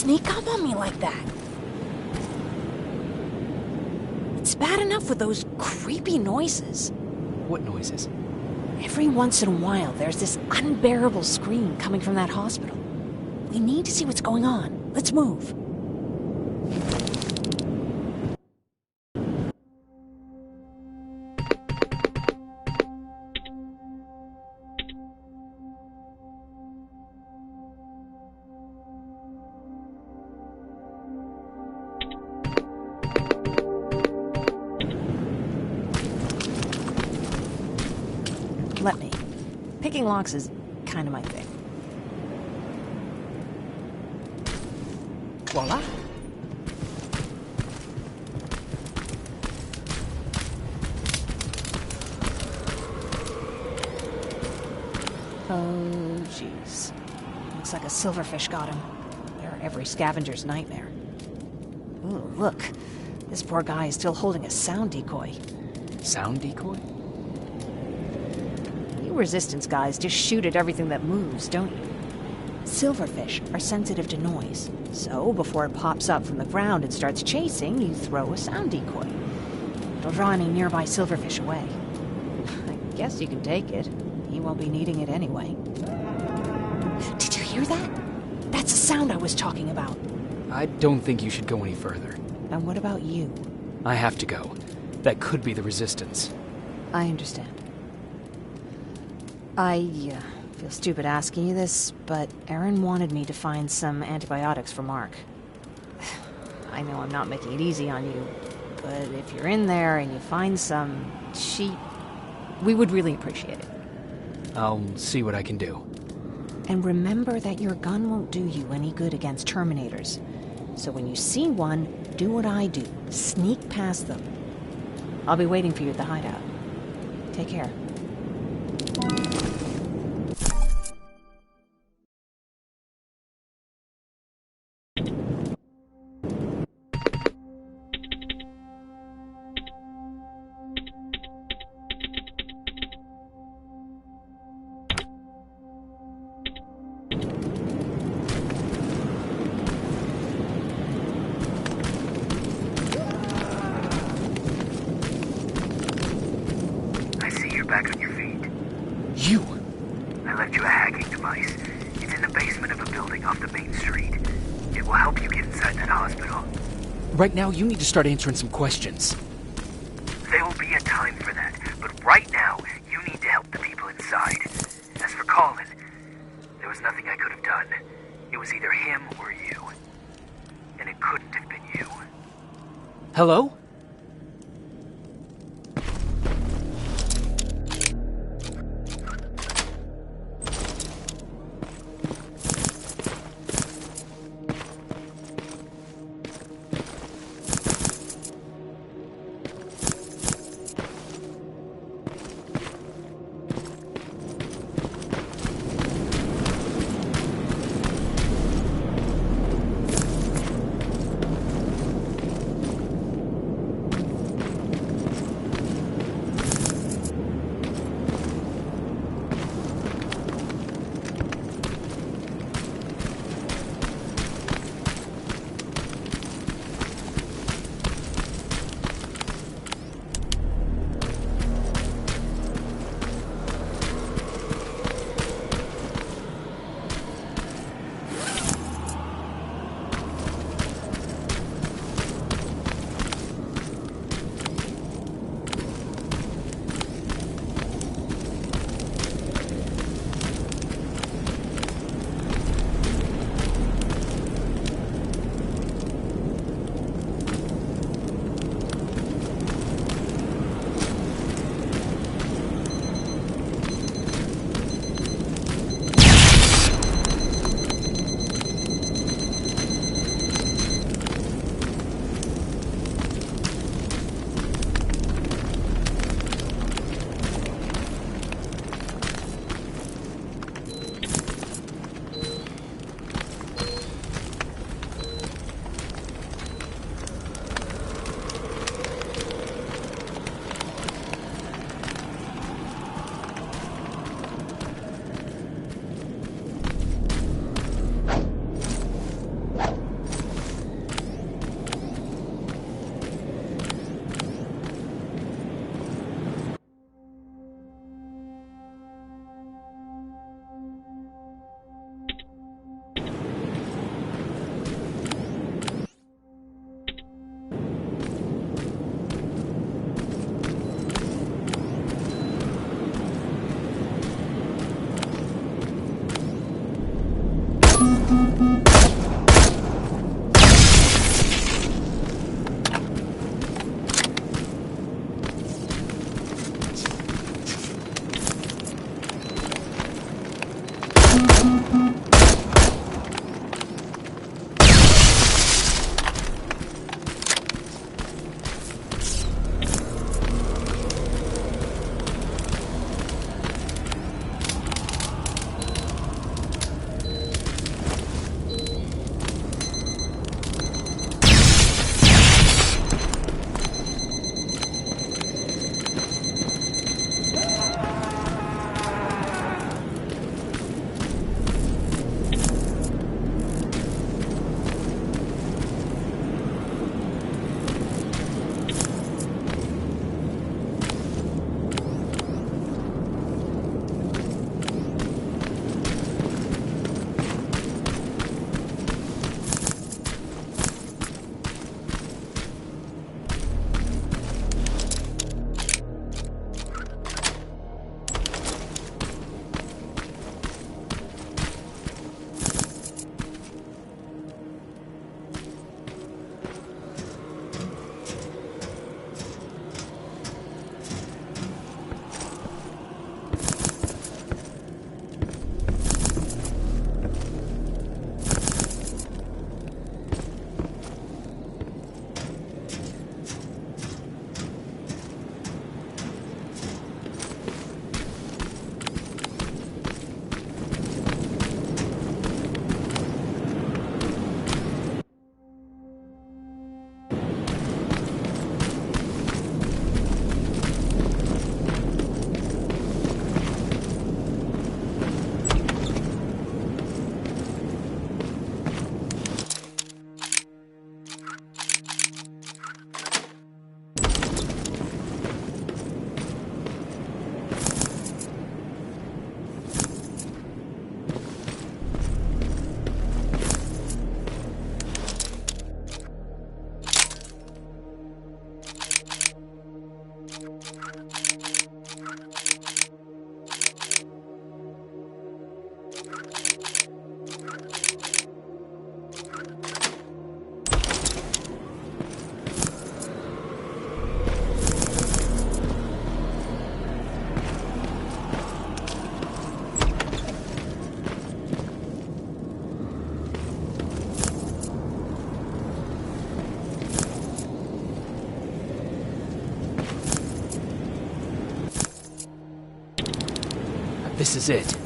sneak up on me like that? It's bad enough with those creepy noises. What noises? Every once in a while, there's this unbearable scream coming from that hospital. We need to see what's going on. Let's move. Let me. Picking locks is kind of my thing. Voila. Oh, jeez. Looks like a silverfish got him. They're every scavenger's nightmare. Ooh, look. This poor guy is still holding a sound decoy. Sound decoy? You Resistance guys just shoot at everything that moves, don't you? Silverfish are sensitive to noise, so before it pops up from the ground and starts chasing, you throw a sound decoy. It'll draw any nearby silverfish away. I guess you can take it. He won't be needing it anyway. Did you hear that? That's the sound I was talking about. I don't think you should go any further. And what about you? I have to go. That could be the Resistance. I understand. I feel stupid asking you this, but Erin wanted me to find some antibiotics for Mark. I know I'm not making it easy on you, but if you're in there and you find some, we would really appreciate it. I'll see what I can do. And remember that your gun won't do you any good against Terminators. So when you see one, do what I do. Sneak past them. I'll be waiting for you at the hideout. Take care. Back on your feet. You! I left you a hacking device. It's in the basement of a building off the main street. It will help you get inside that hospital. Right now, you need to start answering some questions. There will be a time for that, but right now, you need to help the people inside. As for Colin, there was nothing I could have done. It was either him or you. And it couldn't have been you. Hello? This is it.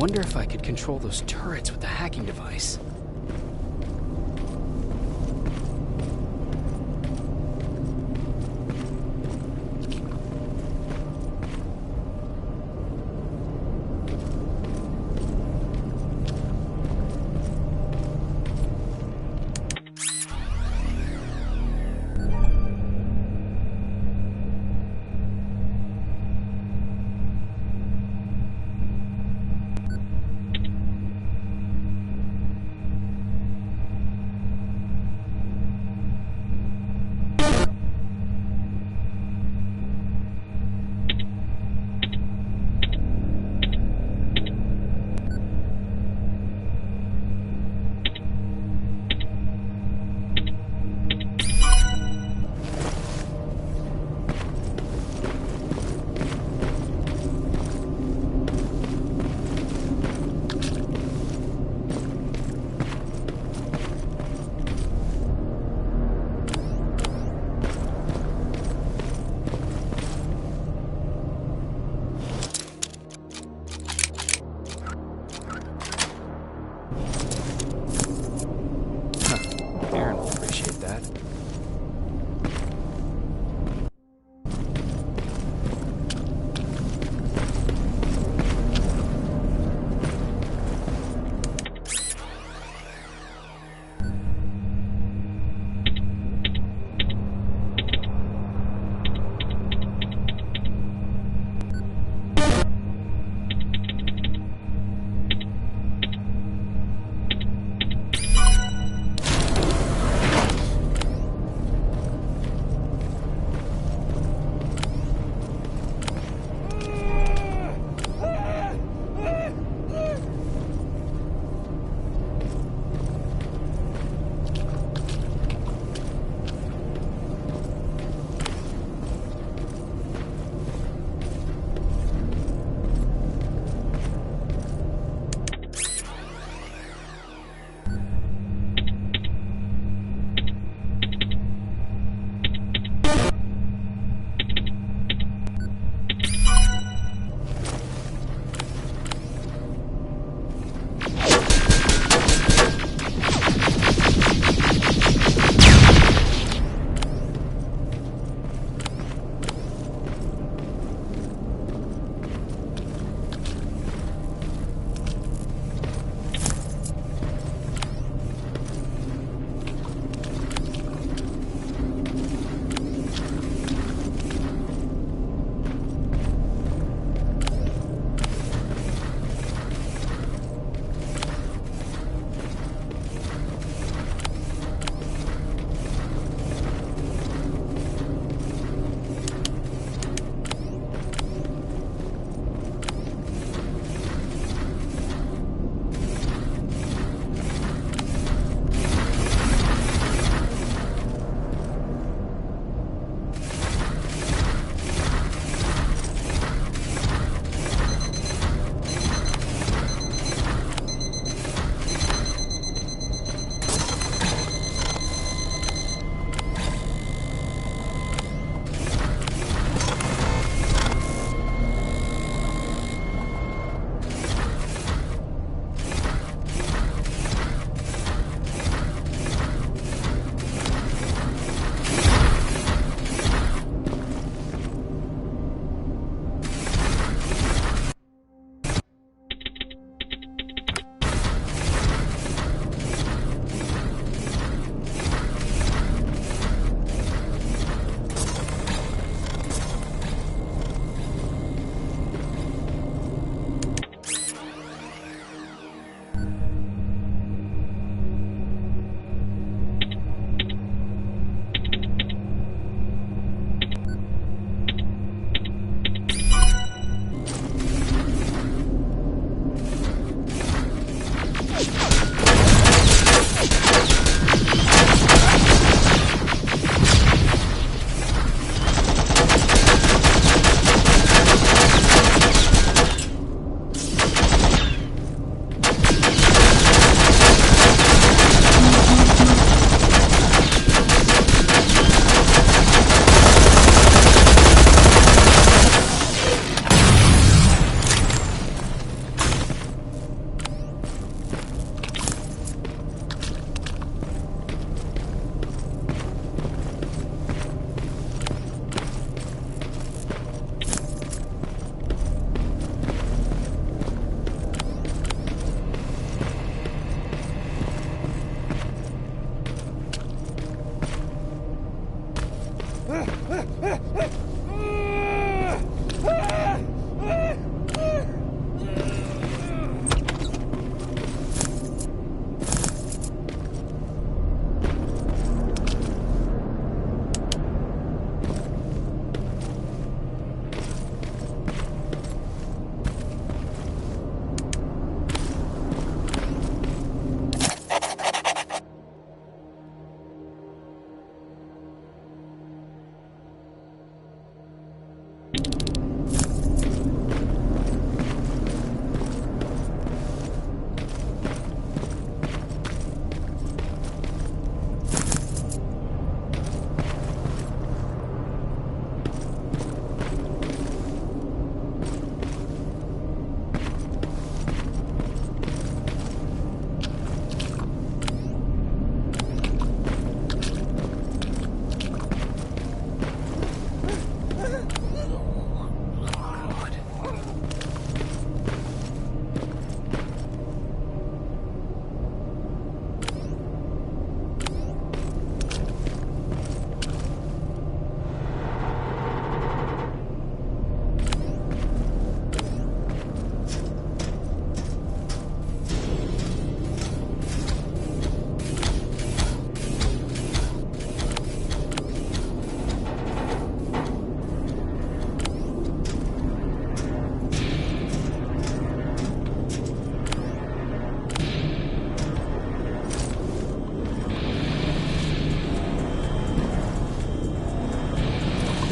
wonder if I could control those turrets with the hacking device.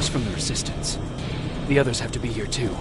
From the Resistance. The others have to be here too.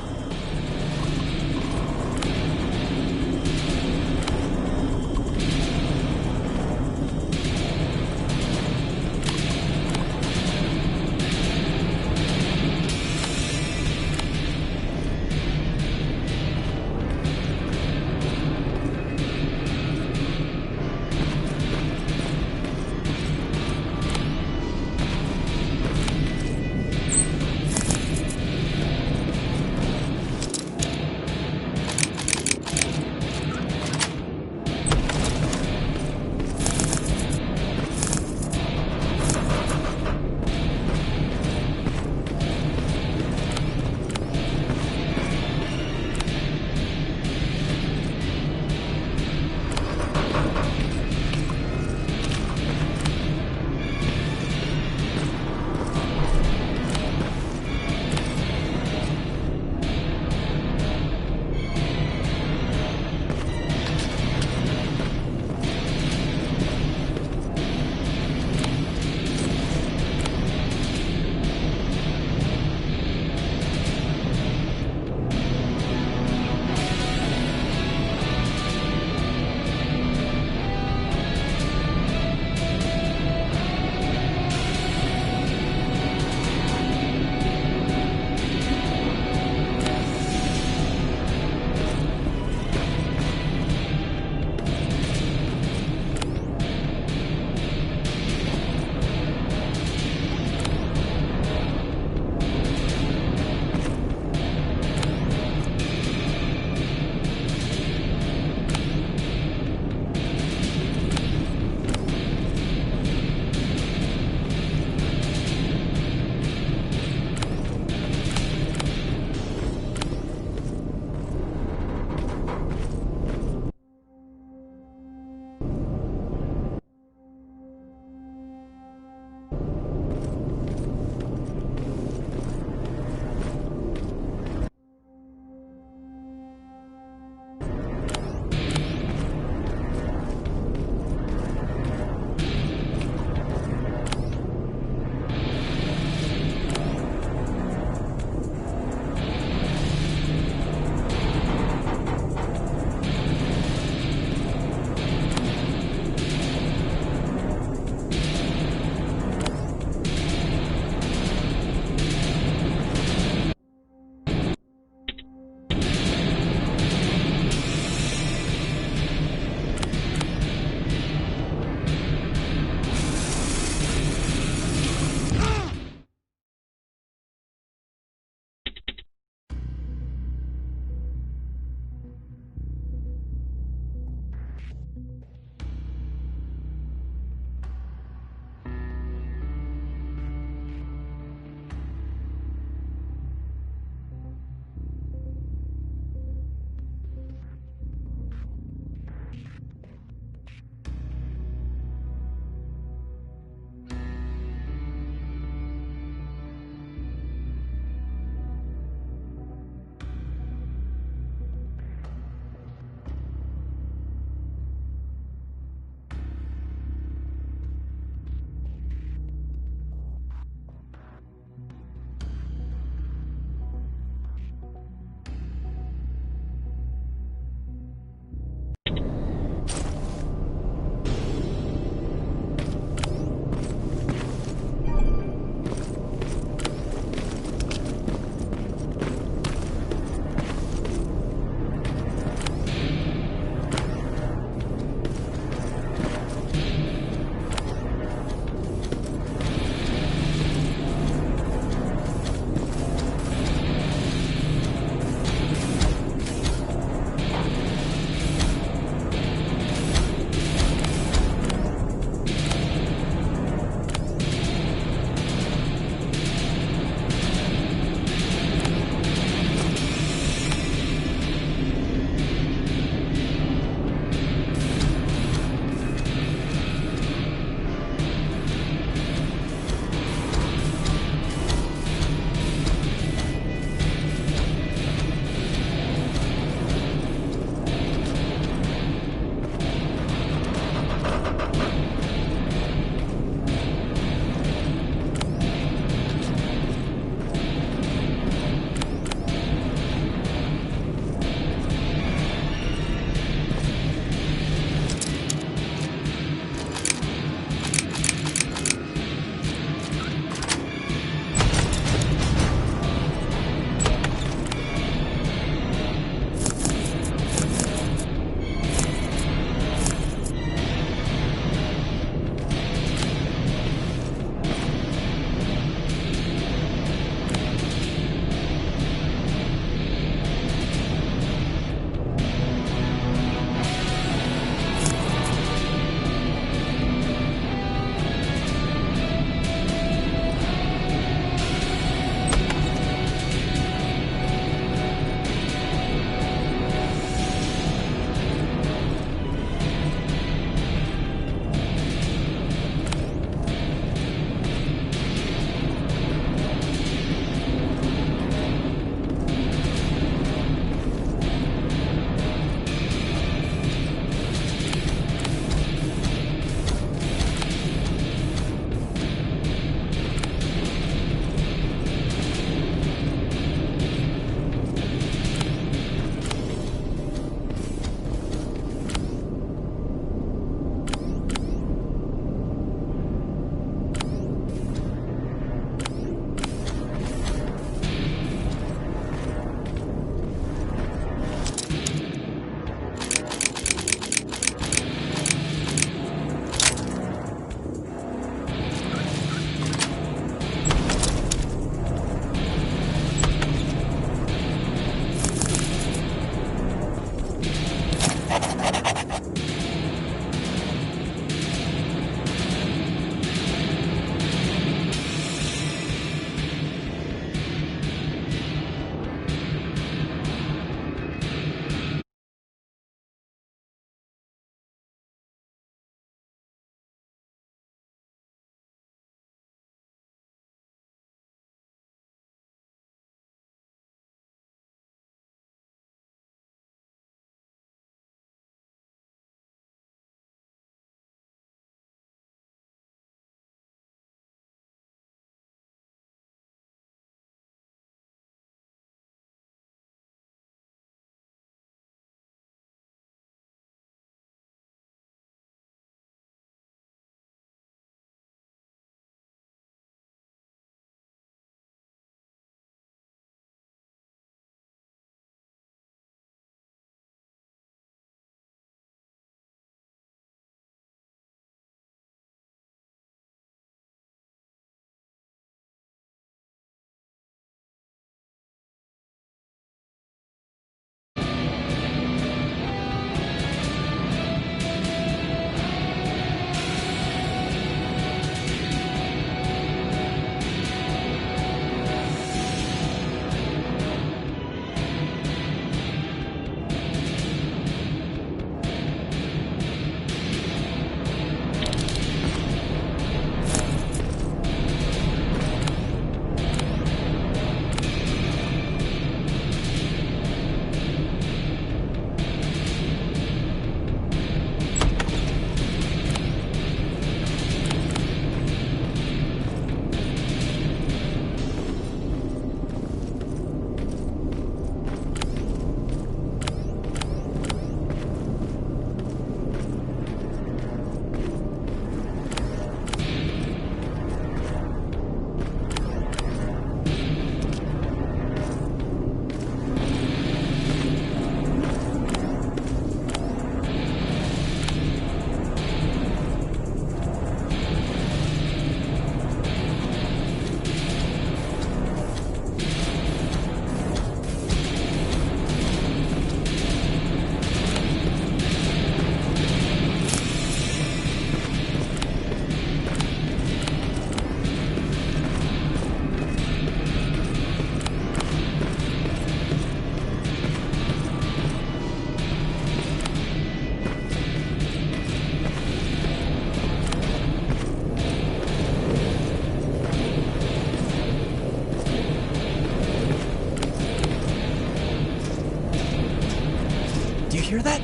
hear that?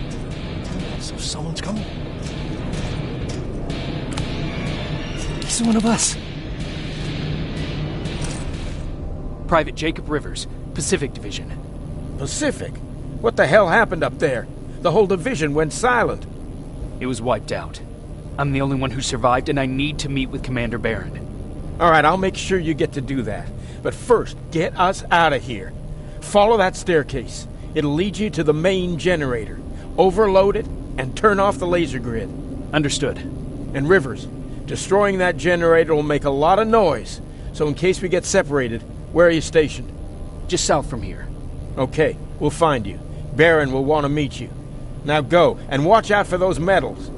So someone's coming. He's one of us. Private Jacob Rivers, Pacific Division. Pacific? What the hell happened up there? The whole division went silent. It was wiped out. I'm the only one who survived, and I need to meet with Commander Barron. All right, I'll make sure you get to do that. But first, get us out of here. Follow that staircase. It'll lead you to the main generator. Overload it and turn off the laser grid. Understood. And Rivers, destroying that generator will make a lot of noise. So in case we get separated, where are you stationed? Just south from here. Okay, we'll find you. Barron will want to meet you. Now go, and watch out for those medals.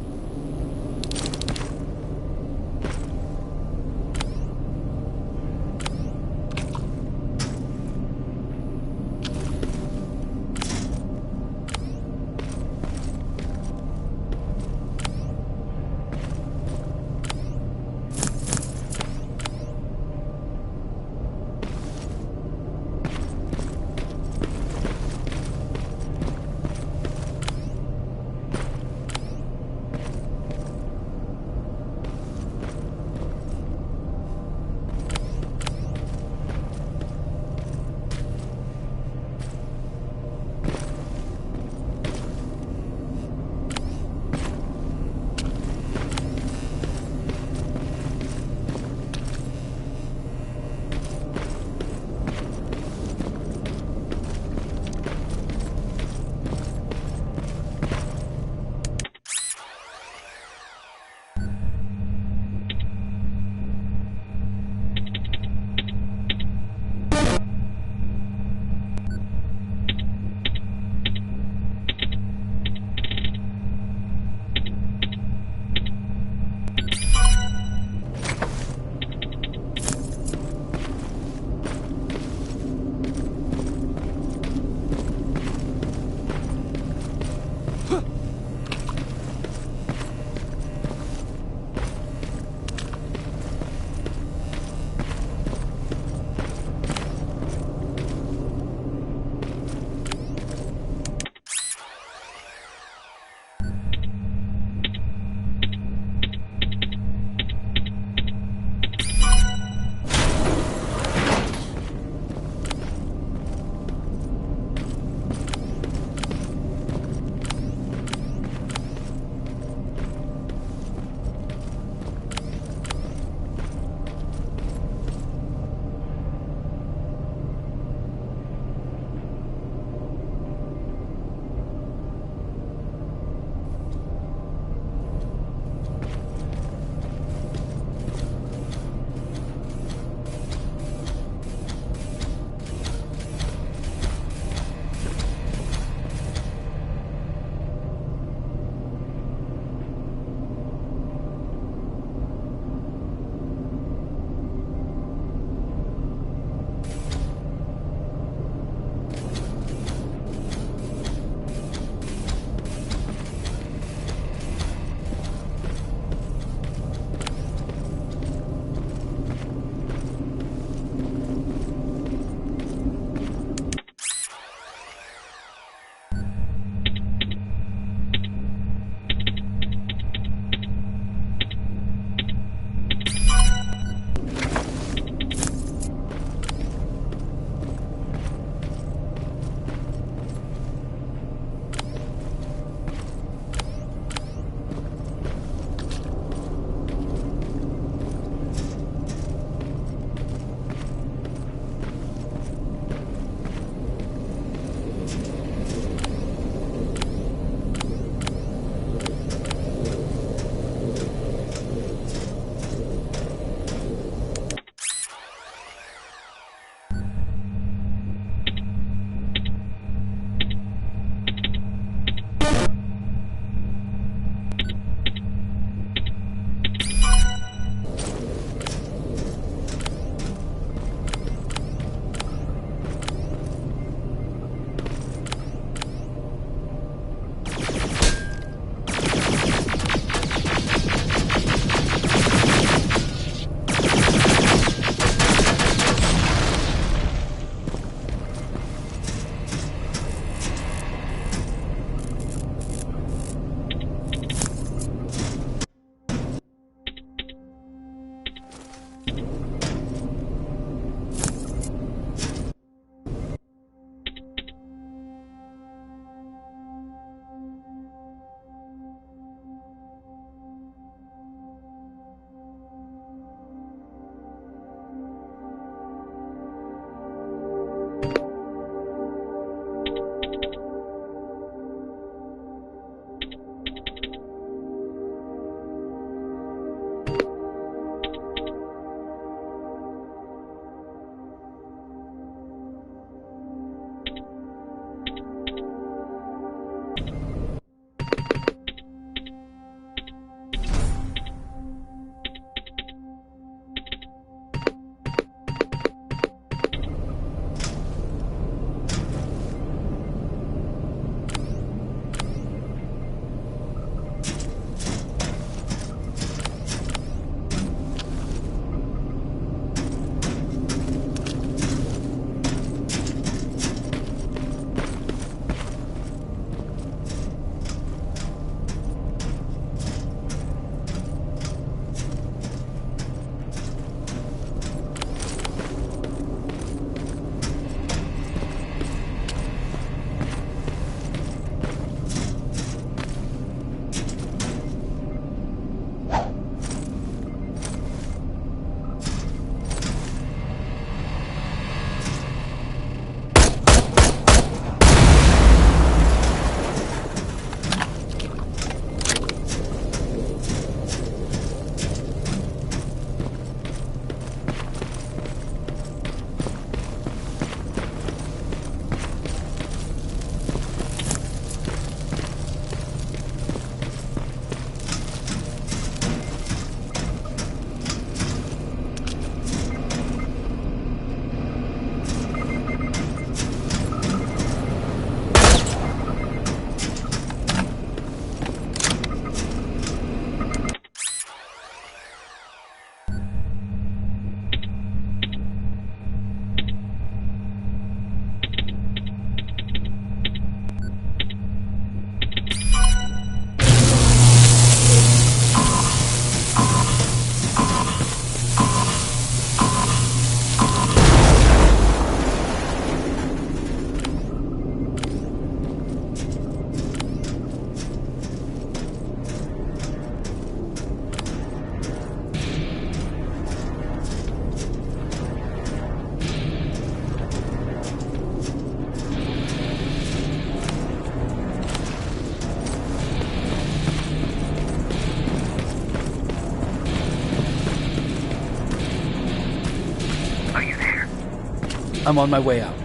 I'm on my way out.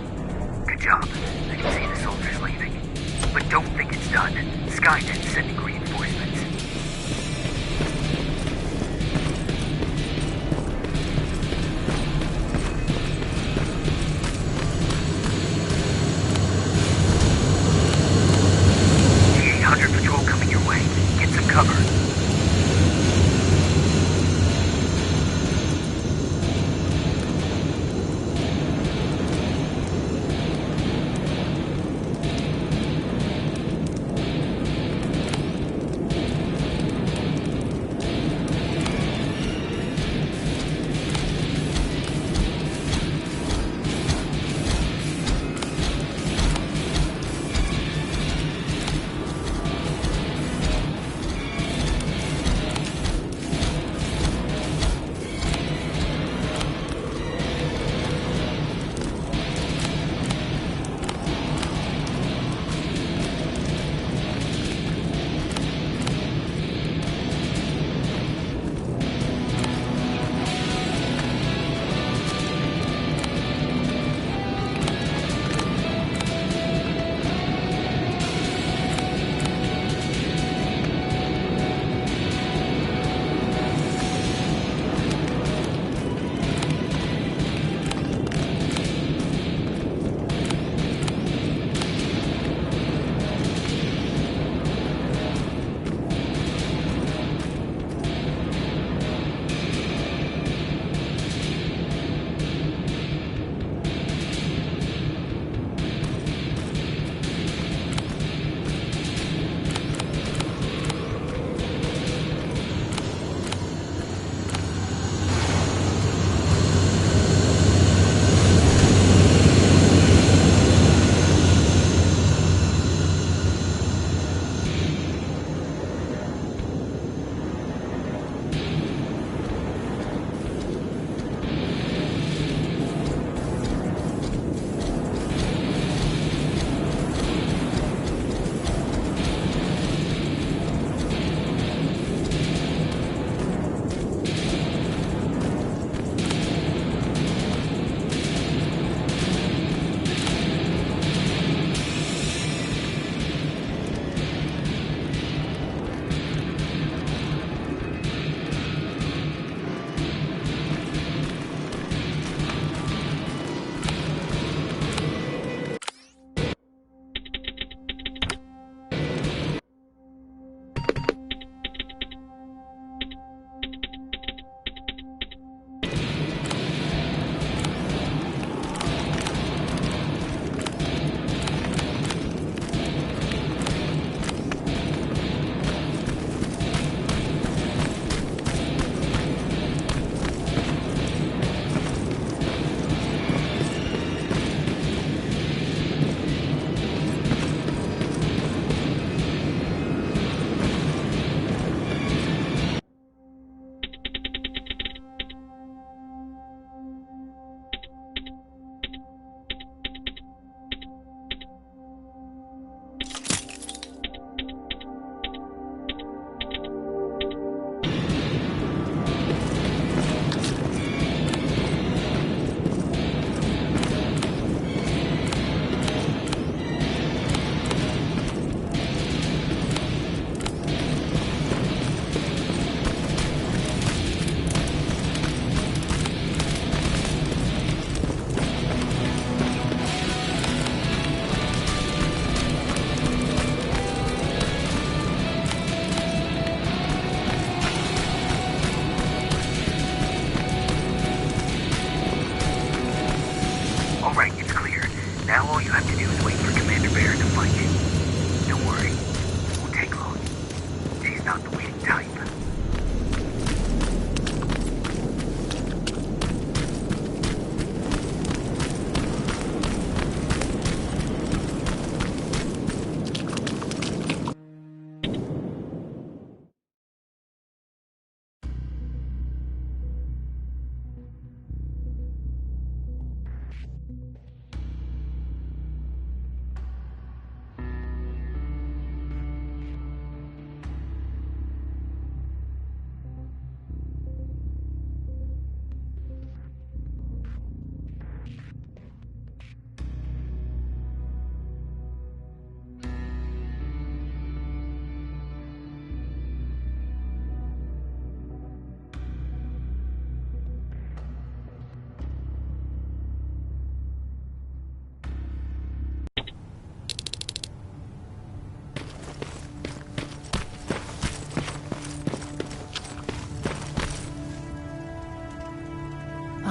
Good job. I can see the soldiers leaving. But don't think it's done. Skynet's sending reinforcements. T-800 patrol coming your way. Get some cover.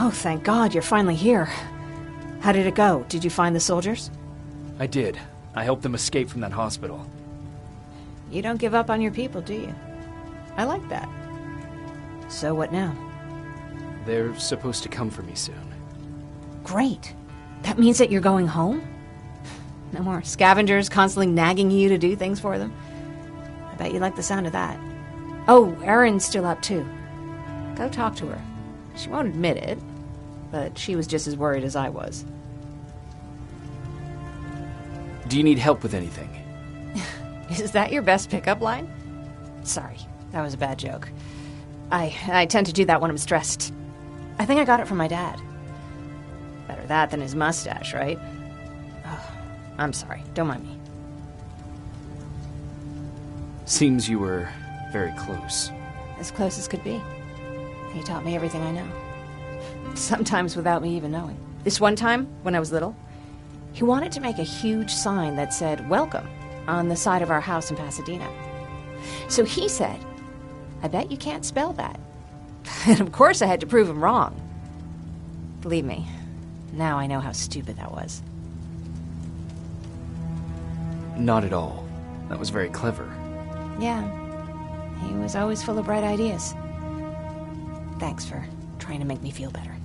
Oh, thank God, you're finally here. How did it go? Did you find the soldiers? I did. I helped them escape from that hospital. You don't give up on your people, do you? I like that. So what now? They're supposed to come for me soon. Great. That means that you're going home? No more scavengers constantly nagging you to do things for them? I bet you like the sound of that. Oh, Erin's still up too. Go talk to her. She won't admit it, but she was just as worried as I was. Do you need help with anything? Is that your best pickup line? Sorry, that was a bad joke. I tend to do that when I'm stressed. I think I got it from my dad. Better that than his mustache, right? Oh, I'm sorry, don't mind me. Seems you were very close. As close as could be. He taught me everything I know. Sometimes without me even knowing. This one time, when I was little, he wanted to make a huge sign that said, "Welcome," on the side of our house in Pasadena. So he said, "I bet you can't spell that." And of course I had to prove him wrong. Believe me, now I know how stupid that was. Not at all. That was very clever. Yeah, he was always full of bright ideas. Thanks for trying to make me feel better.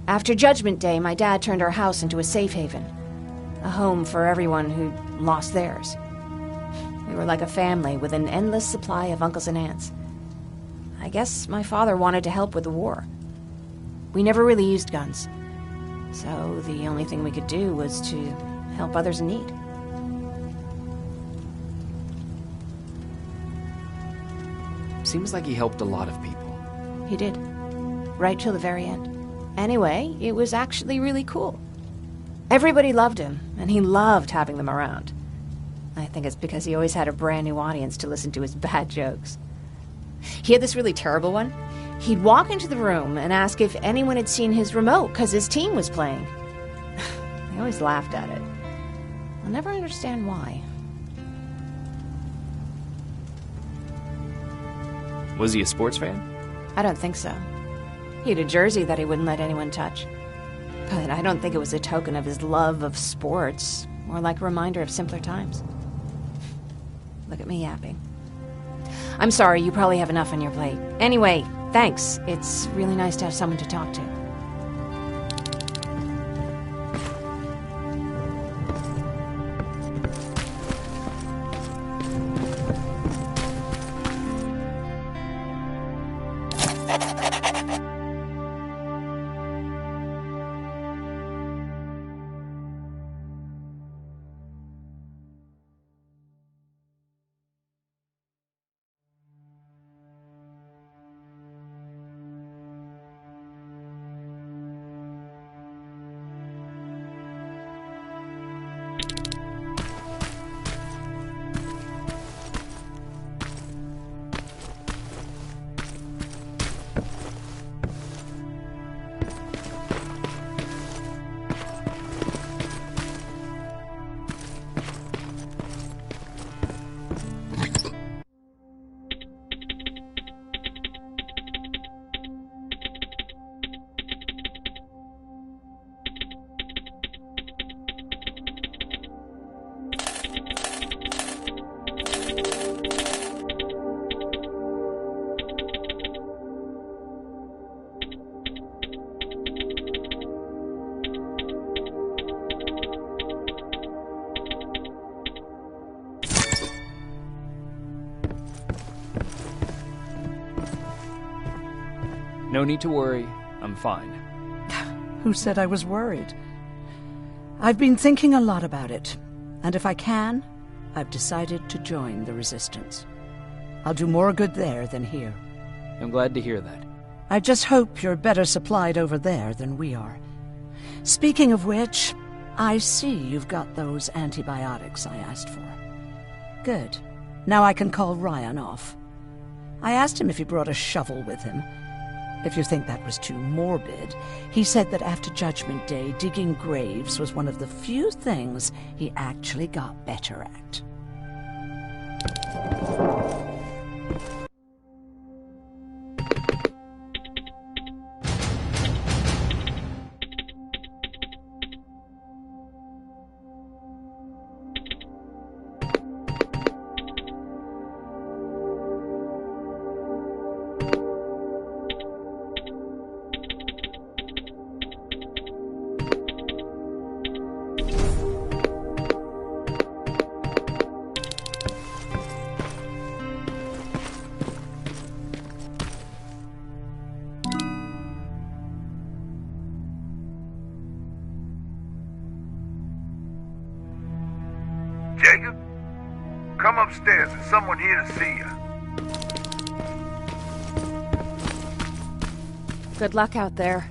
After Judgment Day, my dad turned our house into a safe haven. A home for everyone who'd lost theirs. We were like a family with an endless supply of uncles and aunts. I guess my father wanted to help with the war. We never really used guns. So the only thing we could do was to help others in need. Seems like he helped a lot of people. He did. Right till the very end. Anyway, it was actually really cool. Everybody loved him, and he loved having them around. I think it's because he always had a brand new audience to listen to his bad jokes. He had this really terrible one. He'd walk into the room and ask if anyone had seen his remote because his team was playing. I always laughed at it. I'll never understand why. Was he a sports fan? I don't think so. He had a jersey that he wouldn't let anyone touch. But I don't think it was a token of his love of sports, more like a reminder of simpler times. Look at me yapping. I'm sorry, you probably have enough on your plate. Anyway, thanks. It's really nice to have someone to talk to. No need to worry. I'm fine. Who said I was worried? I've been thinking a lot about it, and if I can, I've decided to join the Resistance. I'll do more good there than here. I'm glad to hear that. I just hope you're better supplied over there than we are. Speaking of which, I see you've got those antibiotics I asked for. Good. Now I can call Ryan off. I asked him if he brought a shovel with him. If you think that was too morbid, he said that after Judgment Day, digging graves was one of the few things he actually got better at. Jacob? Come upstairs. There's someone here to see you. Good luck out there.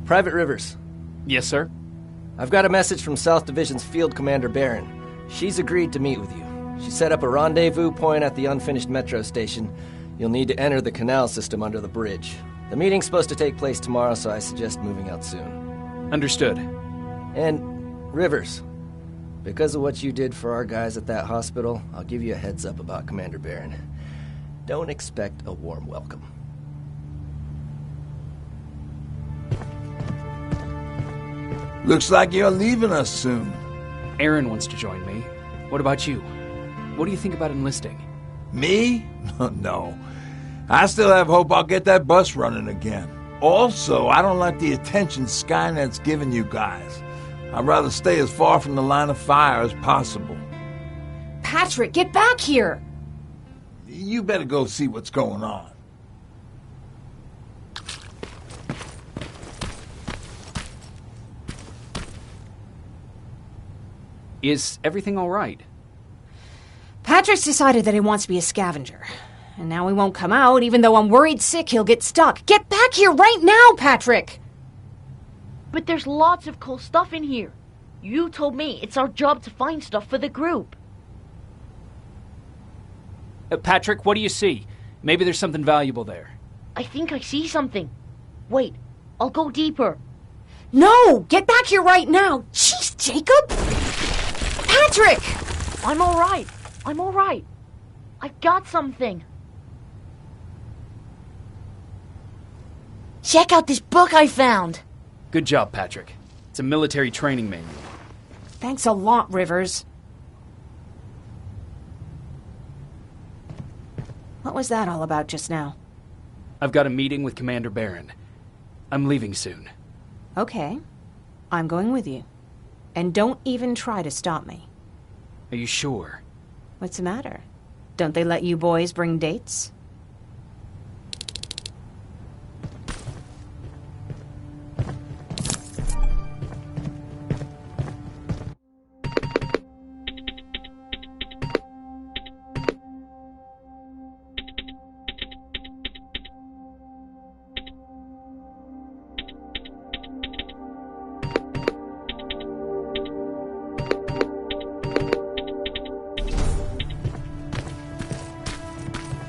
Private Rivers, Yes, sir? I've got a message from South Division's Field Commander Barron. She's agreed to meet with you. She set up a rendezvous point at the unfinished metro station. You'll need to enter the canal system under the bridge. The meeting's supposed to take place tomorrow, so I suggest moving out soon. Understood. And, Rivers, because of what you did for our guys at that hospital, I'll give you a heads up about Commander Barron. Don't expect a warm welcome. Looks like you're leaving us soon. Aaron wants to join me. What about you? What do you think about enlisting? Me? No. I still have hope I'll get that bus running again. Also, I don't like the attention Skynet's giving you guys. I'd rather stay as far from the line of fire as possible. Patrick, get back here! You better go see what's going on. Is everything all right? Patrick's decided that he wants to be a scavenger. And now he won't come out, even though I'm worried sick he'll get stuck. Get back here right now, Patrick! But there's lots of cool stuff in here. You told me it's our job to find stuff for the group. Patrick, what do you see? Maybe there's something valuable there. I think I see something. Wait, I'll go deeper. No! Get back here right now! Jeez, Jacob! Patrick! I'm alright. I'm alright. I got something. Check out this book I found. Good job, Patrick. It's a military training manual. Thanks a lot, Rivers. What was that all about just now? I've got a meeting with Commander Barron. I'm leaving soon. Okay. I'm going with you. And don't even try to stop me. Are you sure? What's the matter? Don't they let you boys bring dates?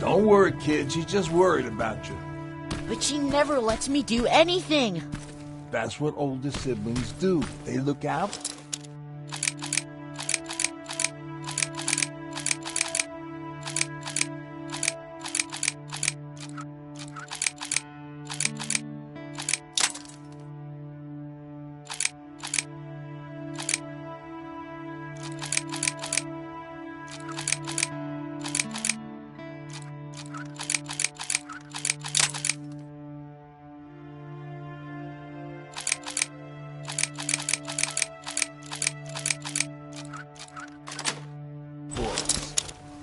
Don't worry, kid. She's just worried about you. But she never lets me do anything. That's what older siblings do. They look out.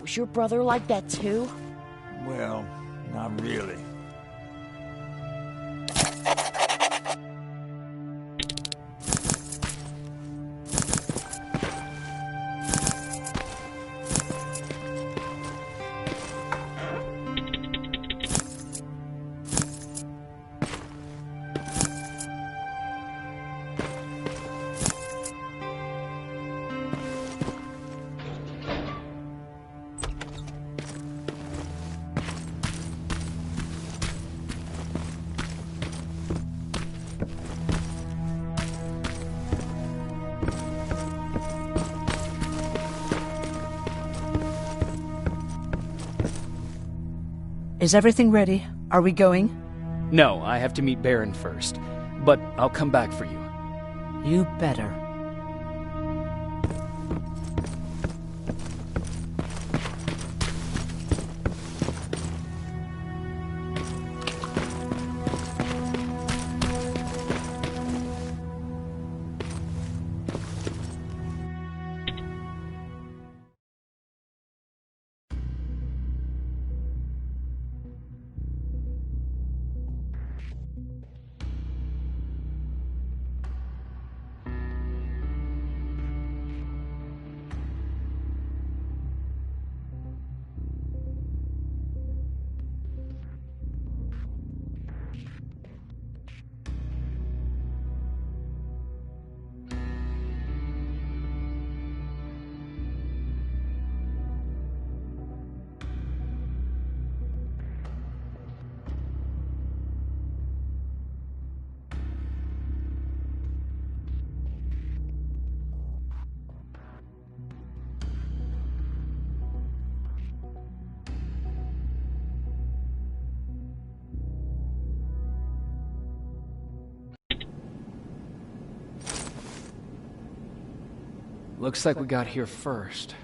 Was your brother like that too? Well, not really. Is everything ready? Are we going? No, I have to meet Barron first. But I'll come back for you. You better. Looks like we got here first.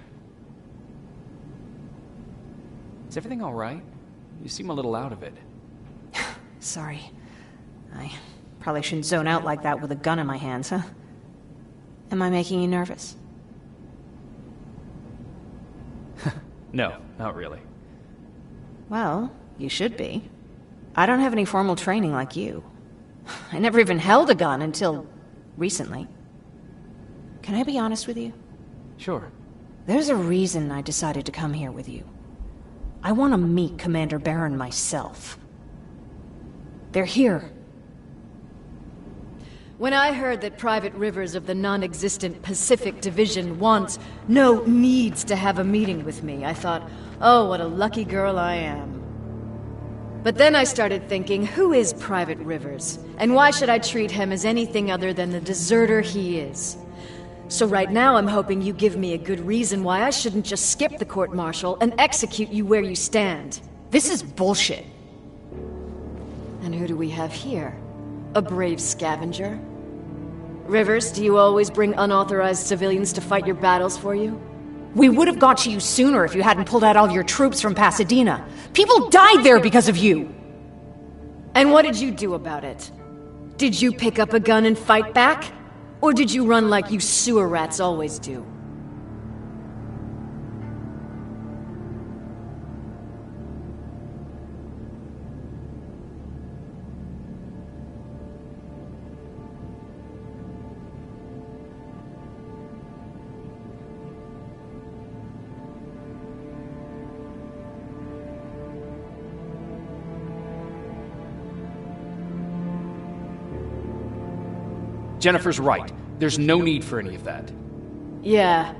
Is everything alright? You seem a little out of it. Sorry. I probably shouldn't zone out like that with a gun in my hands, huh? Am I making you nervous? No, not really. Well, you should be. I don't have any formal training like you. I never even held a gun until recently. Can I be honest with you? Sure. There's a reason I decided to come here with you. I want to meet Commander Barron myself. They're here. When I heard that Private Rivers of the non-existent Pacific Division needs to have a meeting with me, I thought, oh, what a lucky girl I am. But then I started thinking, who is Private Rivers? And why should I treat him as anything other than the deserter he is? So right now I'm hoping you give me a good reason why I shouldn't just skip the court-martial and execute you where you stand. This is bullshit. And who do we have here? A brave scavenger? Rivers, do you always bring unauthorized civilians to fight your battles for you? We would have got to you sooner if you hadn't pulled out all your troops from Pasadena. People died there because of you! And what did you do about it? Did you pick up a gun and fight back? Or did you run like you sewer rats always do? Jennifer's right. There's no need for any of that. Yeah.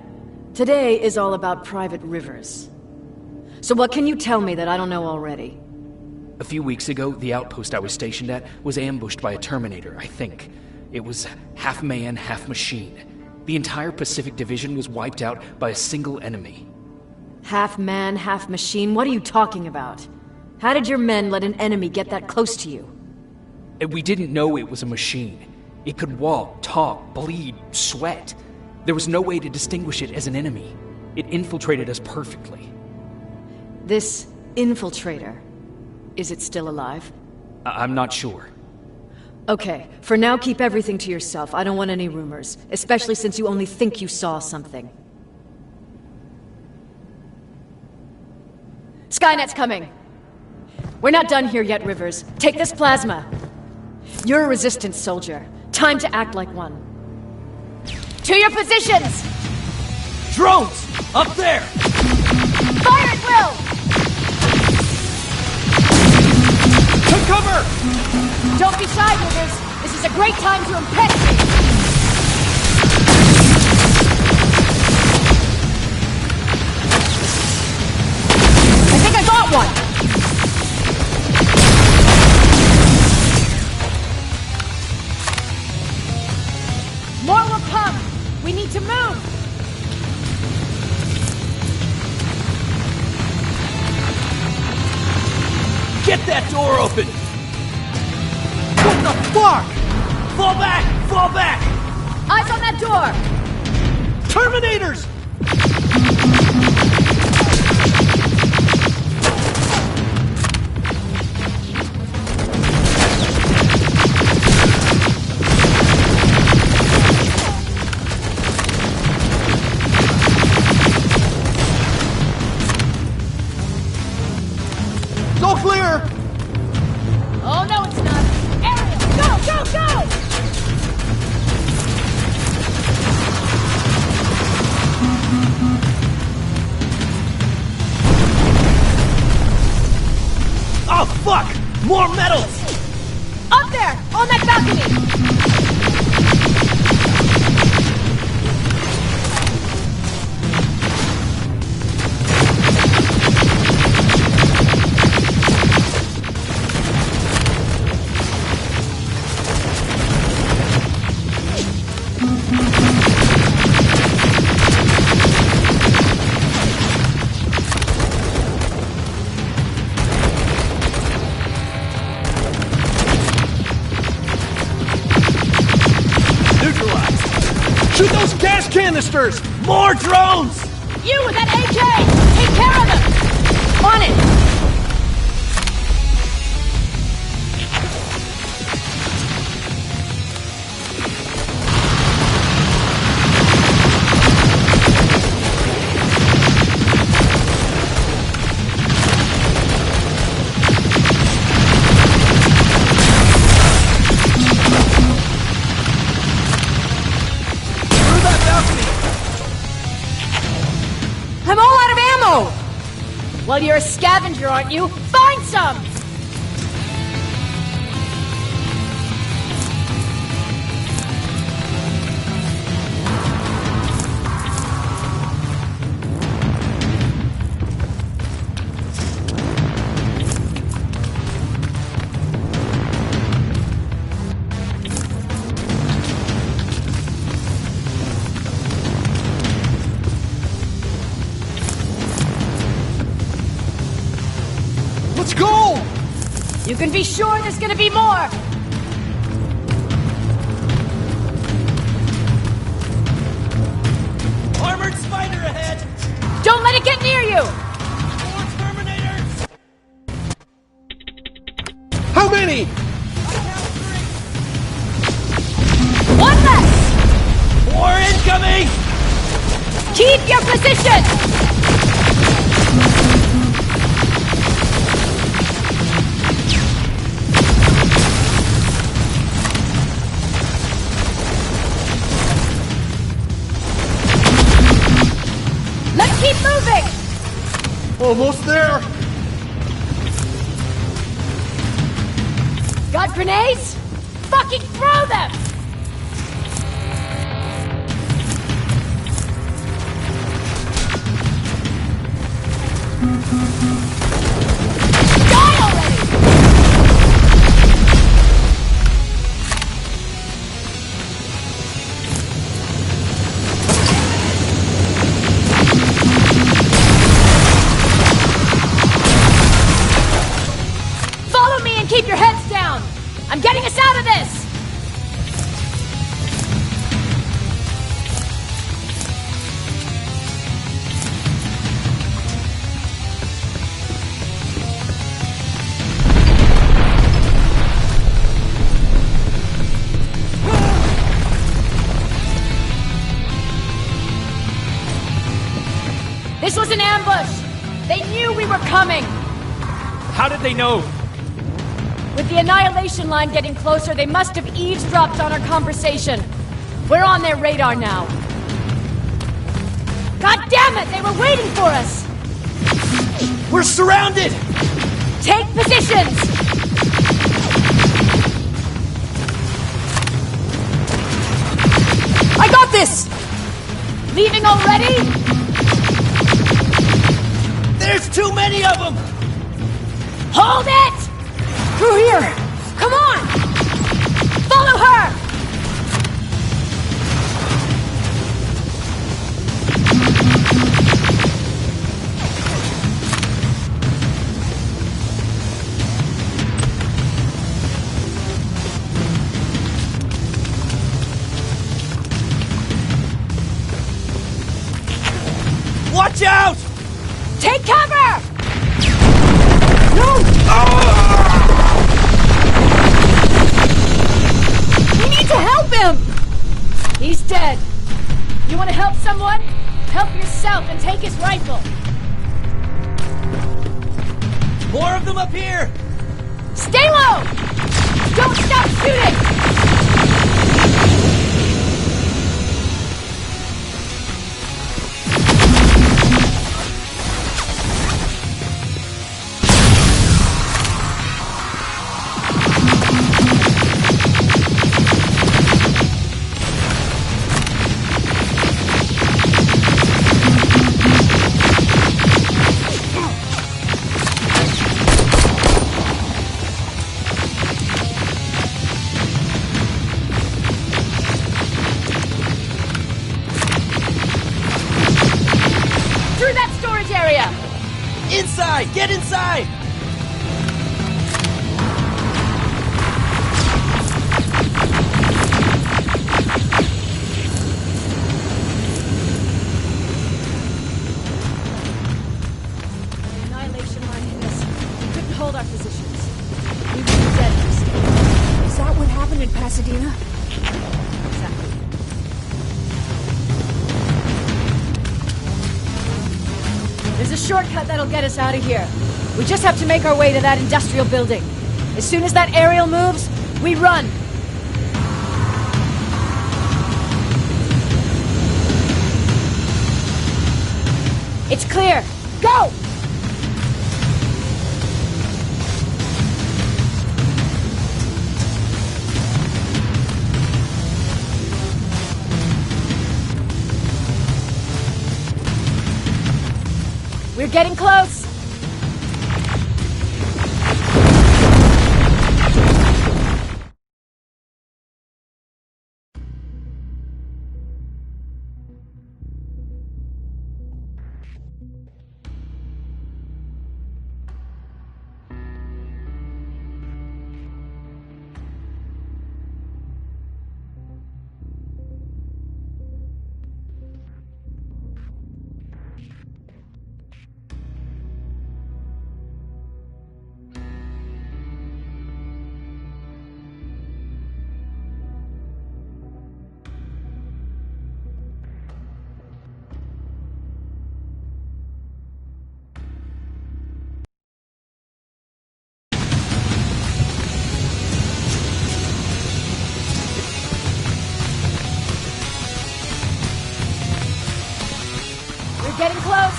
Today is all about Private Rivers. So what can you tell me that I don't know already? A few weeks ago, the outpost I was stationed at was ambushed by a Terminator, I think. It was half man, half machine. The entire Pacific Division was wiped out by a single enemy. Half man, half machine? What are you talking about? How did your men let an enemy get that close to you? We didn't know it was a machine. It could walk, talk, bleed, sweat. There was no way to distinguish it as an enemy. It infiltrated us perfectly. This infiltrator, is it still alive? I'm not sure. Okay, for now keep everything to yourself. I don't want any rumors, especially since you only think you saw something. Skynet's coming! We're not done here yet, Rivers. Take this plasma. You're a resistance soldier. Time to act like one. To your positions! Drones! Up there! Fire at will! To cover! Don't be shy, Rivers. This is a great time to impress me. I think I got one! More will come! We need to move! Get that door open! What the fuck? Fall back! Fall back! Eyes on that door! Terminators! Go clear! Oh no, it's not! Ariel, go, go, go! Oh fuck! More metals! Up there! On that balcony! canisters! More drones! You with that AK! Take care of them! On it! I'm all out of ammo! Well, you're a scavenger, aren't you? Find some! Let's go! You can be sure there's gonna be more! Armored spider ahead! Don't let it get near you! More Terminators! How many? One less! More incoming! Keep your position! Let's keep moving! Almost there! Got grenades? Fucking throw them! Die already! Follow me and keep your heads down! I'm getting us out of this! This was an ambush! They knew we were coming! How did they know? With the annihilation line getting closer, they must have eavesdropped on our conversation. We're on their radar now. God damn it! They were waiting for us! We're surrounded! Take positions! I got this! Leaving already? There's too many of them! Hold it! Through here! Come on! Follow her! Watch out! Take cover! No! We need to help him! He's dead. You want to help someone? Help yourself and take his rifle. More of them up here! Stay low! Don't stop shooting! Inside! Get inside! There's a shortcut that'll get us out of here. We just have to make our way to that industrial building. As soon as that aerial moves, we run. It's clear. Go! We're getting close! Getting close!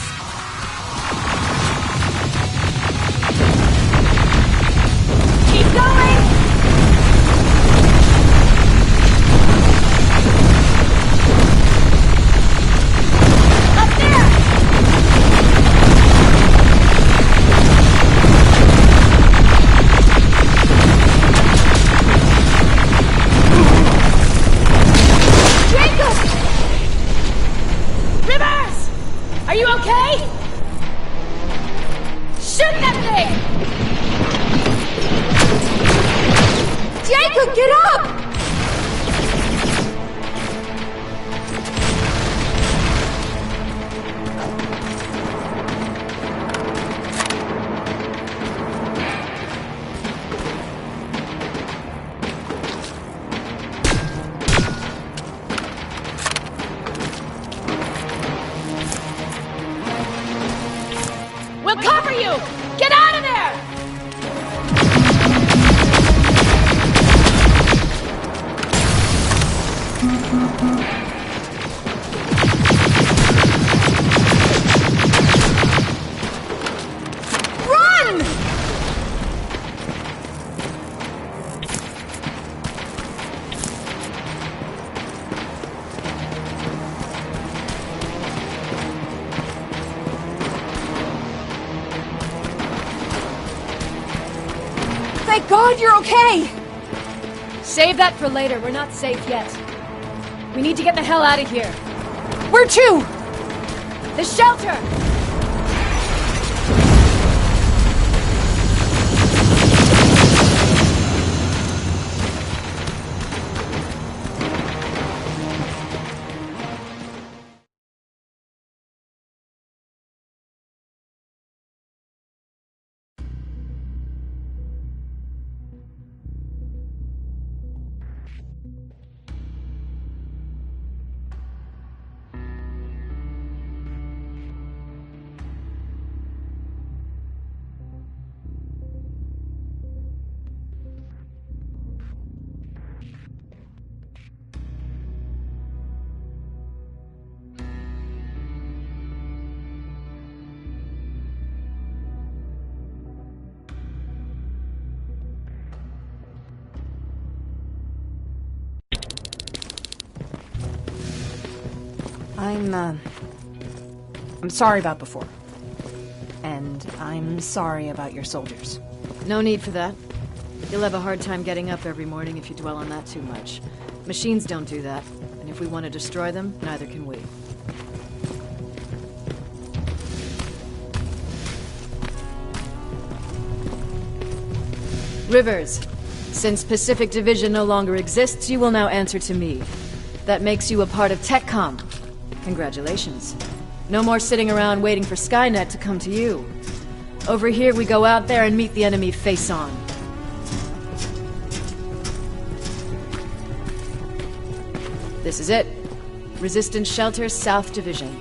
Keep going! Up there! Jacob! Rivers! Are you okay? Shoot that thing! Jacob, get up! We'll cover you! Get out of there! Run! Thank God you're okay! Save that for later. We're not safe yet. We need to get the hell out of here. Where to? The shelter! I'm sorry about before. And I'm sorry about your soldiers. No need for that. You'll have a hard time getting up every morning if you dwell on that too much. Machines don't do that, and if we want to destroy them, neither can we. Rivers, since Pacific Division no longer exists, you will now answer to me. That makes you a part of TechCom. Congratulations. No more sitting around waiting for Skynet to come to you. Over here, we go out there and meet the enemy face-on. This is it. Resistance Shelter, South Division.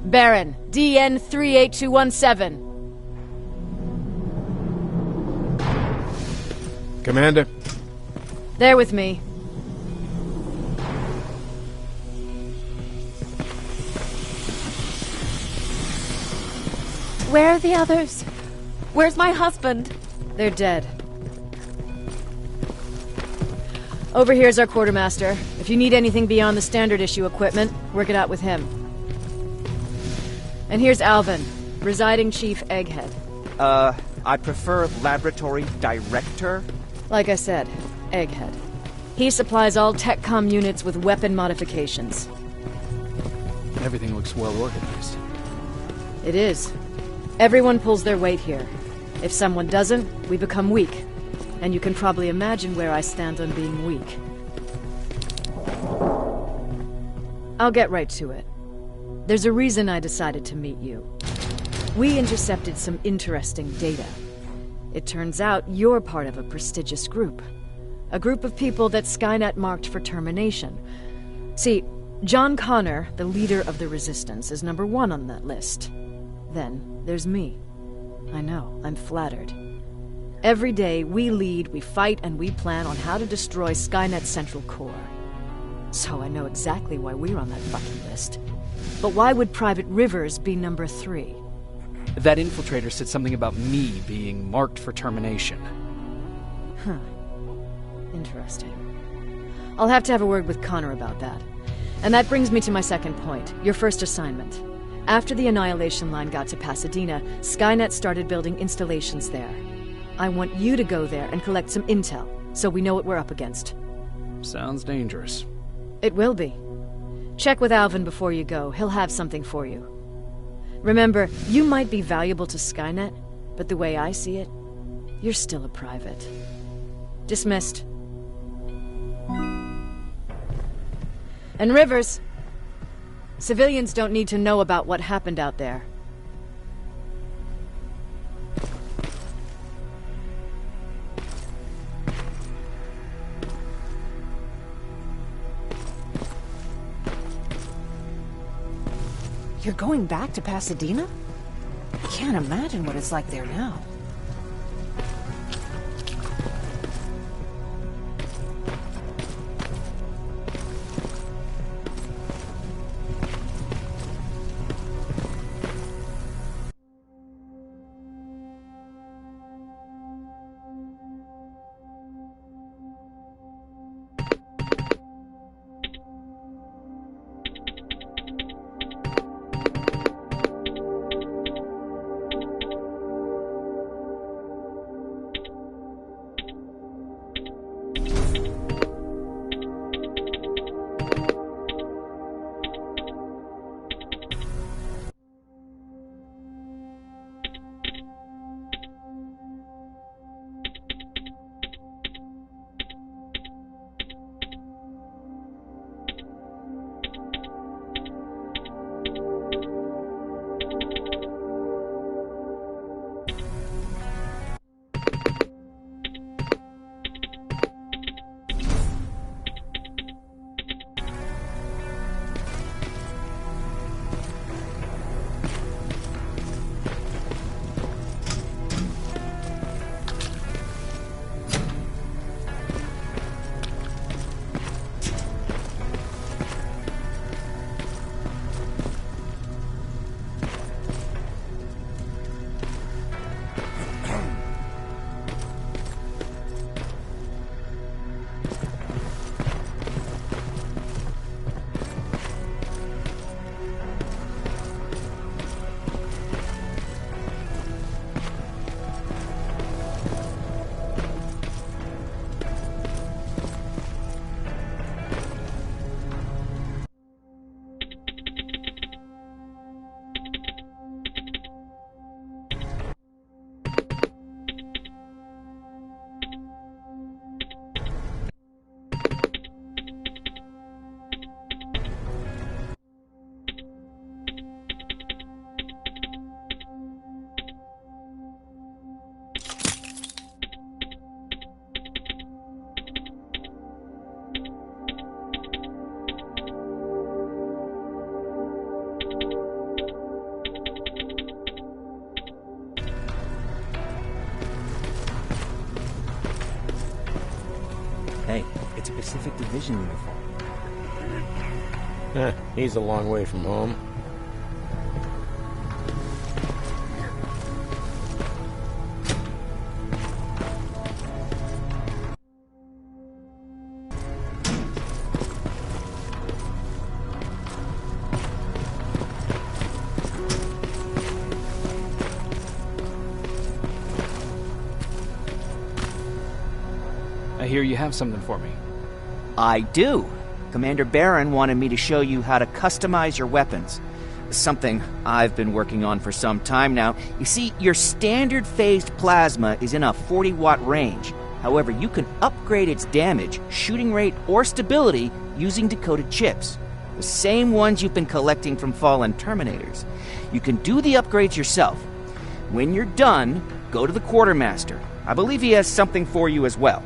Baron, DN 38217. Commander? They're with me. Where are the others? Where's my husband? They're dead. Over here's our quartermaster. If you need anything beyond the standard issue equipment, work it out with him. And here's Alvin, presiding chief Egghead. I prefer laboratory director. Like I said, Egghead. He supplies all TechCom units with weapon modifications. Everything looks well organized. It is. Everyone pulls their weight here. If someone doesn't, we become weak. And you can probably imagine where I stand on being weak. I'll get right to it. There's a reason I decided to meet you. We intercepted some interesting data. It turns out you're part of a prestigious group. A group of people that Skynet marked for termination. See, John Connor, the leader of the Resistance, is number 1 on that list. Then there's me. I know, I'm flattered. Every day, we lead, we fight, and we plan on how to destroy Skynet's central core. So I know exactly why we're on that fucking list. But why would Private Rivers be number 3? That infiltrator said something about me being marked for termination. Huh. Interesting. I'll have to have a word with Connor about that. And that brings me to my second point, your first assignment. After the Annihilation Line got to Pasadena, Skynet started building installations there. I want you to go there and collect some intel, so we know what we're up against. Sounds dangerous. It will be. Check with Alvin before you go. He'll have something for you. Remember, you might be valuable to Skynet, but the way I see it, you're still a private. Dismissed. And Rivers, civilians don't need to know about what happened out there. You're going back to Pasadena? I can't imagine what it's like there now. Pacific Division uniform. He's a long way from home. I hear you have something for me. I do. Commander Barron wanted me to show you how to customize your weapons. Something I've been working on for some time now. You see, your standard phased plasma is in a 40-watt range. However, you can upgrade its damage, shooting rate, or stability using decoded chips. The same ones you've been collecting from fallen Terminators. You can do the upgrades yourself. When you're done, go to the Quartermaster. I believe he has something for you as well.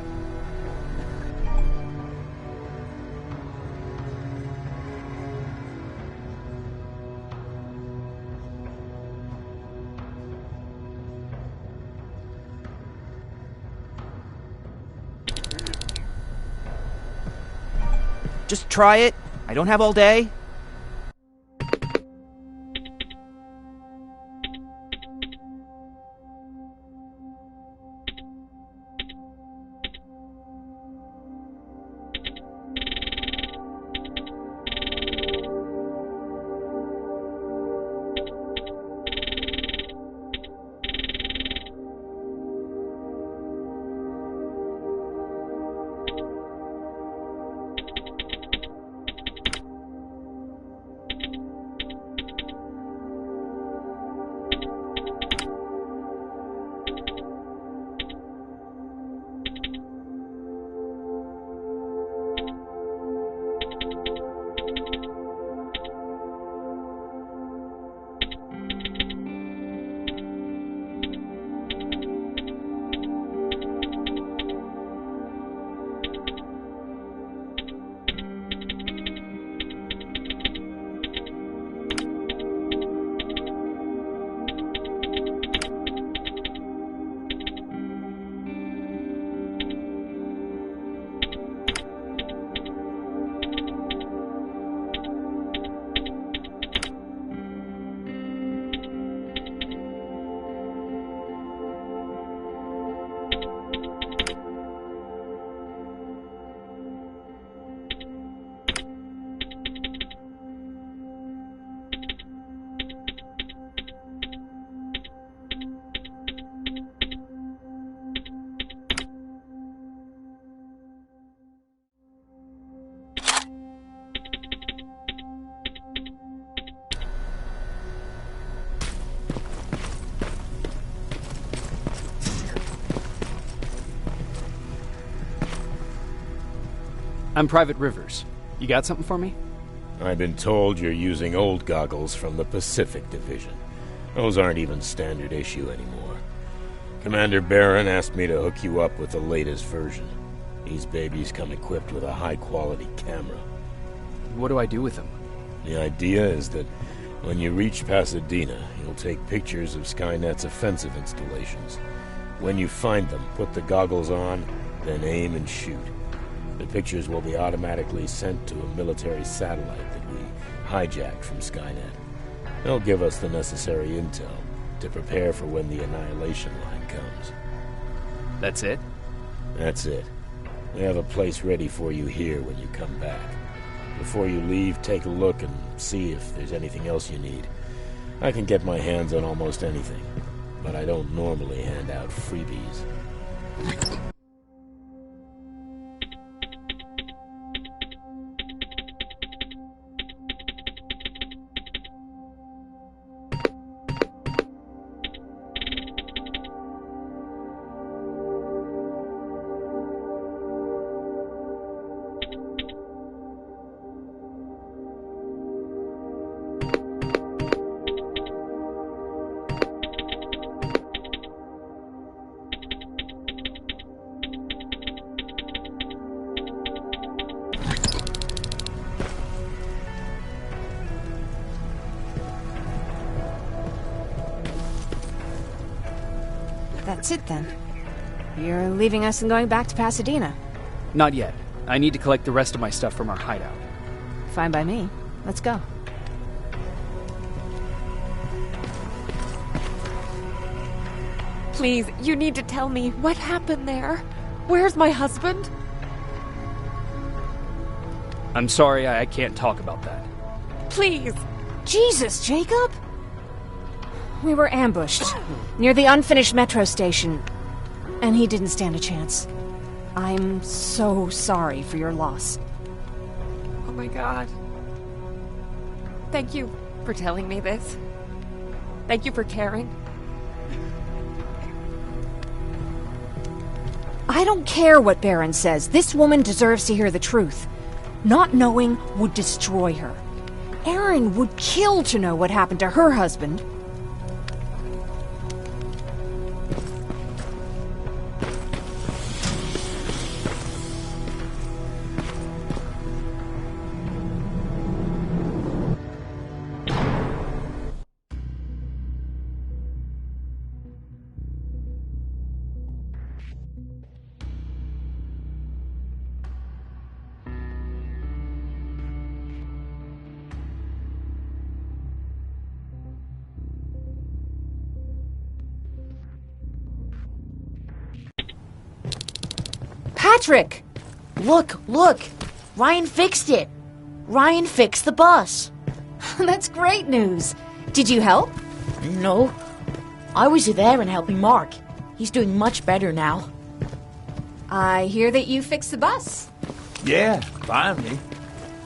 Just try it. I don't have all day. I'm Private Rivers. You got something for me? I've been told you're using old goggles from the Pacific Division. Those aren't even standard issue anymore. Commander Barron asked me to hook you up with the latest version. These babies come equipped with a high-quality camera. What do I do with them? The idea is that when you reach Pasadena, you'll take pictures of Skynet's offensive installations. When you find them, put the goggles on, then aim and shoot. The pictures will be automatically sent to a military satellite that we hijacked from Skynet. They'll give us the necessary intel to prepare for when the annihilation line comes. That's it? That's it. We have a place ready for you here when you come back. Before you leave, take a look and see if there's anything else you need. I can get my hands on almost anything, but I don't normally hand out freebies. That's it then. You're leaving us and going back to Pasadena. Not yet. I need to collect the rest of my stuff from our hideout. Fine by me. Let's go. Please, you need to tell me what happened there. Where's my husband? I'm sorry, I can't talk about that. Please. Jesus, Jacob! We were ambushed near the unfinished metro station, and he didn't stand a chance. I'm so sorry for your loss. Oh my god. Thank you for telling me this. Thank you for caring. I don't care what Baron says. This woman deserves to hear the truth. Not knowing would destroy her. Erin would kill to know what happened to her husband. Patrick! Look! Ryan fixed it! Ryan fixed the bus! That's great news. Did you help? No. I was there and helping Mark. He's doing much better now. I hear that you fixed the bus. Yeah, finally.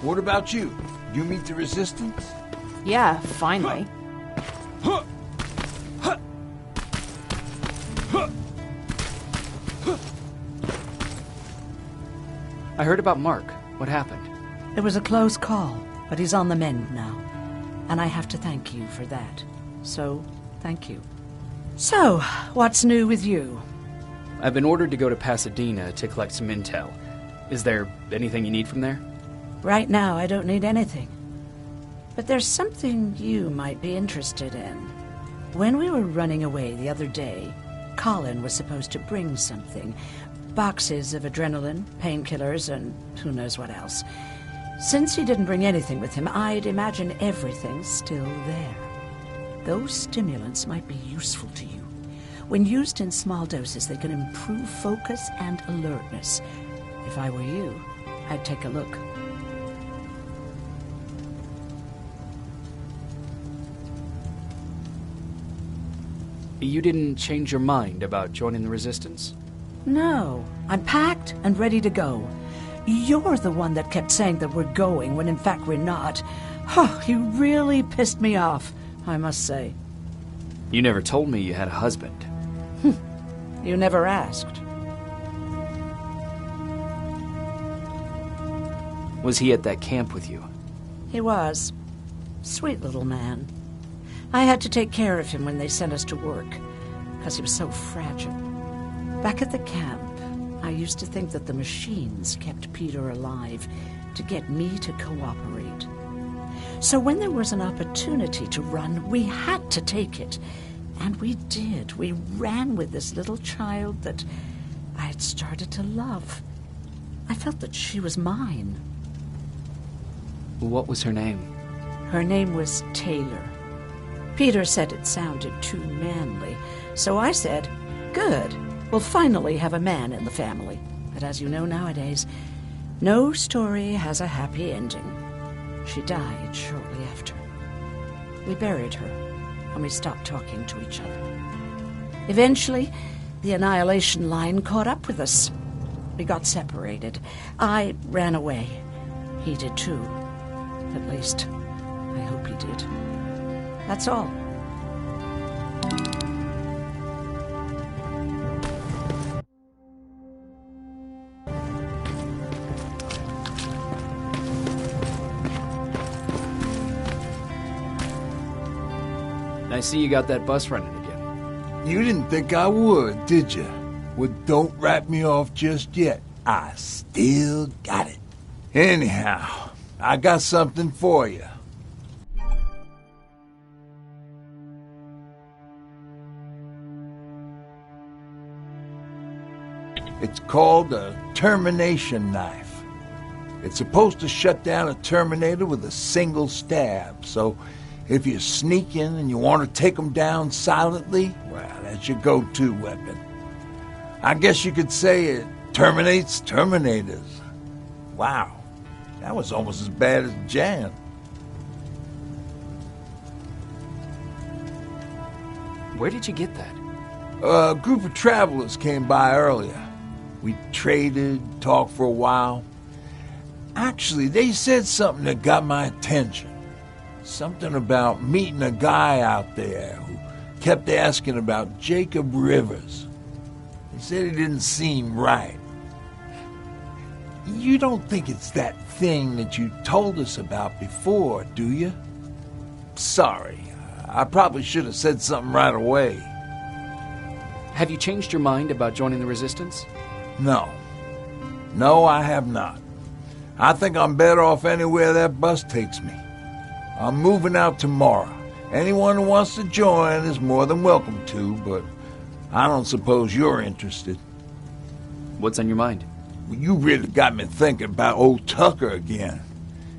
What about you? You meet the resistance? Yeah, finally. I heard about Mark. What happened? It was a close call, but he's on the mend now. And I have to thank you for that. So, thank you. So, what's new with you? I've been ordered to go to Pasadena to collect some intel. Is there anything you need from there? Right now, I don't need anything. But there's something you might be interested in. When we were running away the other day, Colin was supposed to bring something. Boxes of adrenaline, painkillers, and who knows what else. Since he didn't bring anything with him, I'd imagine everything's still there. Those stimulants might be useful to you. When used in small doses, they can improve focus and alertness. If I were you, I'd take a look. You didn't change your mind about joining the Resistance? No, I'm packed and ready to go. You're the one that kept saying that we're going when in fact we're not. Oh, you really pissed me off, I must say. You never told me you had a husband. You never asked. Was he at that camp with you? He was. Sweet little man. I had to take care of him when they sent us to work, because he was so fragile. Back at the camp, I used to think that the machines kept Peter alive to get me to cooperate. So when there was an opportunity to run, we had to take it. And we did. We ran with this little child that I had started to love. I felt that she was mine. What was her name? Her name was Taylor. Peter said it sounded too manly, so I said, good. We'll finally have a man in the family. But as you know nowadays, no story has a happy ending. She died shortly after. We buried her, and we stopped talking to each other. Eventually, the Annihilation Line caught up with us. We got separated. I ran away. He did too. At least, I hope he did. That's all. I see you got that bus running again. You didn't think I would, did you? Well, don't wrap me off just yet. I still got it. Anyhow, I got something for you. It's called a termination knife. It's supposed to shut down a Terminator with a single stab, so if you're sneaking and you want to take them down silently, well, that's your go-to weapon. I guess you could say it terminates Terminators. Wow, that was almost as bad as Jan. Where did you get that? A group of travelers came by earlier. We traded, talked for a while. Actually, they said something that got my attention. Something about meeting a guy out there who kept asking about Jacob Rivers. He said it didn't seem right. You don't think it's that thing that you told us about before, do you? Sorry, I probably should have said something right away. Have you changed your mind about joining the Resistance? No. No, I have not. I think I'm better off anywhere that bus takes me. I'm moving out tomorrow. Anyone who wants to join is more than welcome to, but I don't suppose you're interested. What's on your mind? Well, you really got me thinking about old Tucker again.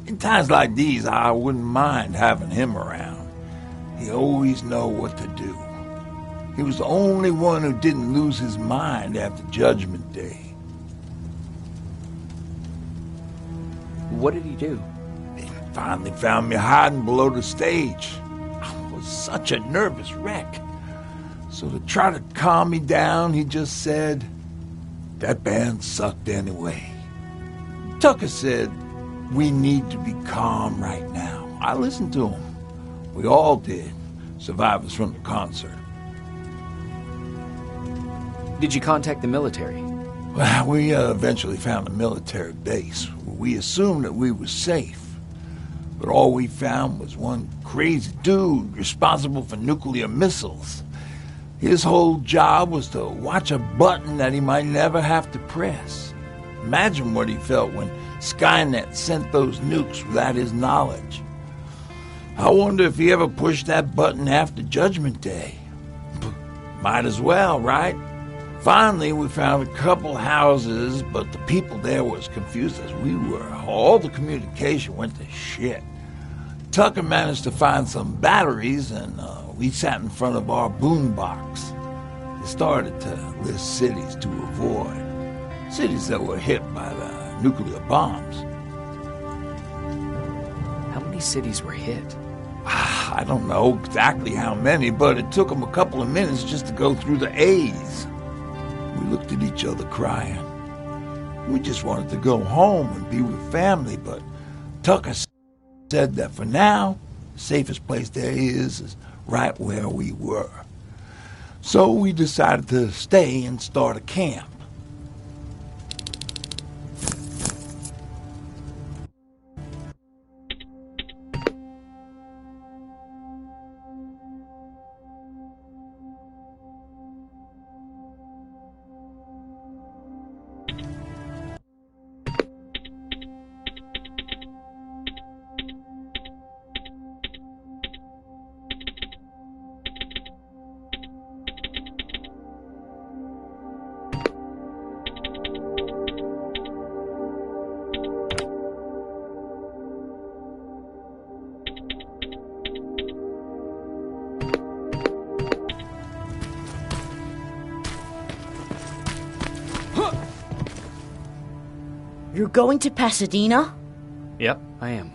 In times like these, I wouldn't mind having him around. He always know what to do. He was the only one who didn't lose his mind after Judgment Day. What did he do? He finally found me hiding below the stage. I was such a nervous wreck. So to try to calm me down, he just said, "That band sucked anyway." Tucker said, "We need to be calm right now." I listened to him. We all did, survivors from the concert. Did you contact the military? Well, we eventually found a military base. We assumed that we were safe. But all we found was one crazy dude responsible for nuclear missiles. His whole job was to watch a button that he might never have to press. Imagine what he felt when Skynet sent those nukes without his knowledge. I wonder if he ever pushed that button after Judgment Day. Might as well, right? Finally, we found a couple houses, but the people there were as confused as we were. All the communication went to shit. Tucker managed to find some batteries, and we sat in front of our boombox. He started to list cities to avoid. Cities that were hit by the nuclear bombs. How many cities were hit? I don't know exactly how many, but it took him a couple of minutes just to go through the A's. We looked at each other crying. We just wanted to go home and be with family, but Tucker said that for now, the safest place there is right where we were. So we decided to stay and start a camp. You're going to Pasadena? Yep, I am.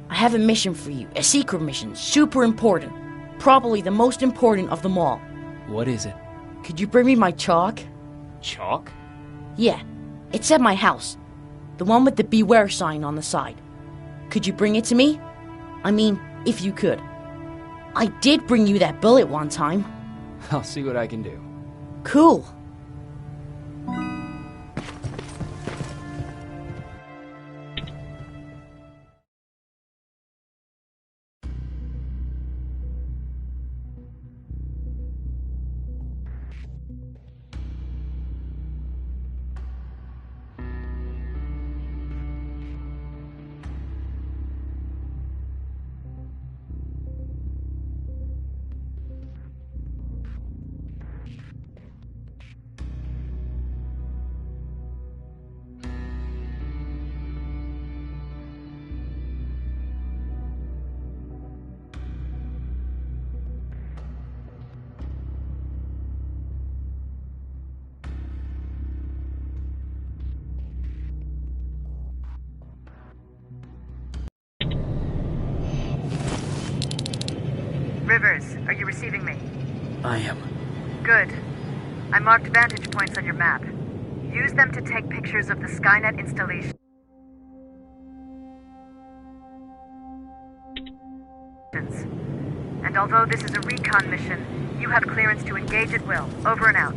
I have a mission for you. A secret mission. Super important. Probably the most important of them all. What is it? Could you bring me my chalk? Chalk? Yeah. It's at my house. The one with the beware sign on the side. Could you bring it to me? I mean, if you could. I did bring you that bullet one time. I'll see what I can do. Cool. Rivers, are you receiving me? I am. Good. I marked vantage points on your map. Use them to take pictures of the Skynet installation. And although this is a recon mission, you have clearance to engage at will. Over and out.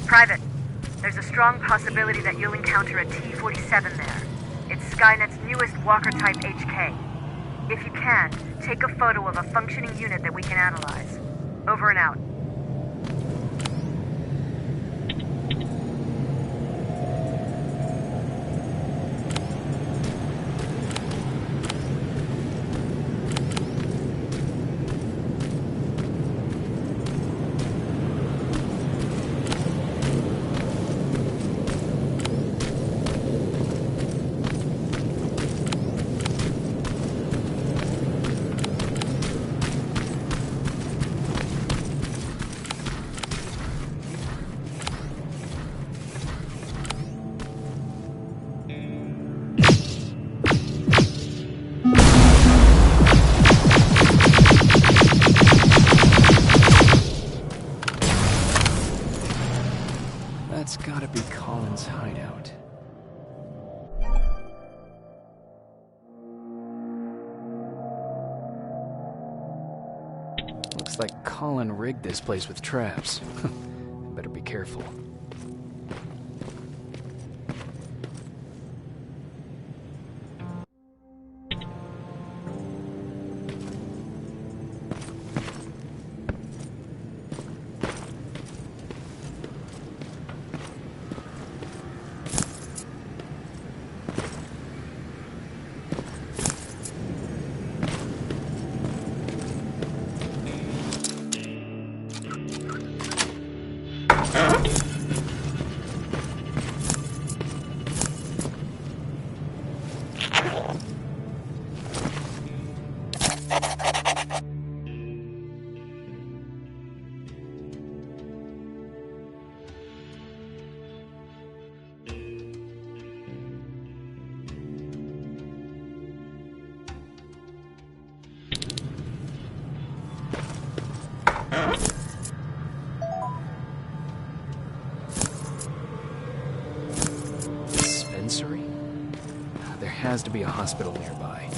Private, there's a strong possibility that you'll encounter a T-47 there. It's Skynet's newest Walker-type HK. If you can, take a photo of a functioning unit that we can analyze. Over and out. That's gotta be Colin's hideout. Looks like Colin rigged this place with traps. Better be careful. Dispensary? There has to be a hospital nearby.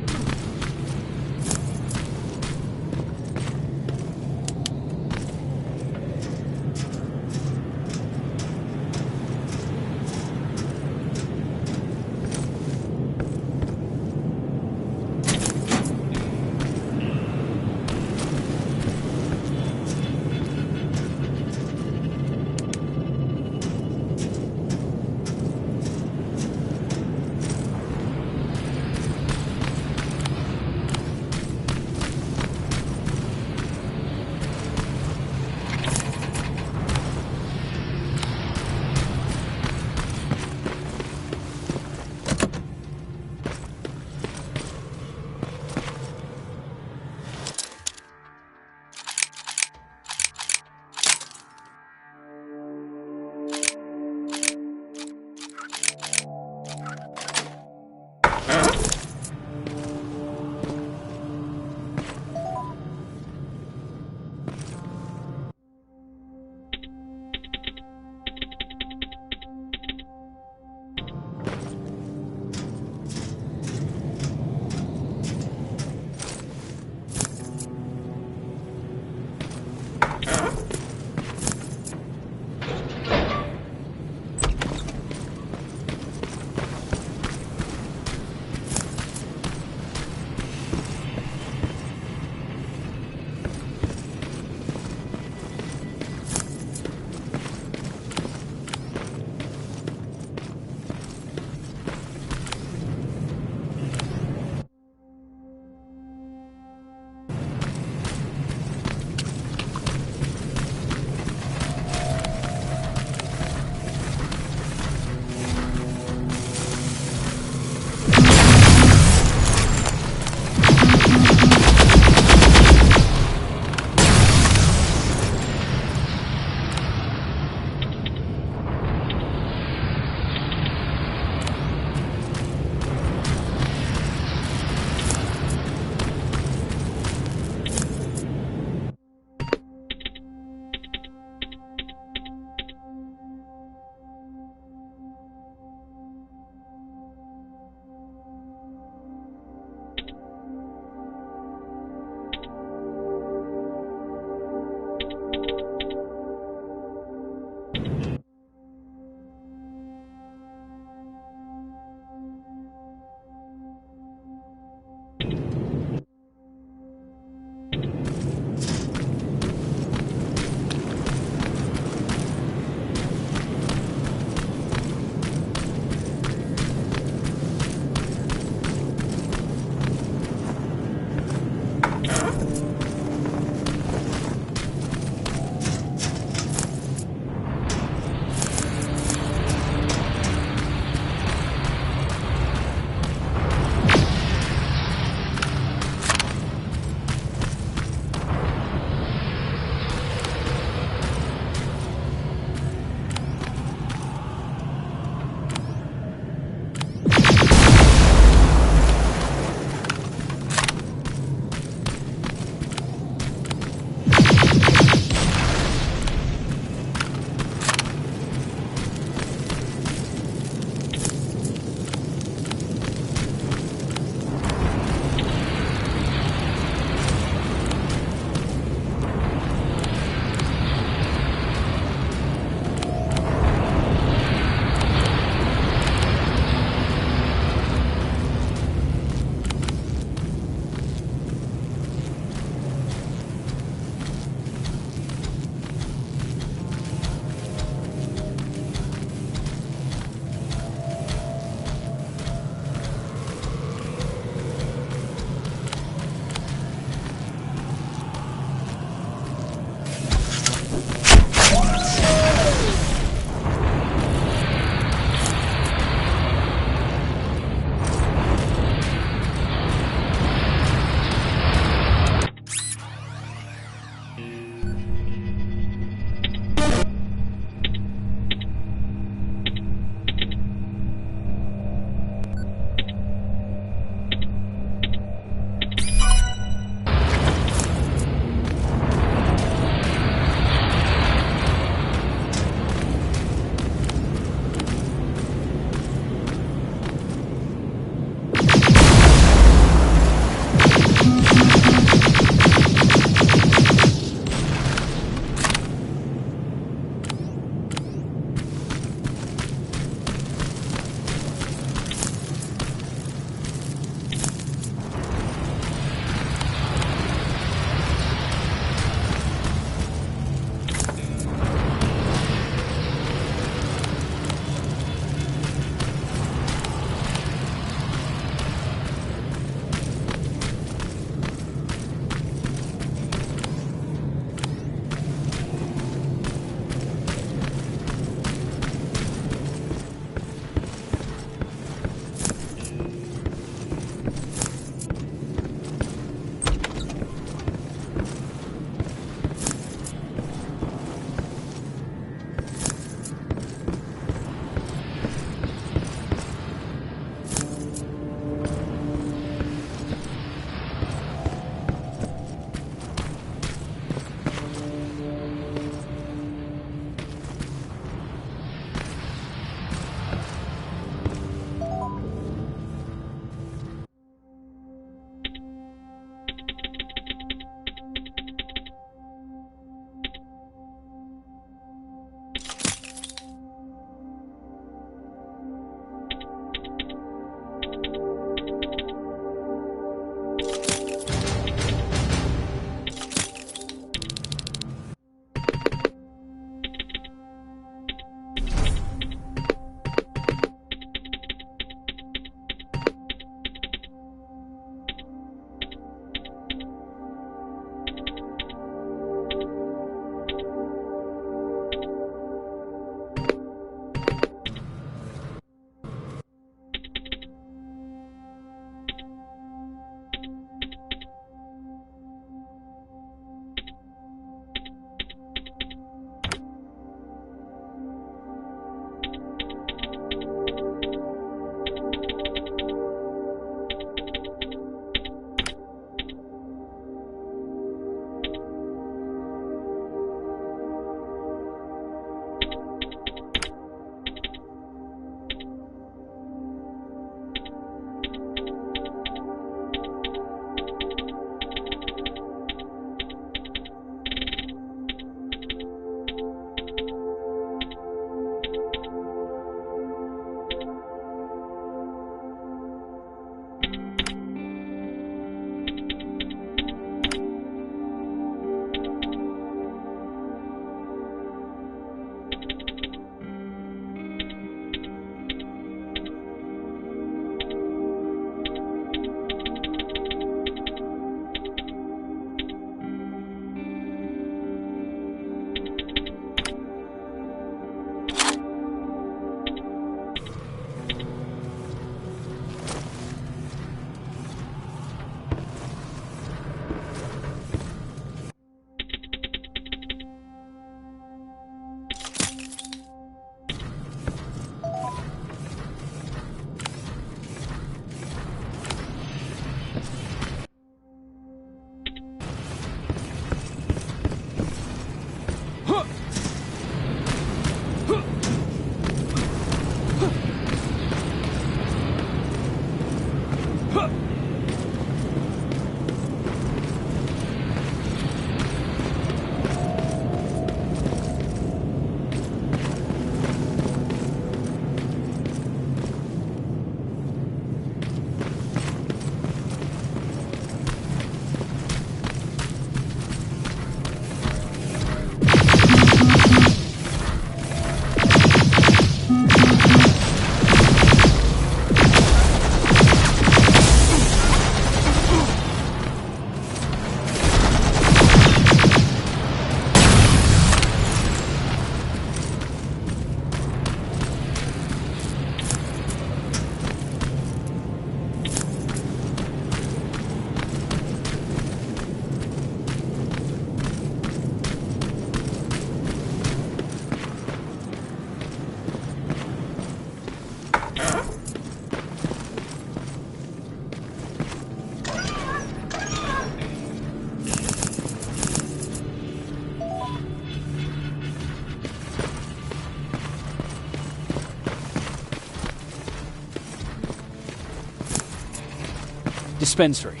Dispensary.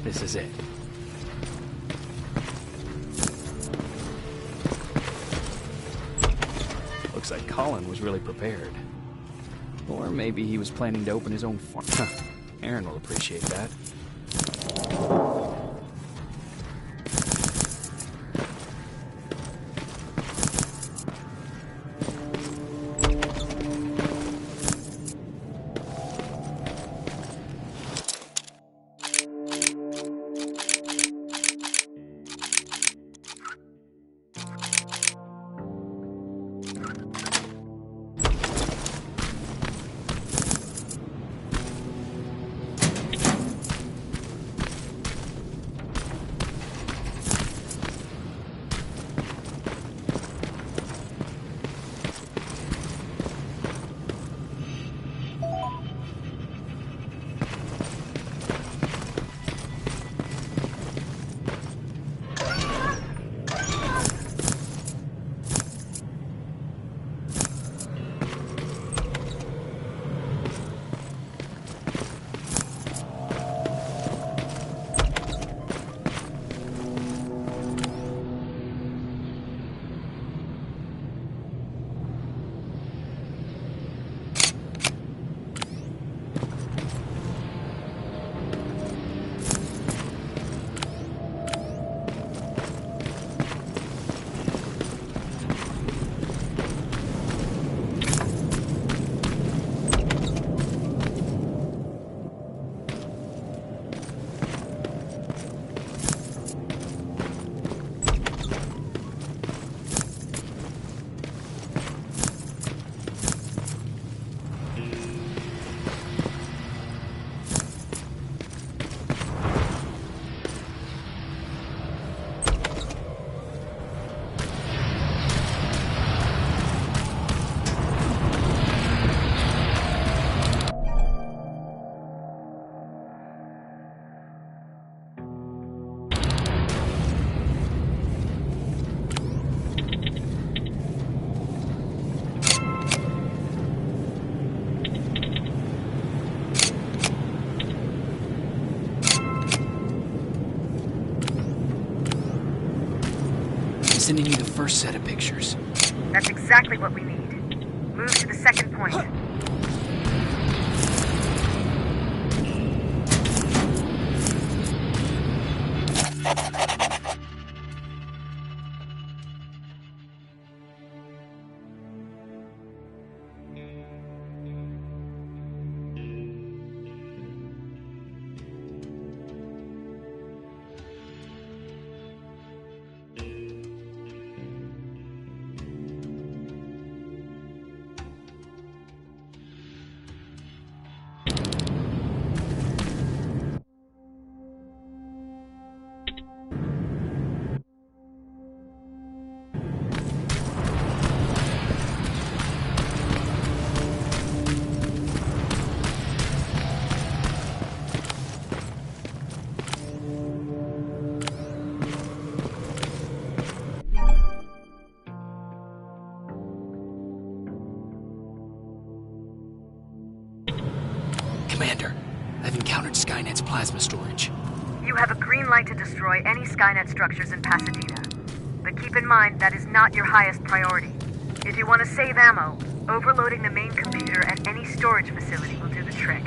This is it. Looks like Colin was really prepared. Or maybe he was planning to open his own farm. Huh. Aaron will appreciate that. Sending you the first set of pictures. That's exactly what we need. Move to the second point. encountered Skynet's plasma storage. You have a green light to destroy any Skynet structures in Pasadena. But keep in mind, that is not your highest priority. If you want to save ammo, overloading the main computer at any storage facility will do the trick.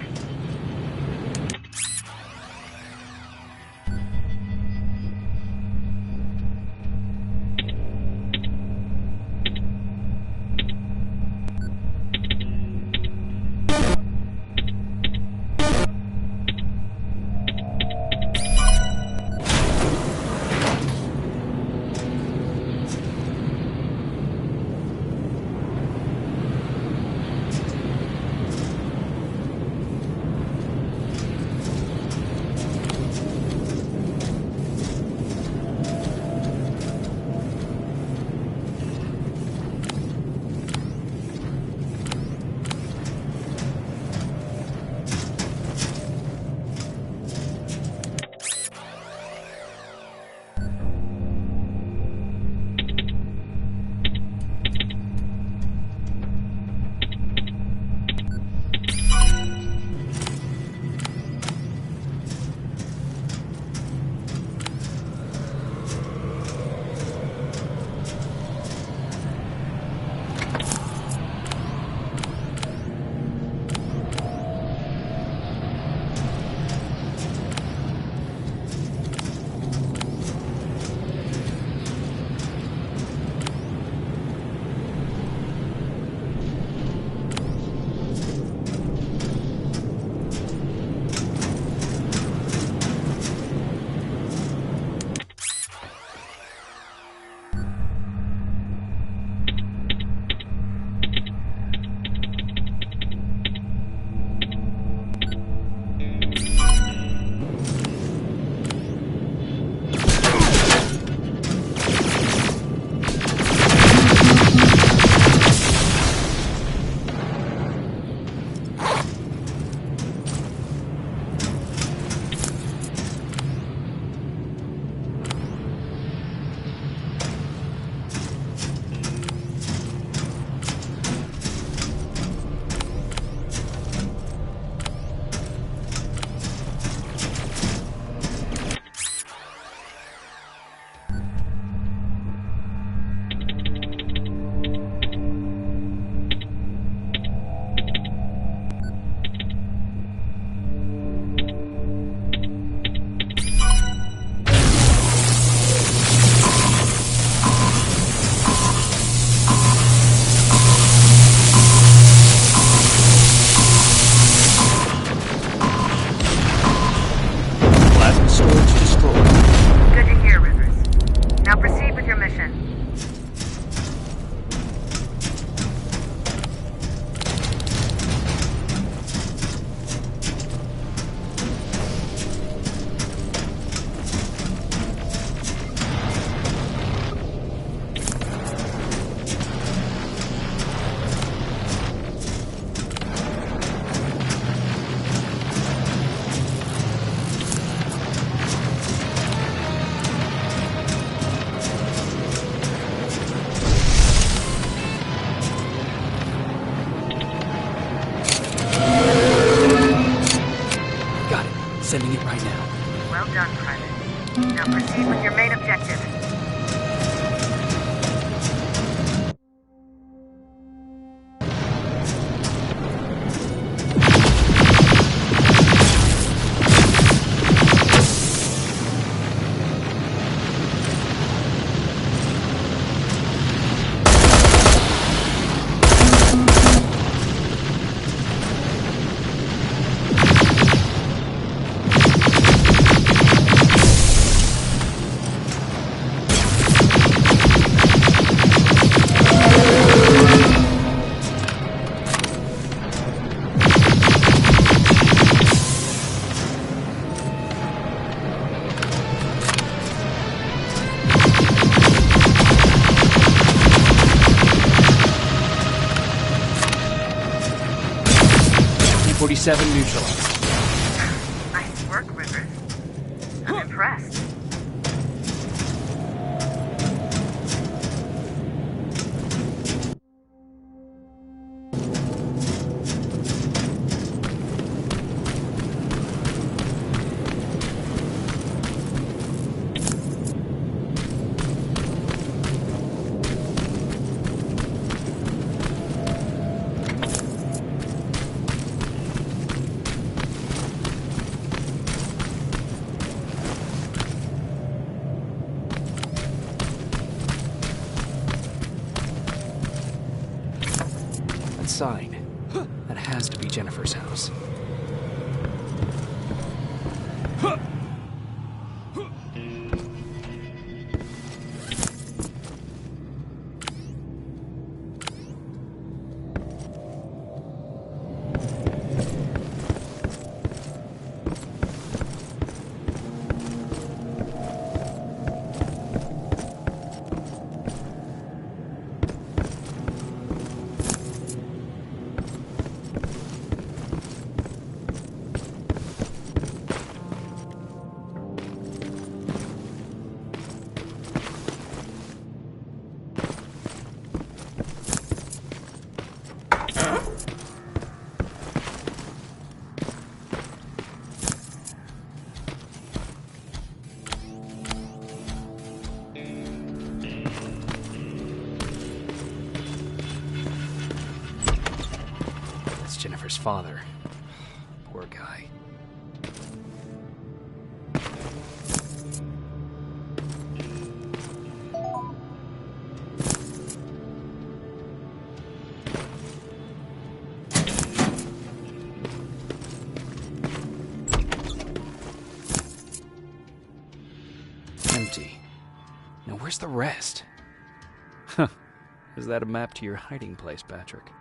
Sending it right now. Well done, Private. Now proceed with your main objective. T-47 neutralized. Nice work, Rivers. I'm impressed. sign. That has to be Jennifer's house. Jennifer's father. Poor guy. Empty. Now where's the rest? Huh. Is that a map to your hiding place, Patrick?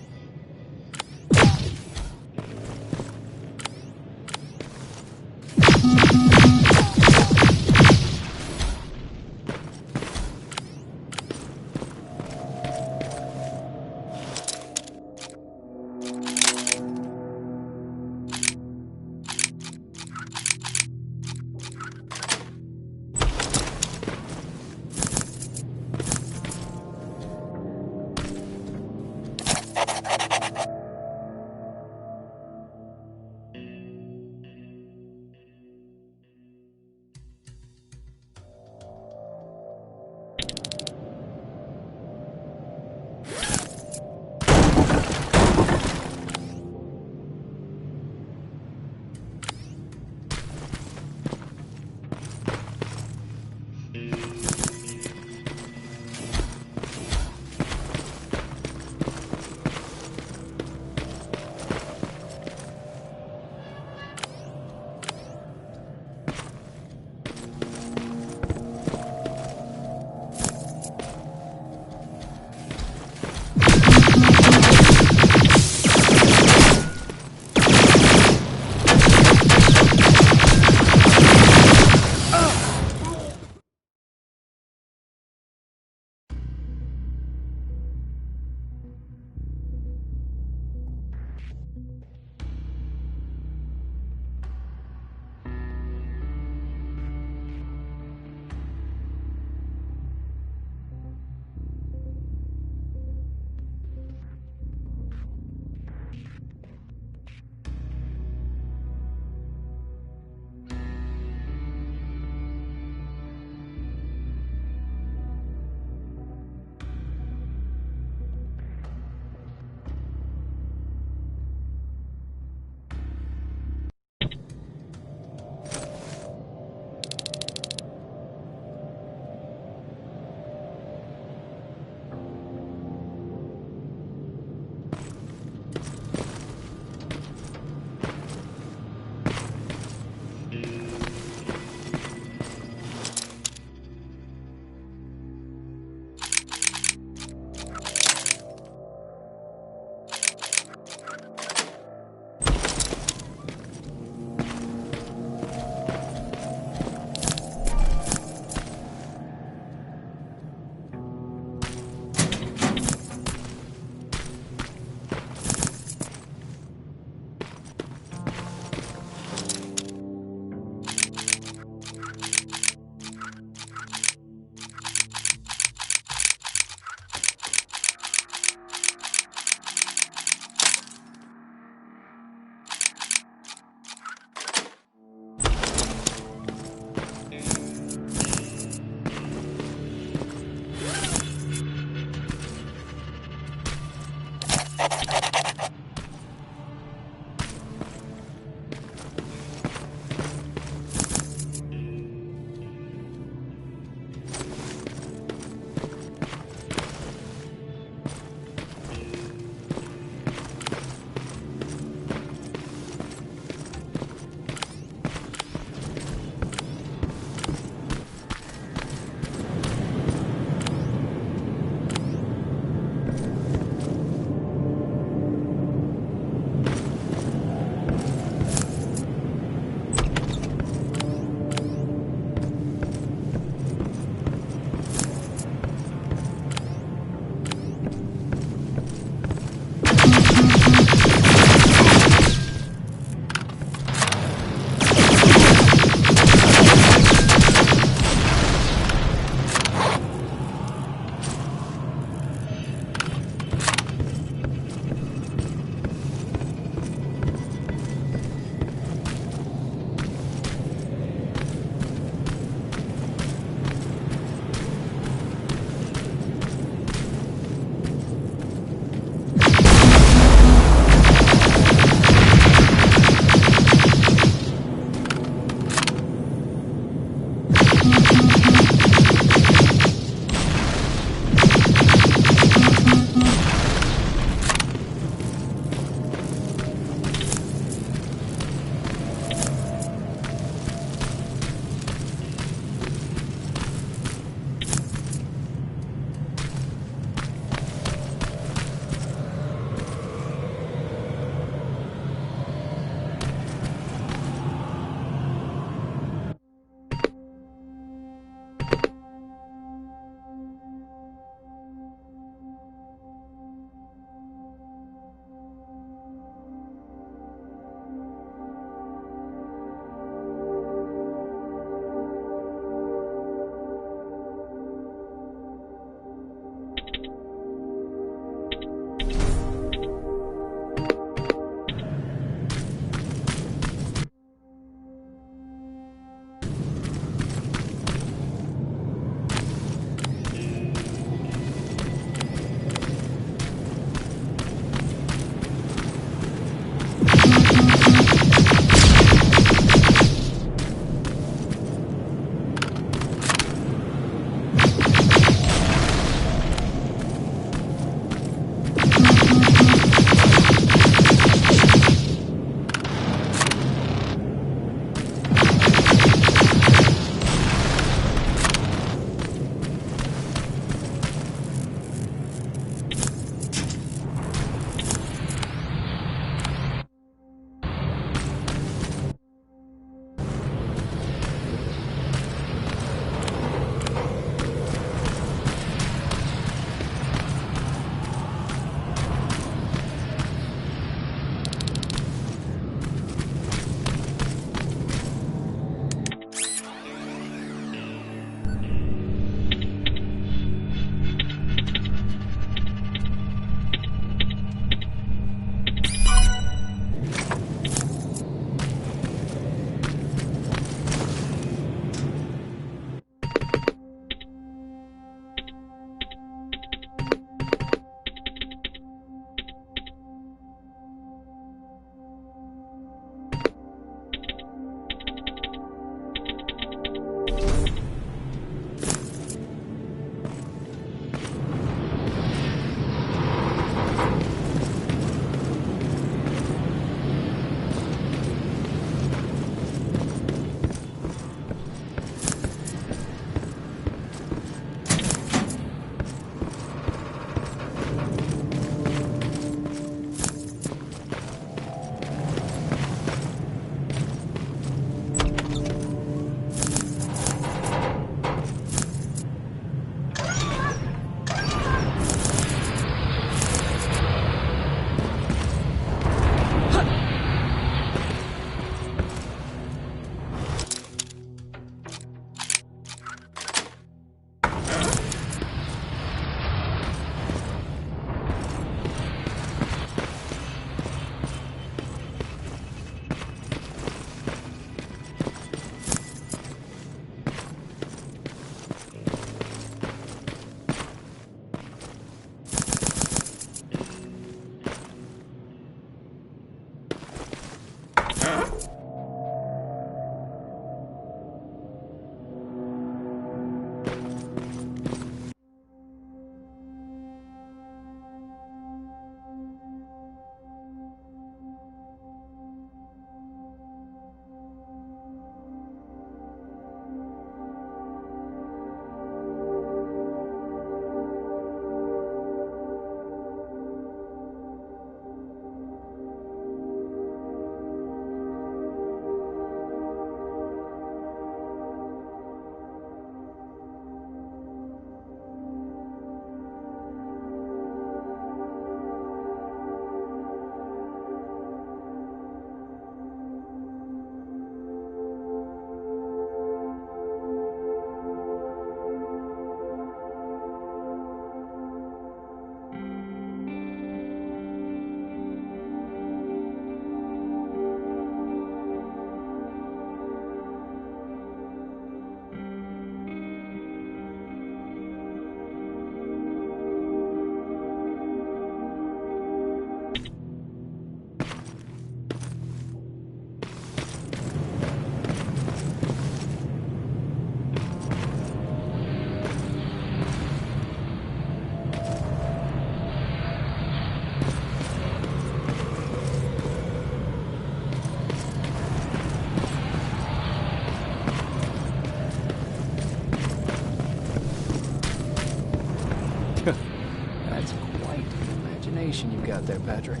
imagination you got there, Patrick.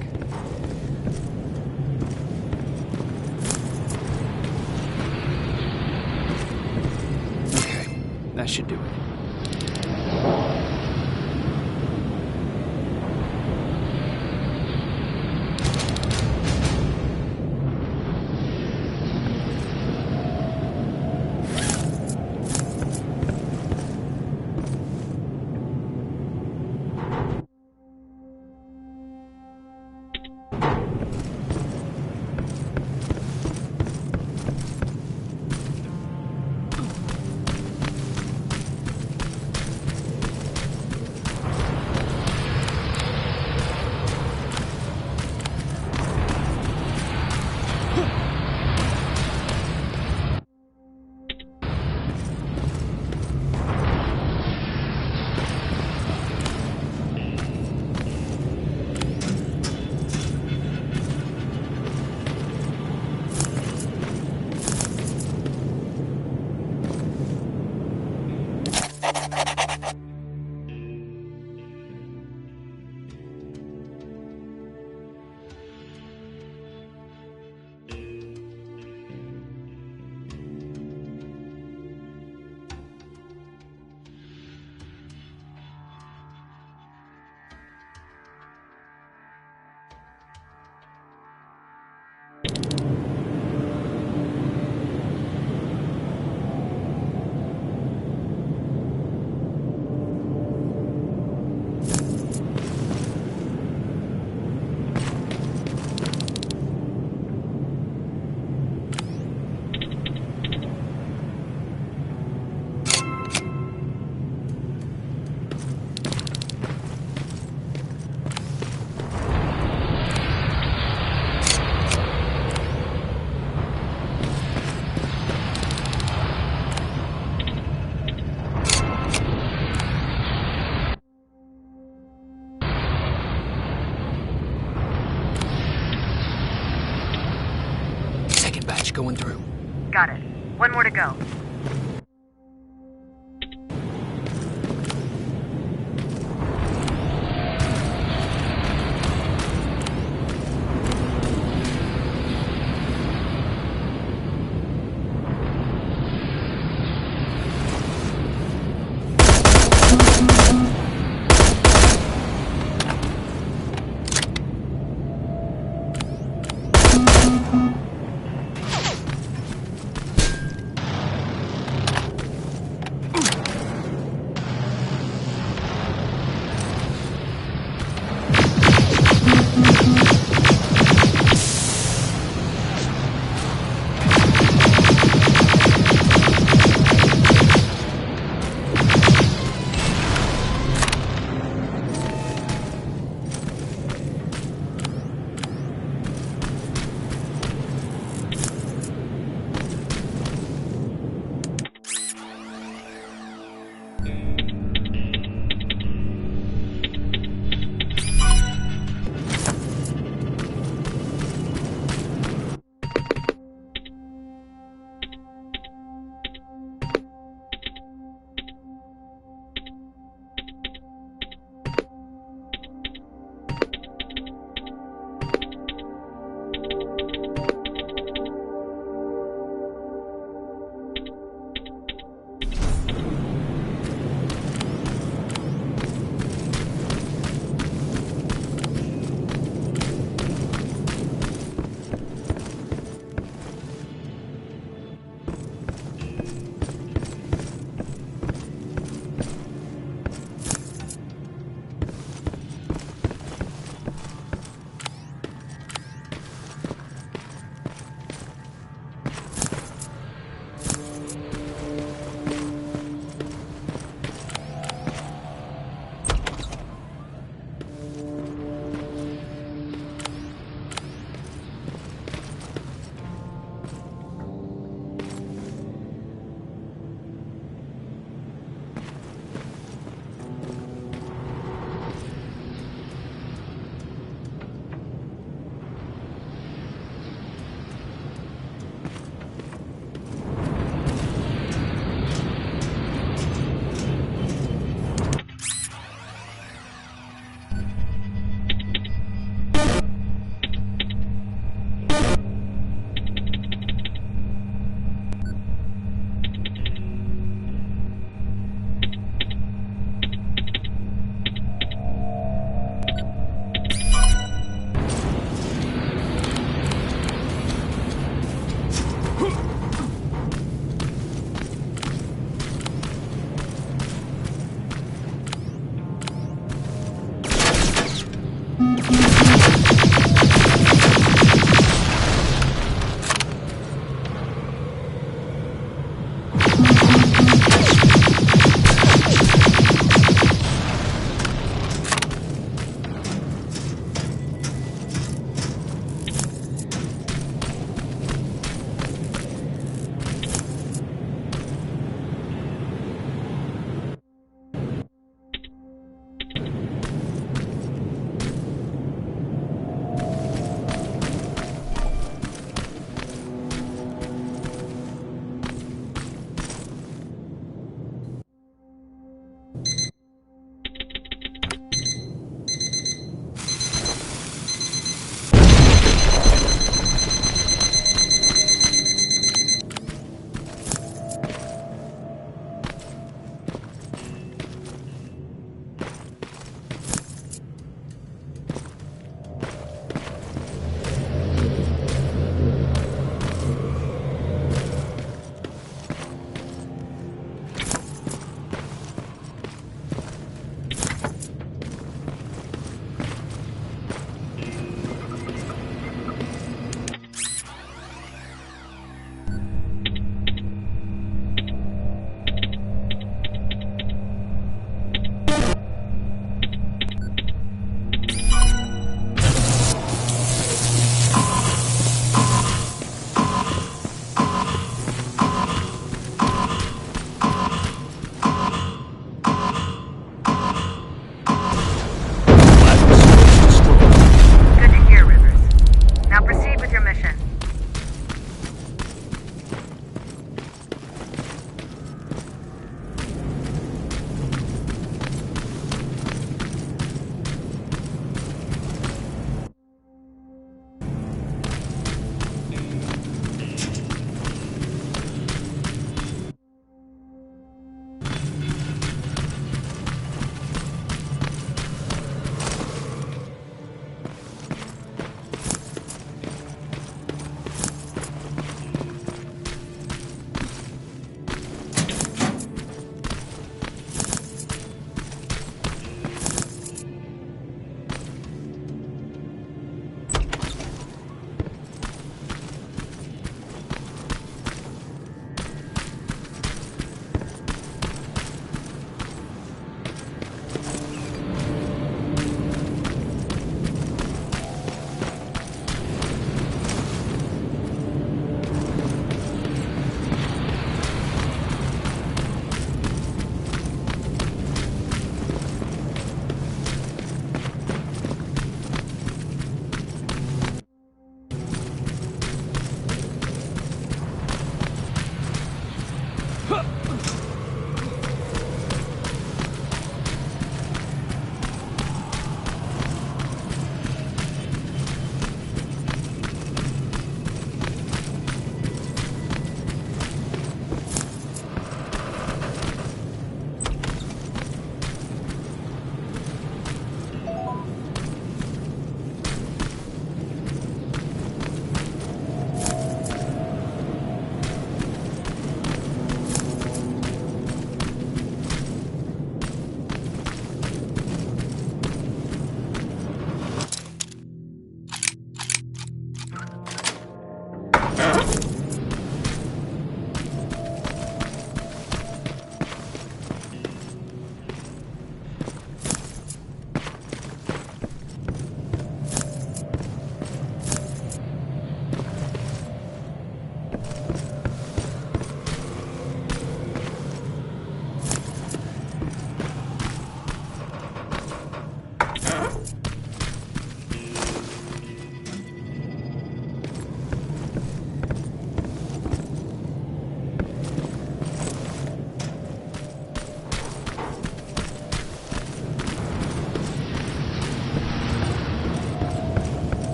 Okay, that should do it. Going through. Got it. One more to go.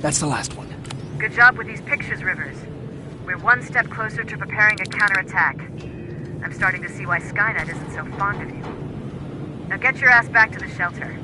That's the last one. Good job with these pictures, Rivers. We're one step closer to preparing a counterattack. I'm starting to see why Skynet isn't so fond of you. Now get your ass back to the shelter.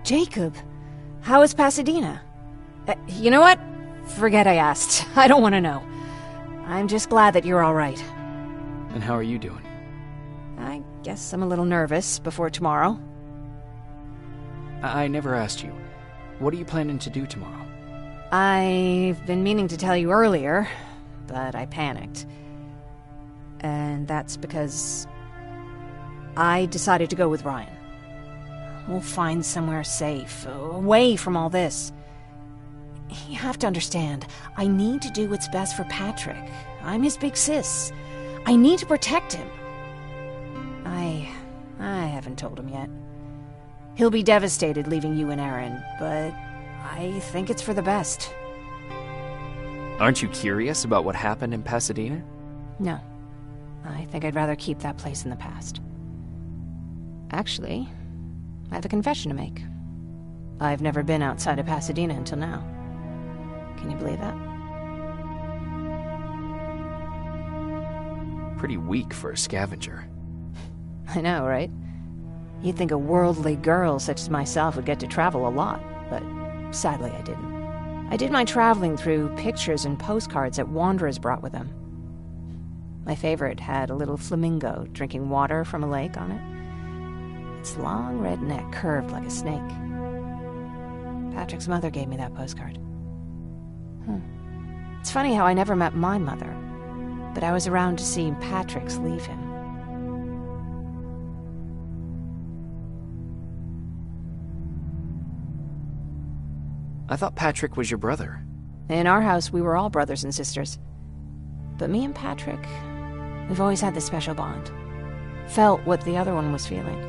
Jacob, how is Pasadena? You know what? Forget I asked. I don't want to know. I'm just glad that you're all right. And how are you doing? I guess I'm a little nervous before tomorrow. I never asked you. What are you planning to do tomorrow? I've been meaning to tell you earlier, but I panicked. And that's because I decided to go with Ryan. We'll find somewhere safe, away from all this. You have to understand, I need to do what's best for Patrick. I'm his big sis. I need to protect him. I haven't told him yet. He'll be devastated leaving you and Aaron, but I think it's for the best. Aren't you curious about what happened in Pasadena? No. I think I'd rather keep that place in the past. Actually, I have a confession to make. I've never been outside of Pasadena until now. Can you believe that? Pretty weak for a scavenger. I know, right? You'd think a worldly girl such as myself would get to travel a lot, but sadly I didn't. I did my traveling through pictures and postcards that wanderers brought with them. My favorite had a little flamingo drinking water from a lake on it. Its long red neck curved like a snake. Patrick's mother gave me that postcard. It's funny how I never met my mother, but I was around to see Patrick's leave him. I thought Patrick was your brother. In our house, we were all brothers and sisters. But me and Patrick, we've always had this special bond. Felt what the other one was feeling.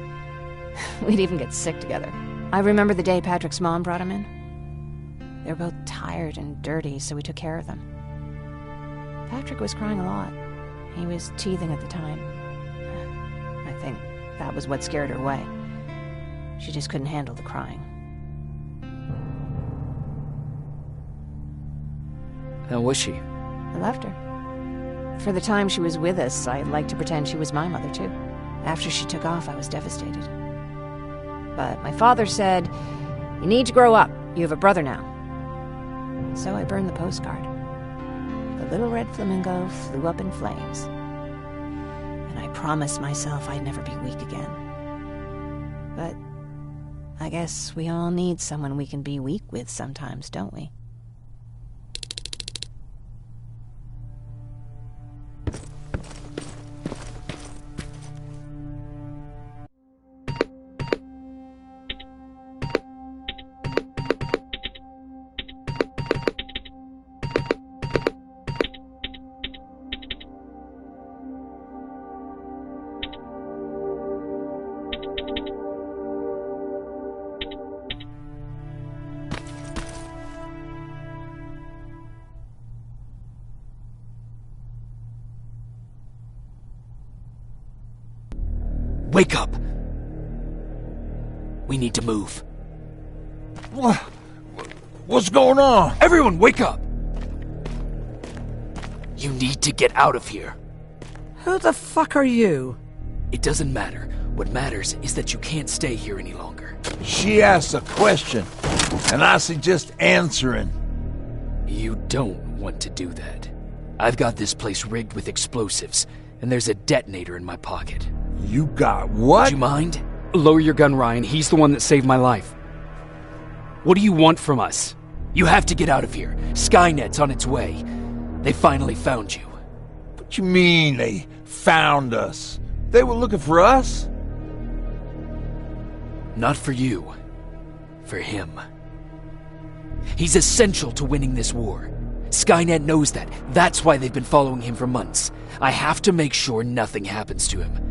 We'd even get sick together. I remember the day Patrick's mom brought him in. They were both tired and dirty, so we took care of them. Patrick was crying a lot. He was teething at the time. I think that was what scared her away. She just couldn't handle the crying. How was she? I loved her. For the time she was with us, I liked to pretend she was my mother, too. After she took off, I was devastated. But my father said, "You need to grow up. You have a brother now." So I burned the postcard. The little red flamingo flew up in flames. And I promised myself I'd never be weak again. But I guess we all need someone we can be weak with sometimes, don't we? Wake up! We need to move. What's going on? Everyone, wake up! You need to get out of here. Who the fuck are you? It doesn't matter. What matters is that you can't stay here any longer. She asked a question, and I suggest answering. You don't want to do that. I've got this place rigged with explosives, and there's a detonator in my pocket. You got what? Would you mind? Lower your gun, Ryan. He's the one that saved my life. What do you want from us? You have to get out of here. Skynet's on its way. They finally found you. What you mean they found us? They were looking for us? Not for you. For him. He's essential to winning this war. Skynet knows that. That's why they've been following him for months. I have to make sure nothing happens to him.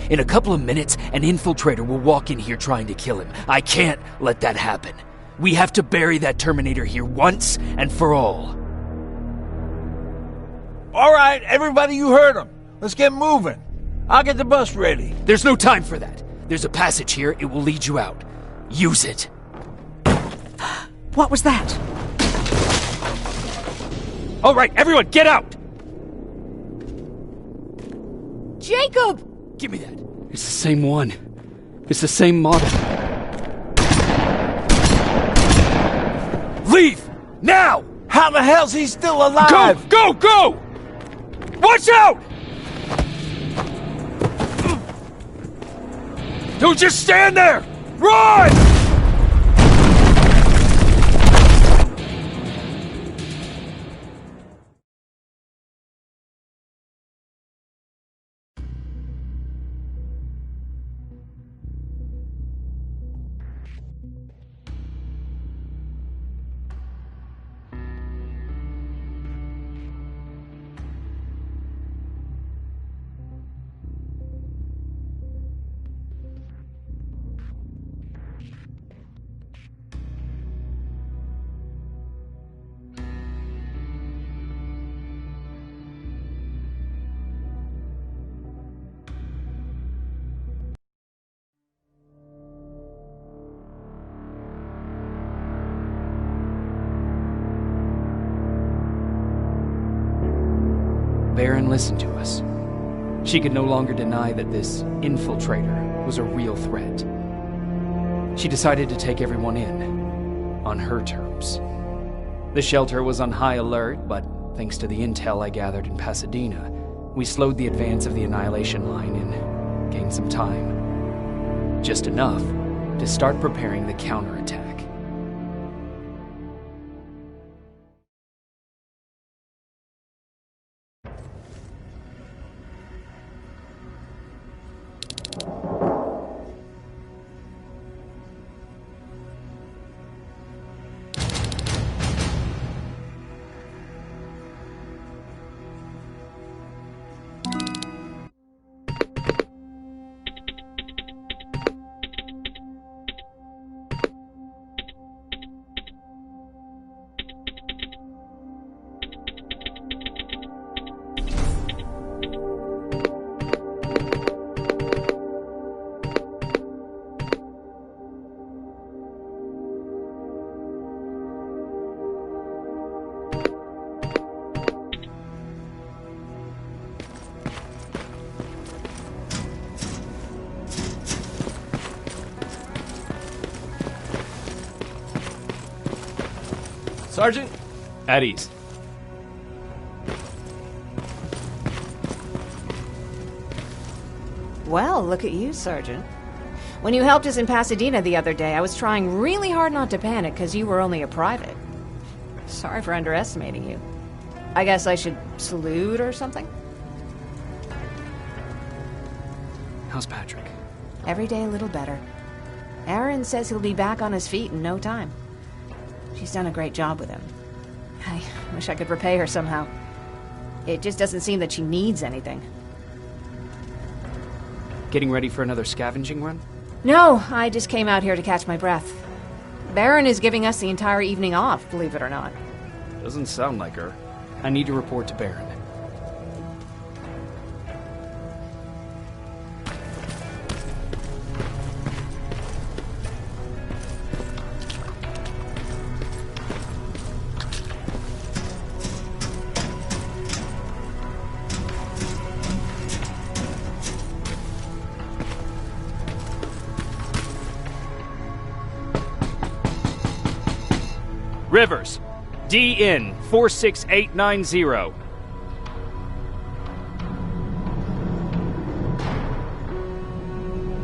In a couple of minutes, an infiltrator will walk in here trying to kill him. I can't let that happen. We have to bury that Terminator here once and for all. All right, everybody, you heard him. Let's get moving. I'll get the bus ready. There's no time for that. There's a passage here. It will lead you out. Use it. What was that? All right, everyone, get out! Jacob! Give me that. It's the same one. It's the same model. Now! How the hell's he still alive? Go! Go! Watch out! Don't just stand there! Run! Baron listened to us. She could no longer deny that this infiltrator was a real threat. She decided to take everyone in, on her terms. The shelter was on high alert, but thanks to the intel I gathered in Pasadena, we slowed the advance of the Annihilation Line and gained some time. Just enough to start preparing the counterattack. Sergeant? At ease. Well, look at you, Sergeant. When you helped us in Pasadena the other day, I was trying really hard not to panic because you were only a private. Sorry for underestimating you. I guess I should salute or something? How's Patrick? Every day a little better. Aaron says he'll be back on his feet in no time. She's done a great job with him. I wish I could repay her somehow. It just doesn't seem that she needs anything. Getting ready for another scavenging run? No, I just came out here to catch my breath. Baron is giving us the entire evening off, believe it or not. Doesn't sound like her. I need to report to Baron. Rivers, DN 46890.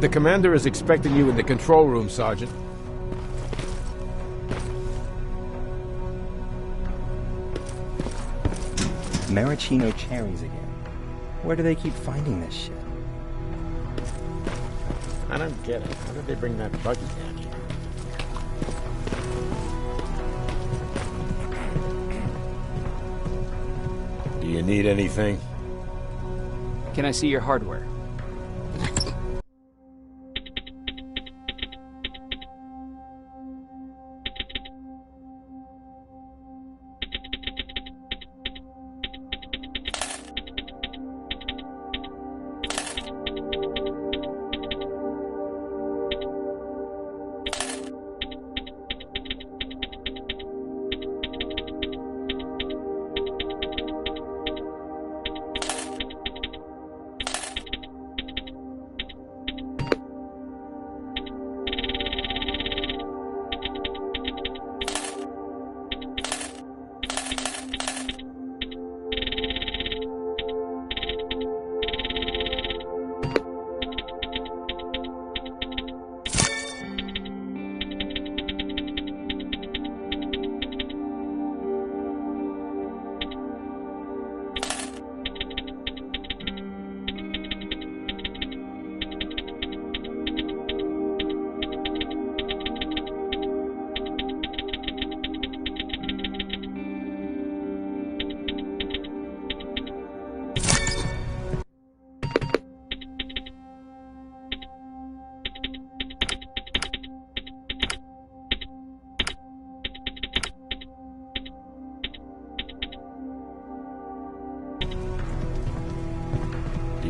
The commander is expecting you in the control room, Sergeant. Maraschino cherries again. Where do they keep finding this shit? I don't get it. How did they bring that buggy down here? Do you need anything? Can I see your hardware?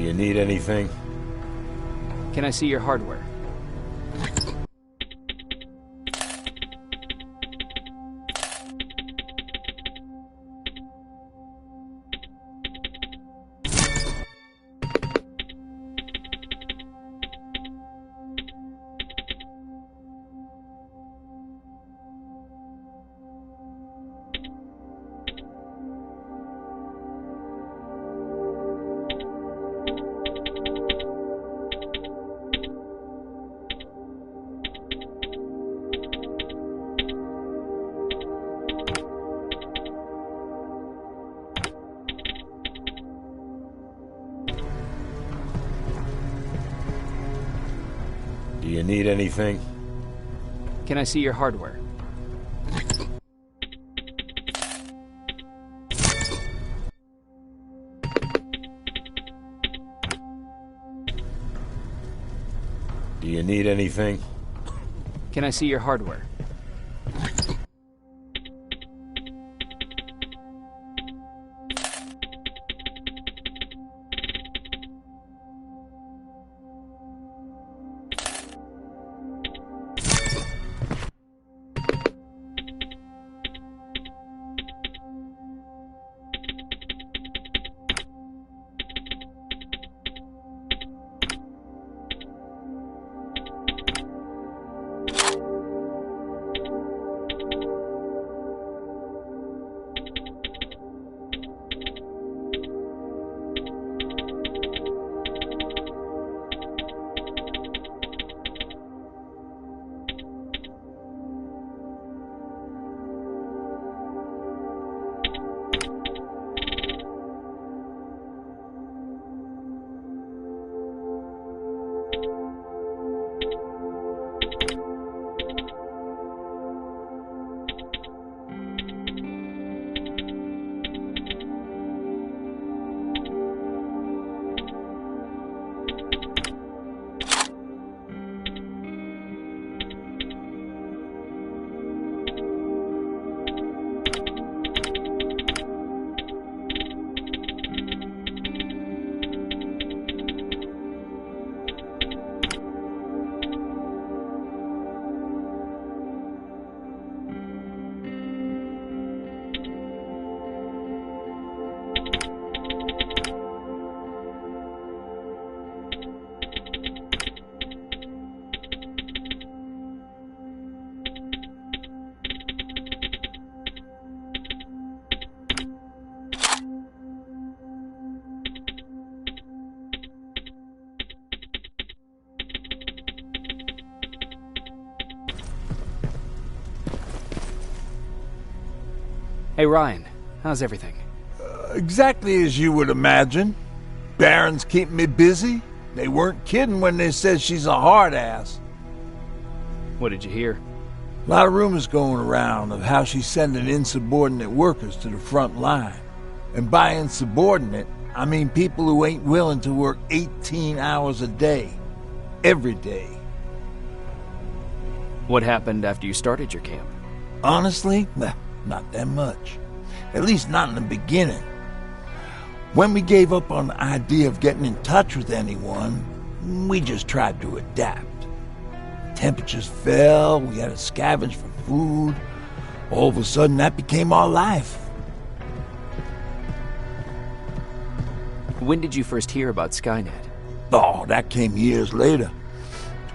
you need anything? Can I see your hardware? Do you need anything? Can I see your hardware? Do you need anything? Can I see your hardware? Hey Ryan, how's everything? Exactly as you would imagine. Baron's keeping me busy. They weren't kidding when they said she's a hard ass. What did you hear? A lot of rumors going around of how she's sending insubordinate workers to the front line. And by insubordinate, I mean people who ain't willing to work 18 hours a day. Every day. What happened after you started your camp? Honestly, not that much. At least not in the beginning. When we gave up on the idea of getting in touch with anyone, we just tried to adapt. Temperatures fell, we had to scavenge for food. All of a sudden, that became our life. When did you first hear about Skynet? Oh, that came years later.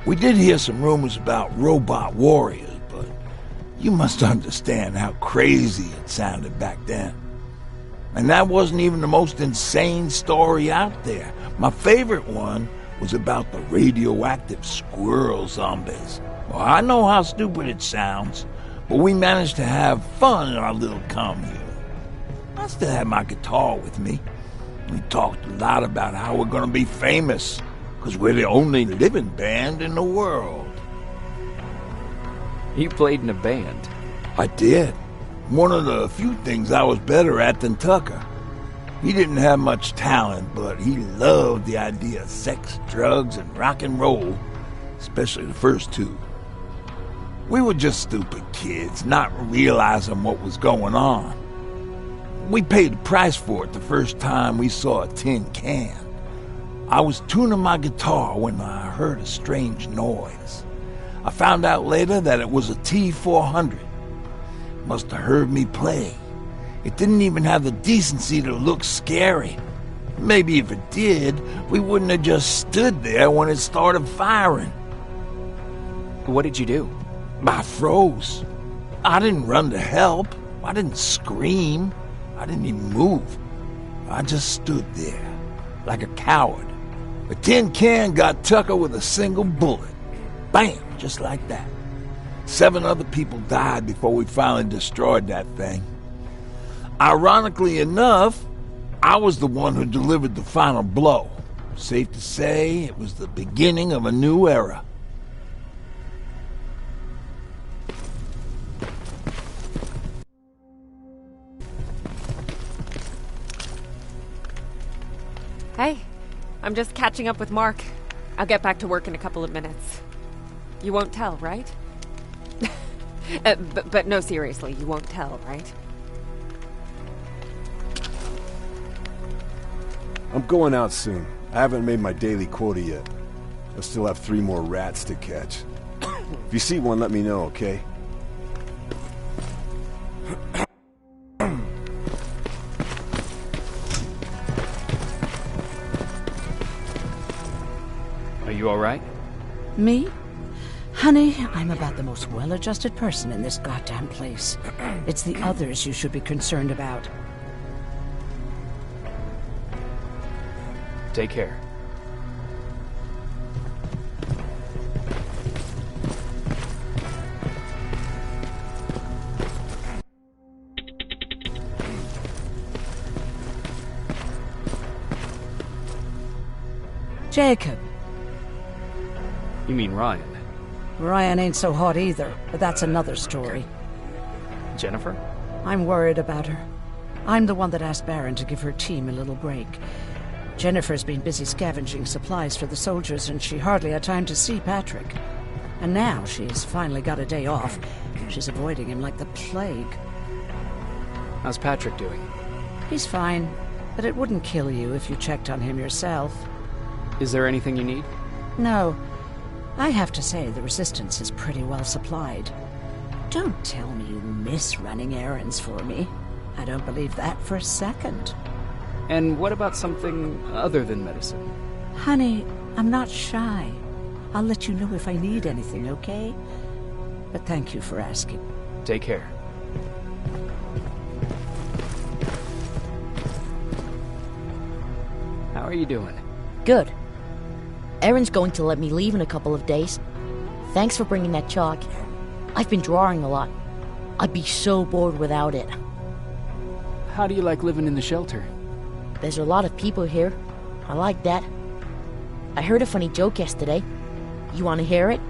We did hear some rumors about robot warriors, but you must understand how crazy it sounded back then. And that wasn't even the most insane story out there. My favorite one was about the radioactive squirrel zombies. Well, I know how stupid it sounds, but we managed to have fun in our little commune. I still had my guitar with me. We talked a lot about how we're gonna be famous, because we're the only living band in the world. You played in a band? I did. One of the few things I was better at than Tucker. He didn't have much talent, but he loved the idea of sex, drugs, and rock and roll, especially the first two. We were just stupid kids, not realizing what was going on. We paid the price for it the first time we saw a tin can. I was tuning my guitar when I heard a strange noise. I found out later that it was a T-400. Must have heard me play. It didn't even have the decency to look scary. Maybe if it did, we wouldn't have just stood there when it started firing. What did you do? I froze. I didn't run to help. I didn't scream. I didn't even move. I just stood there, like a coward. A tin can got Tucker with a single bullet. Bam! Just like that. 7 other people died before we finally destroyed that thing. Ironically enough, I was the one who delivered the final blow. Safe to say, it was the beginning of a new era. Hey, I'm just catching up with Mark. I'll get back to work in a couple of minutes. You won't tell, right? But no, seriously, you won't tell, right? I'm going out soon. I haven't made my daily quota yet. I still have 3 more rats to catch. If you see one, let me know, okay? Are you alright? Me? Honey, I'm about the most well-adjusted person in this goddamn place. It's the others you should be concerned about. Take care. Jacob. You mean Ryan? Ryan ain't so hot either, but that's another story. Jennifer? I'm worried about her. I'm the one that asked Baron to give her team a little break. Jennifer's been busy scavenging supplies for the soldiers, and she hardly had time to see Patrick. And now she's finally got a day off. She's avoiding him like the plague. How's Patrick doing? He's fine, but it wouldn't kill you if you checked on him yourself. Is there anything you need? No. I have to say the Resistance is pretty well supplied. Don't tell me you miss running errands for me. I don't believe that for a second. And what about something other than medicine? Honey, I'm not shy. I'll let you know if I need anything, okay? But thank you for asking. Take care. How are you doing? Good. Erin's going to let me leave in a couple of days. Thanks for bringing that chalk. I've been drawing a lot. I'd be so bored without it. How do you like living in the shelter? There's a lot of people here. I like that. I heard a funny joke yesterday. You want to hear it?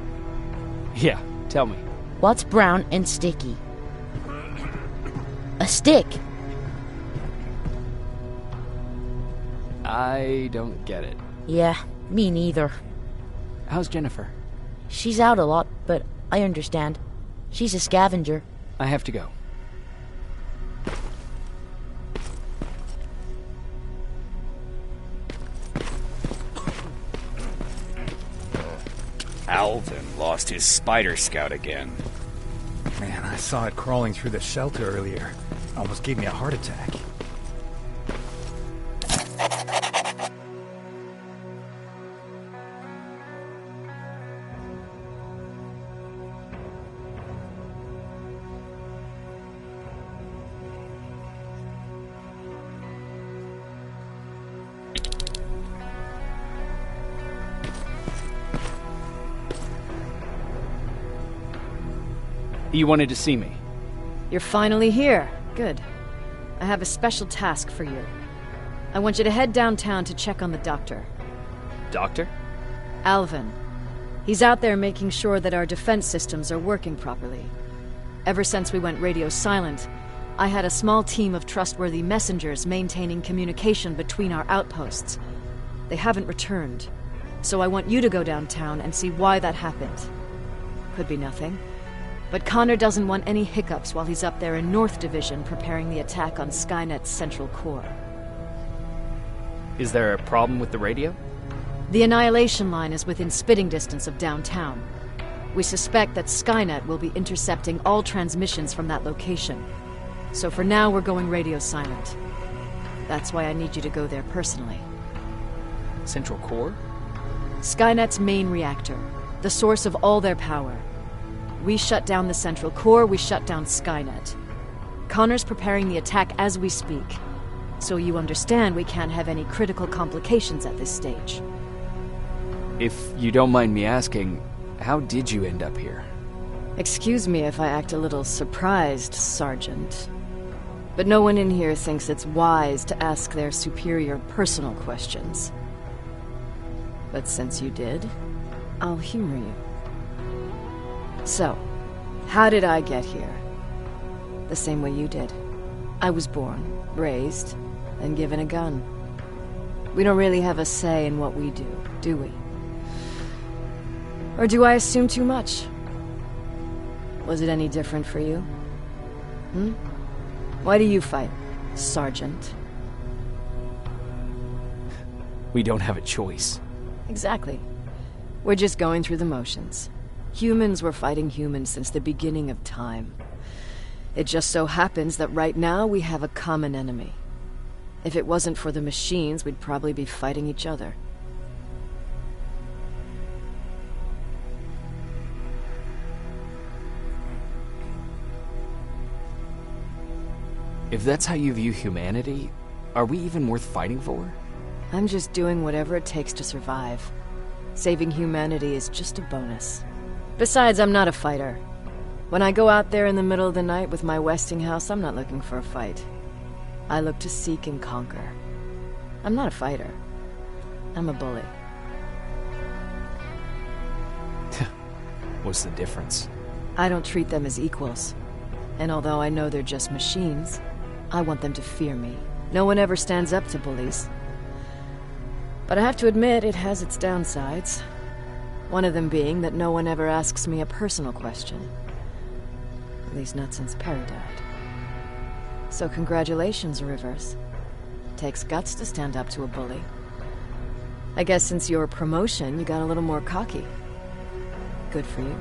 Yeah, tell me. What's brown and sticky? A stick. I don't get it. Yeah, me neither. How's Jennifer? She's out a lot, but I understand. She's a scavenger. I have to go. Alvin lost his spider scout again. Man, I saw it crawling through the shelter earlier. Almost gave me a heart attack. You wanted to see me? You're finally here. Good. I have a special task for you. I want you to head downtown to check on the doctor. Doctor? Alvin. He's out there making sure that our defense systems are working properly. Ever since we went radio silent, I had a small team of trustworthy messengers maintaining communication between our outposts. They haven't returned, so I want you to go downtown and see why that happened. Could be nothing. But Connor doesn't want any hiccups while he's up there in North Division preparing the attack on Skynet's central core. Is there a problem with the radio? The Annihilation Line is within spitting distance of downtown. We suspect that Skynet will be intercepting all transmissions from that location. So for now, we're going radio silent. That's why I need you to go there personally. Central Core? Skynet's main reactor, the source of all their power. We shut down the Central Core, we shut down Skynet. Connor's preparing the attack as we speak. So you understand we can't have any critical complications at this stage. If you don't mind me asking, how did you end up here? Excuse me if I act a little surprised, Sergeant. But no one in here thinks it's wise to ask their superior personal questions. But since you did, I'll humor you. So, how did I get here? The same way you did. I was born, raised, and given a gun. We don't really have a say in what we do we? Or do I assume too much? Was it any different for you? Why do you fight, Sergeant? We don't have a choice. Exactly. We're just going through the motions. Humans were fighting humans since the beginning of time. It just so happens that right now we have a common enemy. If it wasn't for the machines, we'd probably be fighting each other. If that's how you view humanity, are we even worth fighting for? I'm just doing whatever it takes to survive. Saving humanity is just a bonus. Besides, I'm not a fighter. When I go out there in the middle of the night with my Westinghouse, I'm not looking for a fight. I look to seek and conquer. I'm not a fighter. I'm a bully. What's the difference? I don't treat them as equals. And although I know they're just machines, I want them to fear me. No one ever stands up to bullies. But I have to admit, it has its downsides. One of them being that no one ever asks me a personal question. At least not since Perry died. So congratulations, Rivers. Takes guts to stand up to a bully. I guess since your promotion, you got a little more cocky. Good for you.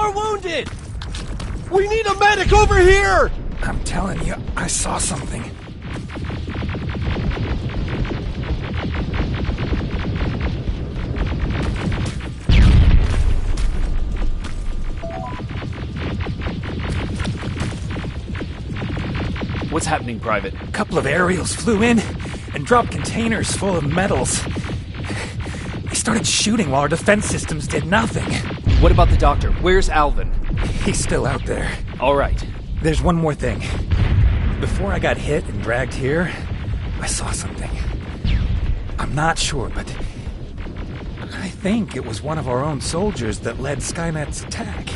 more wounded! We need a medic over here! I'm telling you, I saw something. What's happening, Private? A couple of aerials flew in and dropped containers full of metals. They started shooting while our defense systems did nothing. What about the doctor? Where's Alvin? He's still out there. All right. There's one more thing. Before I got hit and dragged here, I saw something. I'm not sure, but I think it was one of our own soldiers that led Skynet's attack.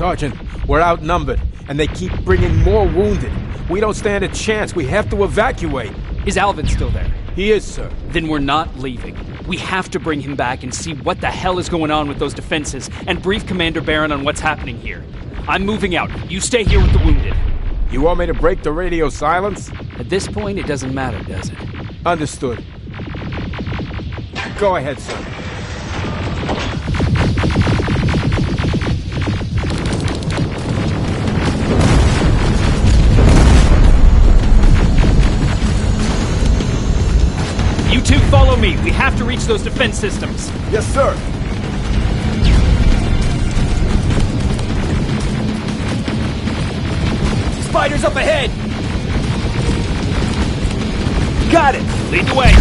Sergeant. We're outnumbered, and they keep bringing more wounded. We don't stand a chance. We have to evacuate. Is Alvin still there? He is, sir. Then we're not leaving. We have to bring him back and see what the hell is going on with those defenses and brief Commander Barron on what's happening here. I'm moving out. You stay here with the wounded. You want me to break the radio silence? At this point, it doesn't matter, does it? Understood. Go ahead, sir. You two follow me. We have to reach those defense systems. Yes, sir. Spiders up ahead! Got it! Lead the way.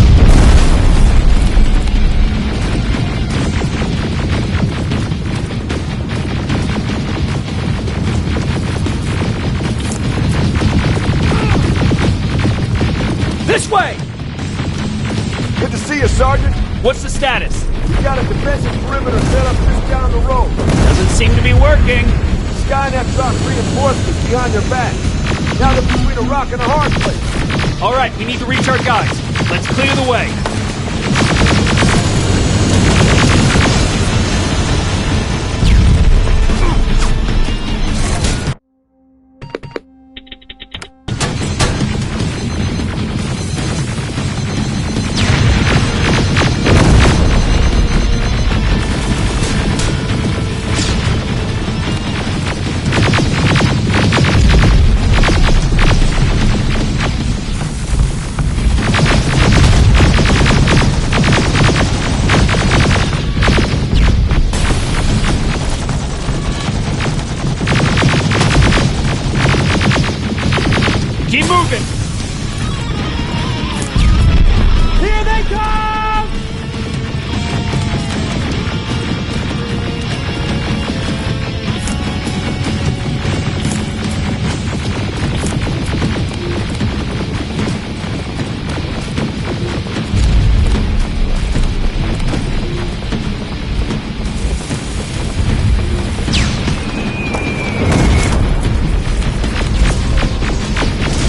This way! Good to see you, Sergeant. What's the status? We got a defensive perimeter set up just down the road. Doesn't seem to be working. Skynet dropped reinforcements behind their back. Now they're between a rock and a hard place. All right, we need to reach our guys. Let's clear the way. Keep moving! Here they come!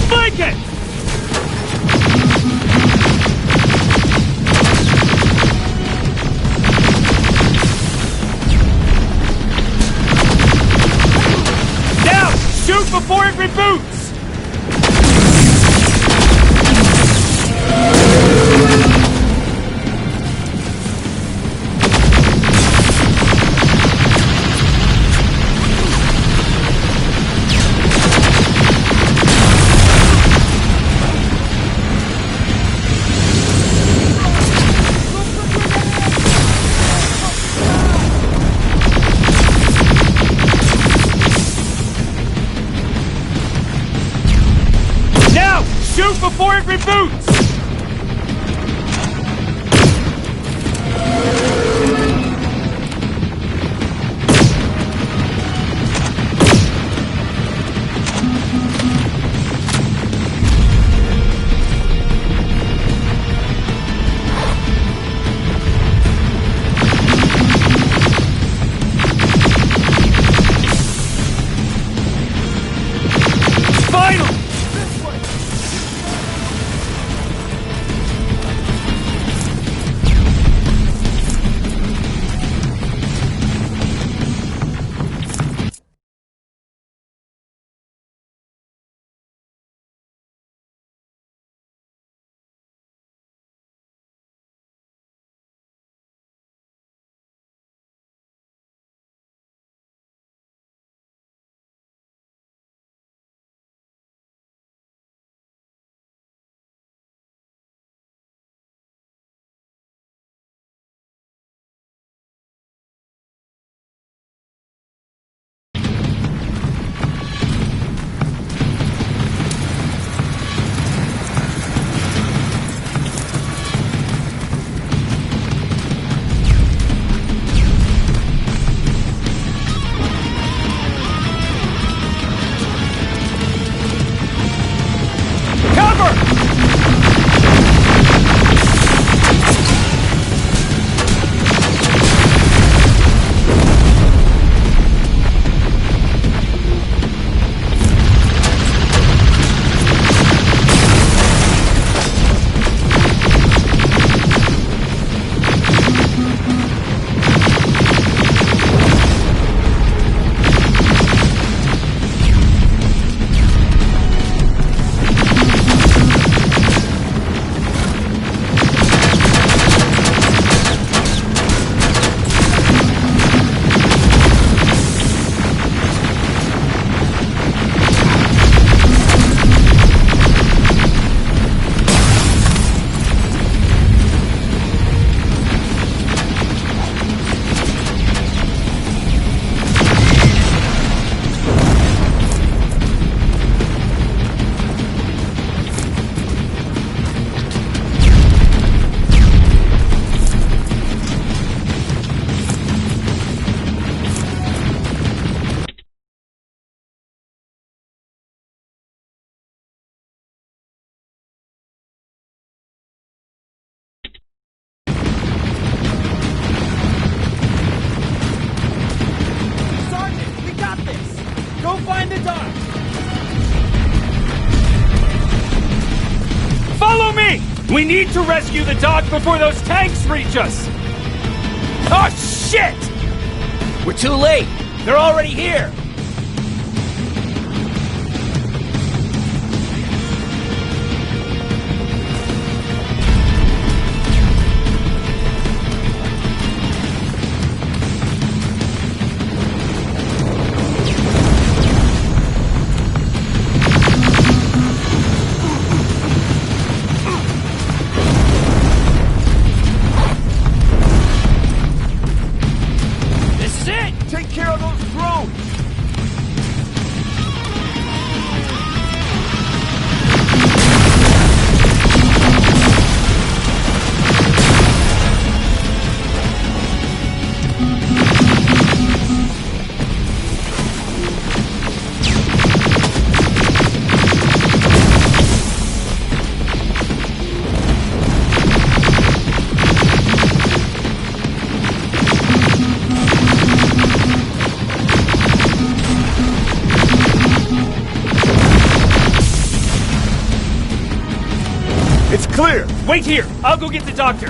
Blanket! Now, shoot before it reboots! Now, shoot before it reboots! Final! We need to rescue the dogs before those tanks reach us! Oh, shit! We're too late! They're already here! Take care of those drones! It's clear! Wait here! I'll go get the doctor!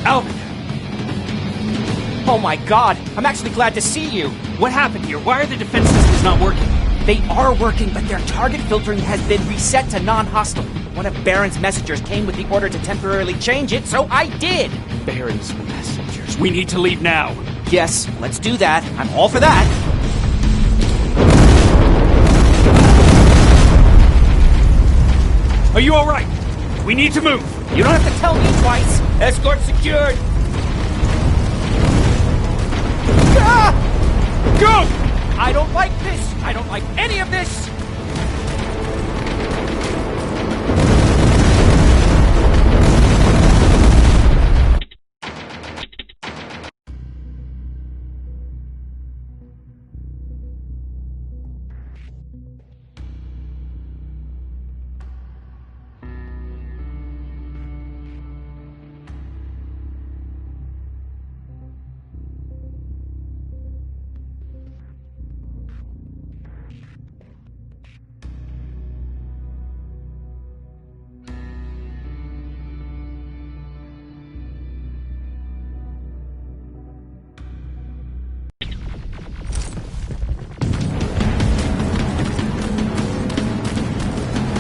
Alvin! Oh my god! I'm actually glad to see you! What happened here? Why are the defense systems not working? They are working, but their target filtering has been reset to non-hostile. One of Baron's messengers came with the order to temporarily change it, so I did! Baron's messengers. We need to leave now. Yes, let's do that. I'm all for that. Are you alright? We need to move. You don't have to tell me twice. Escort secured. Ah! Go! I don't like this. I don't like any of this.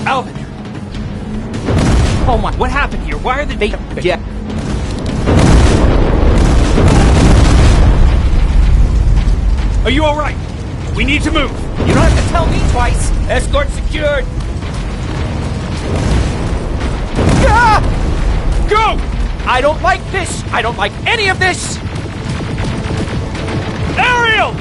Alvin! Oh my, what happened here? Why are the Yeah. Are you alright? We need to move. You don't have to tell me twice. Escort secured. Ah! Go! I don't like this. I don't like any of this. Ariel!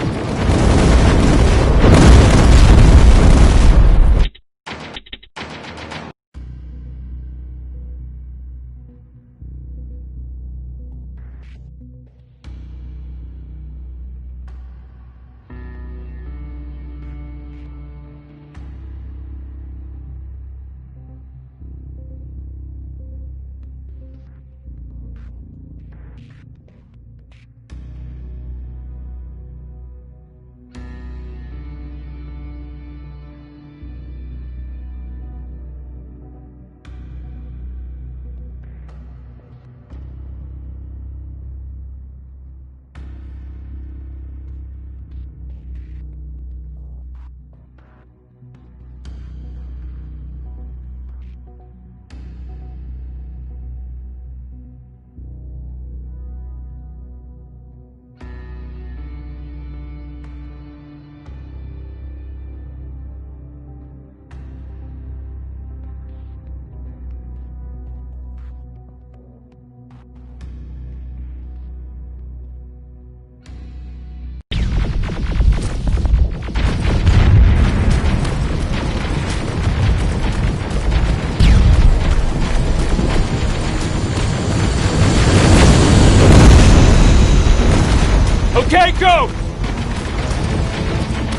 Okay, go!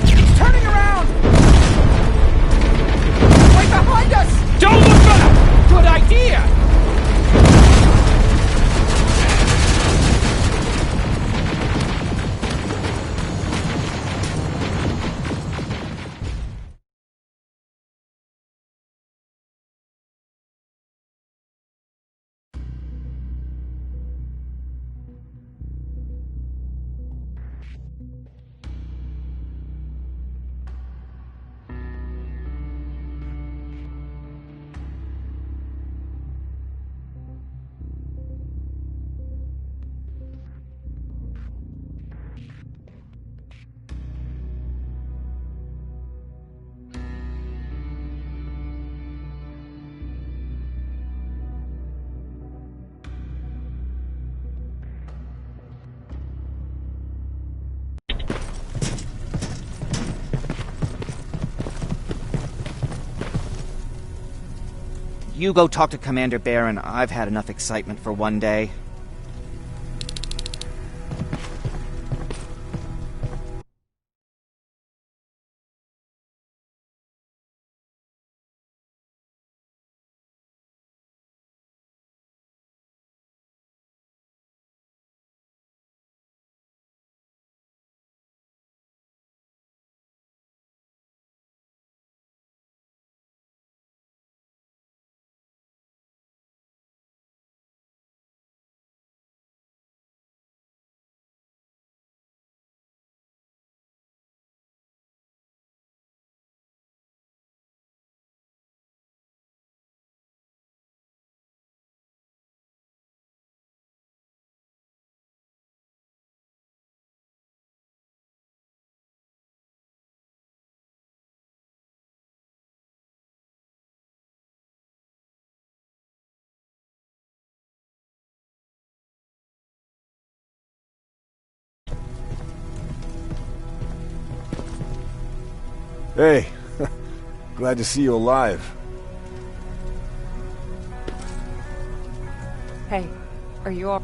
He's turning around! Right behind us! Don't look back! Good idea! You go talk to Commander Barron. I've had enough excitement for one day. Hey, glad to see you alive. Hey, are you all...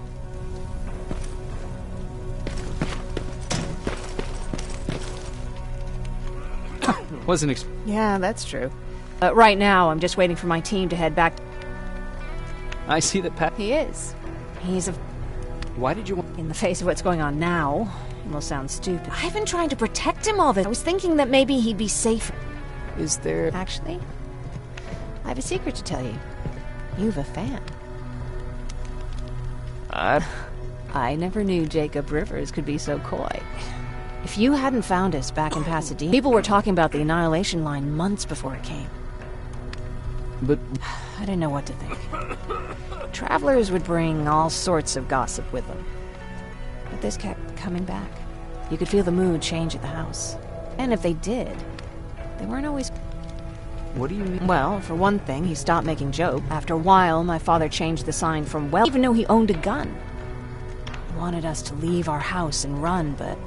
Yeah, that's true. Right now, I'm just waiting for my team to head back. I see that Pat... He is. He's a... Why did you... In the face of what's going on now, it will sound stupid. I've been trying to protect him all this. I was thinking that maybe he'd be safer. Is there... Actually, I have a secret to tell you. You've a fan. I never knew Jacob Rivers could be so coy. If you hadn't found us back in Pasadena, people were talking about the Annihilation Line months before it came. But... I didn't know what to think. Travelers would bring all sorts of gossip with them. But this kept coming back. You could feel the mood change at the house. And if they did, they weren't always... What do you mean? Well, for one thing, he stopped making jokes. After a while, my father changed the sign from, well, even though he owned a gun. He wanted us to leave our house and run, but...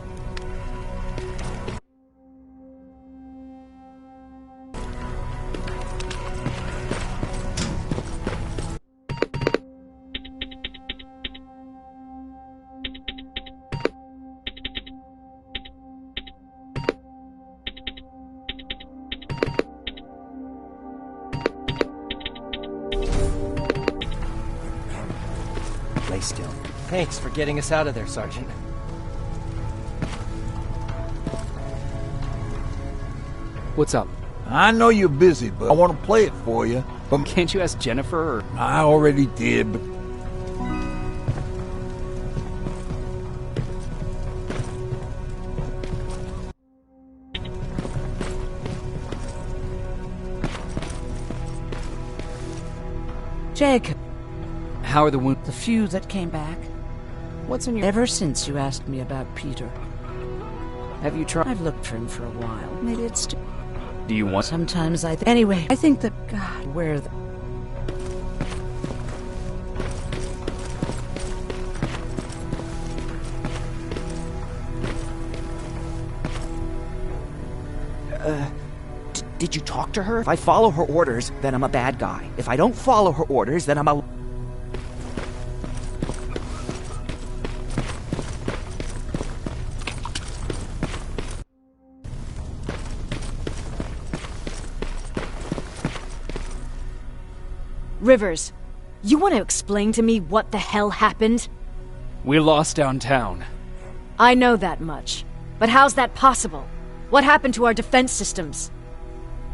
Lay still. Thanks for getting us out of there, Sergeant. What's up? I know you're busy, but I want to play it for you. But can't you ask Jennifer or... I already did, but... Jacob. How are the wounds? The few that came back. What's in your... Ever since you asked me about Peter. Have you tried? I've looked for him for a while. Maybe it's... Do you want... Sometimes I... Anyway, I think that... God, where the... Did you talk to her? If I follow her orders, then I'm a bad guy. If I don't follow her orders, then I'm a... Rivers, you want to explain to me what the hell happened? We lost downtown. I know that much. But how's that possible? What happened to our defense systems?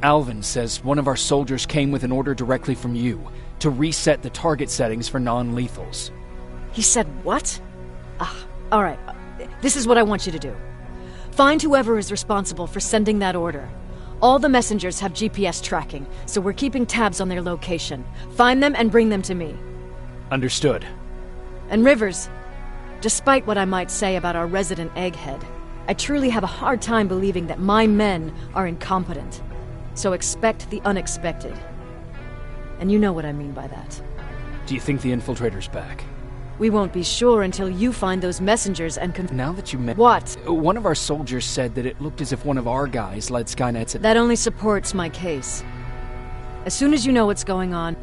Alvin says one of our soldiers came with an order directly from you to reset the target settings for non-lethals. He said what? All right. This is what I want you to do. Find whoever is responsible for sending that order. All the messengers have GPS tracking, so we're keeping tabs on their location. Find them and bring them to me. Understood. And Rivers, despite what I might say about our resident egghead, I truly have a hard time believing that my men are incompetent. So expect the unexpected. And you know what I mean by that. Do you think the infiltrator's back? We won't be sure until you find those messengers and Now that you What? One of our soldiers said that it looked as if one of our guys led Skynet's... That only supports my case. As soon as you know what's going on,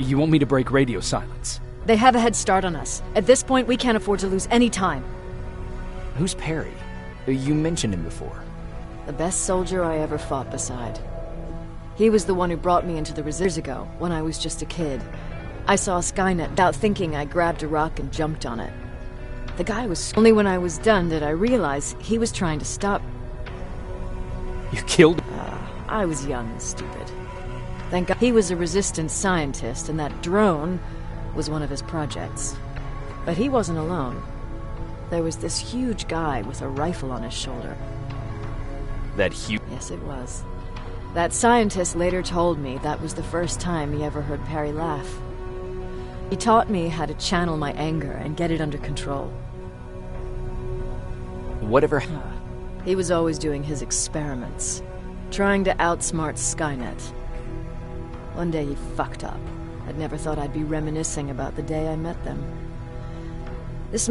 You want me to break radio silence? They have a head start on us. At this point, we can't afford to lose any time. Who's Perry? You mentioned him before. The best soldier I ever fought beside. He was the one who brought me into the reserves ago, when I was just a kid. I saw Skynet. Without thinking, I grabbed a rock and jumped on it. The guy was... Only when I was done did I realize he was trying to stop... You killed... I was young and stupid. Thank God he was a resistance scientist, and that drone was one of his projects. But he wasn't alone. There was this huge guy with a rifle on his shoulder. That huge... Yes, it was. That scientist later told me that was the first time he ever heard Perry laugh. He taught me how to channel my anger and get it under control. Whatever... He was always doing his experiments, trying to outsmart Skynet. One day he fucked up. I'd never thought I'd be reminiscing about the day I met them. This...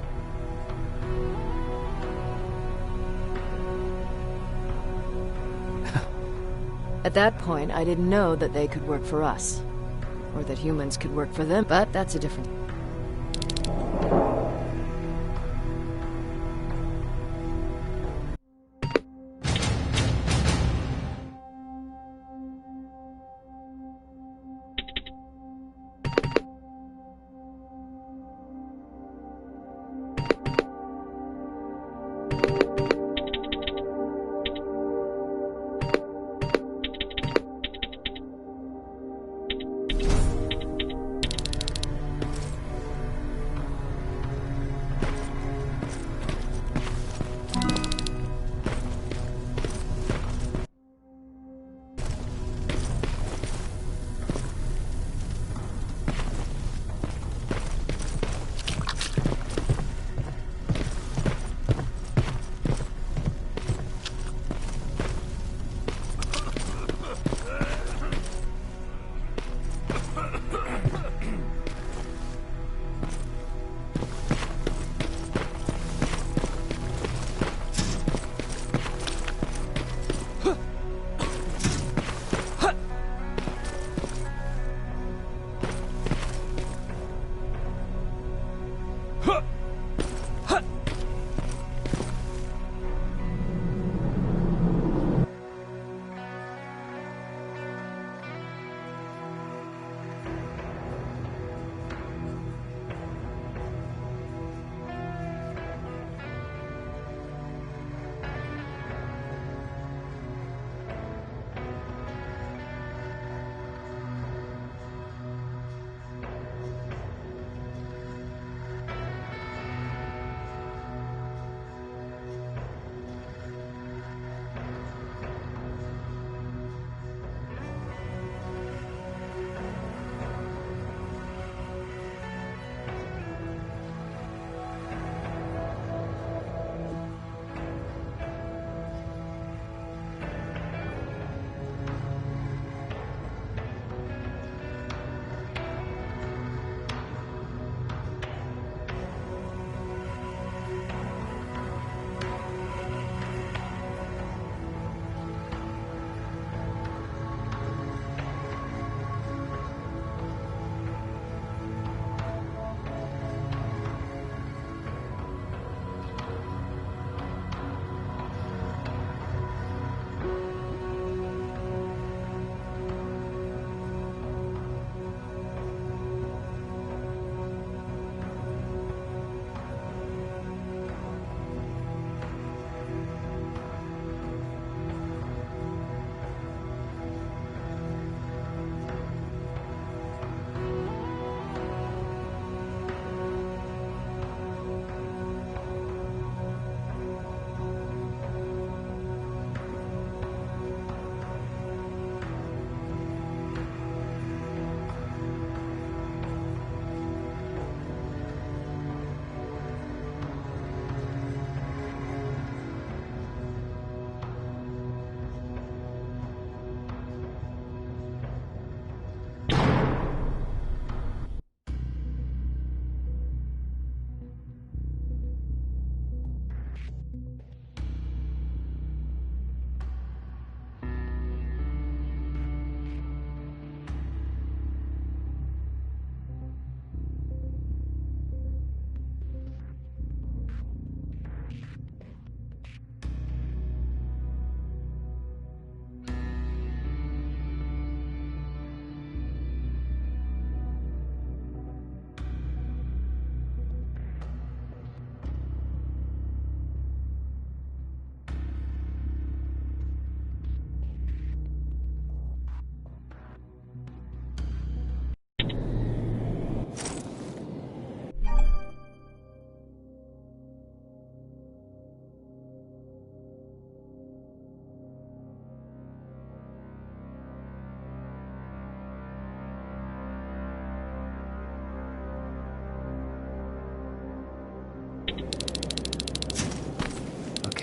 At that point, I didn't know that they could work for us. Or that humans could work for them, but that's a different...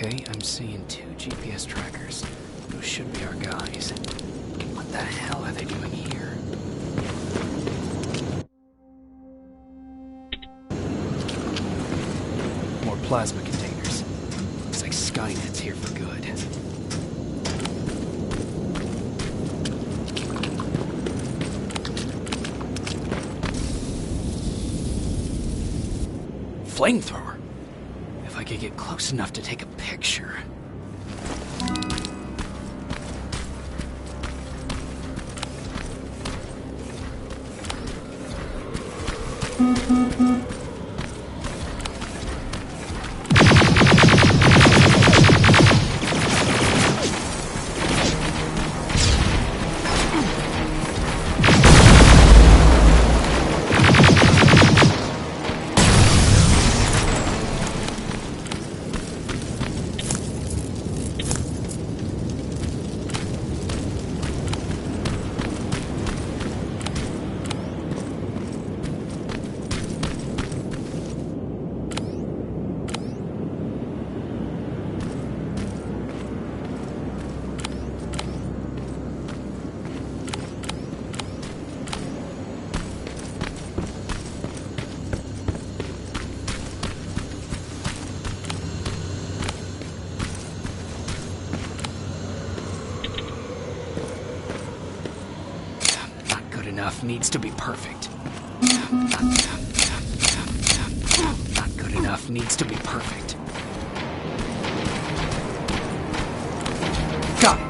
Okay, I'm seeing 2 GPS trackers. Those should be our guys. What the hell are they doing here? More plasma containers. Looks like Skynet's here for good. Flamethrower? If I could get close enough to take a picture. Enough needs to be perfect. Not good enough needs to be perfect. Got it.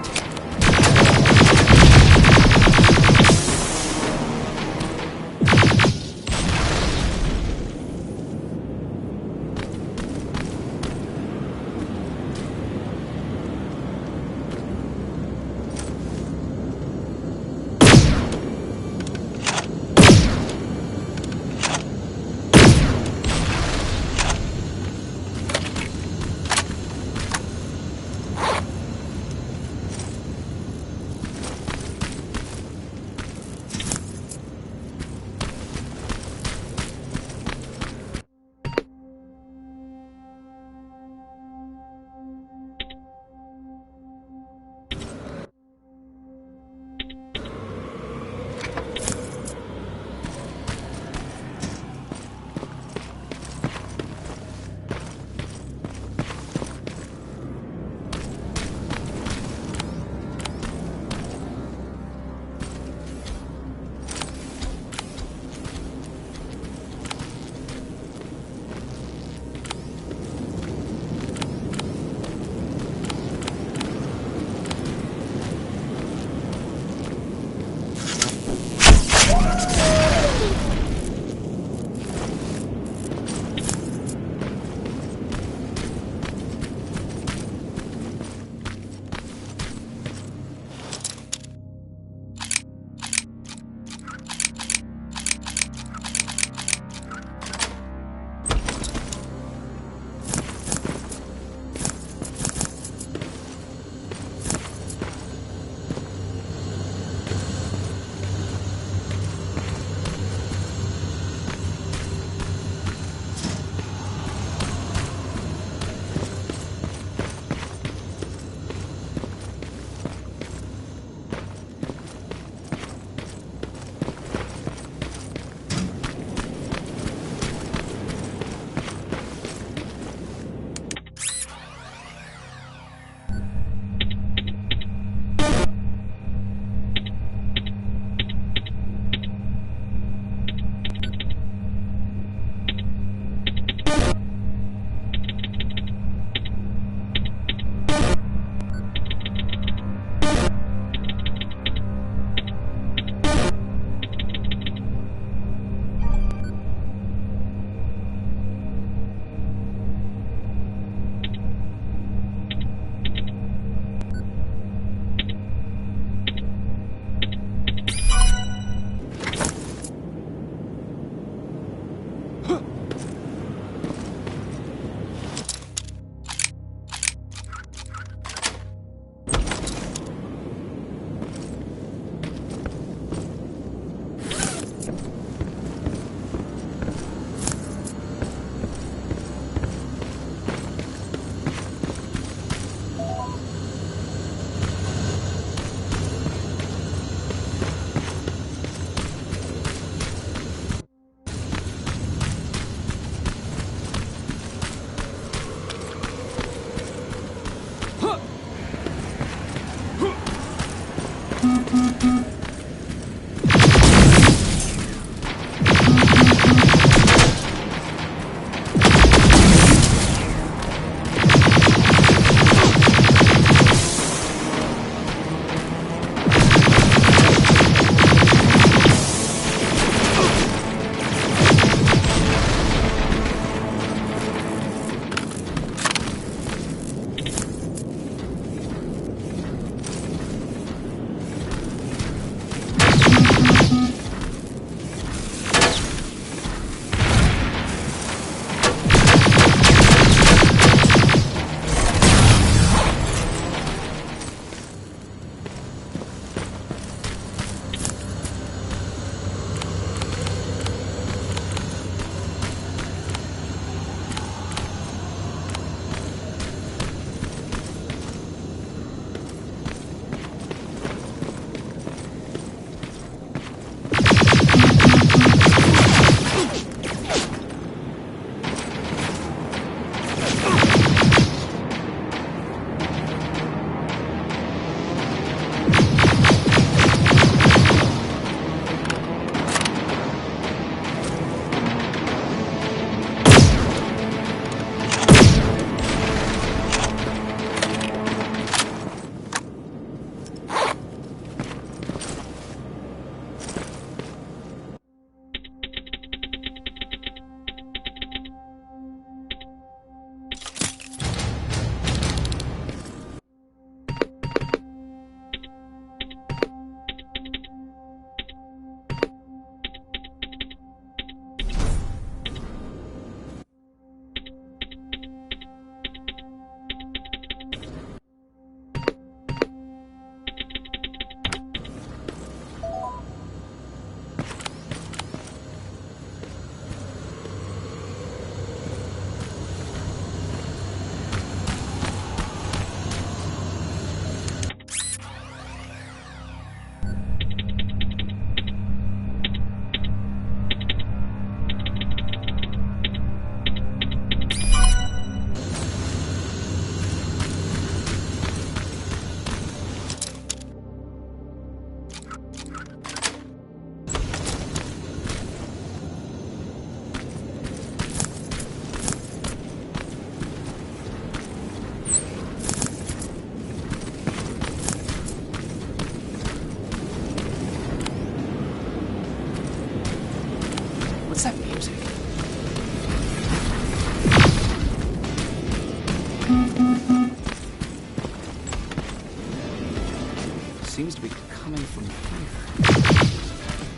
seems to be coming from here.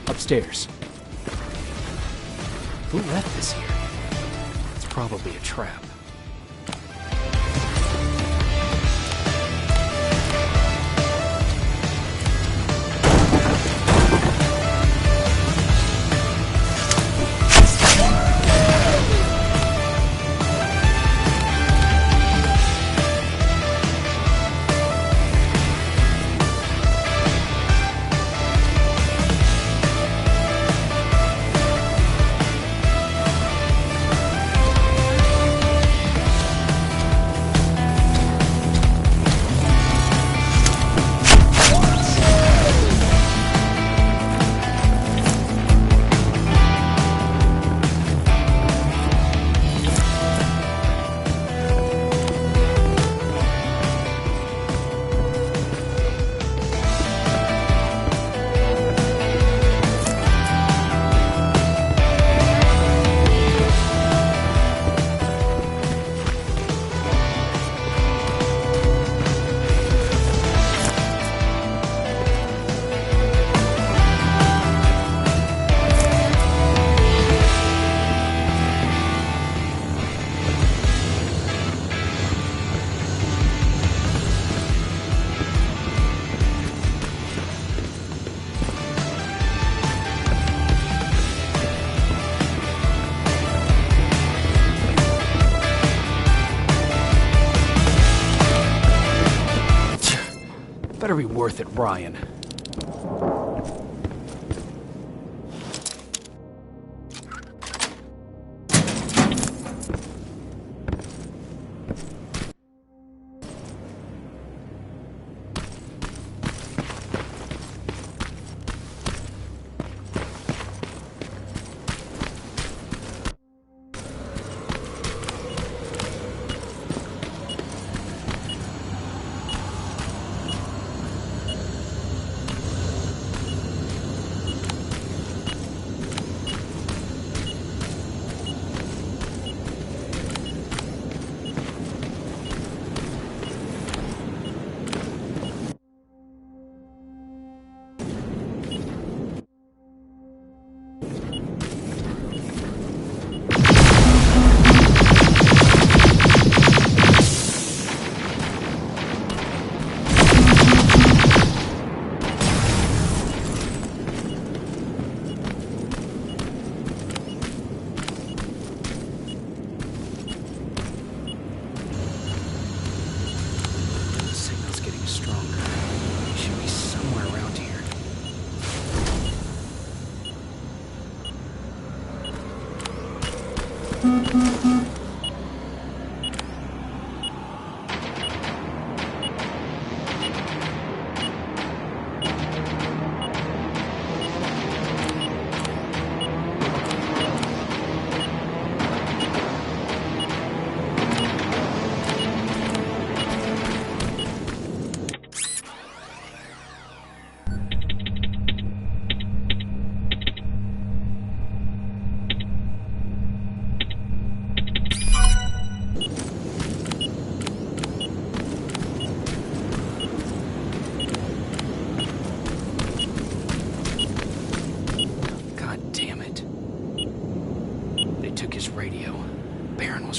Upstairs. Who left this here? It's probably a trap. Better be worth it, Ryan.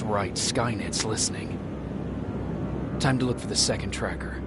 Right, Skynet's listening. Time to look for the second tracker.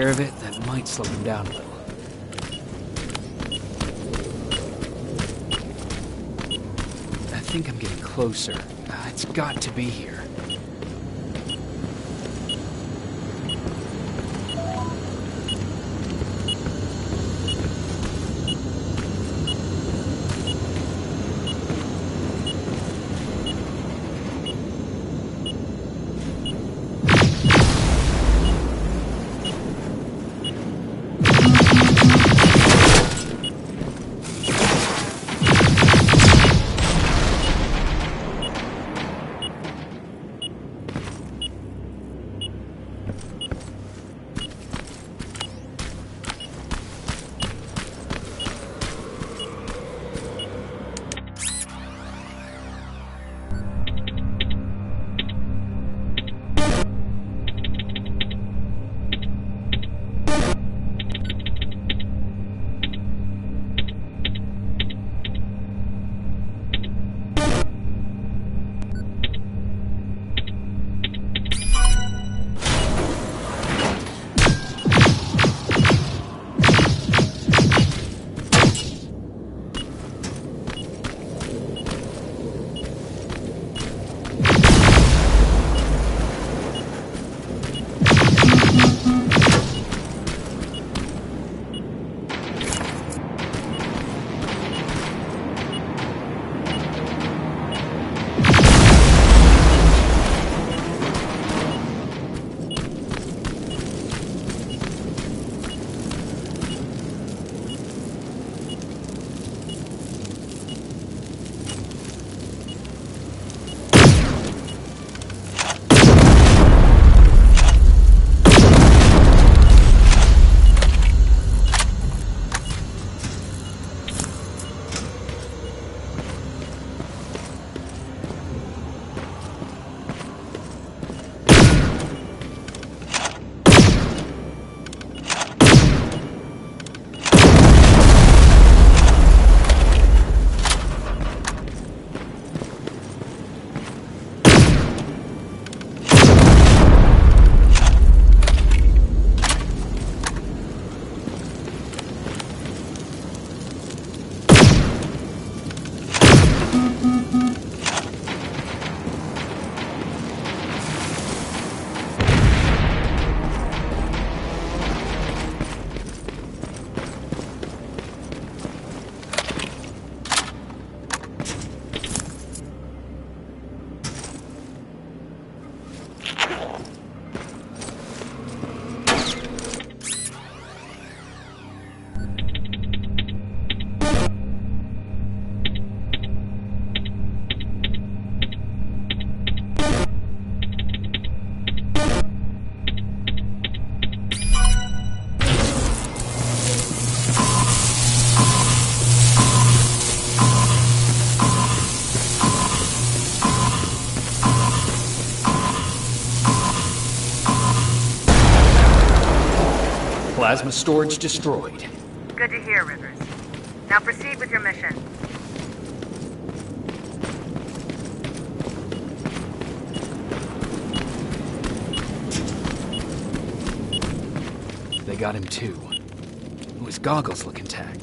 care of it, that might slow him down a little. I think I'm getting closer. It's got to be here. Plasma storage destroyed. Good to hear, Rivers. Now proceed with your mission. They got him too. His goggles look intact.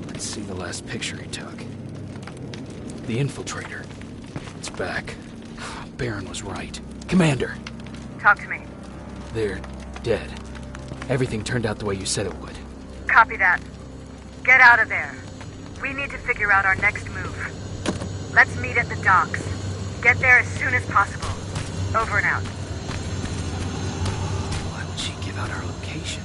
Let's see the last picture he took. The infiltrator. It's back. Baron was right. Commander! Talk to me. They're dead. Everything turned out the way you said it would. Copy that. Get out of there. We need to figure out our next move. Let's meet at the docks. Get there as soon as possible. Over and out. Why would she give out our location?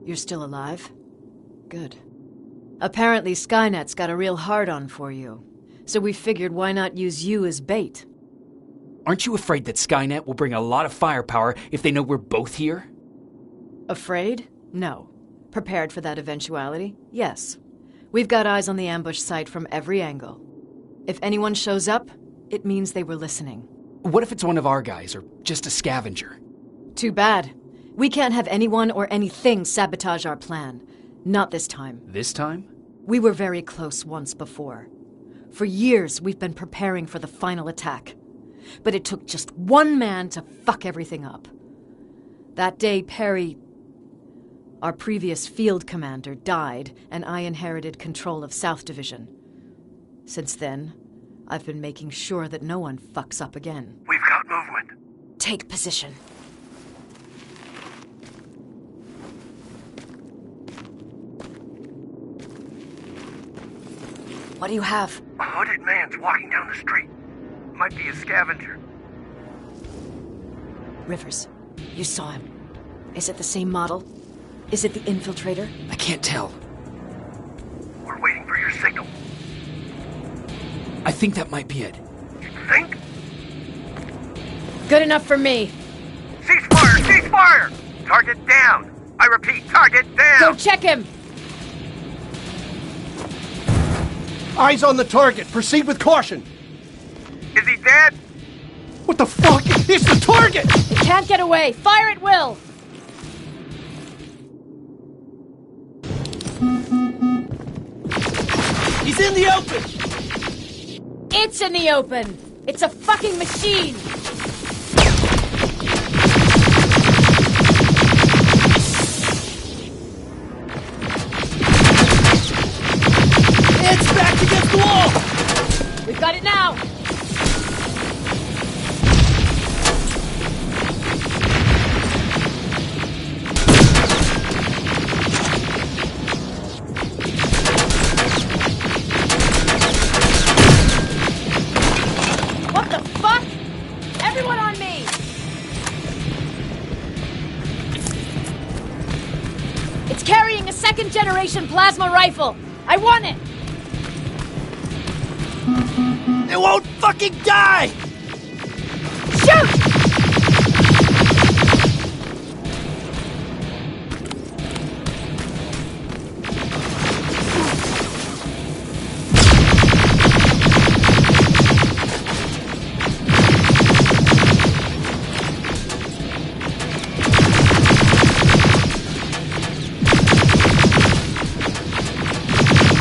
You're still alive? Good. Apparently Skynet's got a real hard-on for you. So we figured why not use you as bait? Aren't you afraid that Skynet will bring a lot of firepower if they know we're both here? Afraid? No. Prepared for that eventuality? Yes. We've got eyes on the ambush site from every angle. If anyone shows up, it means they were listening. What if it's one of our guys, or just a scavenger? Too bad. We can't have anyone or anything sabotage our plan. Not this time. This time? We were very close once before. For years, we've been preparing for the final attack. But it took just one man to fuck everything up. That day, Perry, our previous field commander, died, and I inherited control of South Division. Since then, I've been making sure that no one fucks up again. We've got movement. Take position. What do you have? A hooded man's walking down the street. Might be a scavenger. Rivers, you saw him. Is it the same model? Is it the infiltrator? I can't tell. We're waiting for your signal. I think that might be it. You think? Good enough for me. Cease fire! Cease fire! Target down! I repeat, target down! Go check him! Eyes on the target. Proceed with caution. Is he dead? What the fuck? It's the target! He can't get away. Fire at will! He's in the open! It's in the open! It's a fucking machine! It's back against the wall! We've got it now! What the fuck? Everyone on me! It's carrying a second-generation plasma rifle! I want it! It won't fucking die! Shoot!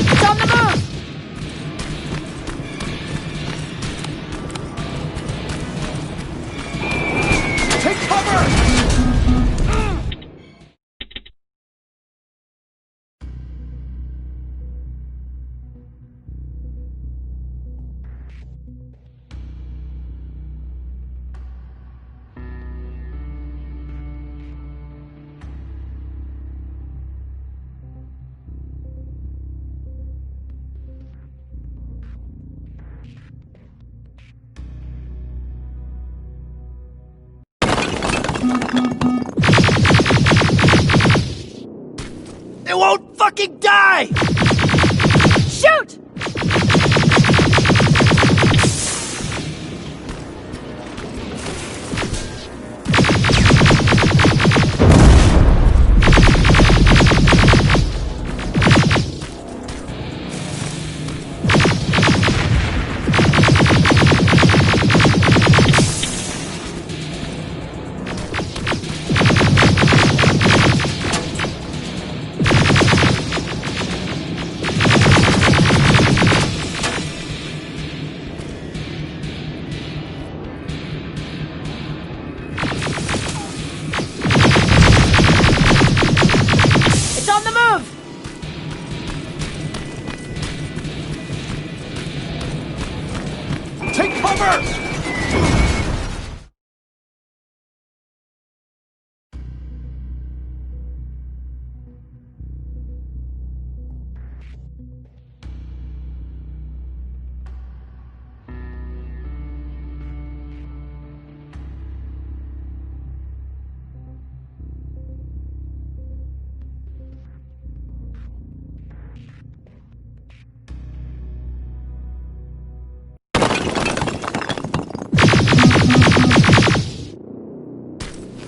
It's on the move! Take cover! It won't fucking die! Shoot!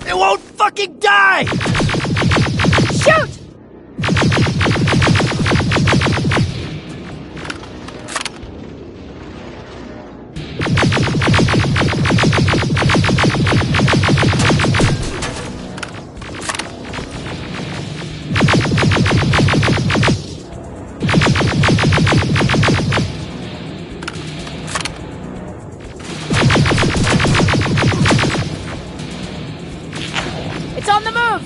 It won't fucking die! Shoot! It's on the move!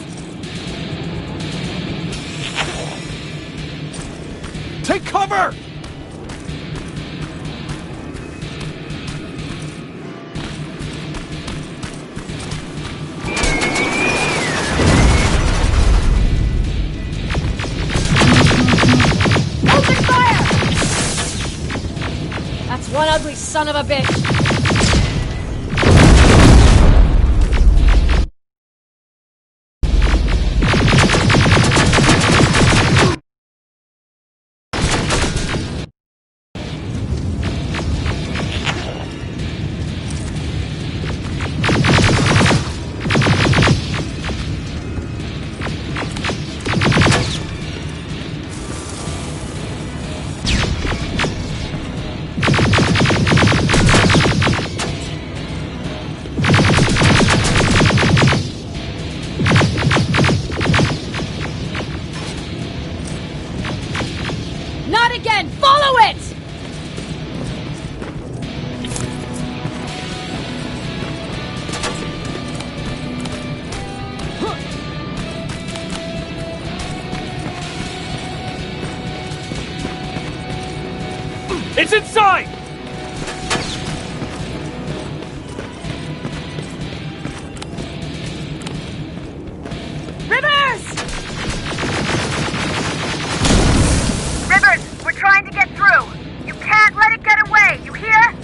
Take cover! Open fire! That's one ugly son of a bitch. Not again! Follow it! It's inside! Rivers! Rivers, we're trying to get through. You can't let it get away, you hear?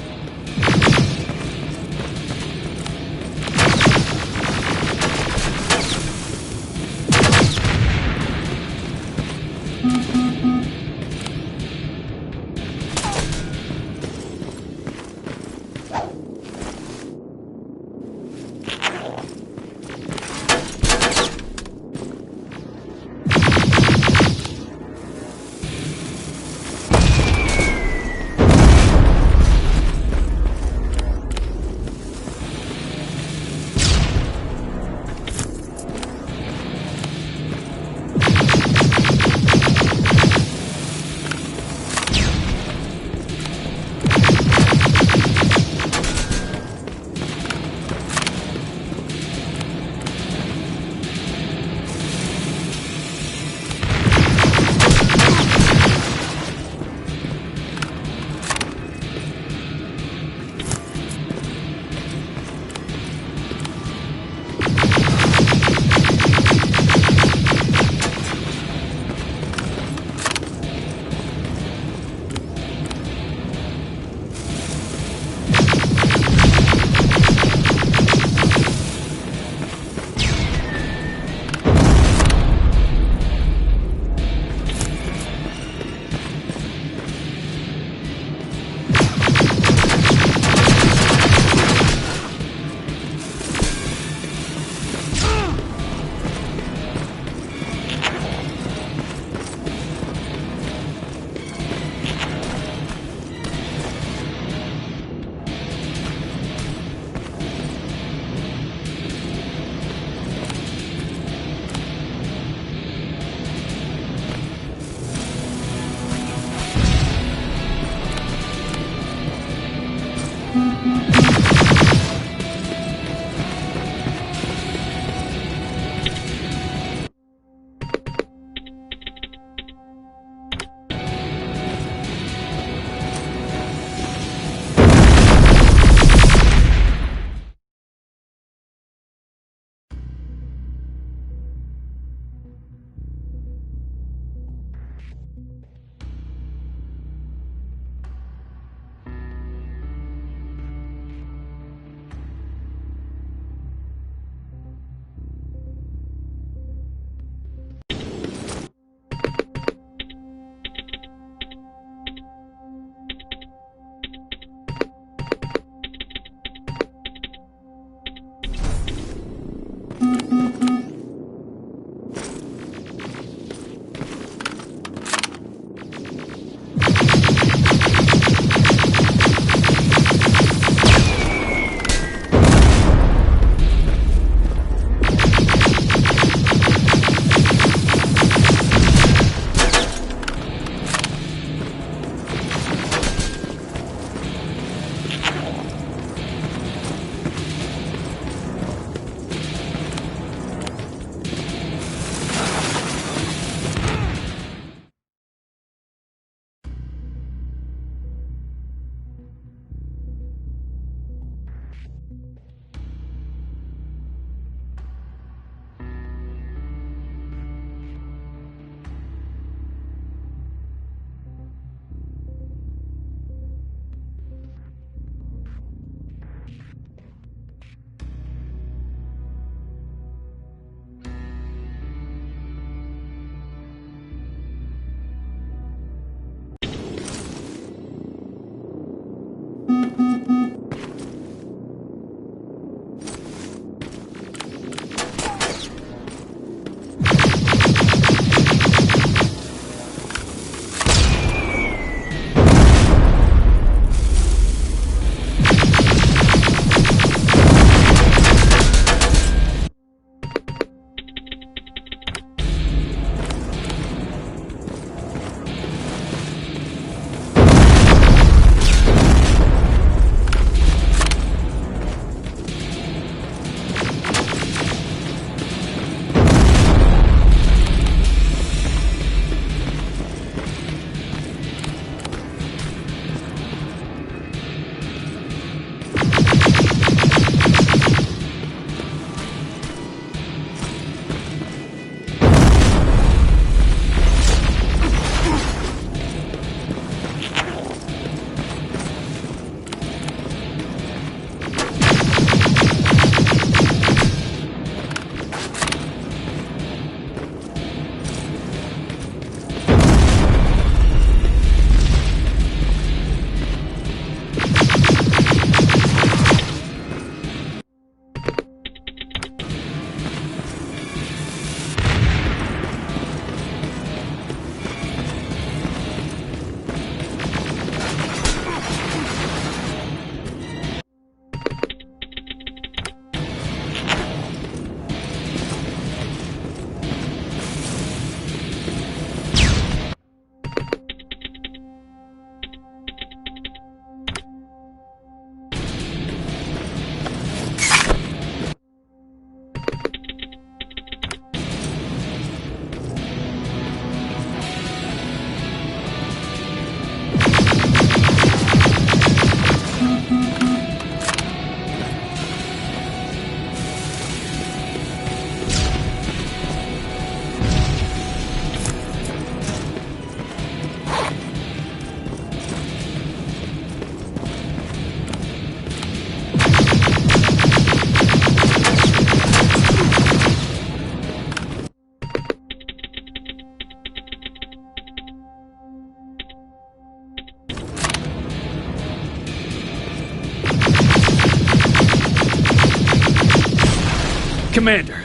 Commander.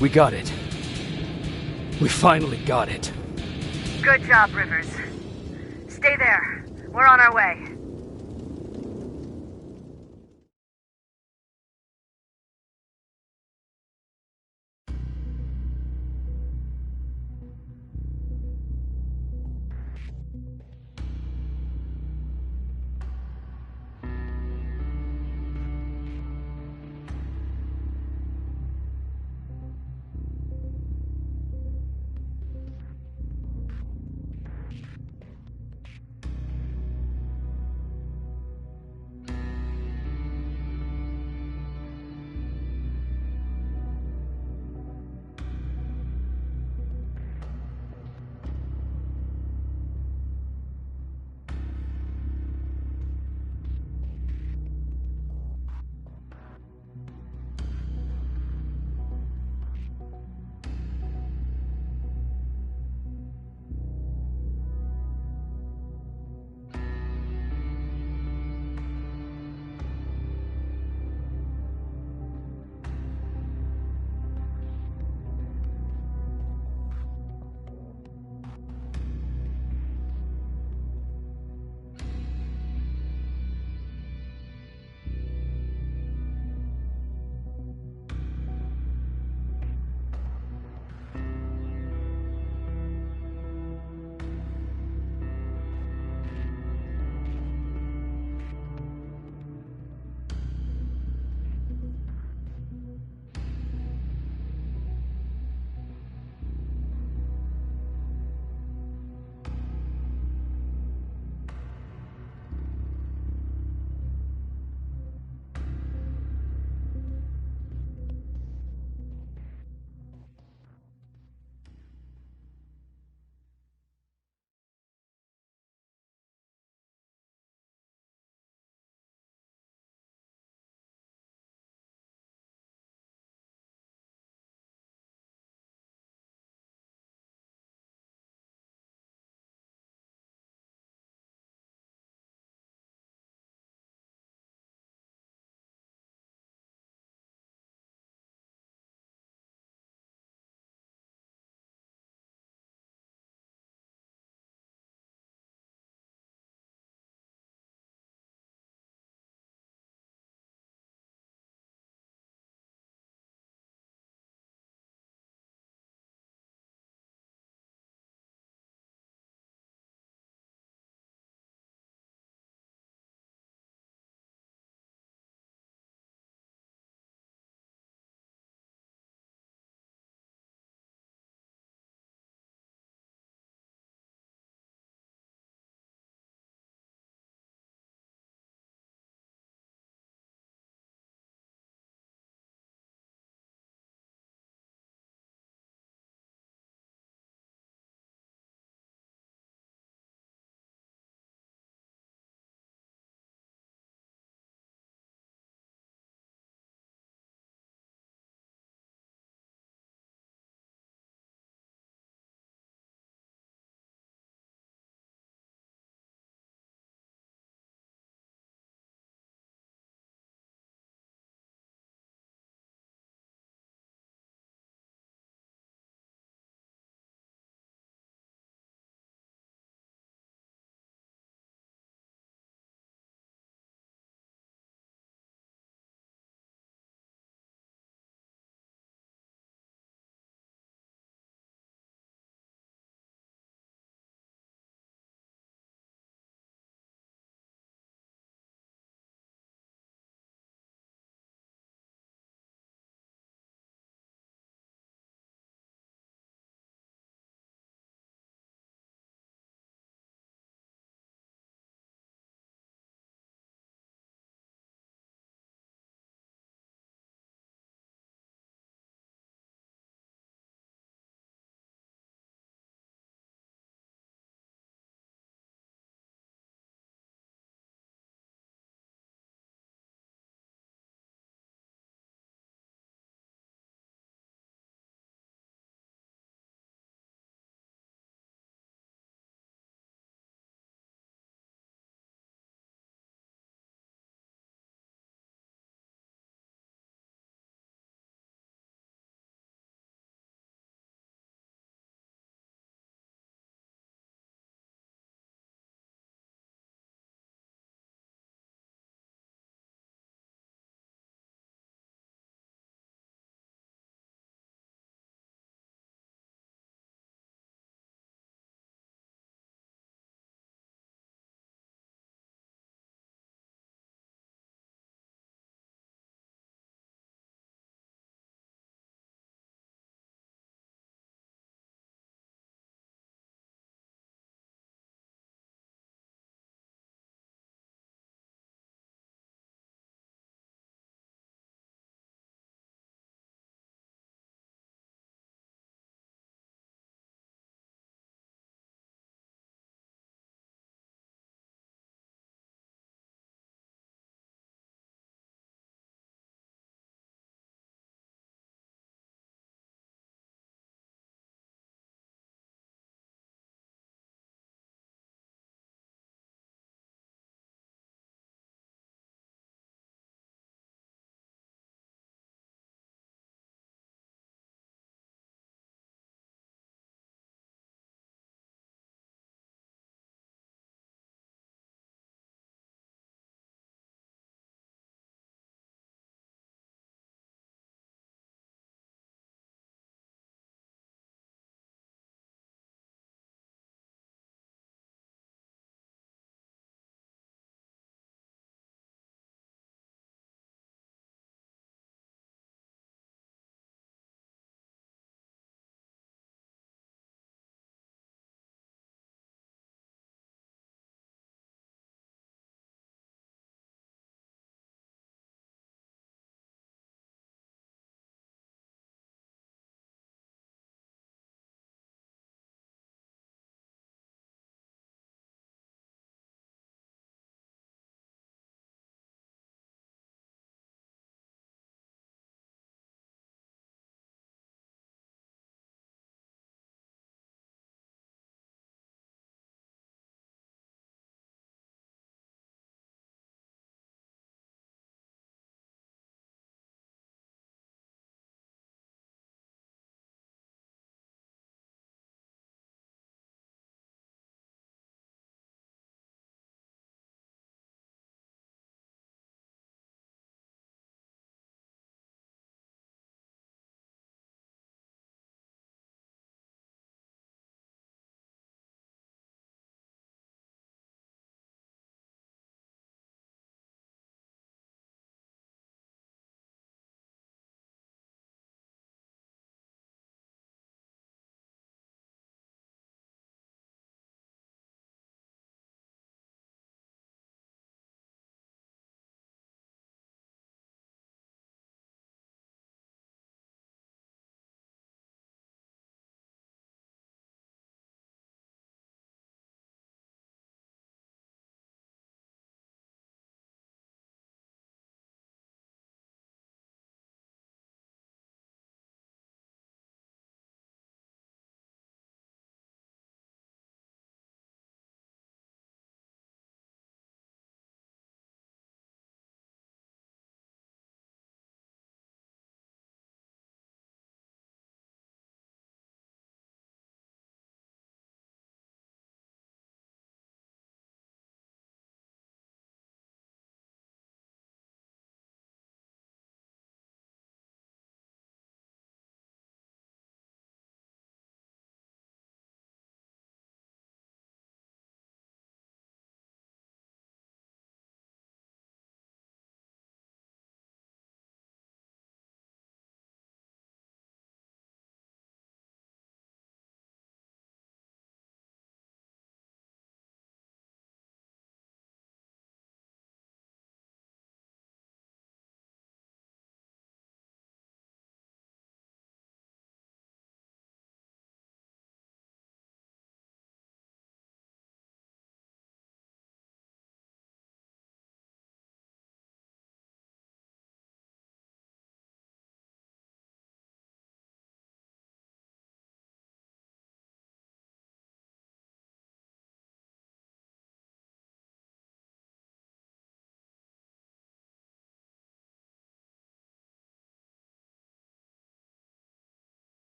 We got it. We finally got it. Good job, Rivers. Stay there. We're on our way.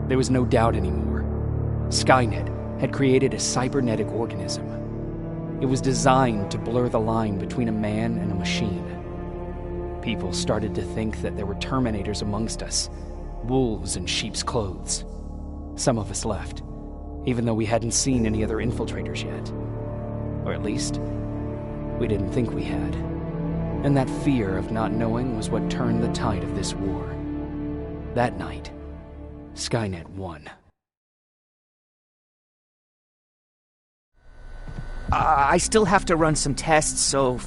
There was no doubt anymore. Skynet had created a cybernetic organism. It was designed to blur the line between a man and a machine. People started to think that there were Terminators amongst us, wolves in sheep's clothes. Some of us left, even though we hadn't seen any other infiltrators yet. Or at least, we didn't think we had. And that fear of not knowing was what turned the tide of this war. That night, Skynet won. I still have to run some tests, so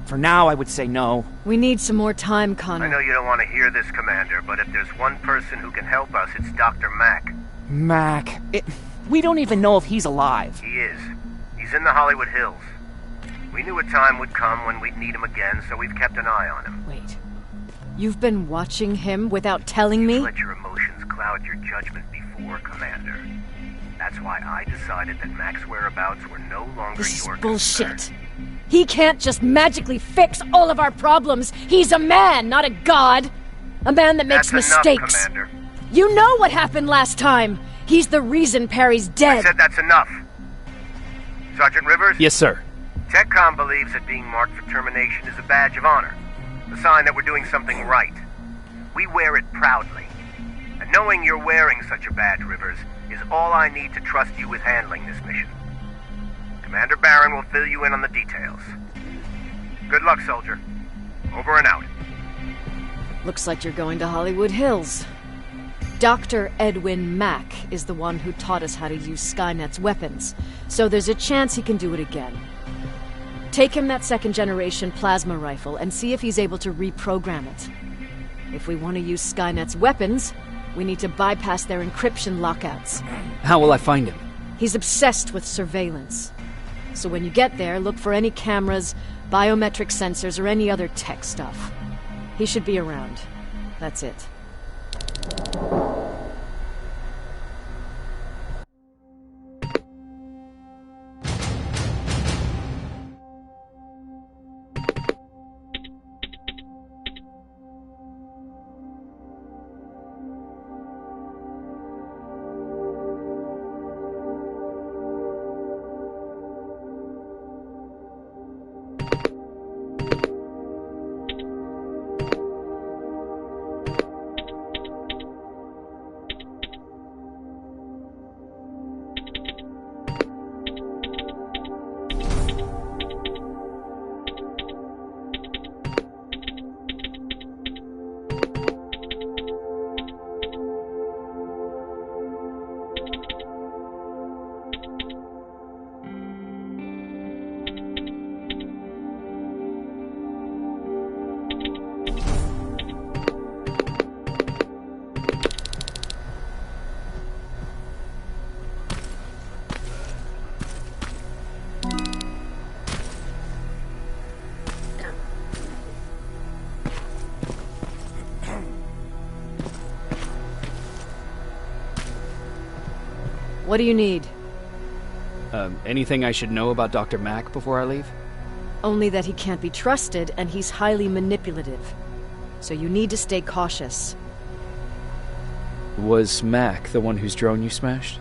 for now I would say no. We need some more time, Connor. I know you don't want to hear this, Commander, but if there's one person who can help us, it's Dr. Mack. Mac. We don't even know if he's alive. He is. He's in the Hollywood Hills. We knew a time would come when we'd need him again, so we've kept an eye on him. Wait. You've been watching him without telling me? You've let your emotions cloud your judgment before, Commander. That's why I decided that Mac's whereabouts were no longer This your is bullshit. concern. He can't just magically fix all of our problems. He's a man, not a god. A man that makes That's mistakes. Enough, Commander. You know what happened last time. He's the reason Perry's dead. I said that's enough. Sergeant Rivers? Yes, sir. TechCom believes that being marked for termination is a badge of honor, a sign that we're doing something right. We wear it proudly. And knowing you're wearing such a badge, Rivers, is all I need to trust you with handling this mission. Commander Barron will fill you in on the details. Good luck, soldier. Over and out. Looks like you're going to Hollywood Hills. Dr. Edwin Mack is the one who taught us how to use Skynet's weapons, so there's a chance he can do it again. Take him that second-generation plasma rifle and see if he's able to reprogram it. If we want to use Skynet's weapons, we need to bypass their encryption lockouts. How will I find him? He's obsessed with surveillance. So when you get there, look for any cameras, biometric sensors, or any other tech stuff. He should be around. That's it. What do you need? Anything I should know about Dr. Mack before I leave? Only that he can't be trusted, and he's highly manipulative. So you need to stay cautious. Was Mack the one whose drone you smashed?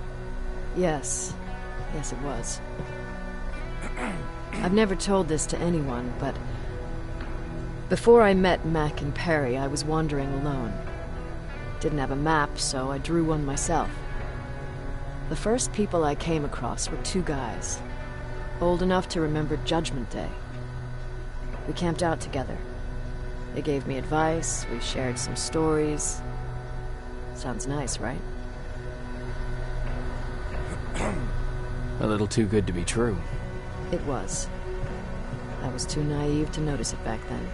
Yes. Yes, it was. I've never told this to anyone, but before I met Mac and Perry, I was wandering alone. Didn't have a map, so I drew one myself. The first people I came across were two guys, old enough to remember Judgment Day. We camped out together. They gave me advice, we shared some stories. Sounds nice, right? A little too good to be true. It was. I was too naive to notice it back then.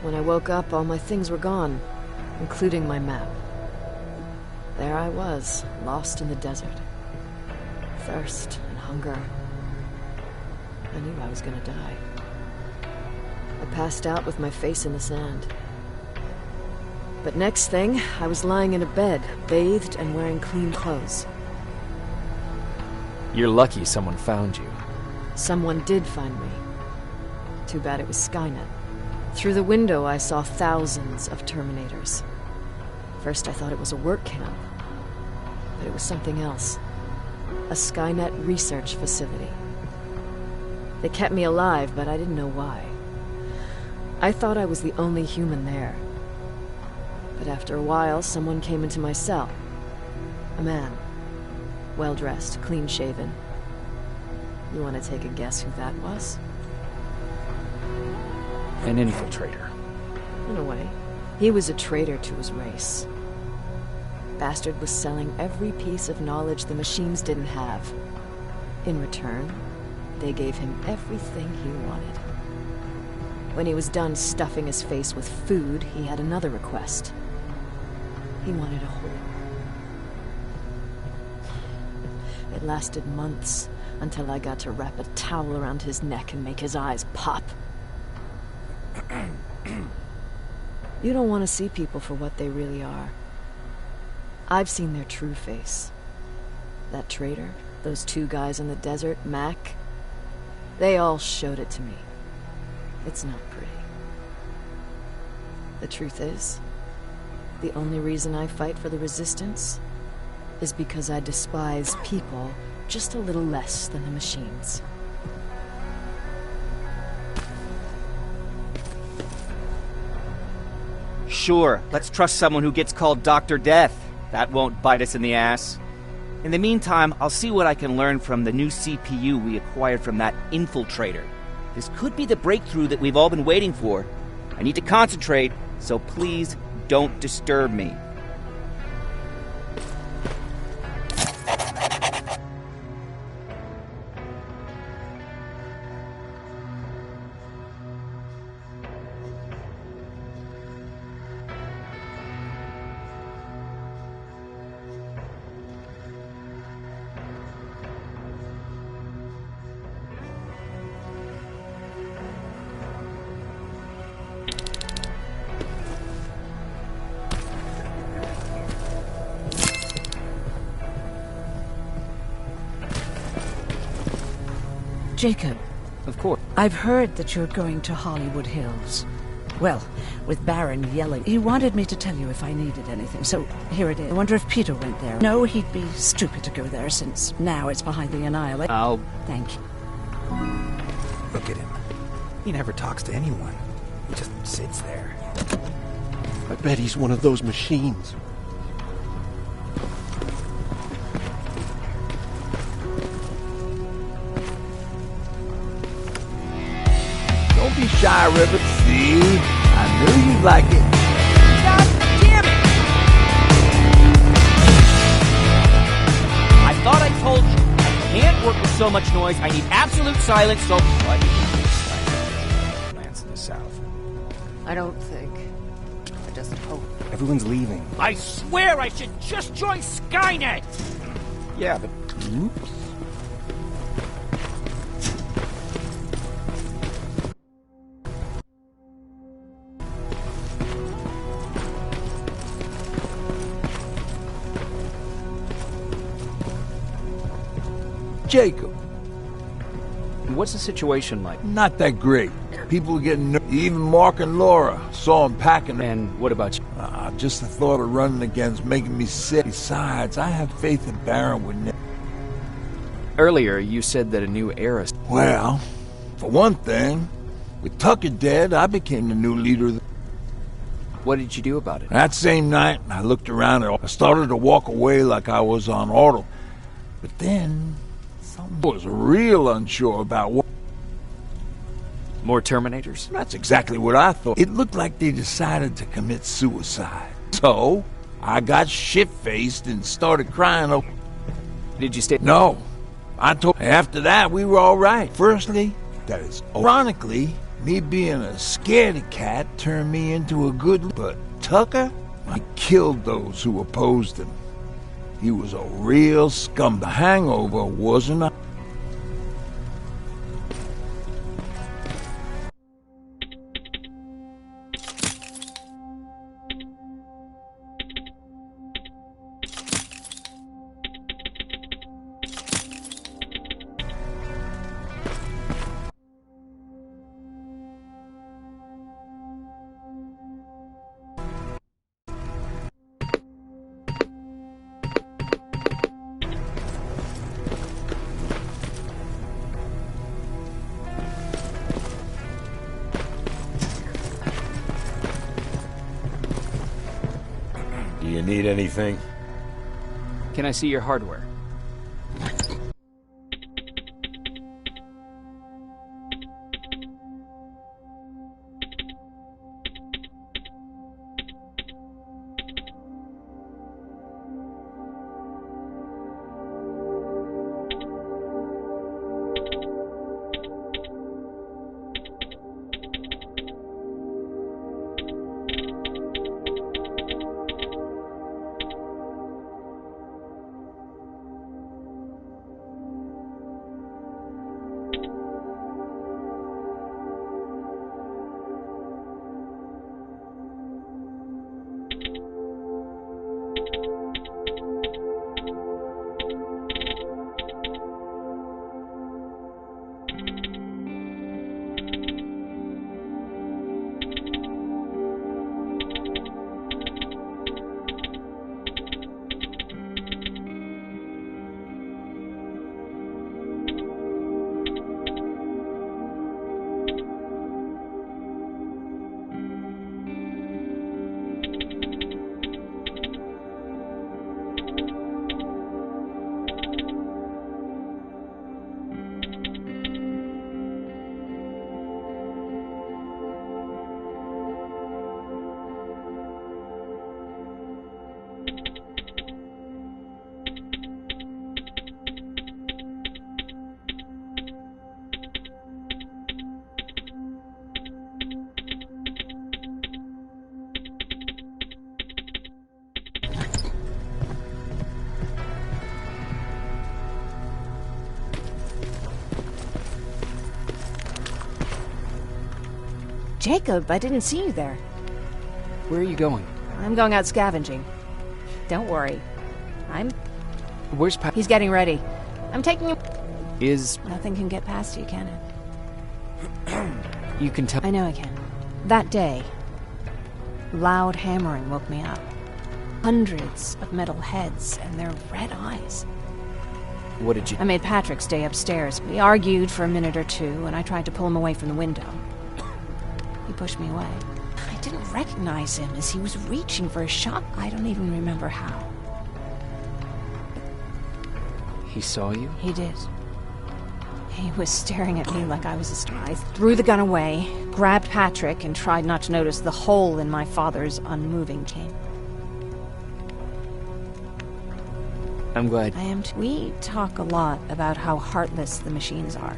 When I woke up, all my things were gone, including my map. There I was, lost in the desert. Thirst and hunger. I knew I was gonna die. I passed out with my face in the sand. But next thing, I was lying in a bed, bathed and wearing clean clothes. You're lucky someone found you. Someone did find me. Too bad it was Skynet. Through the window, I saw thousands of Terminators. First, I thought it was a work camp. it was something else. A Skynet research facility. They kept me alive, but I didn't know why. I thought I was the only human there. But after a while, someone came into my cell. A man. Well-dressed, clean-shaven. You want to take a guess who that was? An infiltrator. In a way. He was a traitor to his race. Bastard was selling every piece of knowledge the machines didn't have. In return, they gave him everything he wanted. When he was done stuffing his face with food, he had another request. He wanted a whore. It lasted months, until I got to wrap a towel around his neck and make his eyes pop. You don't want to see people for what they really are. I've seen their true face. That traitor, those two guys in the desert, Mac, they all showed it to me. It's not pretty. The truth is, the only reason I fight for the Resistance is because I despise people just a little less than the machines. Sure, let's trust someone who gets called Dr. Death. That won't bite us in the ass. In the meantime, I'll see what I can learn from the new CPU we acquired from that infiltrator. This could be the breakthrough that we've all been waiting for. I need to concentrate, so please don't disturb me. Jacob. Of course. I've heard that you're going to Hollywood Hills. Well, with Baron yelling, he wanted me to tell you if I needed anything, so here it is. I wonder if Peter went there. No, he'd be stupid to go there, since now it's behind the Annihilation. Thank you. Look at him. He never talks to anyone. He just sits there. I bet he's one of those machines. Don't be shy, River. See? I knew you'd like it. God damn it! I thought I told you, I can't work with so much noise. I need absolute silence, so... What? Lance in the south. I don't think. I just hope. Everyone's leaving. I swear I should just join Skynet! Yeah, but... Oops. Jacob. What's the situation like? Not that great. People are getting even Mark and Laura saw him packing. And what about you? Just the thought of running again's making me sick. Besides, I have faith in Baron would never. Earlier, you said that a new era... Well, for one thing, with Tucker dead, I became the new leader of the... What did you do about it? That same night, I looked around and I started to walk away like I was on auto. But then... I was real unsure about what... More Terminators? That's exactly what I thought. It looked like they decided to commit suicide. So, I got shit-faced and started crying. Did you stay? No. I told... After that, we were all right. Firstly, that is... Ironically, me being a scaredy cat turned me into a good... But Tucker, I killed those who opposed him. He was a real scum. The hangover wasn't a... Do you need anything? Can I see your hardware? Jacob, I didn't see you there. Where are you going? I'm going out scavenging. Don't worry. Where's Pat? He's getting ready. I'm taking him. Nothing can get past you, can it? You can tell. I know I can. That day, loud hammering woke me up. Hundreds of metal heads and their red eyes. What did you... I made Patrick stay upstairs. We argued for a minute or two, and I tried to pull him away from the window. He pushed me away. I didn't recognize him as he was reaching for a shot. I don't even remember how. He saw you? He did. He was staring at me like I was a star. I threw the gun away, grabbed Patrick, and tried not to notice the hole in my father's unmoving cape. I'm glad. We talk a lot about how heartless the machines are.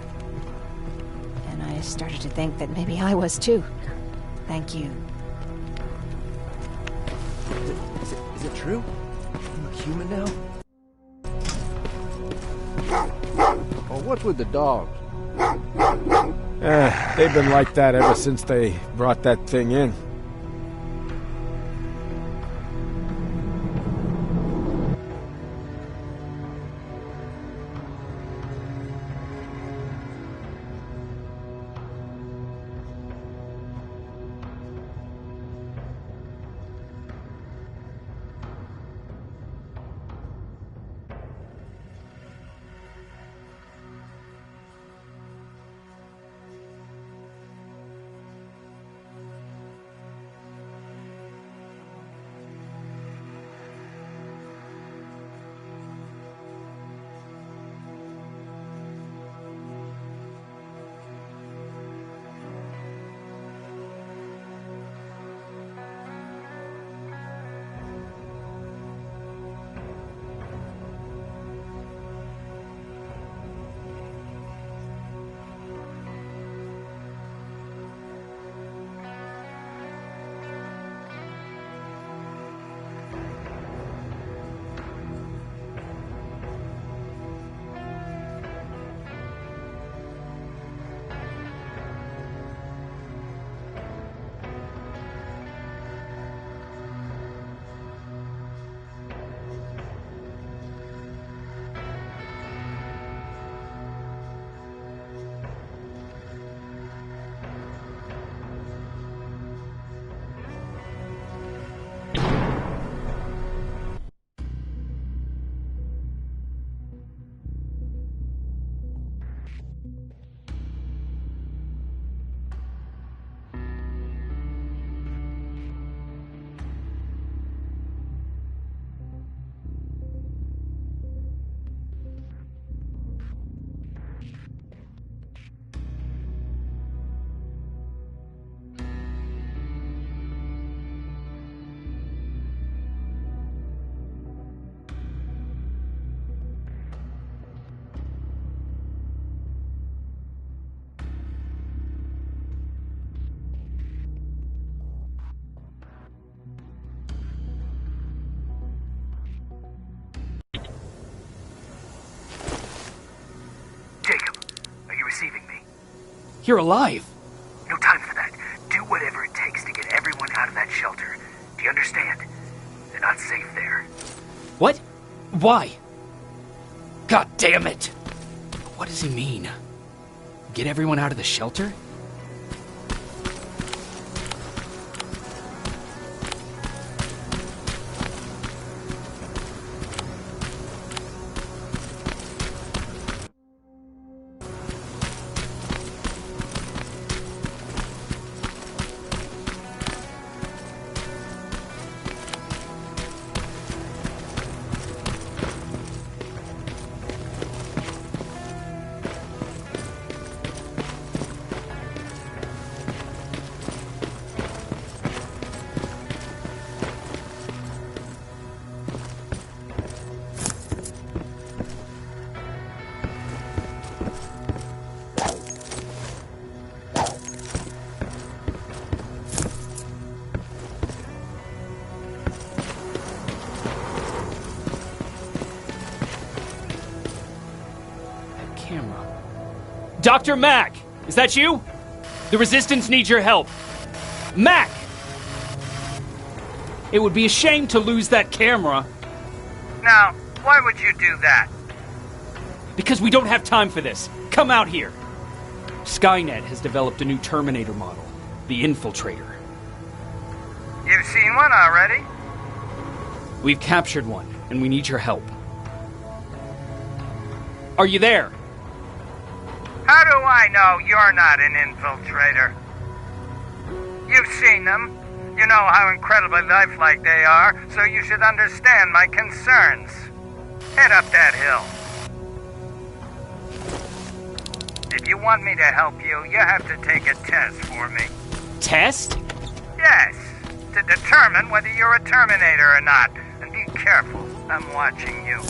And I started to think that maybe I was too. Thank you. Is it true? I'm a human now? Oh, what's with the dogs? They've been like that ever since they brought that thing in. You're alive. No time for that. Do whatever it takes to get everyone out of that shelter. Do you understand? They're not safe there. What? Why? God damn it! What does he mean? Get everyone out of the shelter? Dr. Mack! Is that you? The Resistance needs your help. Mack! It would be a shame to lose that camera. Now, why would you do that? Because we don't have time for this. Come out here. Skynet has developed a new Terminator model, the Infiltrator. You've seen one already? We've captured one, and we need your help. Are you there? How do I know you're not an infiltrator? You've seen them. You know how incredibly lifelike they are, so you should understand my concerns. Head up that hill. If you want me to help you, you have to take a test for me. Test? Yes, to determine whether you're a Terminator or not. And be careful, I'm watching you.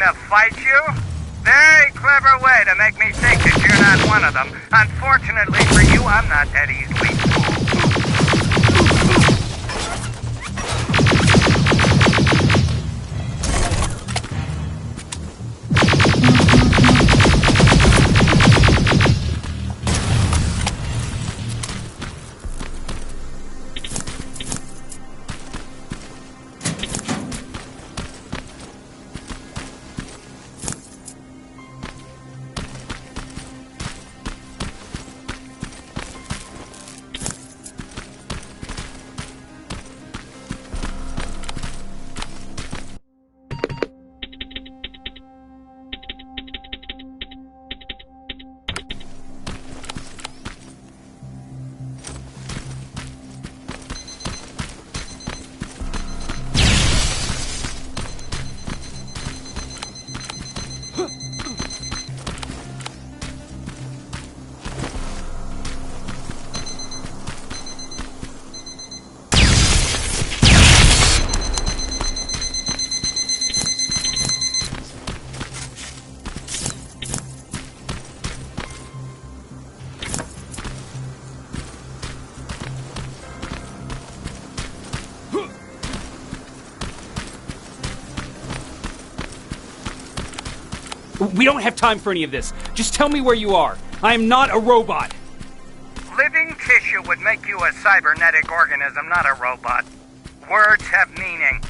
to fight you? Very clever way to make me think that you're not one of them. Unfortunately for you, I'm not that easily fooled. We don't have time for any of this. Just tell me where you are. I am not a robot. Living tissue would make you a cybernetic organism, not a robot. Words have meaning.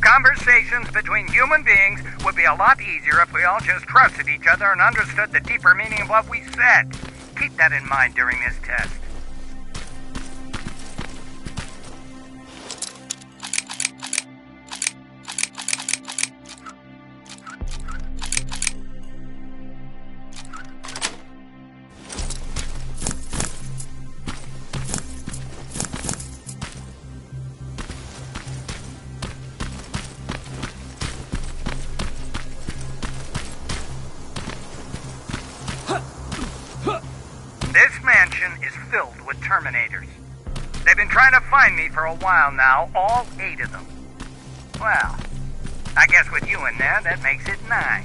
Conversations between human beings would be a lot easier if we all just trusted each other and understood the deeper meaning of what we said. Keep that in mind during this test. This mansion is filled with Terminators. They've been trying to find me for a while now, all 8 of them. Well, I guess with you in there, that makes it 9.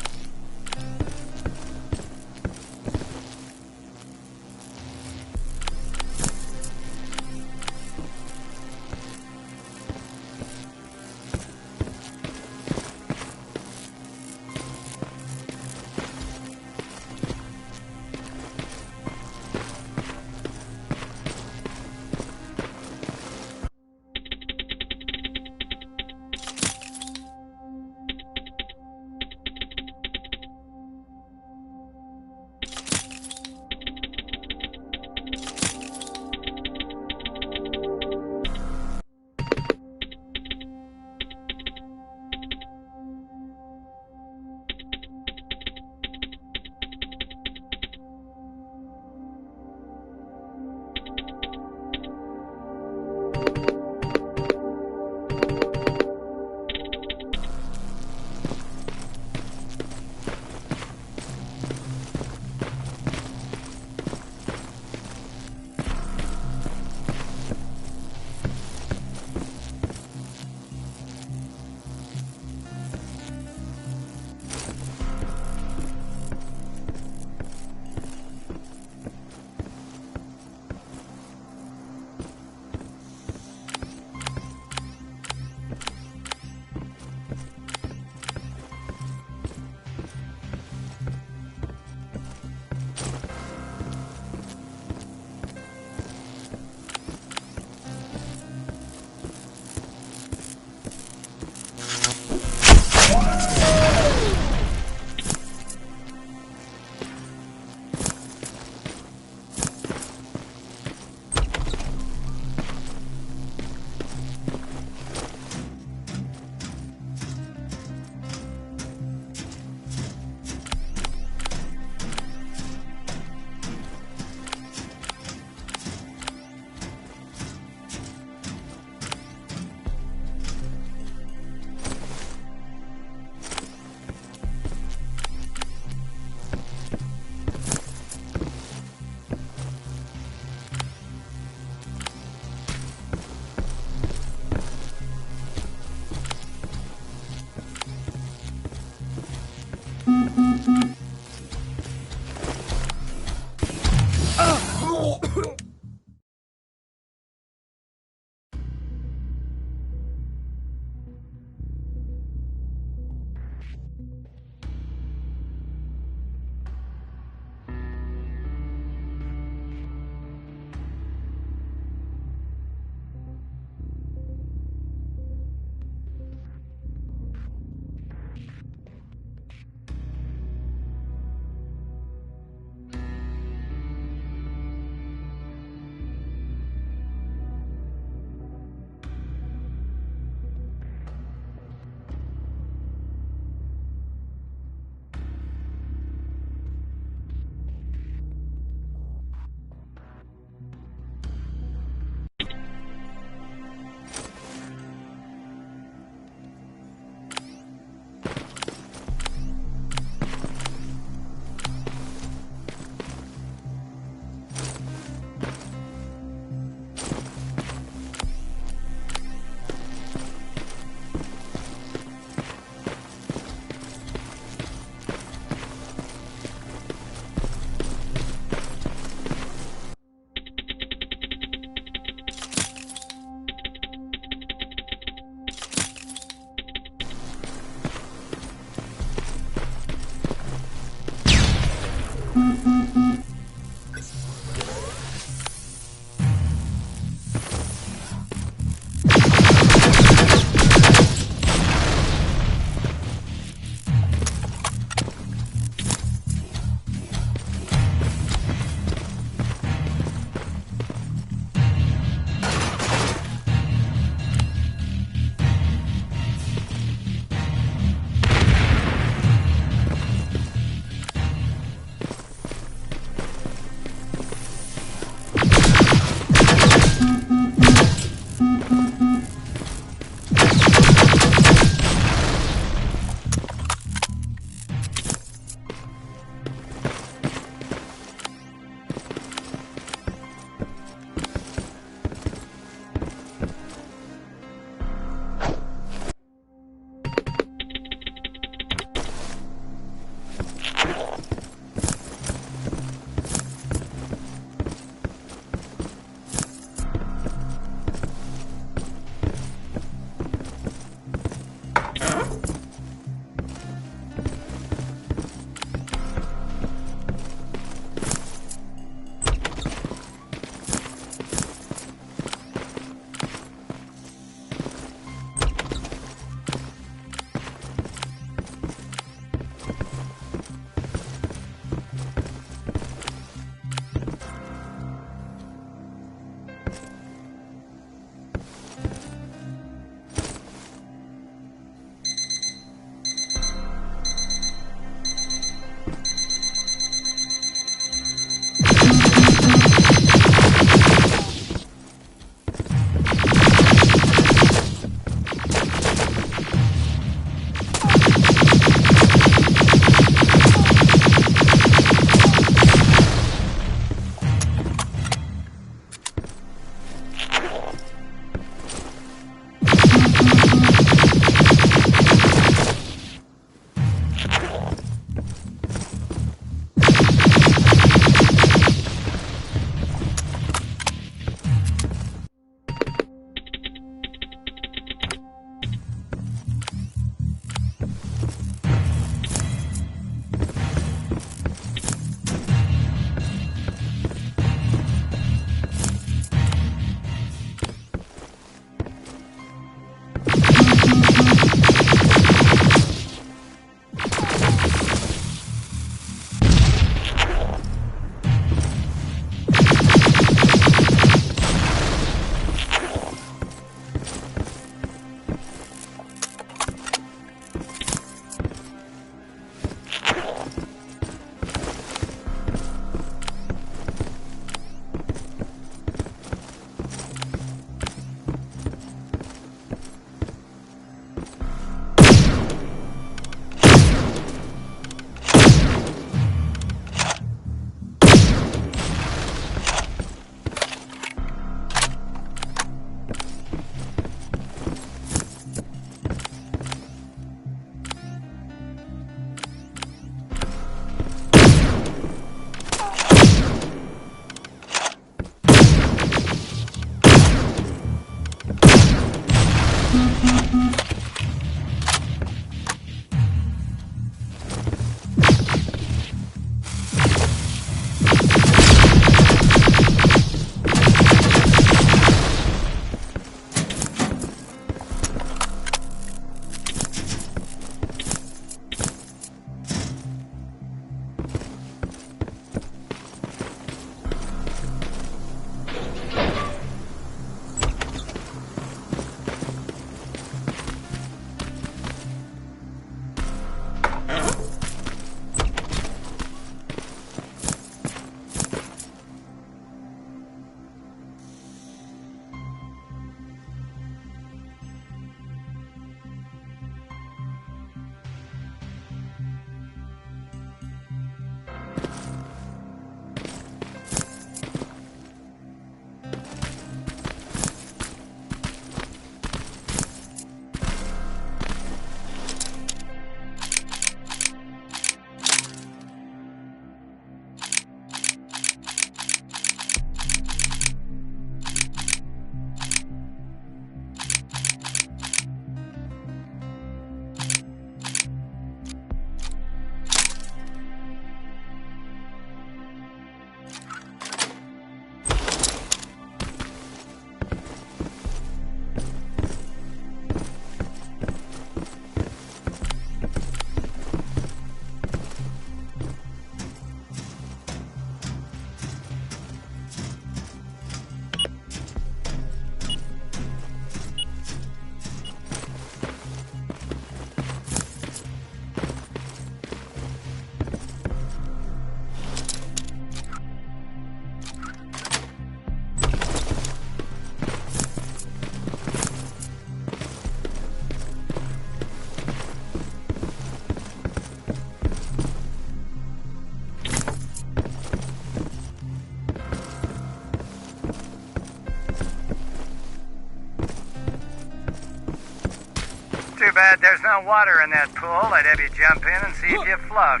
Too bad there's no water in that pool. I'd have you jump in and see if you float.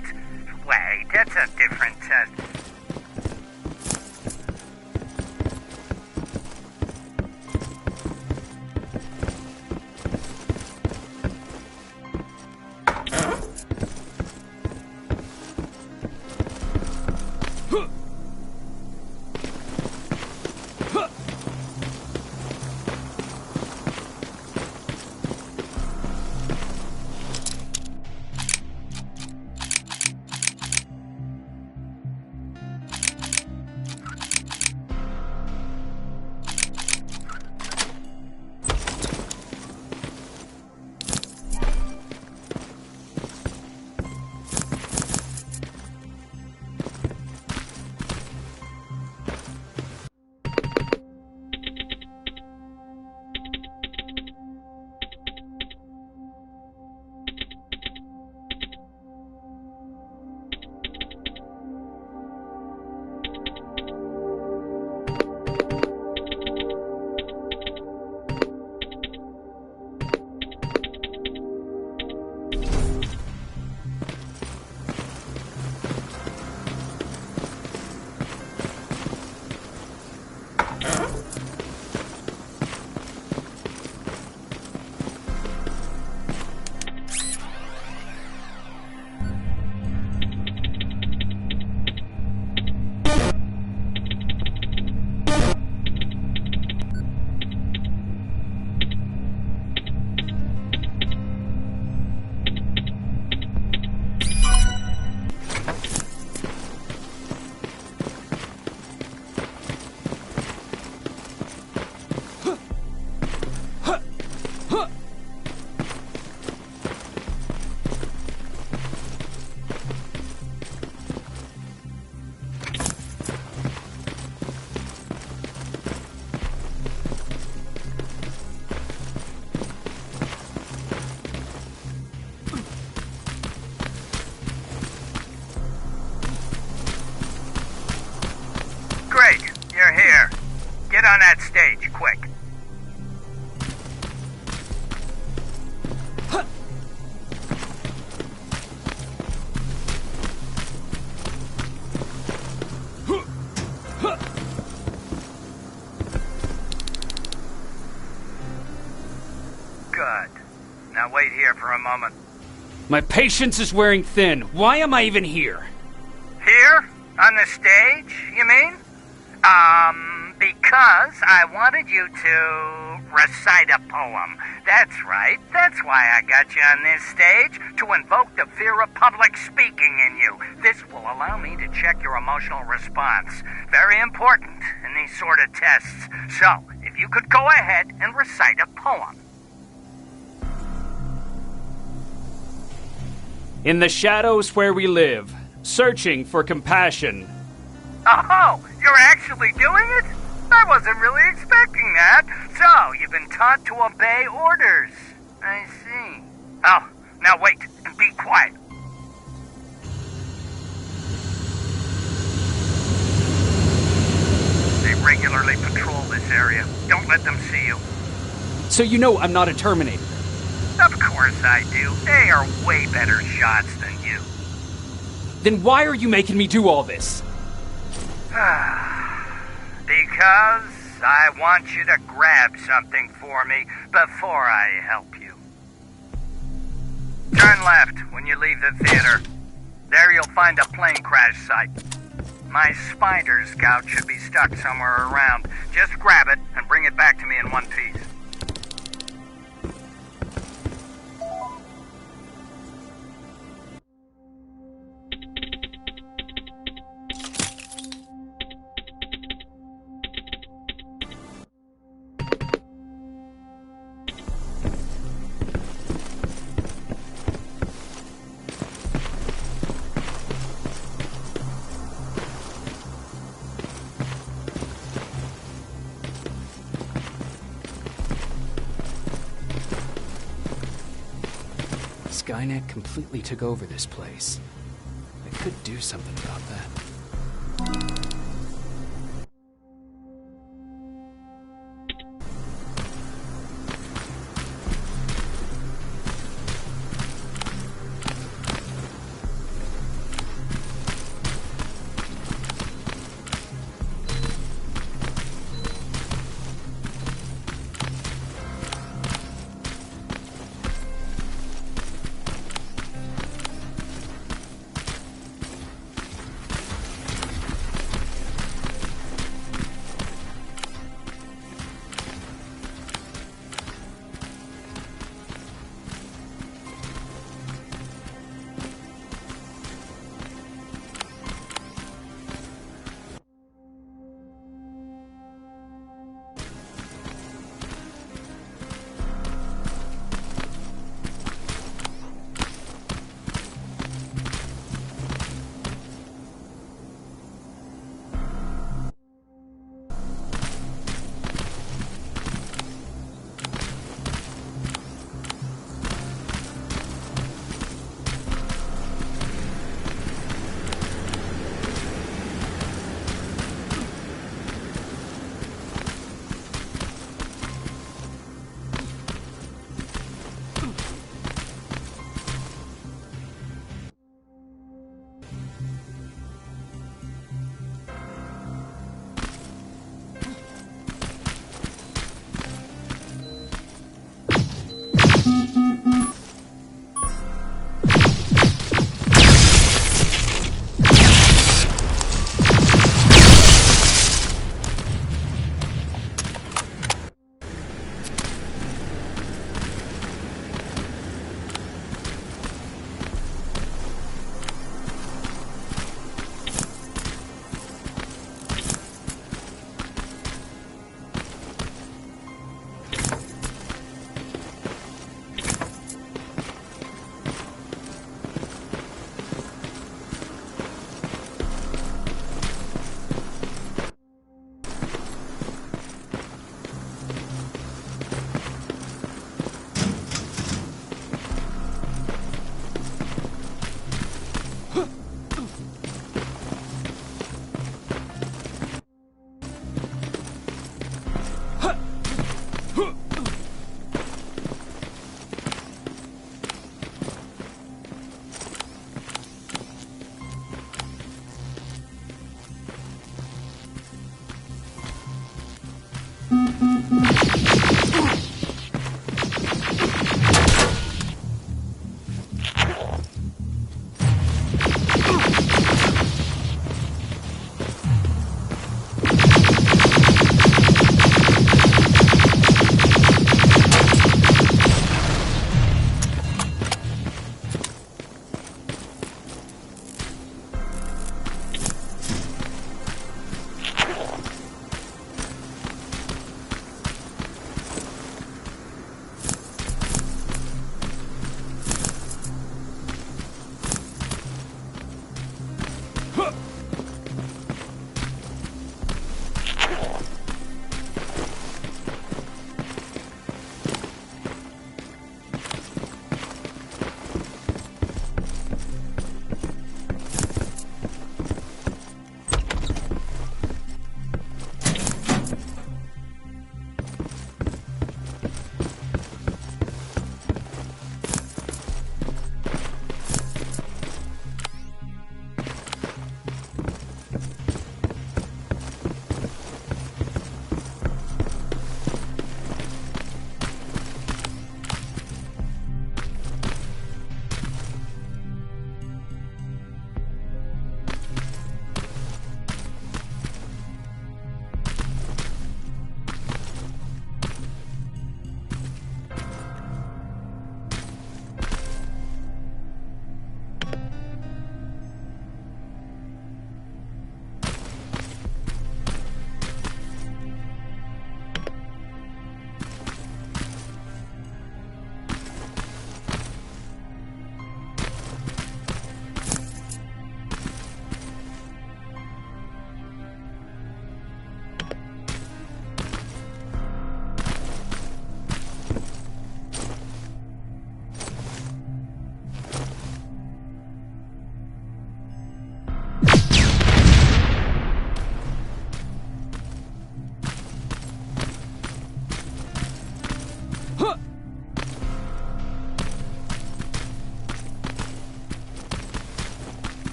Wait, that's a different test. On that stage, quick. Good. wait here for a moment. My patience is wearing thin. Why am I even here? Here? On the stage, you mean? Because I wanted you to recite a poem. That's right. That's why I got you on this stage, to invoke the fear of public speaking in you. This will allow me to check your emotional response. Very important in these sort of tests. So, if you could go ahead and recite a poem. In the shadows where we live, searching for compassion. Oh, you're actually doing it? I wasn't really expecting that. So, you've been taught to obey orders. I see. Oh, now wait and be quiet. They regularly patrol this area. Don't let them see you. So you know I'm not a Terminator. Of course I do. They are way better shots than you. Then why are you making me do all this? Because I want you to grab something for me before I help you. Turn left when you leave the theater. There you'll find a plane crash site. My spider scout should be stuck somewhere around. Just grab it and bring it back to me in one piece. Skynet completely took over this place. I could do something about that.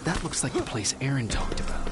That looks like the place Aaron talked about.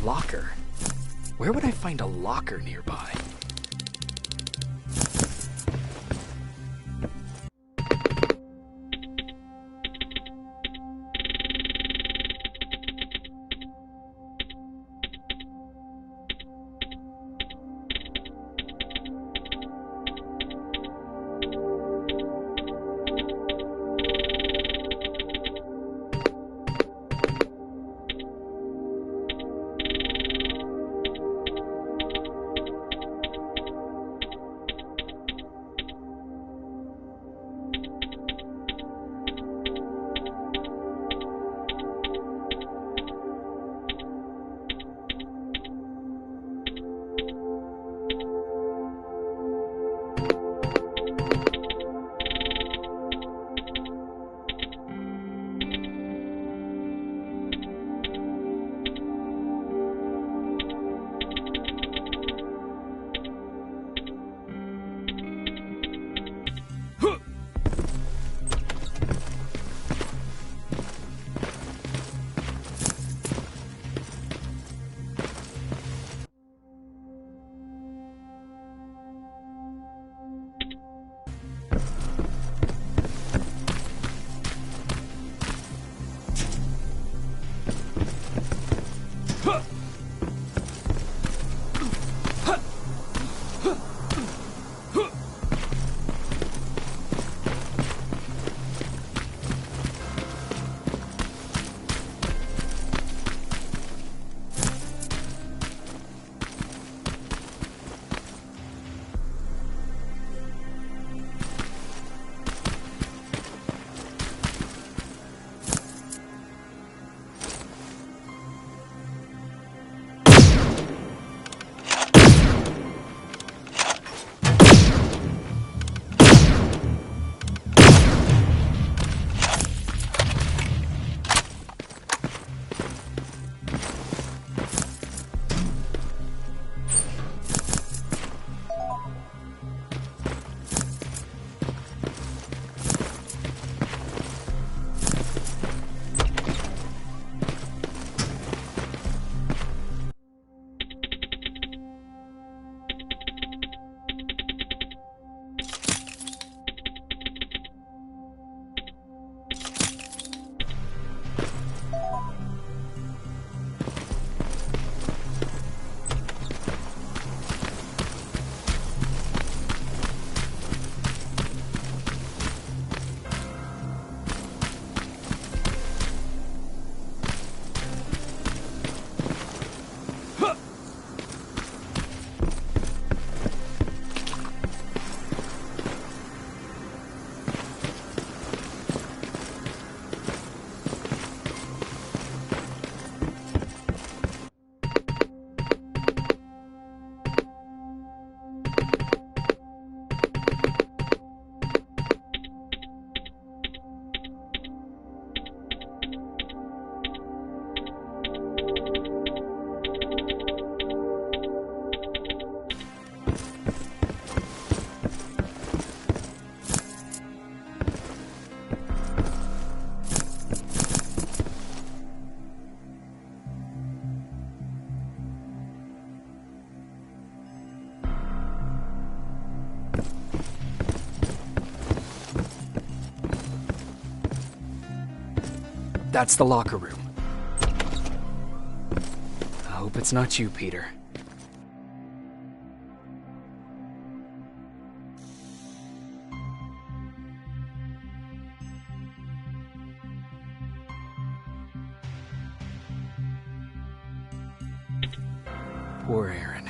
Locker? Where would I find a locker nearby? That's the locker room. I hope it's not you, Peter. Poor Aaron.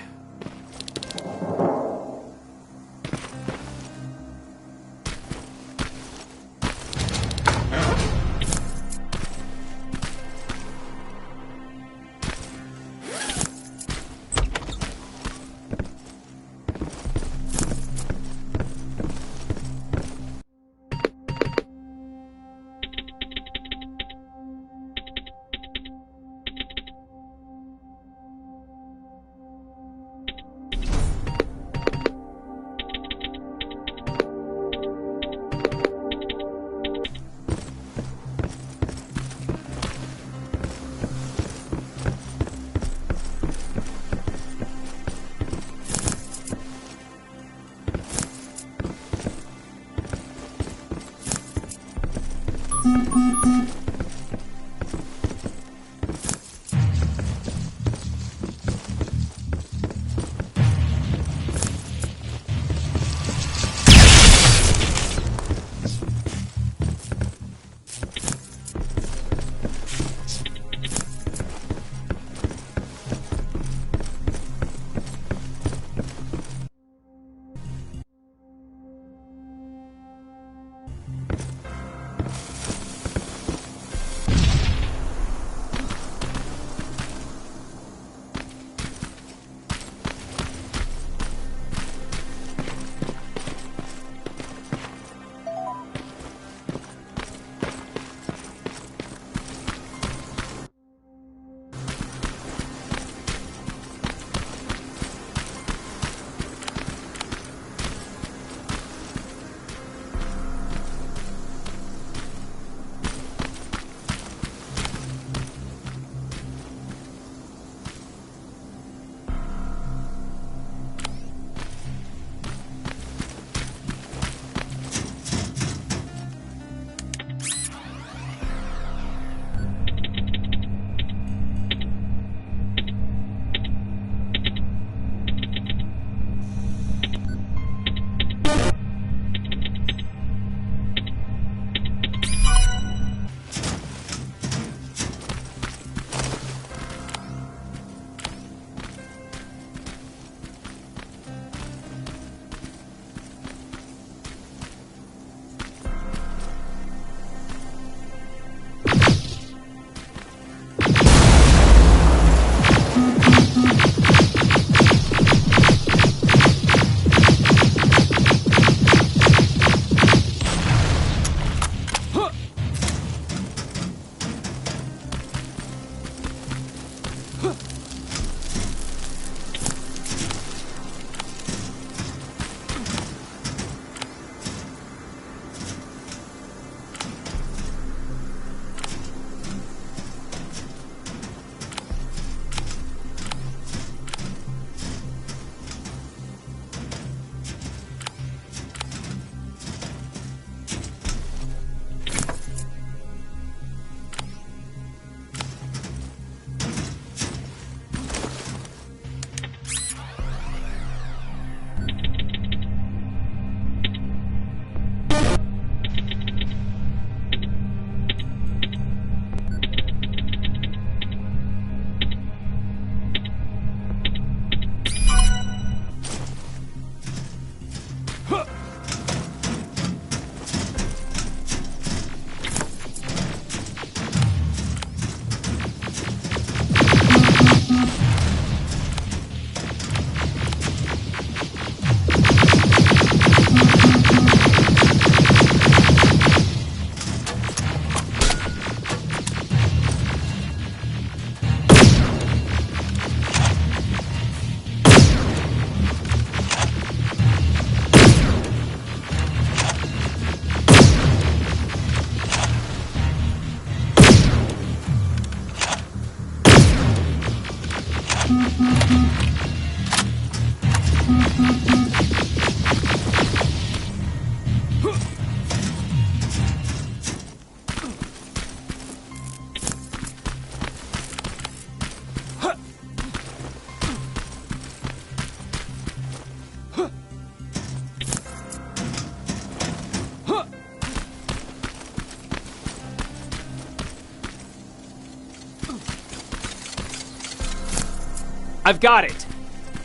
I've got it.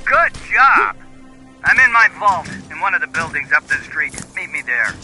Good job! I'm in my vault, in one of the buildings up the street. Meet me there.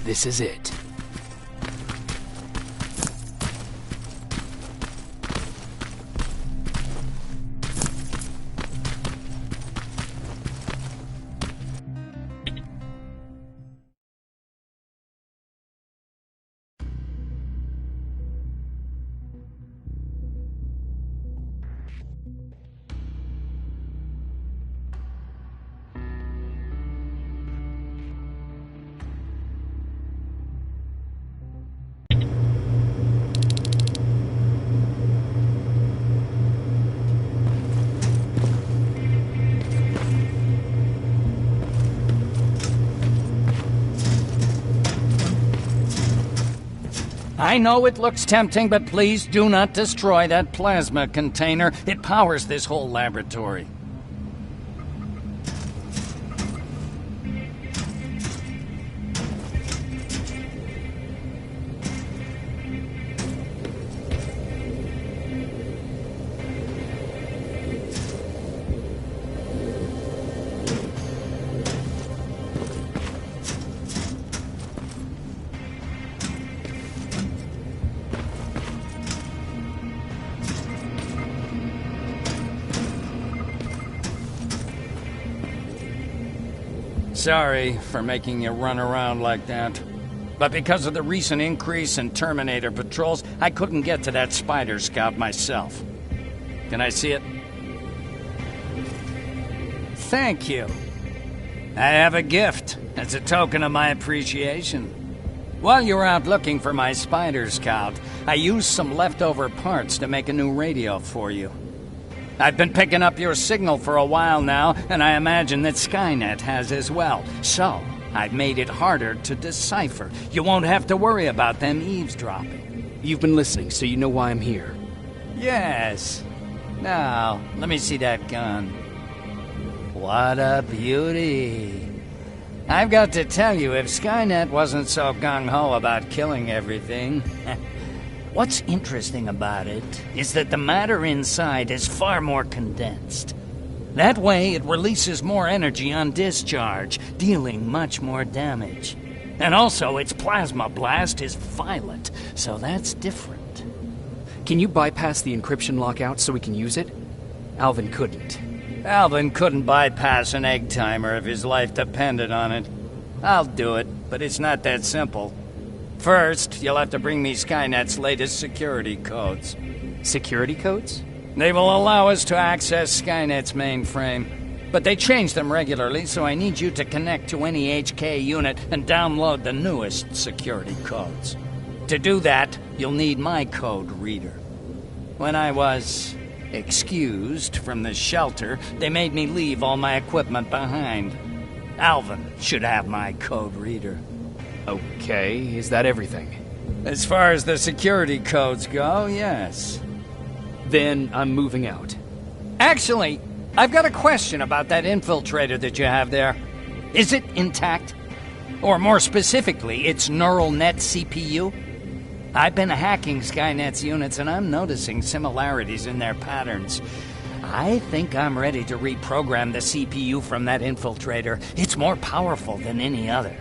This is it. I know it looks tempting, but please do not destroy that plasma container. It powers this whole laboratory. Sorry for making you run around like that. But because of the recent increase in Terminator patrols, I couldn't get to that Spider Scout myself. Can I see it? Thank you. I have a gift as a token of my appreciation. While you were out looking for my Spider Scout, I used some leftover parts to make a new radio for you. I've been picking up your signal for a while now, and I imagine that Skynet has as well. So, I've made it harder to decipher. You won't have to worry about them eavesdropping. You've been listening, so you know why I'm here. Yes. Now, let me see that gun. What a beauty. I've got to tell you, if Skynet wasn't so gung-ho about killing everything... What's interesting about it is that the matter inside is far more condensed. That way, it releases more energy on discharge, dealing much more damage. And also, its plasma blast is violent, so that's different. Can you bypass the encryption lockout so we can use it? Alvin couldn't. Alvin couldn't bypass an egg timer if his life depended on it. I'll do it, but it's not that simple. First, you'll have to bring me Skynet's latest security codes. Security codes? They will allow us to access Skynet's mainframe. But they change them regularly, so I need you to connect to any HK unit and download the newest security codes. To do that, you'll need my code reader. When I was excused from the shelter, they made me leave all my equipment behind. Alvin should have my code reader. Okay, is that everything? As far as the security codes go, yes. Then I'm moving out. Actually, I've got a question about that infiltrator that you have there. Is it intact? Or more specifically, its neural net CPU? I've been hacking Skynet's units and I'm noticing similarities in their patterns. I think I'm ready to reprogram the CPU from that infiltrator. It's more powerful than any other.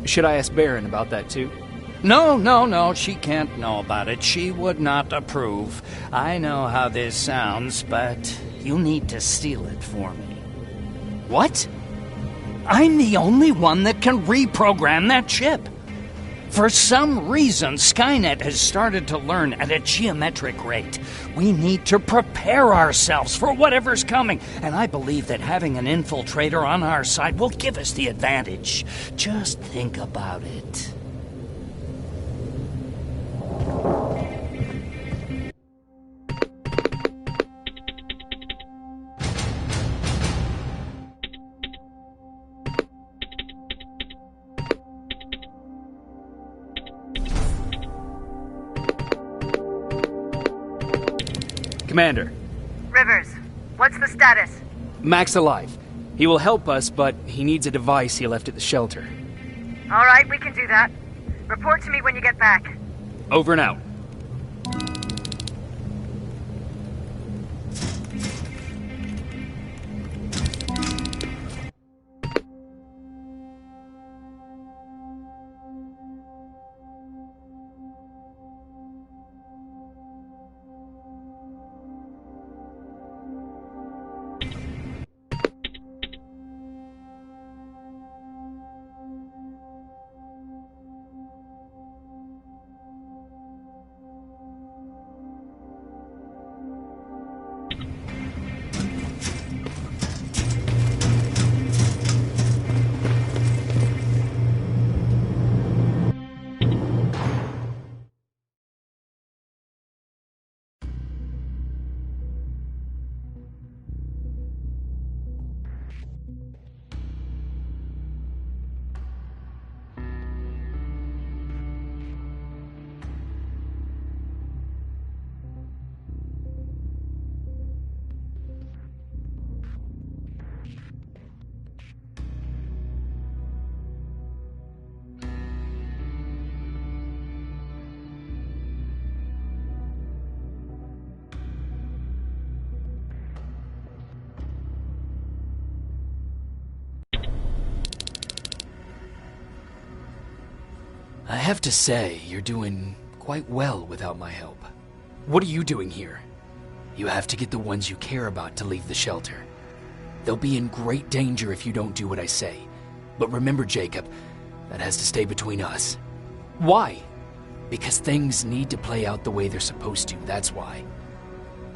Should I ask Baron about that too? No, she can't know about it. She would not approve. I know how this sounds, but you need to steal it for me. What? I'm the only one that can reprogram that chip. For some reason, Skynet has started to learn at a geometric rate. We need to prepare ourselves for whatever's coming, and I believe that having an infiltrator on our side will give us the advantage. Just think about it. Commander. Rivers, what's the status? Mac's alive. He will help us, but he needs a device he left at the shelter. All right, we can do that. Report to me when you get back. Over and out. I have to say, you're doing quite well without my help. What are you doing here? You have to get the ones you care about to leave the shelter. They'll be in great danger if you don't do what I say. But remember, Jacob, that has to stay between us. Why? Because things need to play out the way they're supposed to, that's why.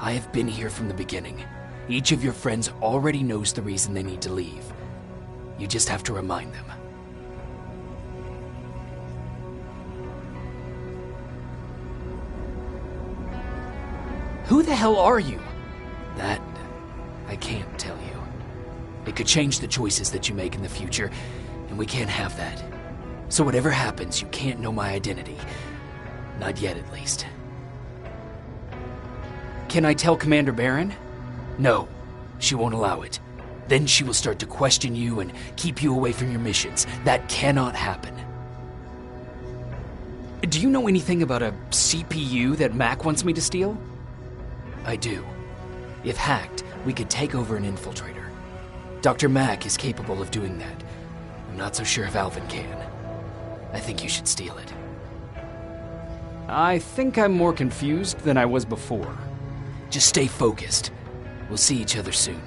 I have been here from the beginning. Each of your friends already knows the reason they need to leave. You just have to remind them. Who the hell are you? That, I can't tell you. It could change the choices that you make in the future, and we can't have that. So whatever happens, you can't know my identity. Not yet, at least. Can I tell Commander Barron? No, she won't allow it. Then she will start to question you and keep you away from your missions. That cannot happen. Do you know anything about a CPU that Mac wants me to steal? I do. If hacked, we could take over an infiltrator. Dr. Mack is capable of doing that. I'm not so sure if Alvin can. I think you should steal it. I think I'm more confused than I was before. Just stay focused. We'll see each other soon.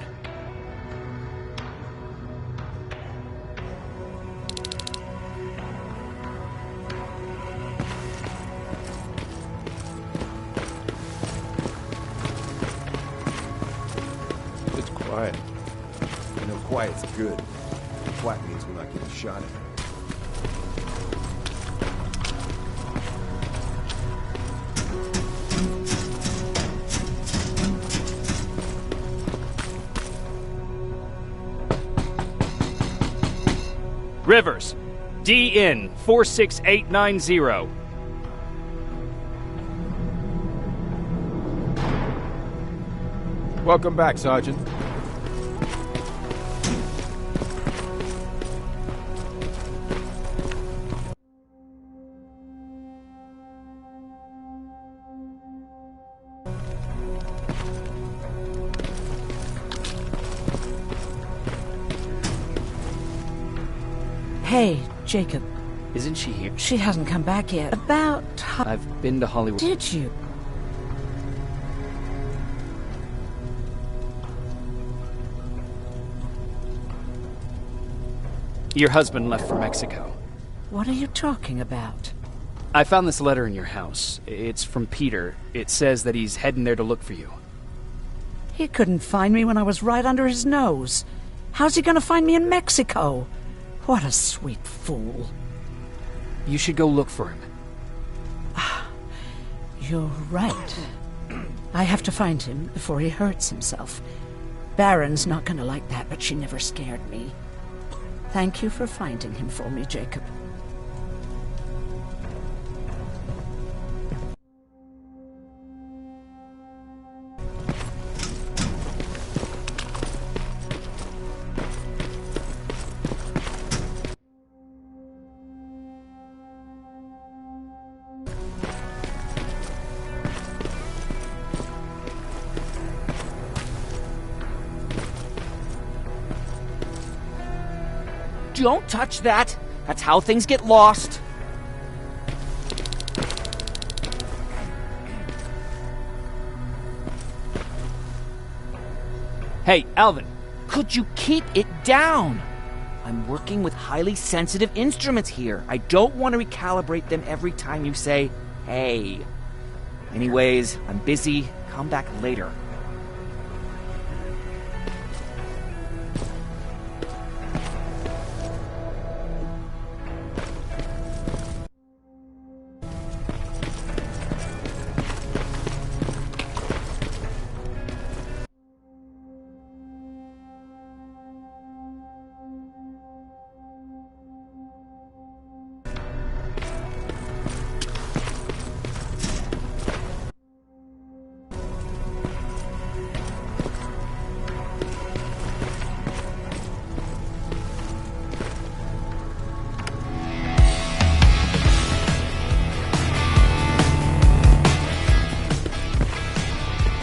It's quiet. You know, quiet's good. Quiet means we're not getting shot at. Rivers, DN 46890. Welcome back, Sergeant. Hey, Jacob. Isn't she here? She hasn't come back yet. About... I've been to Hollywood. Did you? Your husband left for Mexico. What are you talking about? I found this letter in your house. It's from Peter. It says that he's heading there to look for you. He couldn't find me when I was right under his nose. How's he gonna find me in Mexico? What a sweet fool. You should go look for him. You're right. I have to find him before he hurts himself. Baron's not gonna like that, but she never scared me. Thank you for finding him for me, Jacob. Don't touch that! That's how things get lost! Hey, Alvin! Could you keep it down? I'm working with highly sensitive instruments here. I don't want to recalibrate them every time you say, hey. Anyways, I'm busy. Come back later.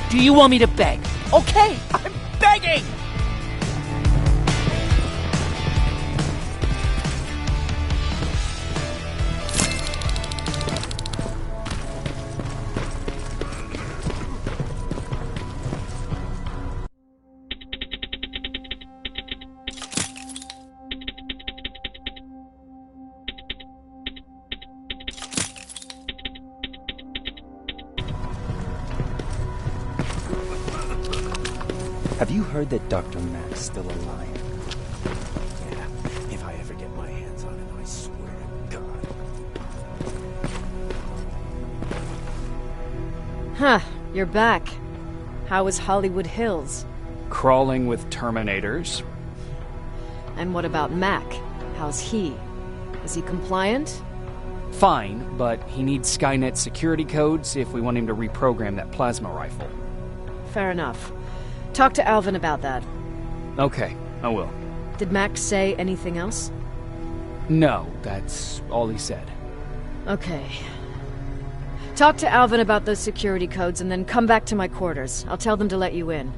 Do you want me to beg? Okay, I'm begging! Have you heard that Dr. Mack's still alive? Yeah, if I ever get my hands on him, I swear to God. Huh, you're back. How was Hollywood Hills? Crawling with Terminators. And what about Mac? How's he? Is he compliant? Fine, but he needs Skynet security codes if we want him to reprogram that plasma rifle. Fair enough. Talk to Alvin about that. Okay, I will. Did Mac say anything else? No, that's all he said. Okay. Talk to Alvin about those security codes and then come back to my quarters. I'll tell them to let you in.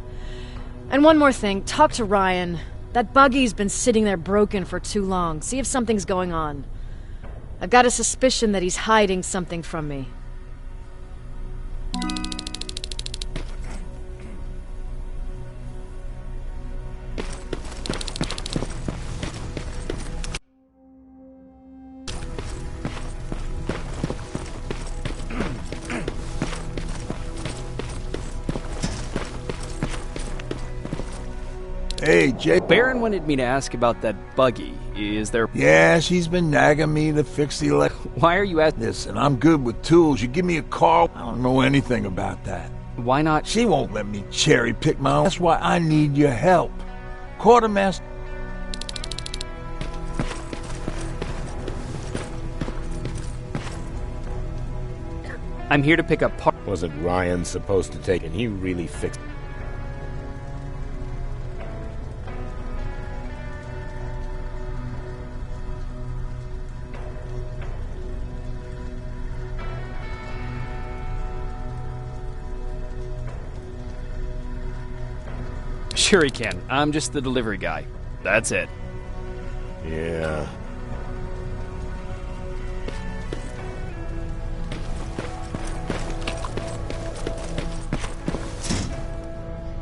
And one more thing, talk to Ryan. That buggy's been sitting there broken for too long. See if something's going on. I've got a suspicion that he's hiding something from me. Hey, Jay. Baron wanted me to ask about that buggy. Is there... Yeah, she's been nagging me to fix the Why are you at this? And I'm good with tools. You give me a call. I don't know anything about that. Why not? She won't let me cherry pick my own. That's why I need your help. Quartermaster. I'm here to pick up part... Wasn't Ryan supposed to take... And he really fixed... Sure he can. I'm just the delivery guy. That's it. Yeah.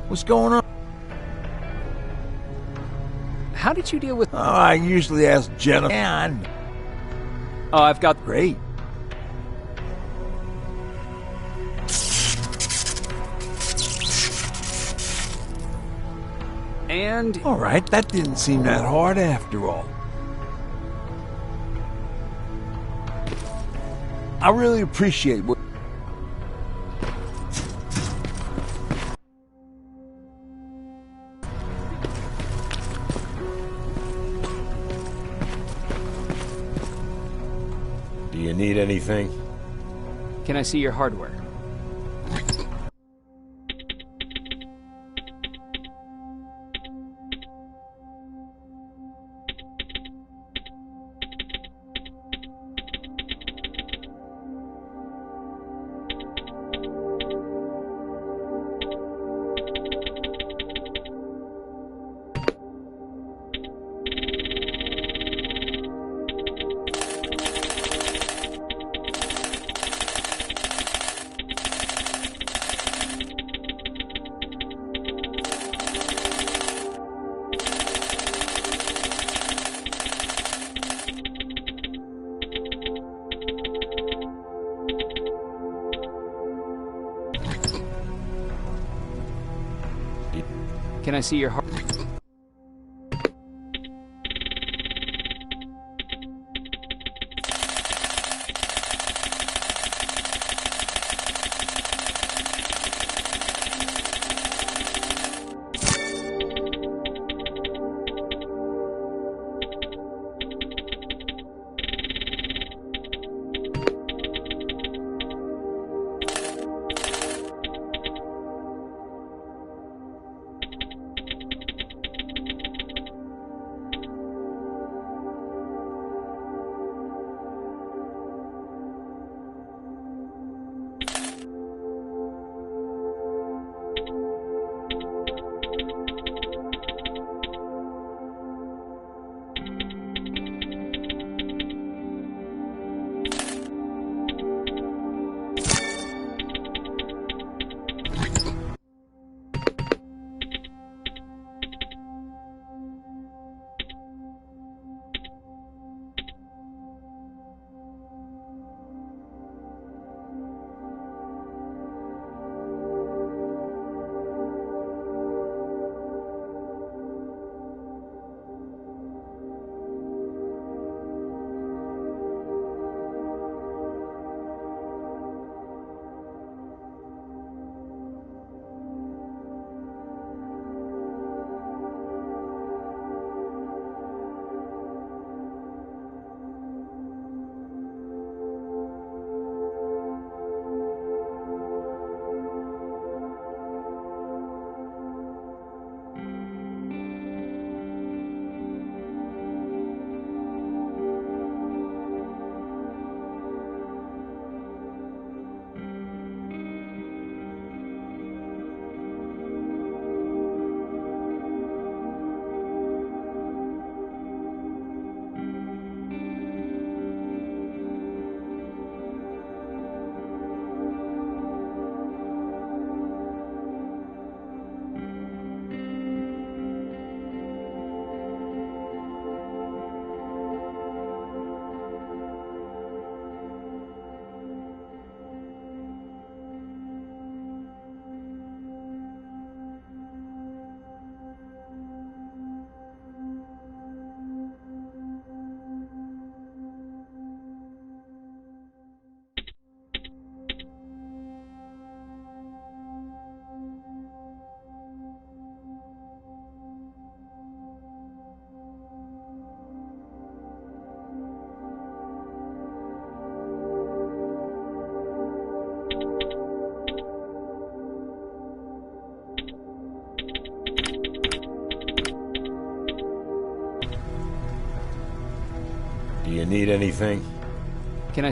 What's going on? How did you deal with... Oh, I usually ask Jennifer. And... Oh, I've got... Great. And... All right, that didn't seem that hard after all. I really appreciate what... Do you need anything? Can I see your hardware? Can I see your heart? Do you need anything? Can I...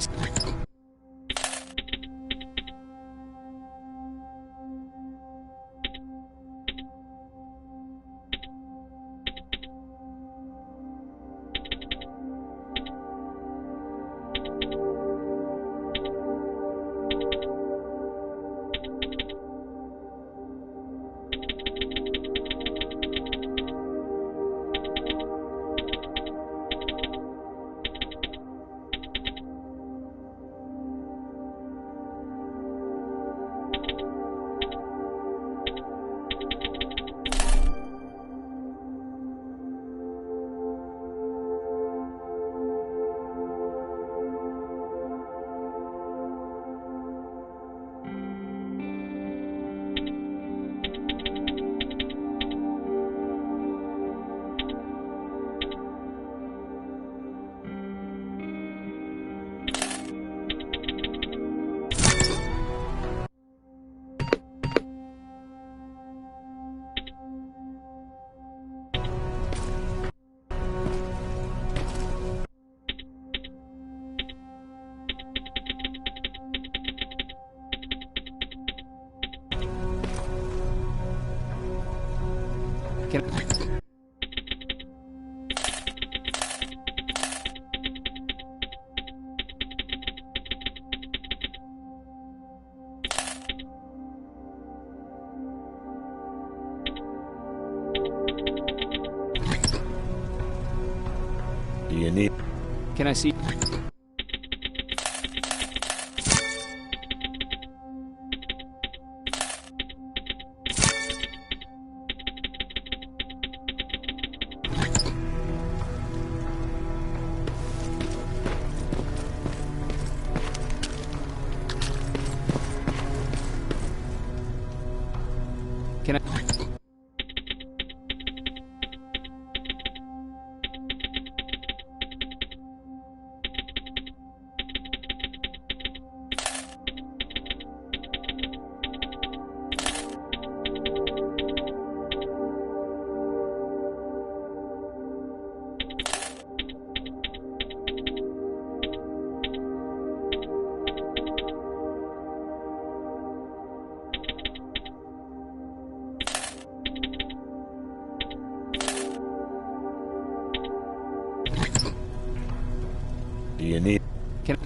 Do you need... Can I see... Can I... Do you need... Can...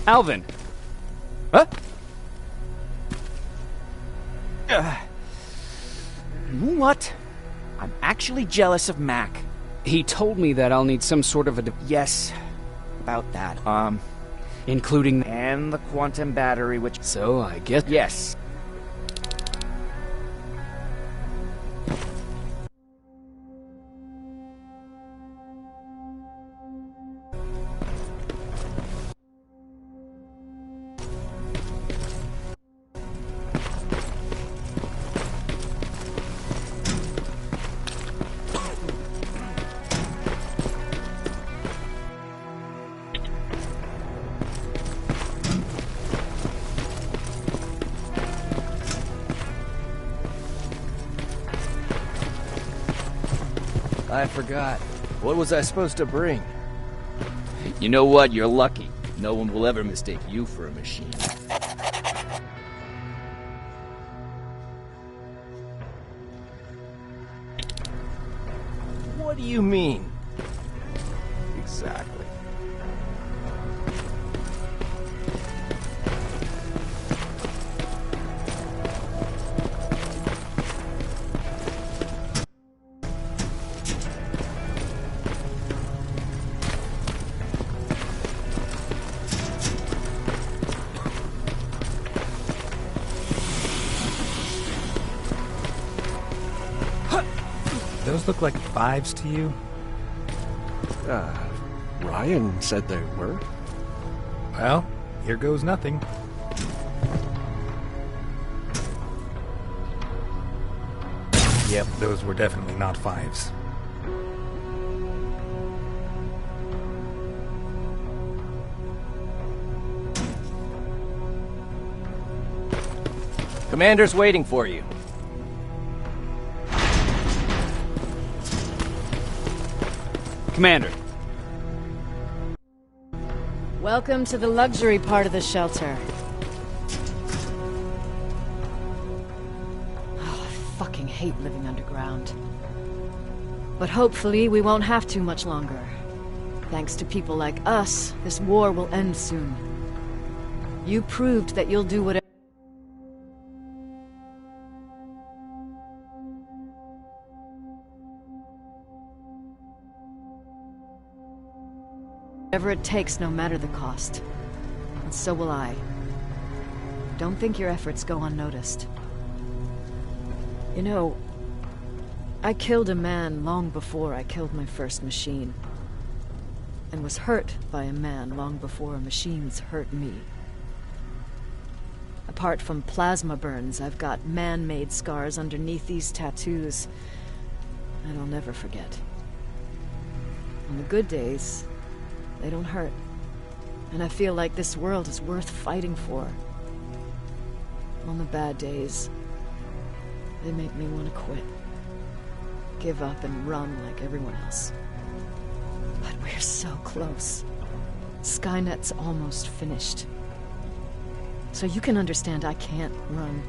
Alvin! Huh? What? I'm actually jealous of Mac. He told me that I'll need some sort of a... Yes, about that. Including... And the quantum battery, which... So, I get... Yes. I forgot. What was I supposed to bring? You know what? You're lucky. No one will ever mistake you for a machine. What do you mean? Exactly. Those look like 5s to you? Ryan said they were. Well, here goes nothing. Yep, those were definitely not 5s. Commander's waiting for you. Commander. Welcome to the luxury part of the shelter. Oh, I fucking hate living underground. But hopefully we won't have to much longer. Thanks to people like us, this war will end soon. You proved that you'll do whatever it takes, no matter the cost. And so will I. Don't think your efforts go unnoticed. You know, I killed a man long before I killed my first machine. And was hurt by a man long before machines hurt me. Apart from plasma burns, I've got man-made scars underneath these tattoos. And I'll never forget. On the good days, they don't hurt. And I feel like this world is worth fighting for. On the bad days, they make me want to quit. Give up and run like everyone else. But we're so close. Skynet's almost finished. So you can understand I can't run.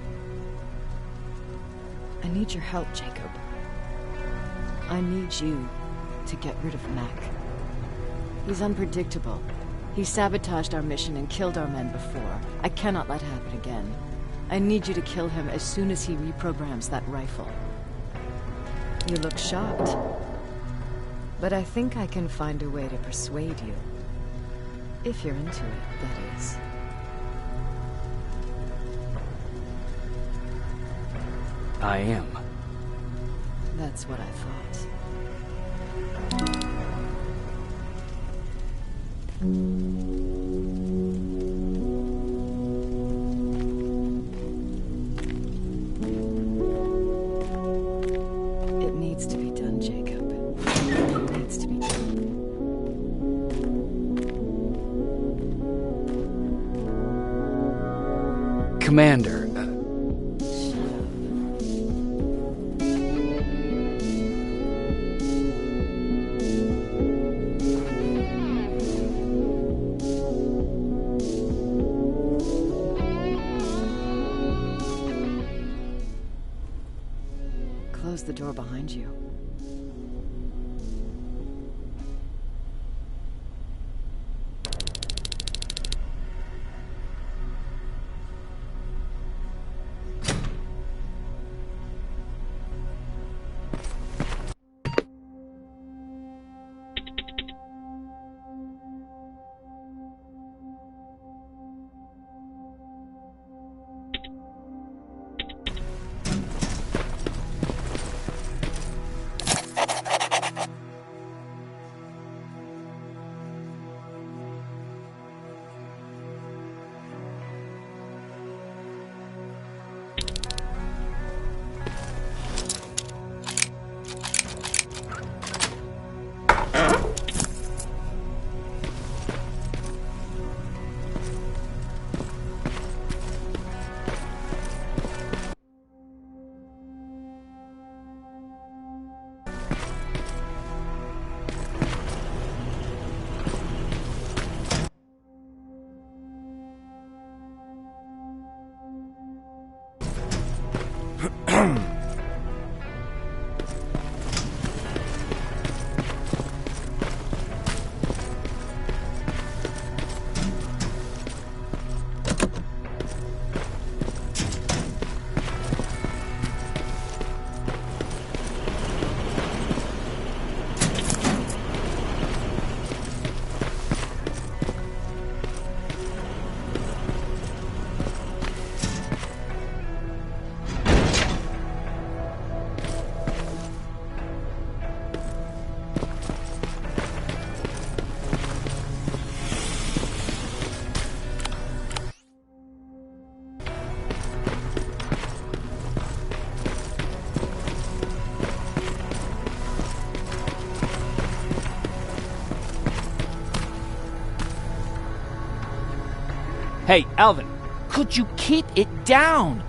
I need your help, Jacob. I need you to get rid of Mac. He's unpredictable. He sabotaged our mission and killed our men before. I cannot let it happen again. I need you to kill him as soon as he reprograms that rifle. You look shocked. But I think I can find a way to persuade you. If you're into it, that is. I am. That's what I thought. It needs to be done, Jacob. It needs to be done. Commander, Close the door behind you. Hey, Alvin. Could you keep it down?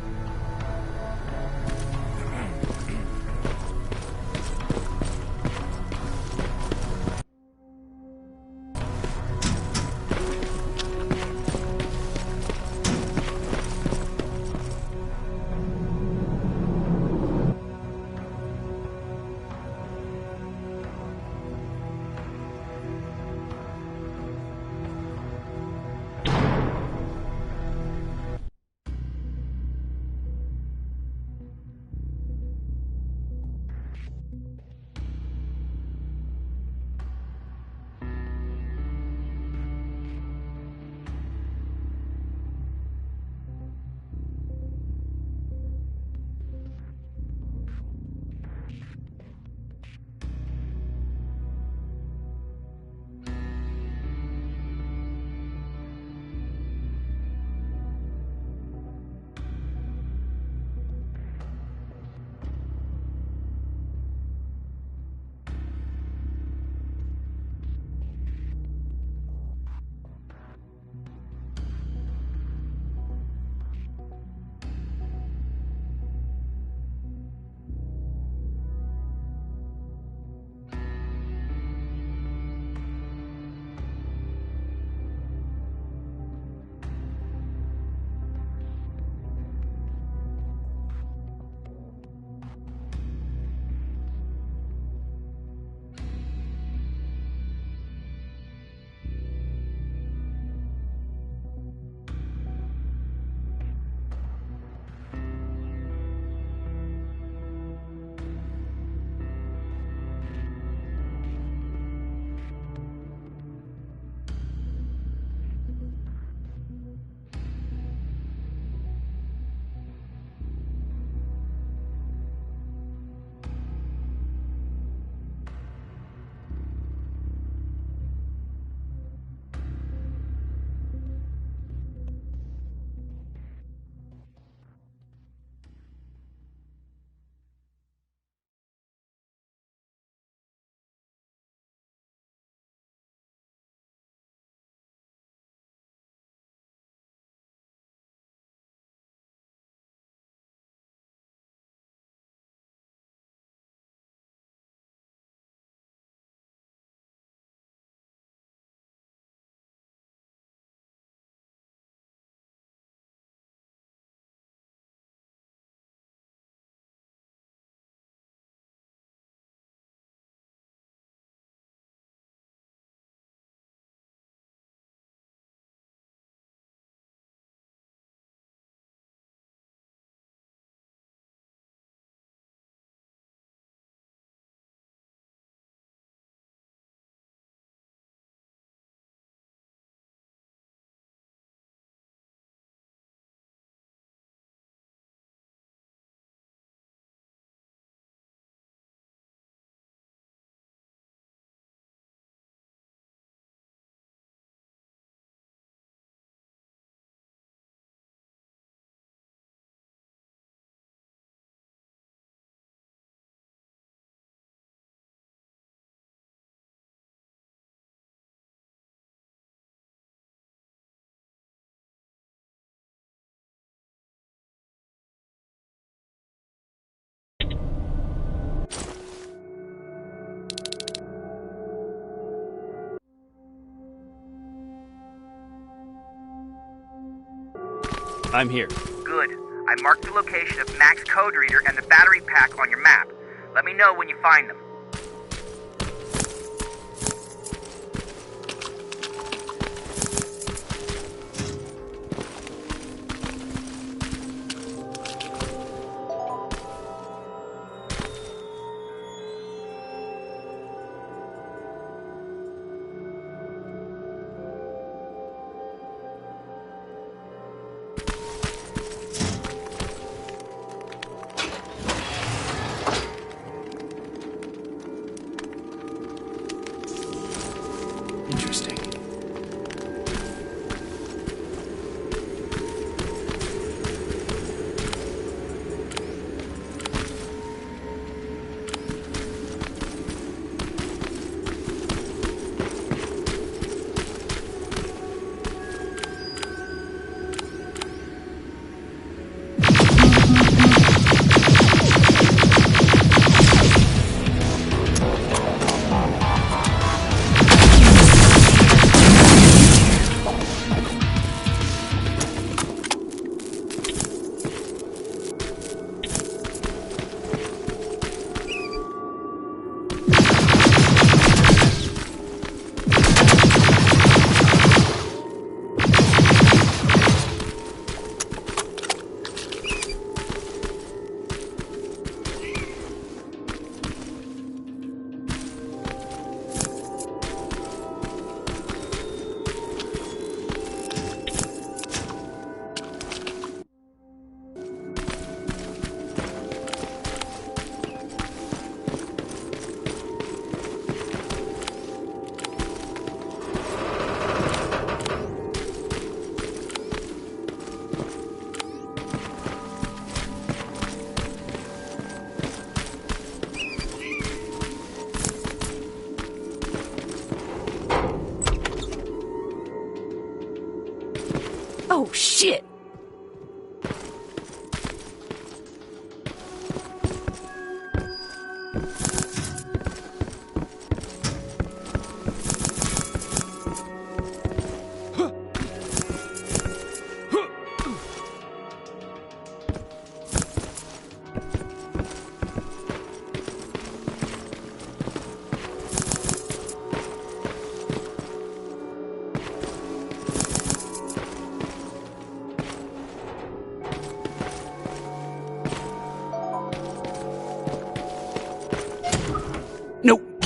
I'm here. Good. I marked the location of Mac's code reader and the battery pack on your map. Let me know when you find them.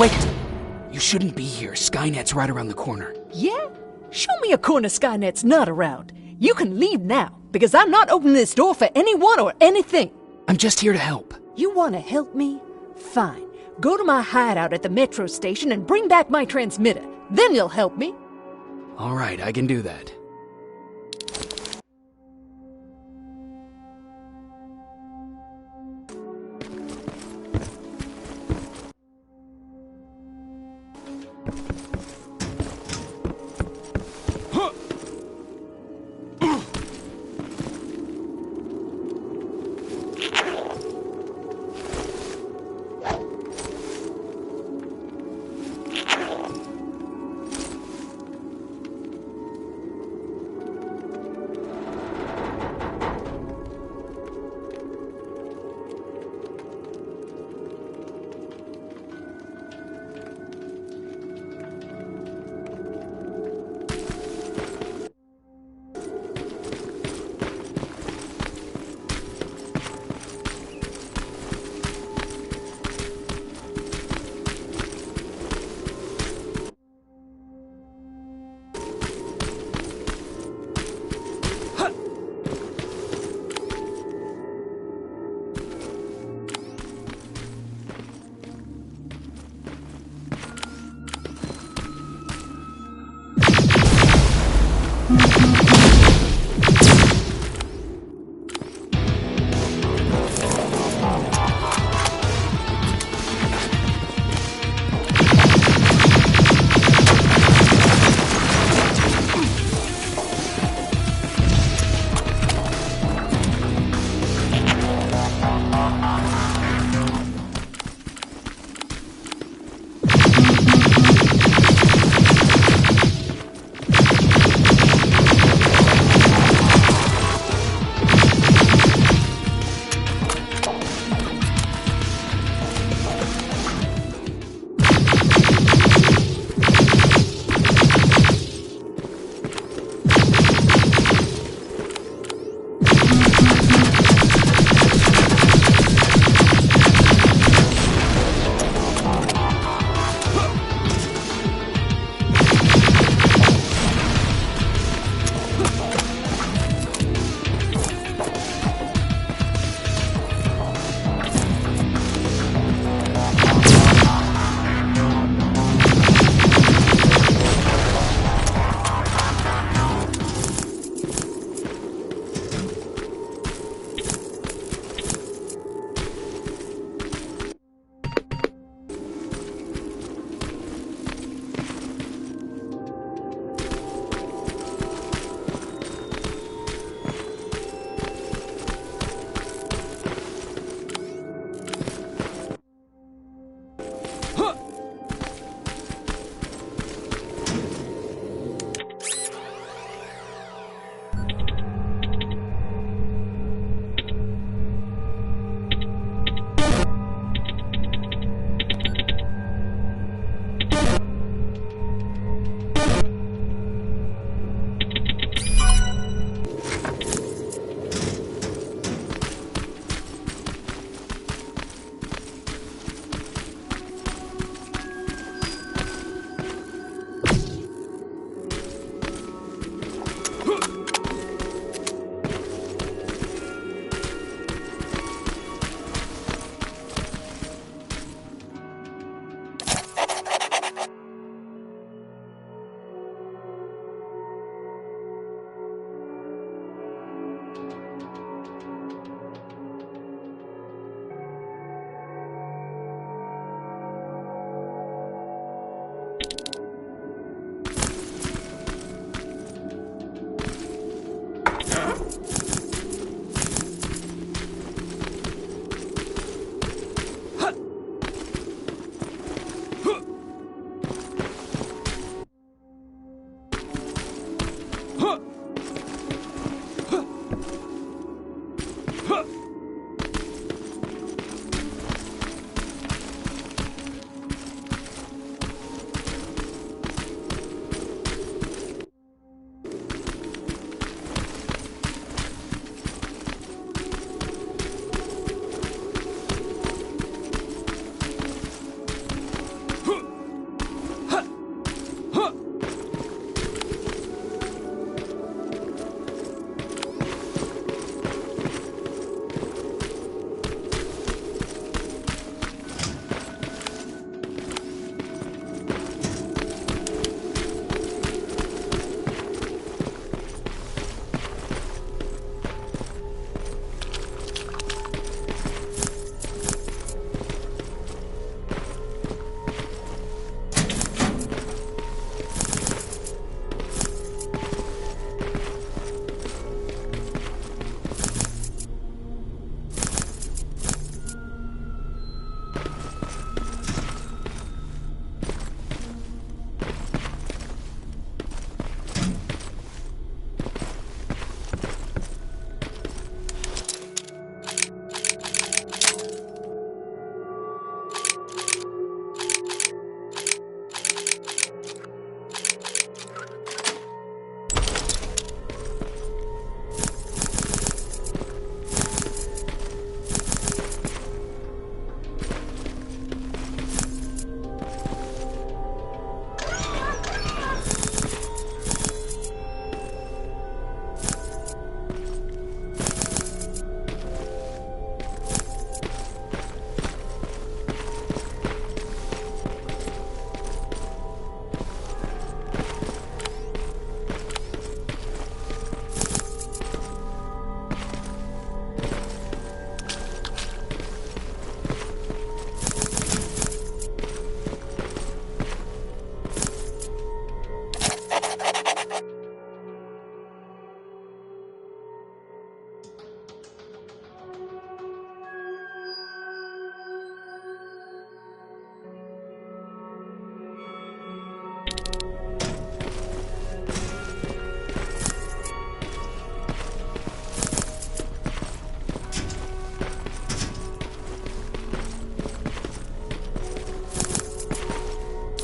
Wait! You shouldn't be here. Skynet's right around the corner. Yeah? Show me a corner Skynet's not around. You can leave now, because I'm not opening this door for anyone or anything. I'm just here to help. You want to help me? Fine. Go to my hideout at the metro station and bring back my transmitter. Then you'll help me. All right, I can do that.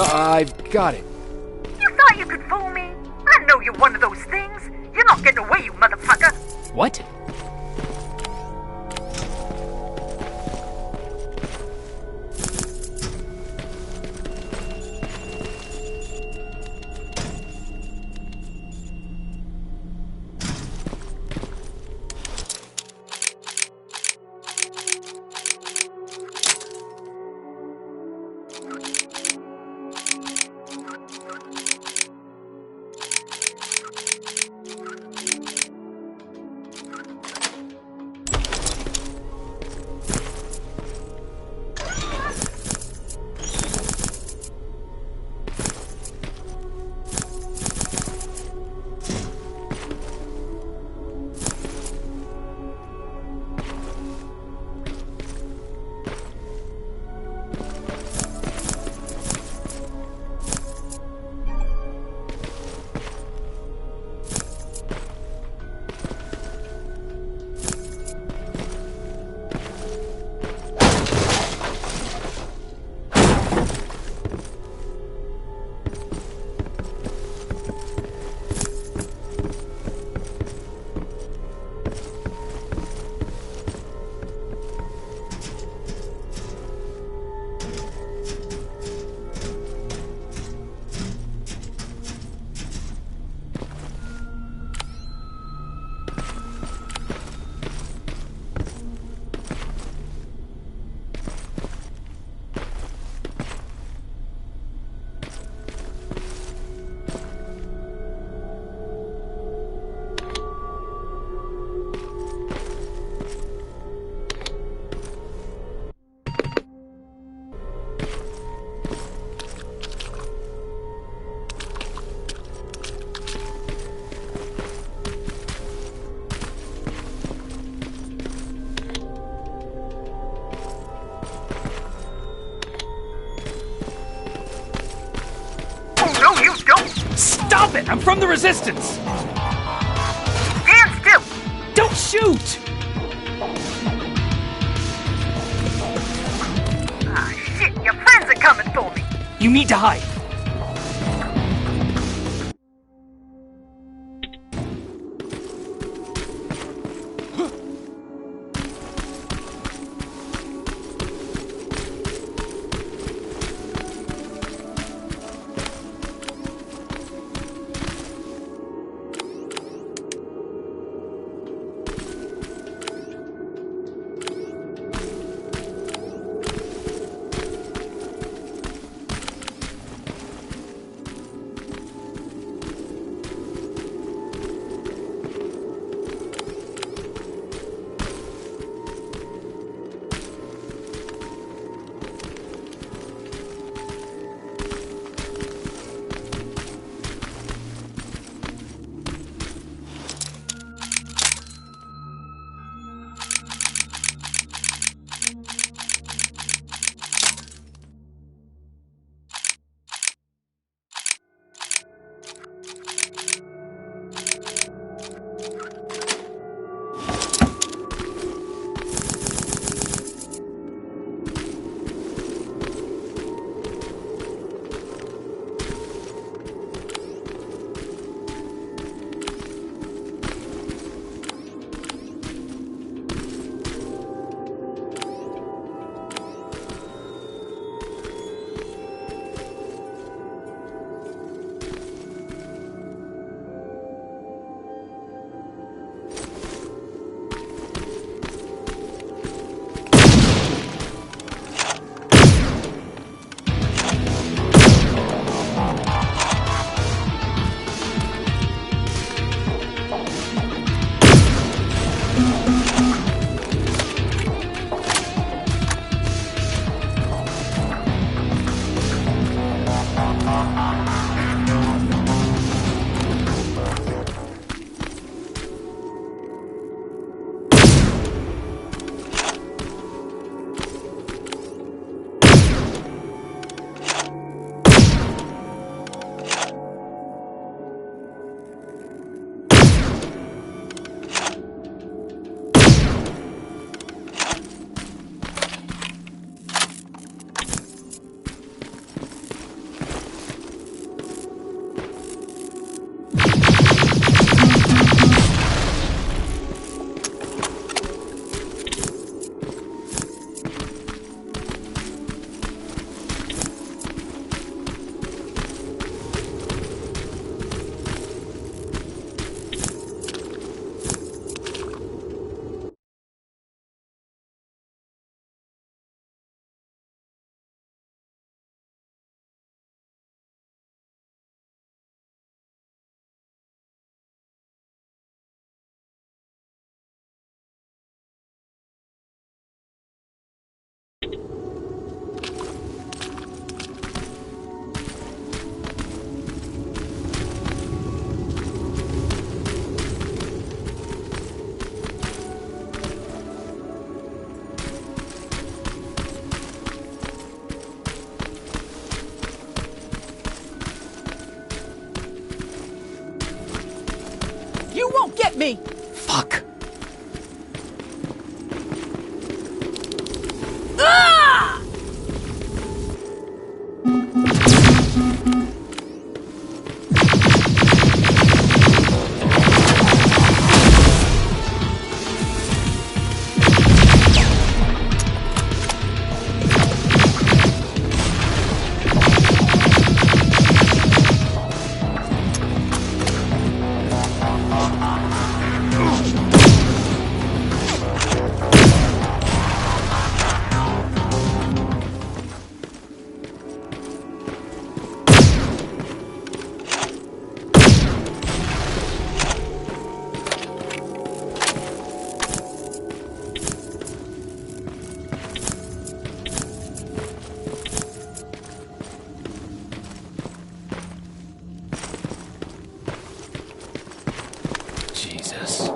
I've got it. You thought you could fool me? I know you're one of those things. You're not getting away, you motherfucker. What? Stop it! I'm from the Resistance! Stand still! Don't shoot! Ah, shit! Your friends are coming for me! You need to hide. me! Fuck! Ah! Jesus.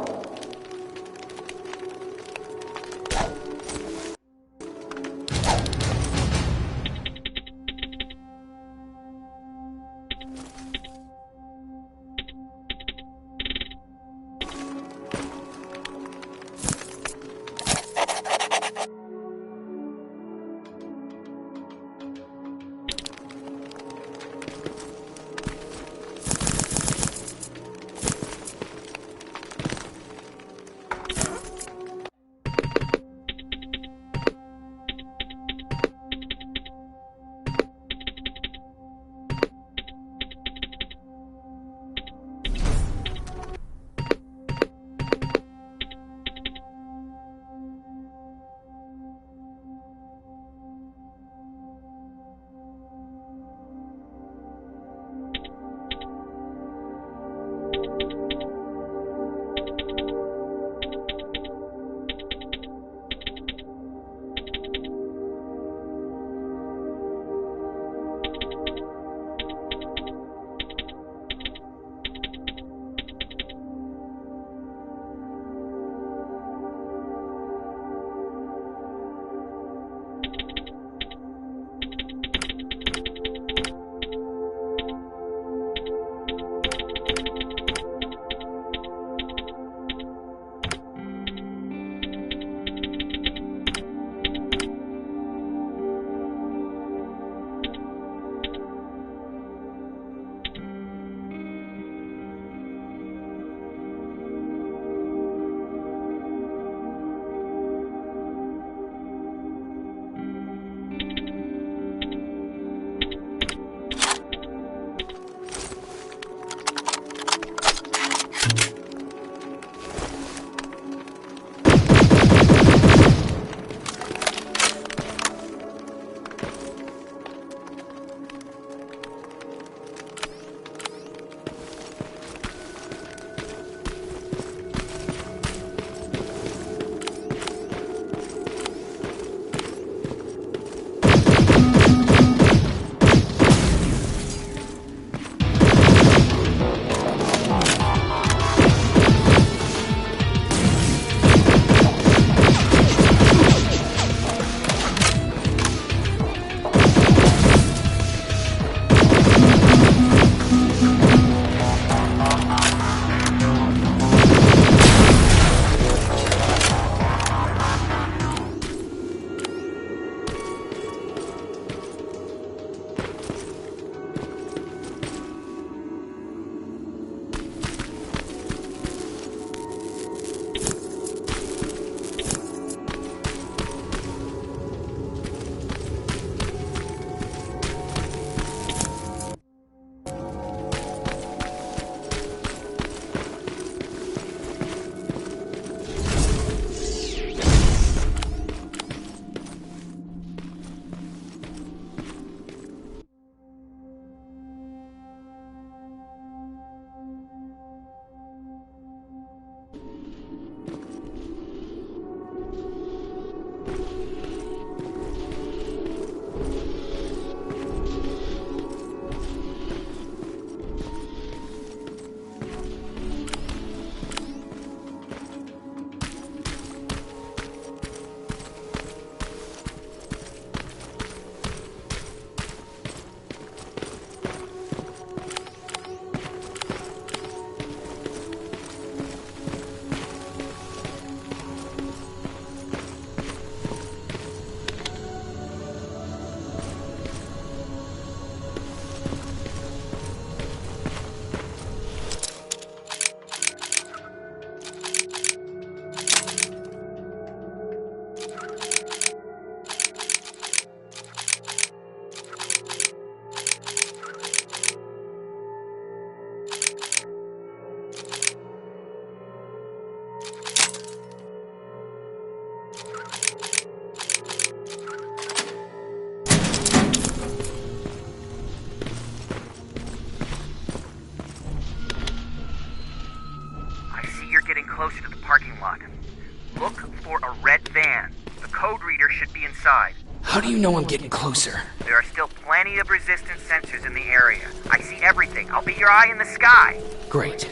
here should be inside. How do you know I'm getting closer? There are still plenty of resistance sensors in the area. I see everything. I'll be your eye in the sky. Great.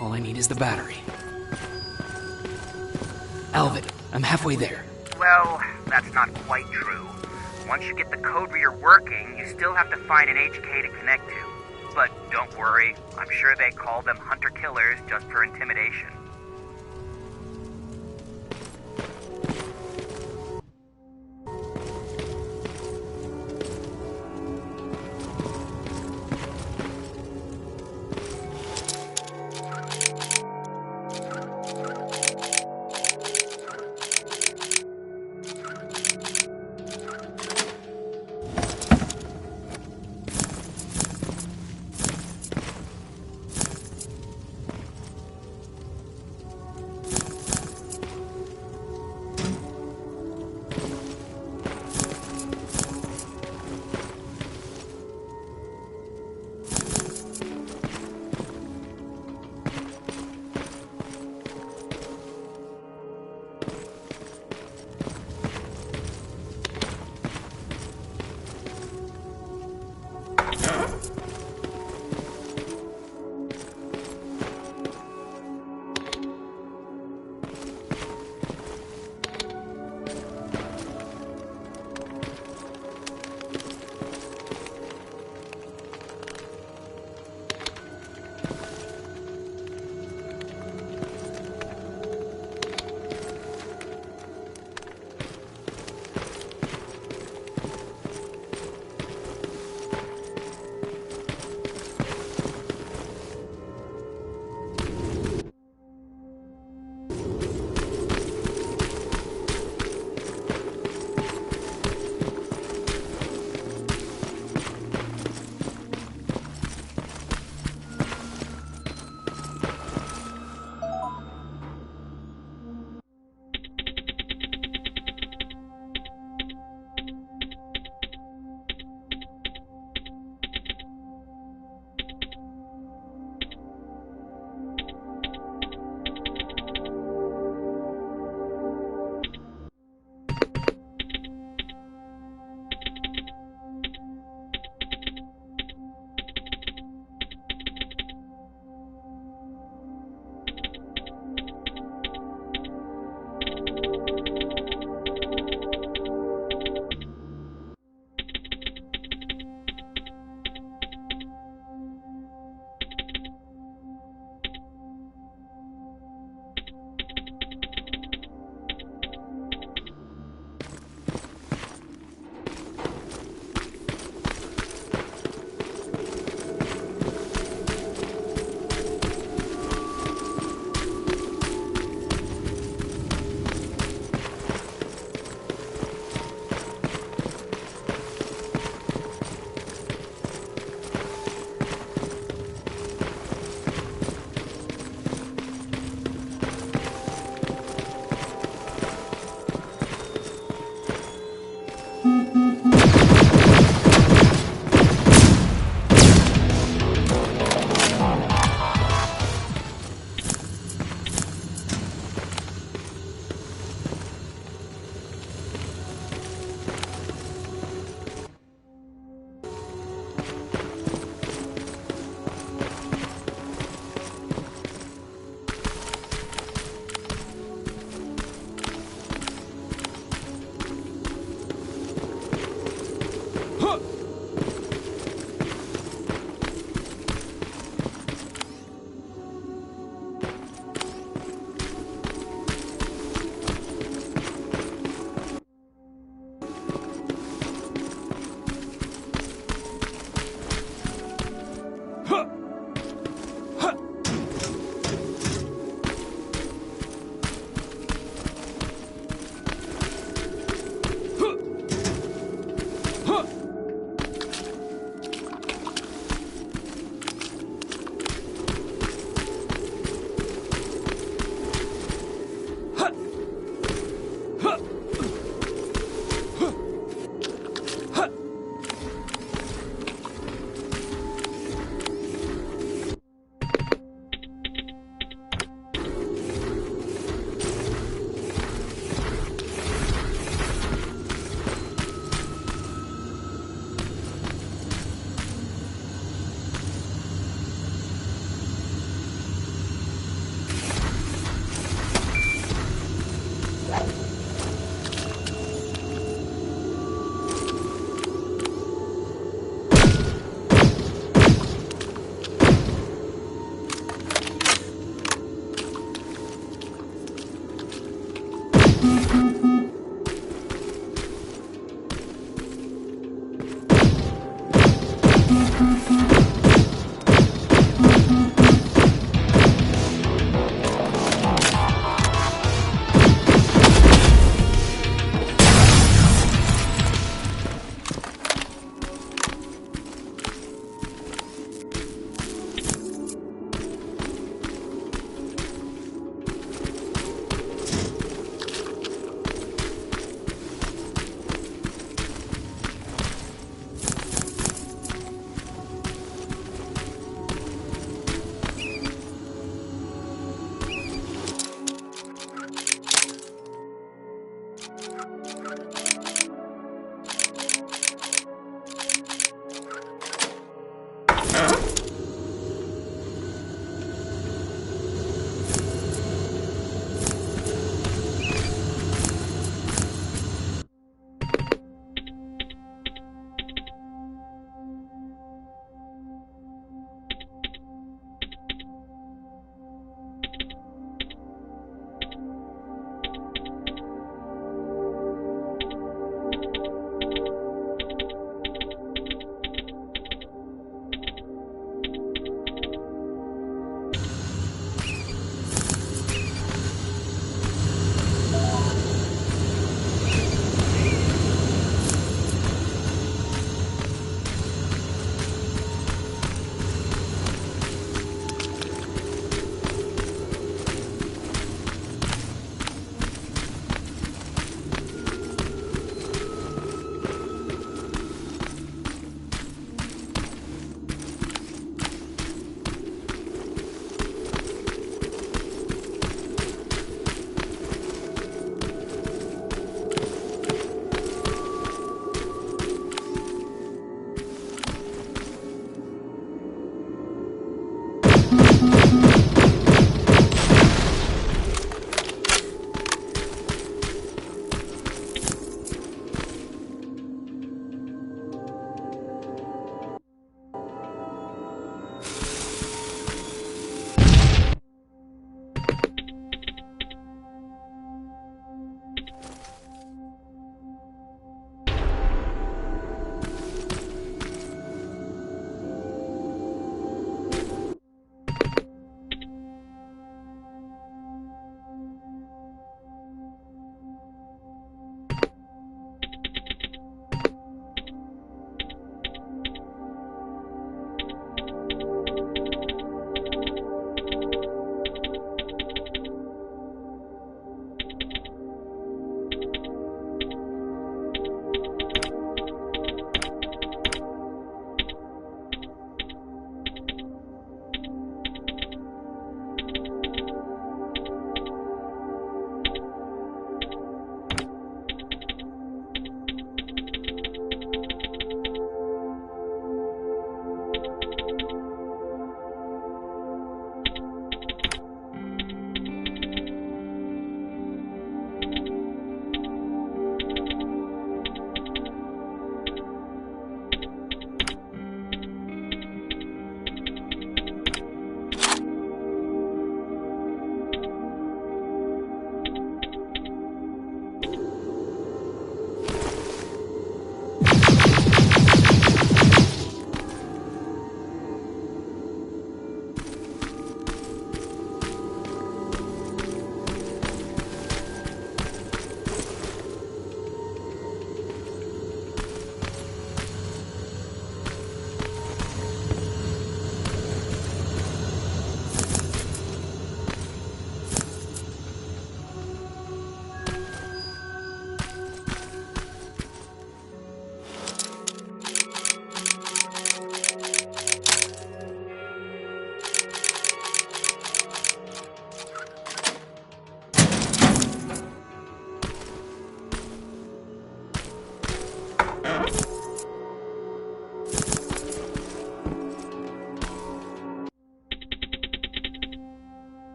All I need is the battery. Alvin, I'm halfway there. Well, that's not quite true. Once you get the code reader working, you still have to find an HK to connect to. But don't worry, I'm sure they call them hunter-killers just for intimidation.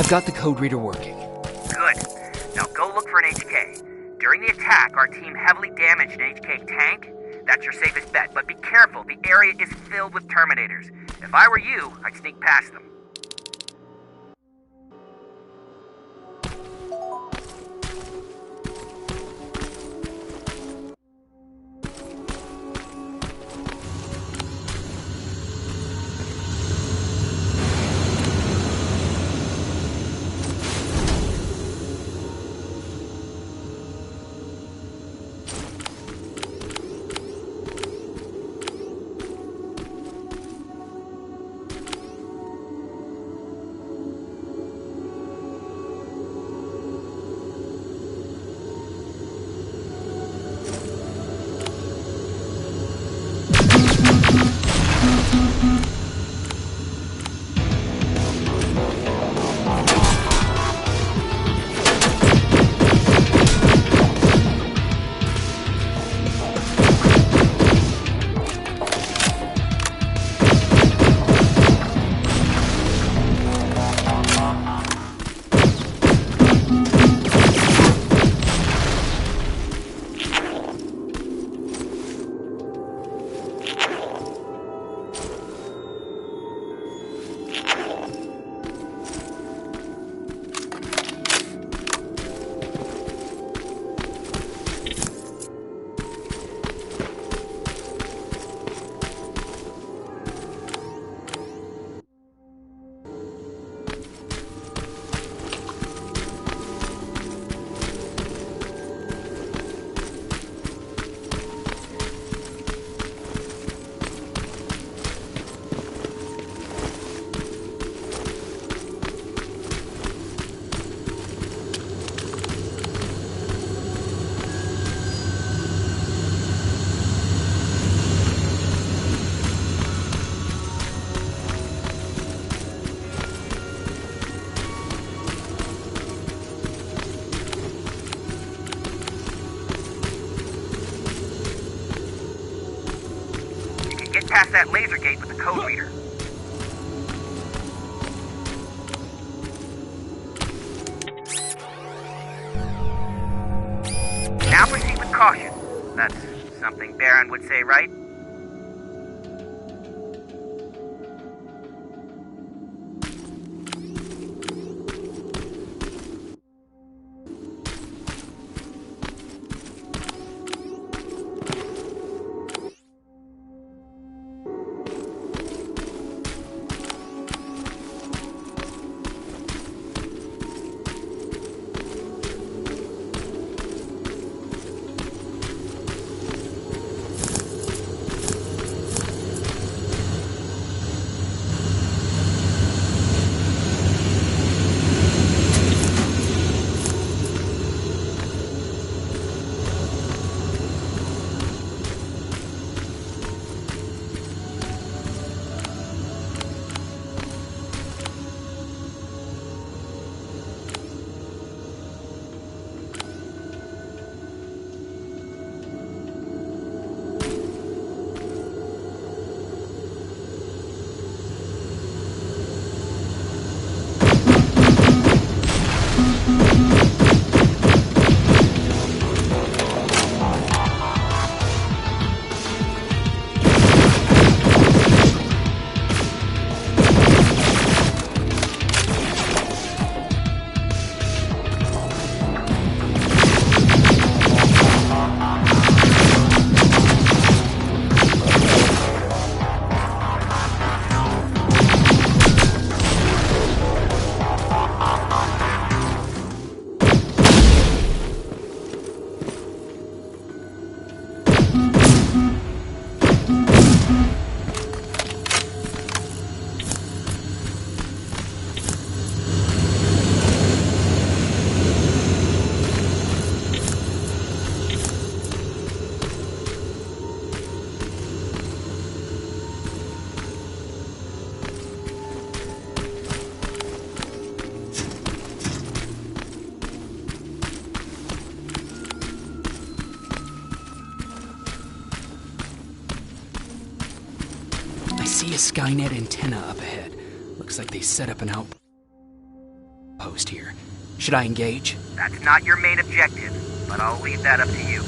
I've got the code reader working. Good. Now go look for an HK. During the attack, our team heavily damaged an HK tank. That's your safest bet, but be careful. The area is filled with Terminators. If I were you, I'd sneak past them. that laser gate with the code reader. Now proceed with caution. That's something Baron would say, right? I see a Skynet antenna up ahead. Looks like they set up an outpost here. Should I engage? That's not your main objective, but I'll leave that up to you.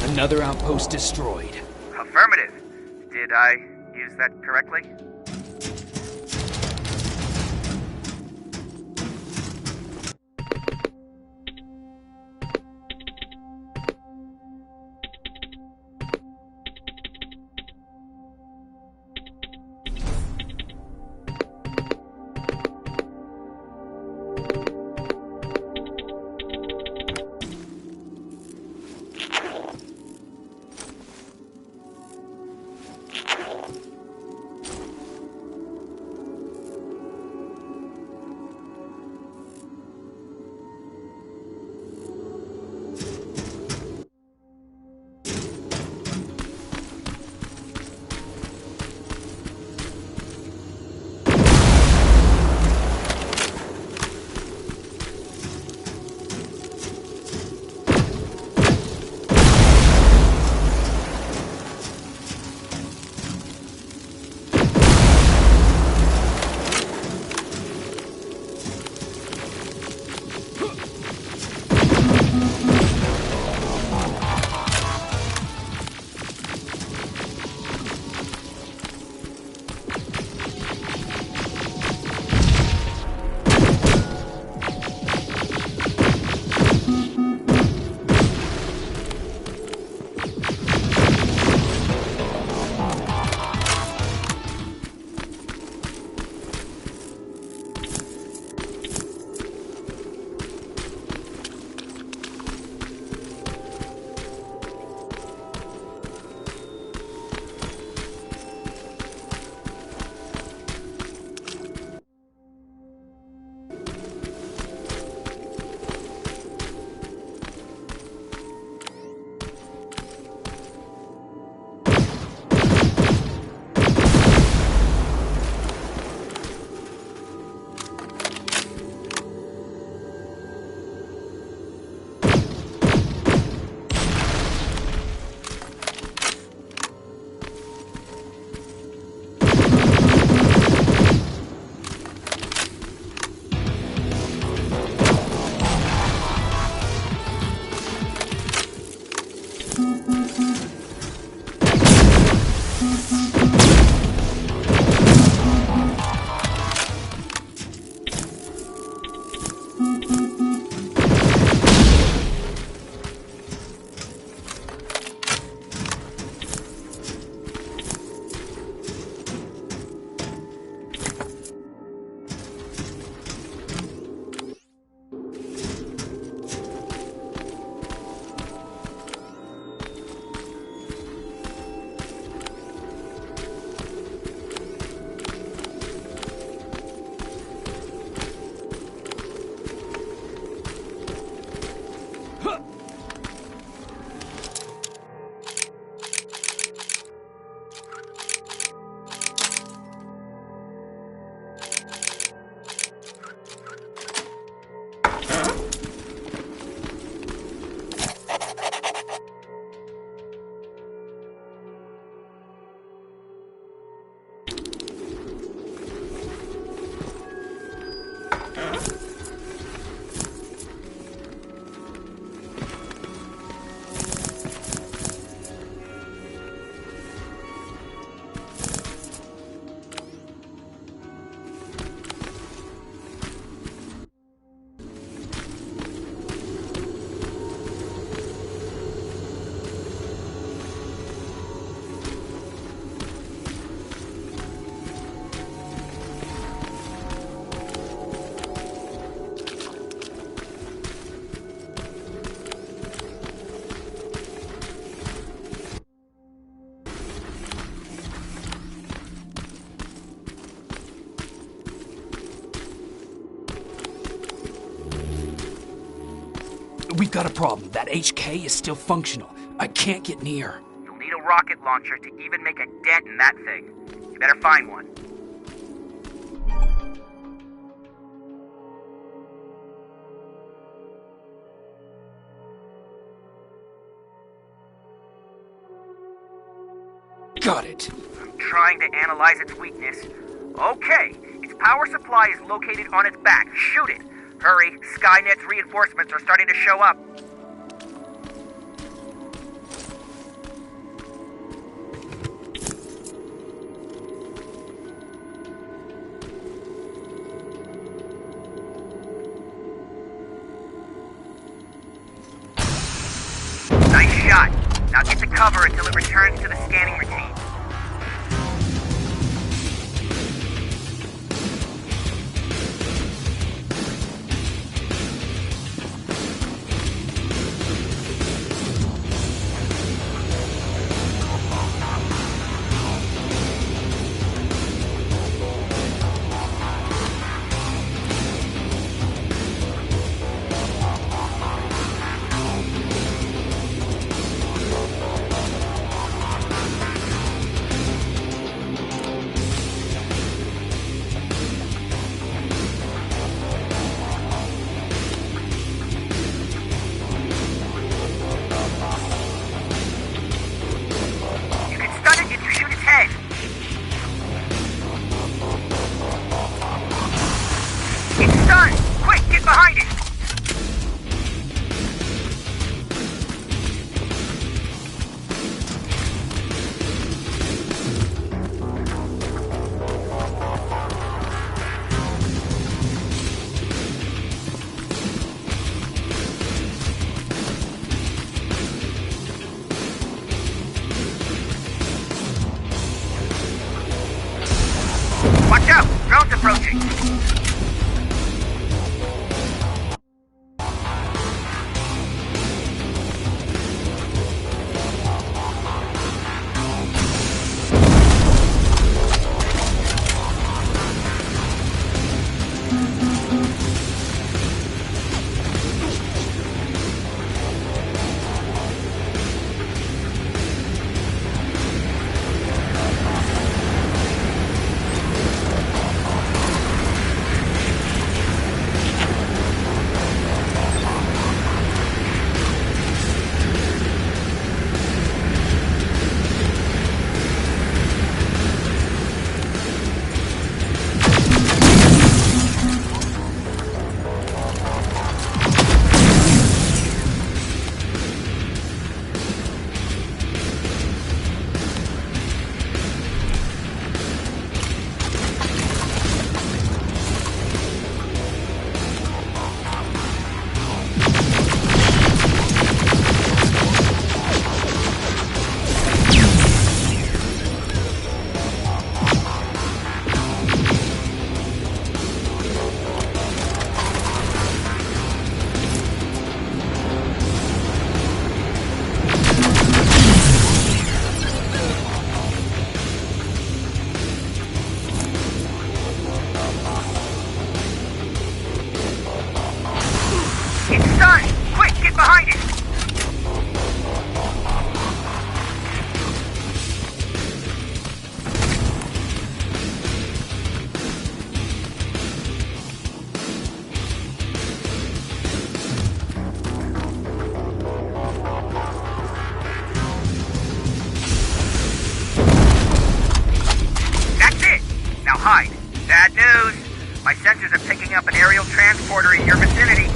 Another outpost destroyed. Affirmative. Did I use that correctly? We've got a problem. That HK is still functional. I can't get near. You'll need a rocket launcher to even make a dent in that thing. You better find one. Got it. I'm trying to analyze its weakness. Okay, its power supply is located on its back. Shoot it. Hurry, Skynet's reinforcements are starting to show up. Now get to cover until it returns to the scanning routine. Watch out! Drone's approaching! It's done! Quick, get behind it! That's it! Now hide. Bad news! My sensors are picking up an aerial transporter in your vicinity.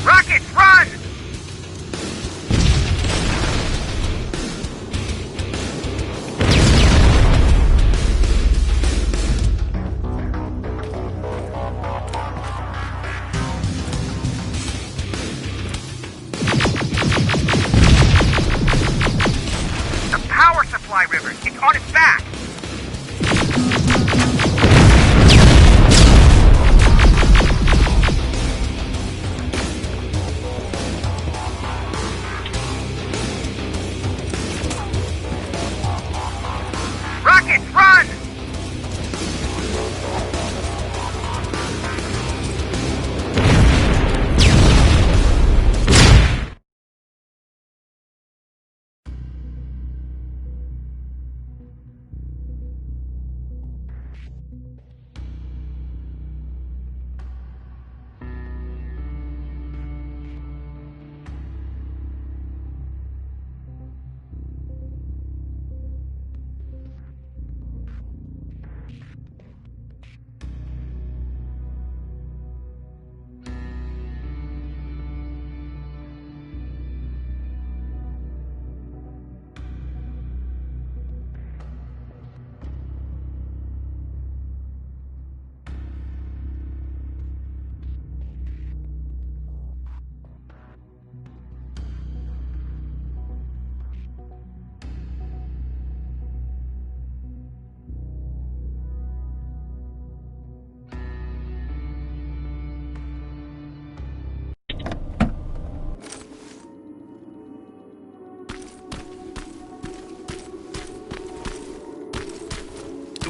Rockets, run! The power supply river, it's on its back! Rockets, run!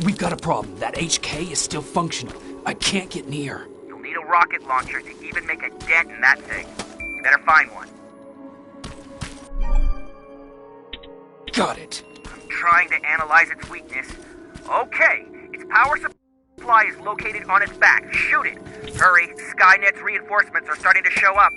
We've got a problem. That HK is still functional. I can't get near. You'll need a rocket launcher to even make a dent in that thing. You better find one. Got it. I'm trying to analyze its weakness. Okay, its power supply is located on its back. Shoot it. Hurry, Skynet's reinforcements are starting to show up.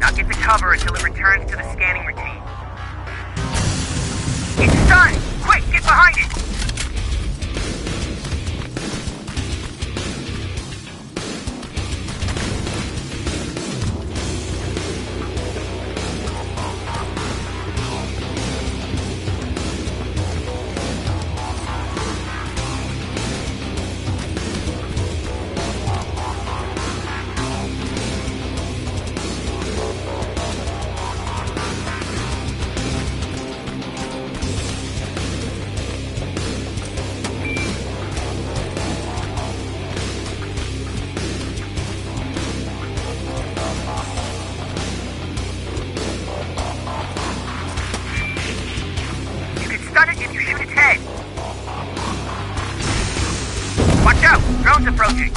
Now get to cover until it returns to the scanning routine. It's done! Quick, get behind it! Watch out! Drone's approaching!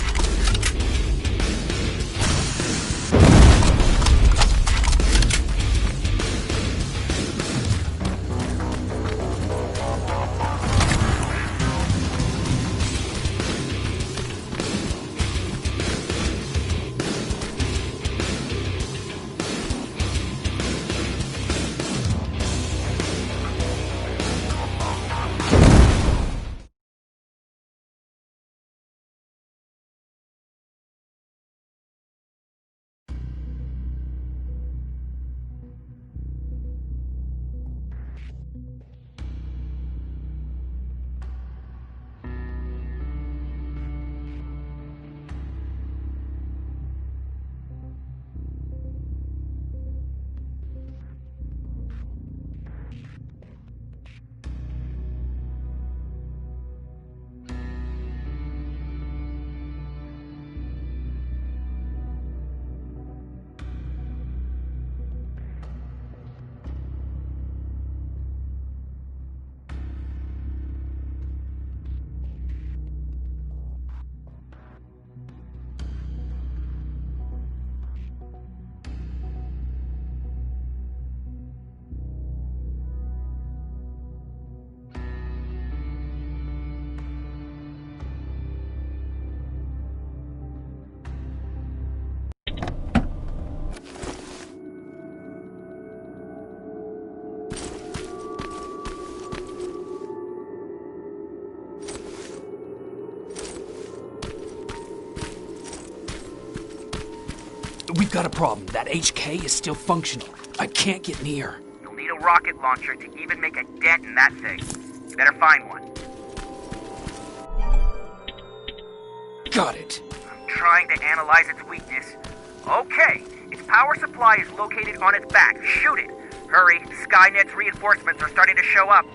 We've got a problem. That HK is still functional. I can't get near. You'll need a rocket launcher to even make a dent in that thing. You better find one. Got it. I'm trying to analyze its weakness. Okay, its power supply is located on its back. Shoot it. Hurry, Skynet's reinforcements are starting to show up.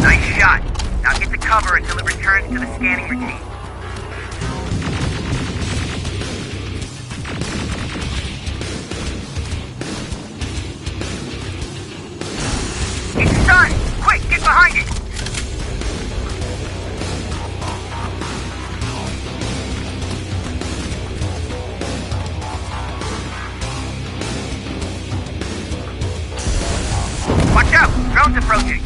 Nice shot. Now get to cover until it returns to the scanning routine. It's done! Quick, get behind it! Watch out! Drone's approaching!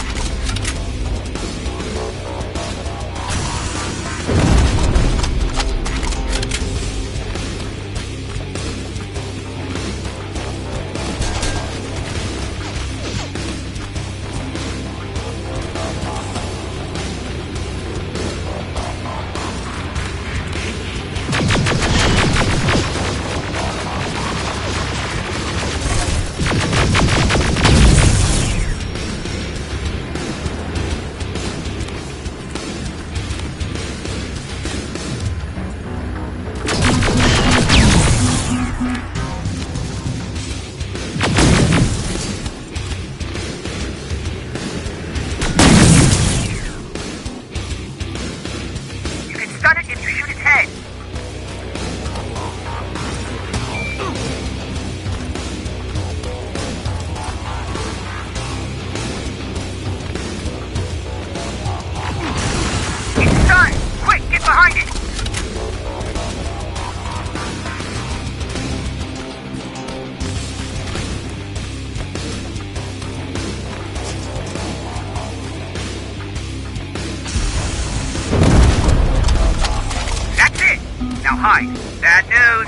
Bad news.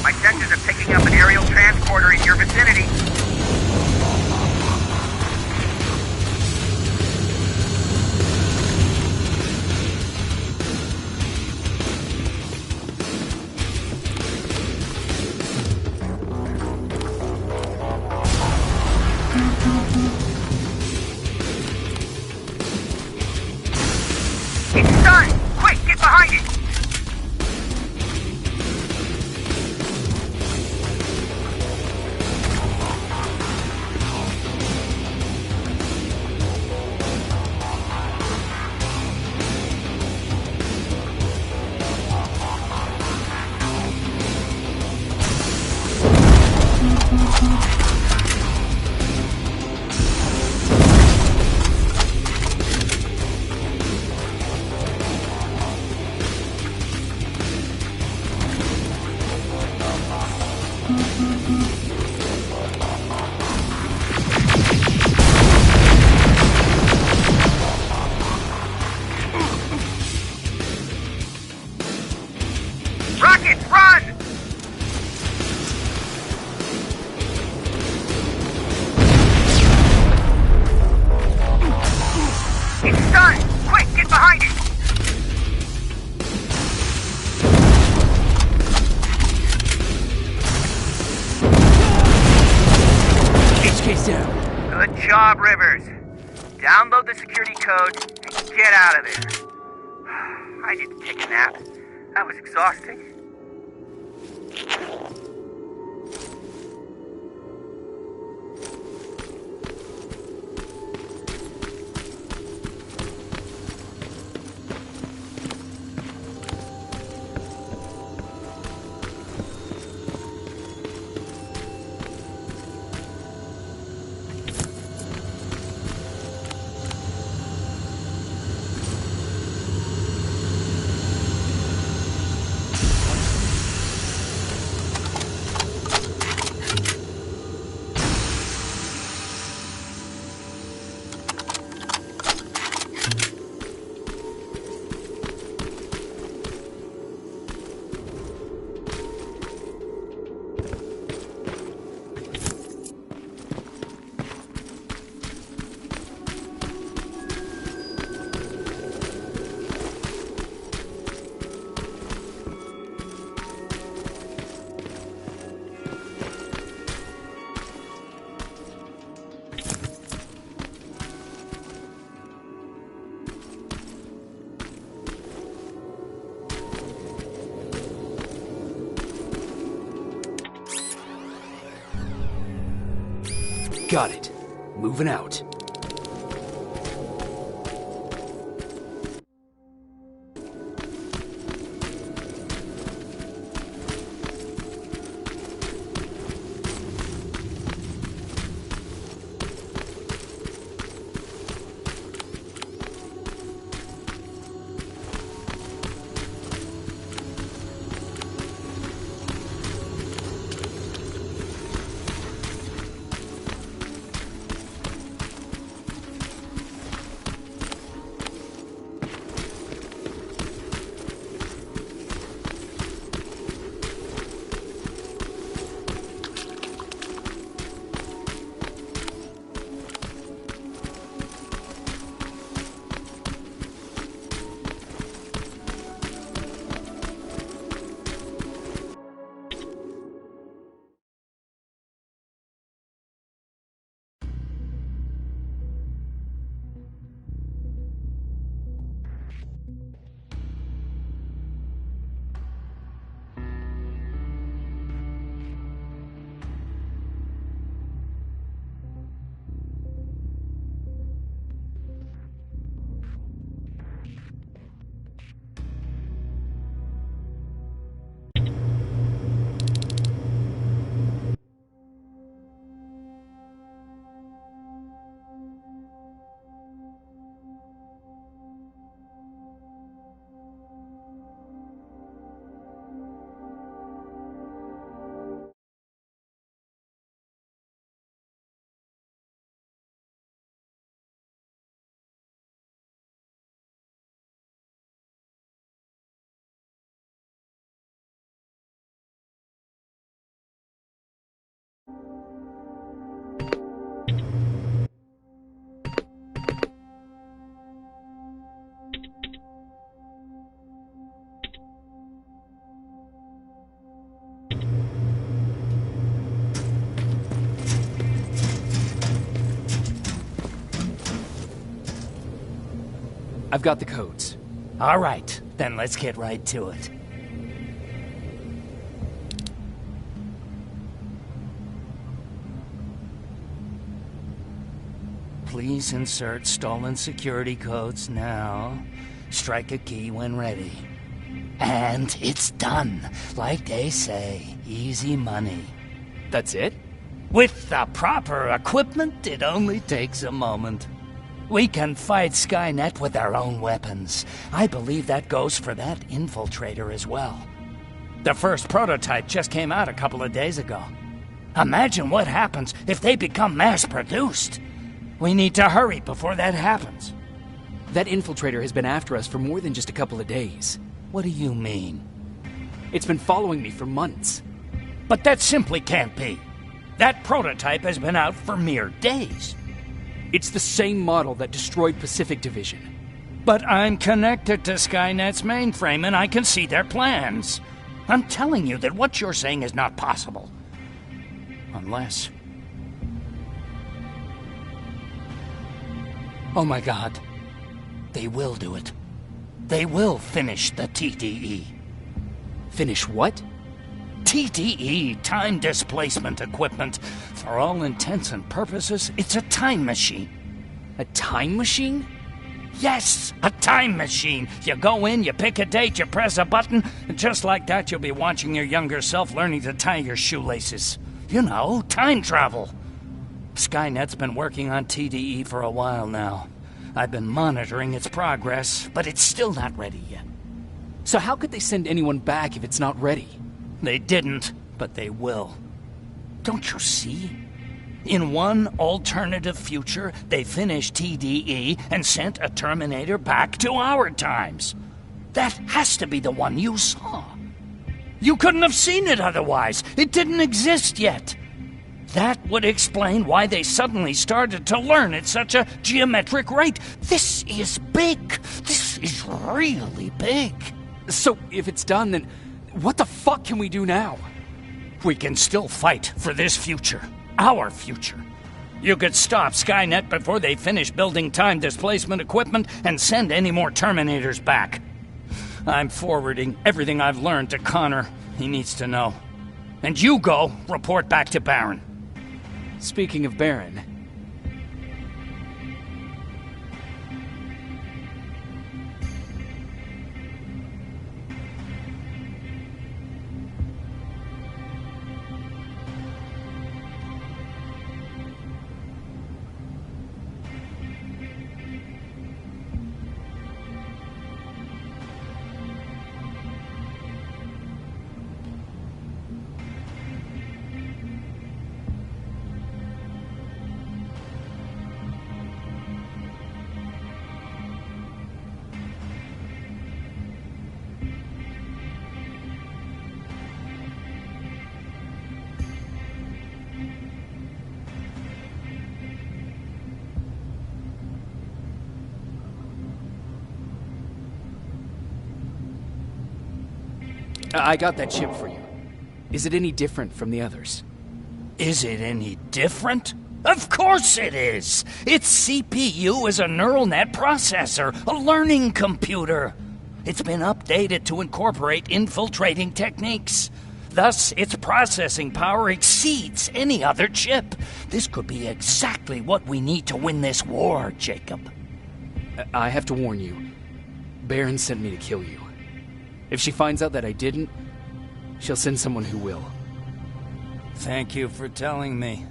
My sensors are picking up an aerial transporter in your vicinity. It's done! Quick, get behind it! Rocket, run! It's done! Quick, get behind it! HK's down. Good job, Rivers. Download the security code and get out of there. I need to take a nap. That was exhausting. Got it. Moving out. I've got the codes. All right, then let's get right to it. Please insert stolen security codes now. Strike a key when ready. And it's done. Like they say, easy money. That's it? With the proper equipment, it only takes a moment. We can fight Skynet with our own weapons. I believe that goes for that infiltrator as well. The first prototype just came out a couple of days ago. Imagine what happens if they become mass-produced. We need to hurry before that happens. That infiltrator has been after us for more than just a couple of days. What do you mean? It's been following me for months. But that simply can't be. That prototype has been out for mere days. It's the same model that destroyed Pacific Division. But I'm connected to Skynet's mainframe and I can see their plans. I'm telling you that what you're saying is not possible. Unless... Oh my God. They will do it. They will finish the TDE. Finish what? TDE, time displacement equipment. For all intents and purposes, it's a time machine. A time machine? Yes, a time machine. You go in, you pick a date, you press a button, and just like that you'll be watching your younger self learning to tie your shoelaces. You know, time travel. Skynet's been working on TDE for a while now. I've been monitoring its progress, but it's still not ready yet. So how could they send anyone back if it's not ready? They didn't, but they will. Don't you see? In one alternative future, they finished TDE and sent a Terminator back to our times. That has to be the one you saw. You couldn't have seen it otherwise. It didn't exist yet. That would explain why they suddenly started to learn at such a geometric rate. This is big. This is really big. So if it's done, then what the fuck can we do now? We can still fight for this future. Our future. You could stop Skynet before they finish building time displacement equipment and send any more Terminators back. I'm forwarding everything I've learned to Connor. He needs to know. And you go report back to Baron. Speaking of Baron... I got that chip for you. Is it any different from the others? Is it any different? Of course it is! Its CPU is a neural net processor, a learning computer. It's been updated to incorporate infiltrating techniques. Thus, its processing power exceeds any other chip. This could be exactly what we need to win this war, Jacob. I have to warn you. Baron sent me to kill you. If she finds out that I didn't, she'll send someone who will. Thank you for telling me.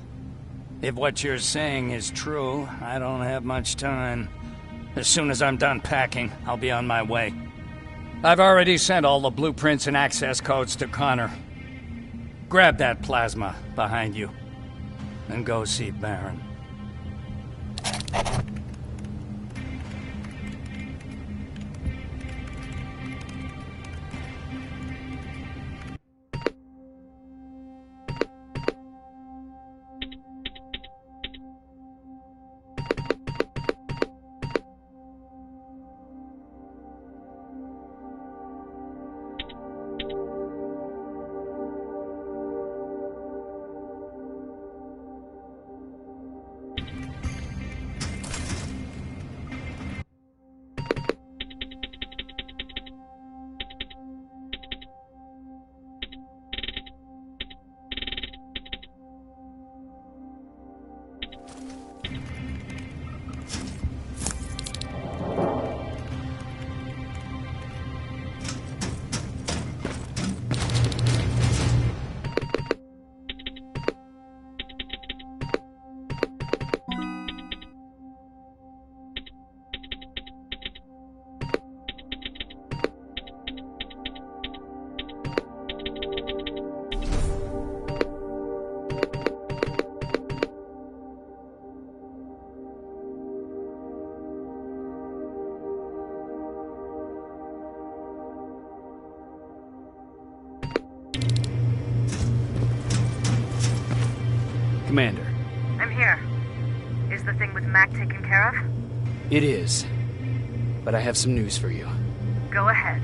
If what you're saying is true, I don't have much time. As soon as I'm done packing, I'll be on my way. I've already sent all the blueprints and access codes to Connor. Grab that plasma behind you, and go see Baron. Commander. I'm here. Is the thing with Mac taken care of? It is. But I have some news for you. Go ahead.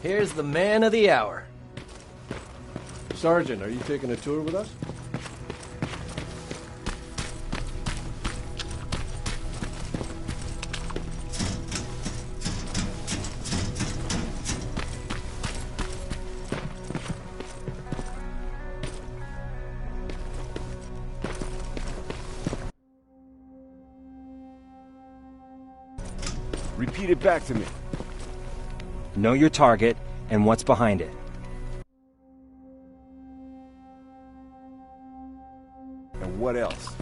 Here's the man of the hour. Sergeant, are you taking a tour with us? Repeat it back to me. Know your target and what's behind it. And what else?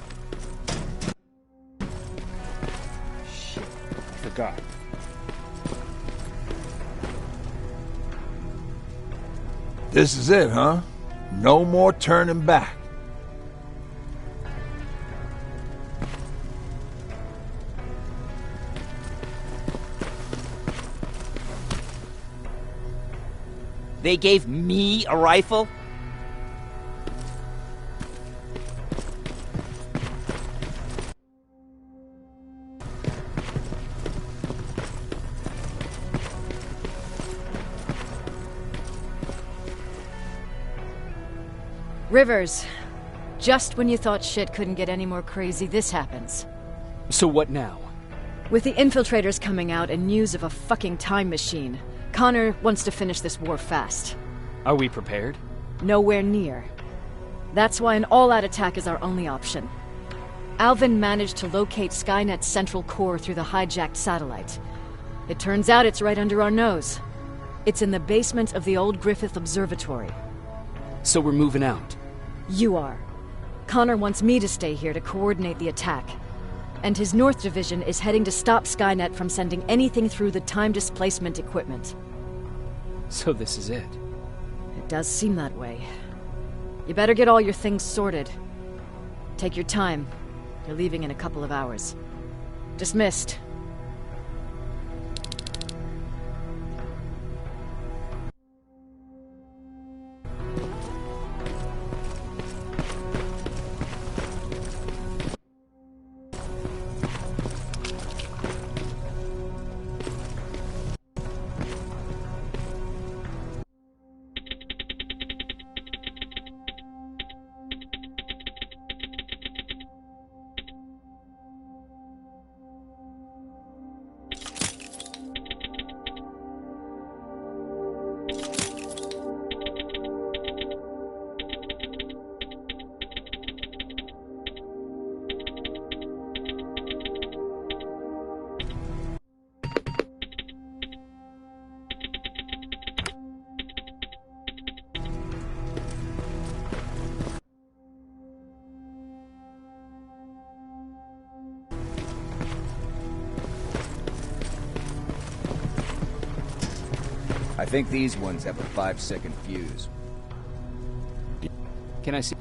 Shit, I forgot. This is it, huh? No more turning back. They gave me a rifle? Rivers, just when you thought shit couldn't get any more crazy, this happens. So what now? With the infiltrators coming out and news of a fucking time machine, Connor wants to finish this war fast. Are we prepared? Nowhere near. That's why an all-out attack is our only option. Alvin managed to locate Skynet's central core through the hijacked satellite. It turns out it's right under our nose. It's in the basement of the old Griffith Observatory. So we're moving out? You are. Connor wants me to stay here to coordinate the attack. And his North Division is heading to stop Skynet from sending anything through the time displacement equipment. So this is it? It does seem that way. You better get all your things sorted. Take your time. You're leaving in a couple of hours. Dismissed. I think these ones have a 5-second fuse. Can I see?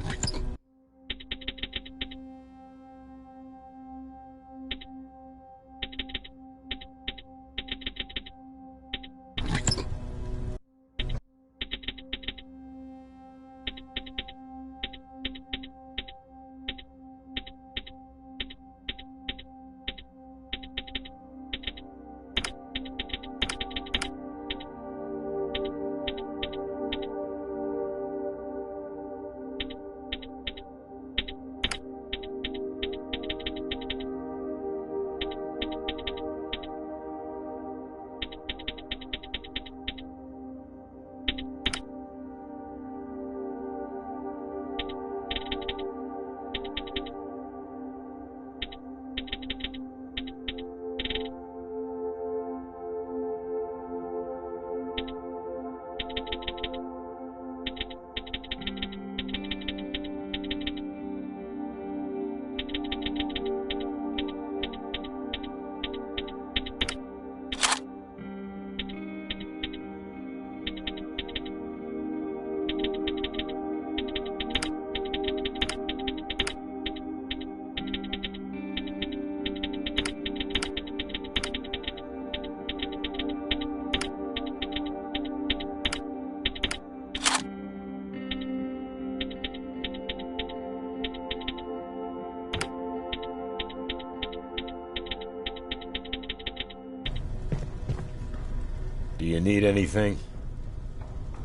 Do you need anything?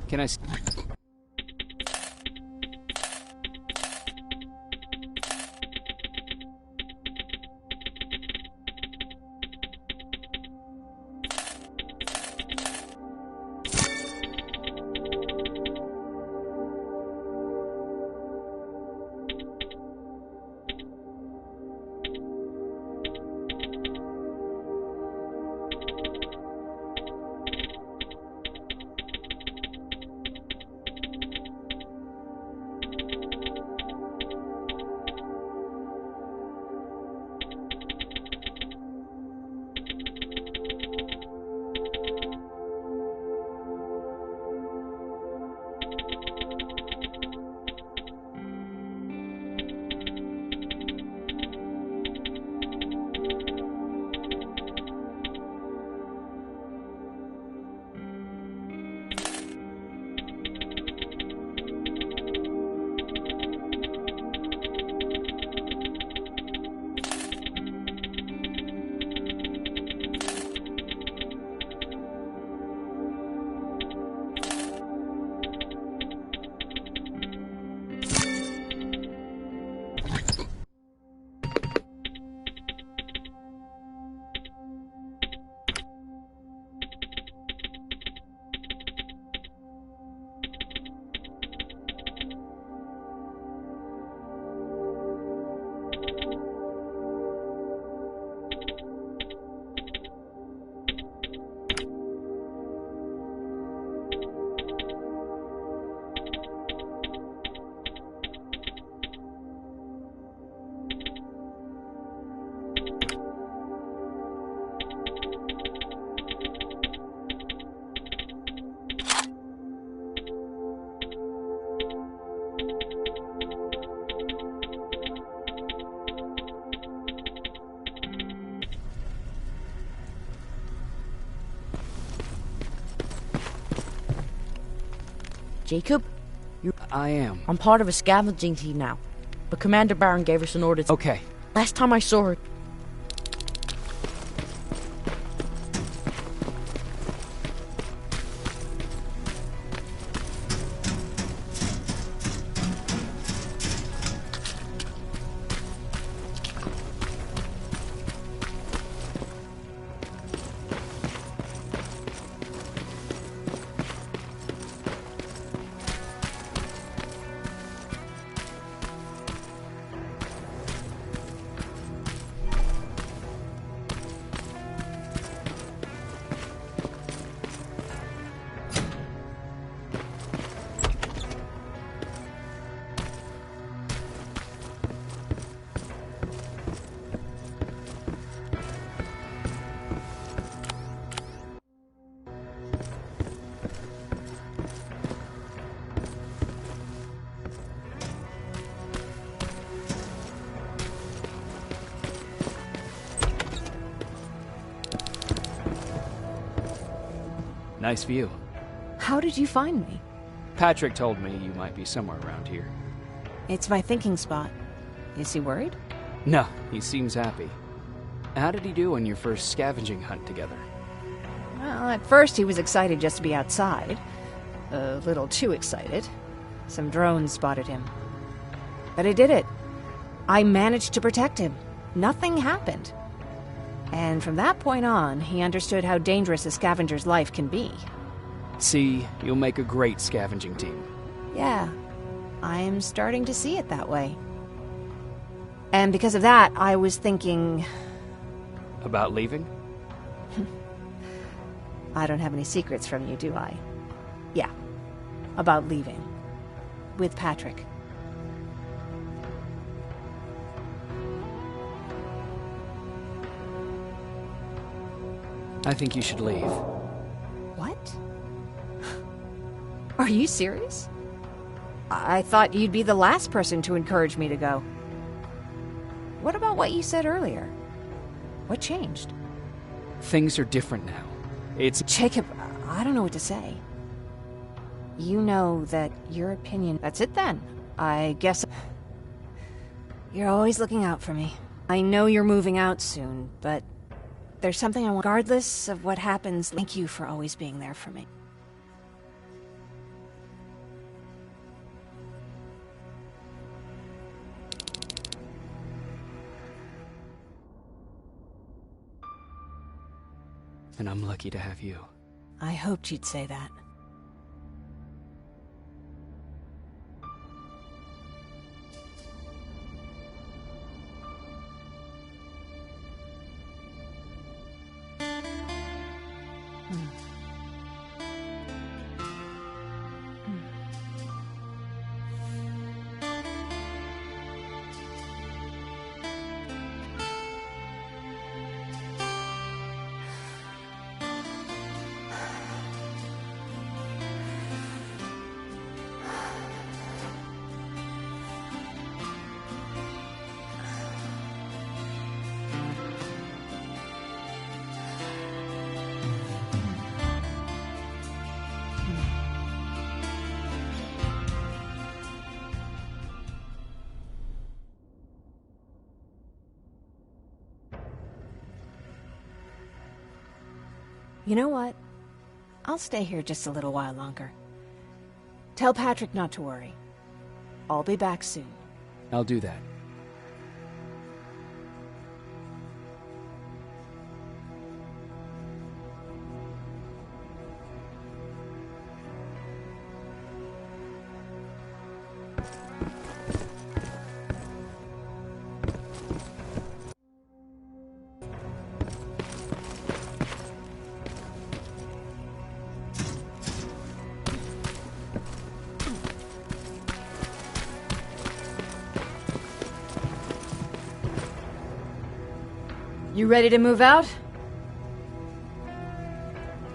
Can I see? Jacob? I am. I'm part of a scavenging team now, but Commander Barron gave us an order to... Okay. Last time I saw her... Nice view. How did you find me? Patrick told me you might be somewhere around here. It's my thinking spot. Is he worried? No, he seems happy. How did he do on your first scavenging hunt together? Well, at first he was excited just to be outside. A little too excited. Some drones spotted him. But I did it. I managed to protect him. Nothing happened. And from that point on, he understood how dangerous a scavenger's life can be. See, you'll make a great scavenging team. Yeah, I'm starting to see it that way. And because of that, I was thinking... About leaving? I don't have any secrets from you, do I? Yeah, about leaving. With Patrick. I think you should leave. What? Are you serious? I thought you'd be the last person to encourage me to go. What about what you said earlier? What changed? Things are different now. It's... Jacob, I don't know what to say. You know that your opinion... That's it then. I guess... You're always looking out for me. I know you're moving out soon, but... There's something I want... Regardless of what happens, thank you for always being there for me. And I'm lucky to have you. I hoped you'd say that. You know what? I'll stay here just a little while longer. Tell Patrick not to worry. I'll be back soon. I'll do that. You ready to move out?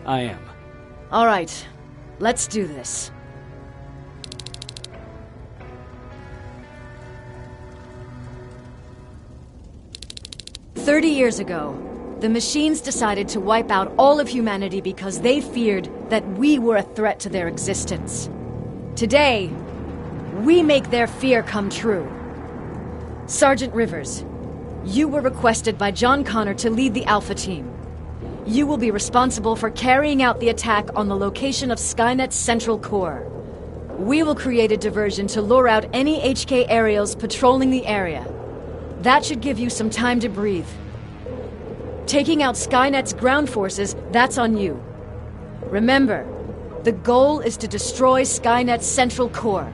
I am. All right, let's do this. "30 years ago, the machines decided to wipe out all of humanity because they feared that we were a threat to their existence. Today, we make their fear come true. Sergeant Rivers, you were requested by John Connor to lead the Alpha Team. You will be responsible for carrying out the attack on the location of Skynet's central core. We will create a diversion to lure out any HK aerials patrolling the area. That should give you some time to breathe. Taking out Skynet's ground forces, that's on you. Remember, the goal is to destroy Skynet's central core,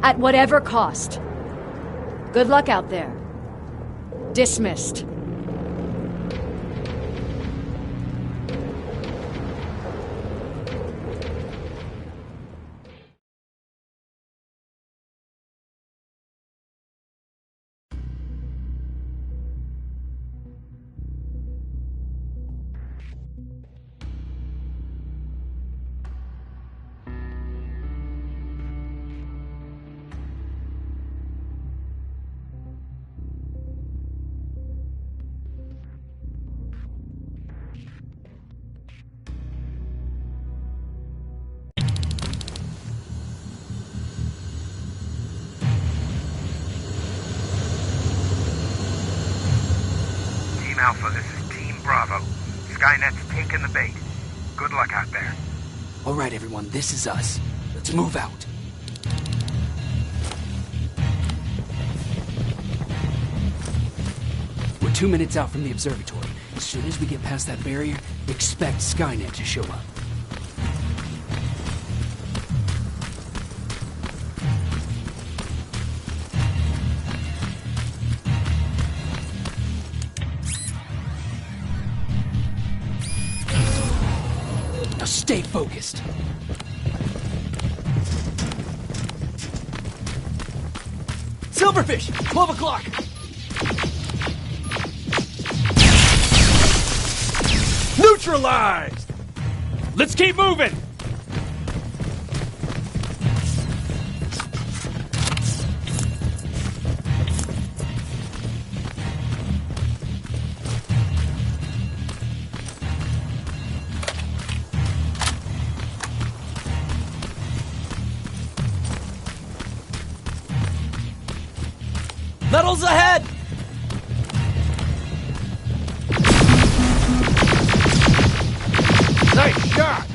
at whatever cost. Good luck out there. Dismissed." sinking the bait. Good luck out there. All right, everyone, this is us. Let's move out. We're 2 minutes out from the observatory. As soon as we get past that barrier, expect Skynet to show up. Now stay focused. Silverfish! 12 o'clock! Neutralized! Let's keep moving! Metals ahead! Nice shot!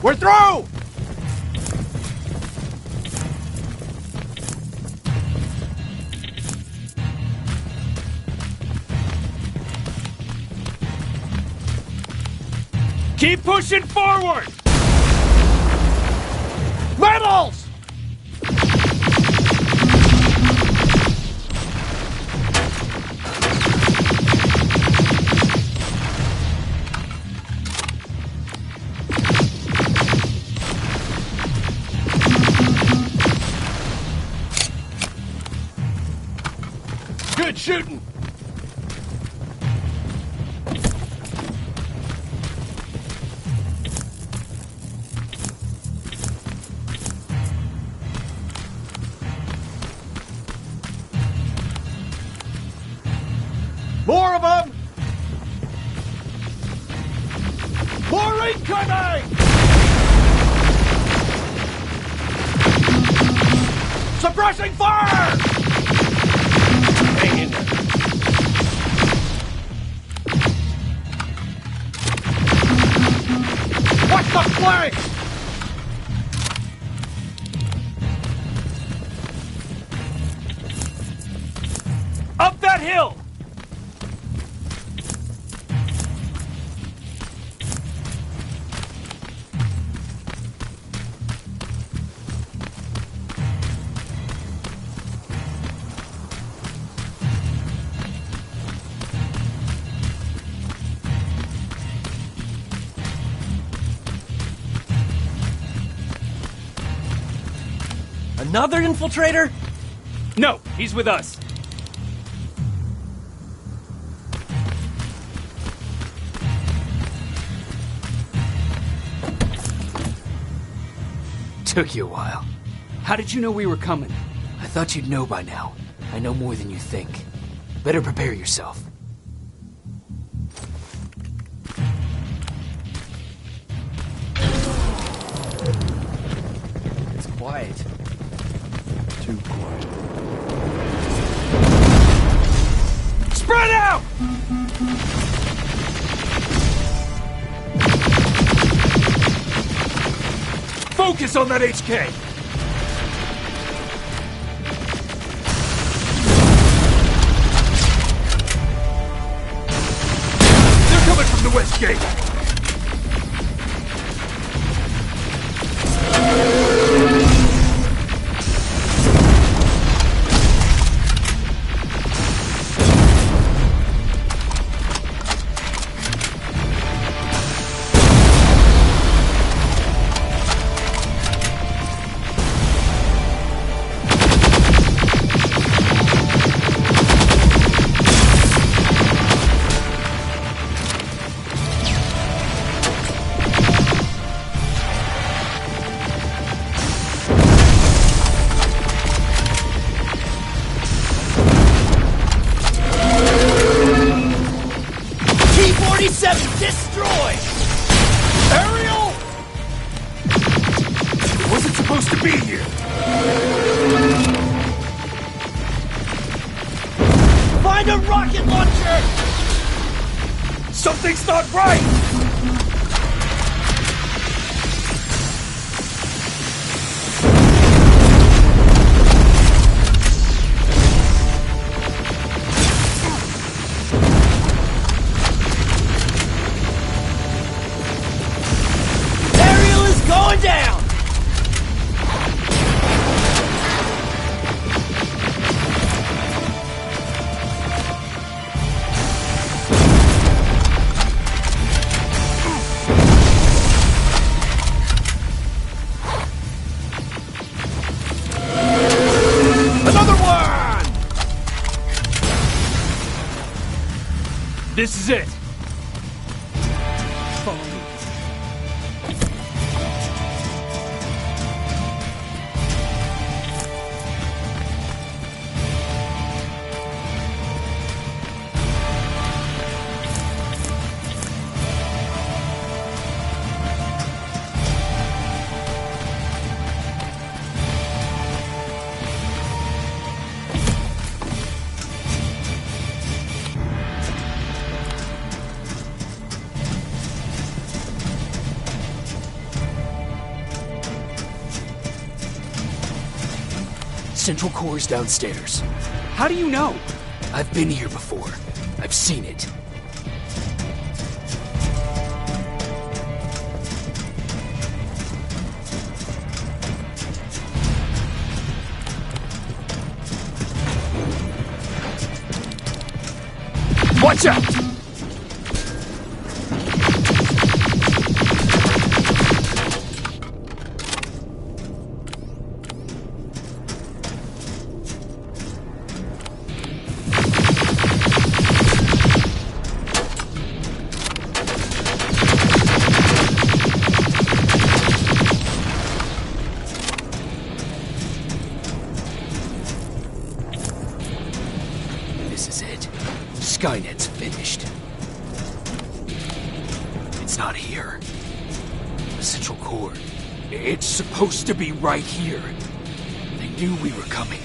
We're through! Keep pushing forward! Metals! Good shooting! More of them! More incoming! Suppressing fire! Hang in there. Watch the flanks! Up that hill! Another infiltrator? No, he's with us. Took you a while. How did you know we were coming? I thought you'd know by now. I know more than you think. Better prepare yourself. It's quiet. Too quiet. Spread out! Focus on that HK! They're coming from the west gate! supposed to be here? Find a rocket launcher! Something's not right! Ariel is going down! Another one! This is it. Follow me. Central Core's downstairs. How do you know? I've been here before. I've seen it. Watch out! This is it. Skynet's finished. It's not here. The Central Core. It's supposed to be right here. They knew we were coming.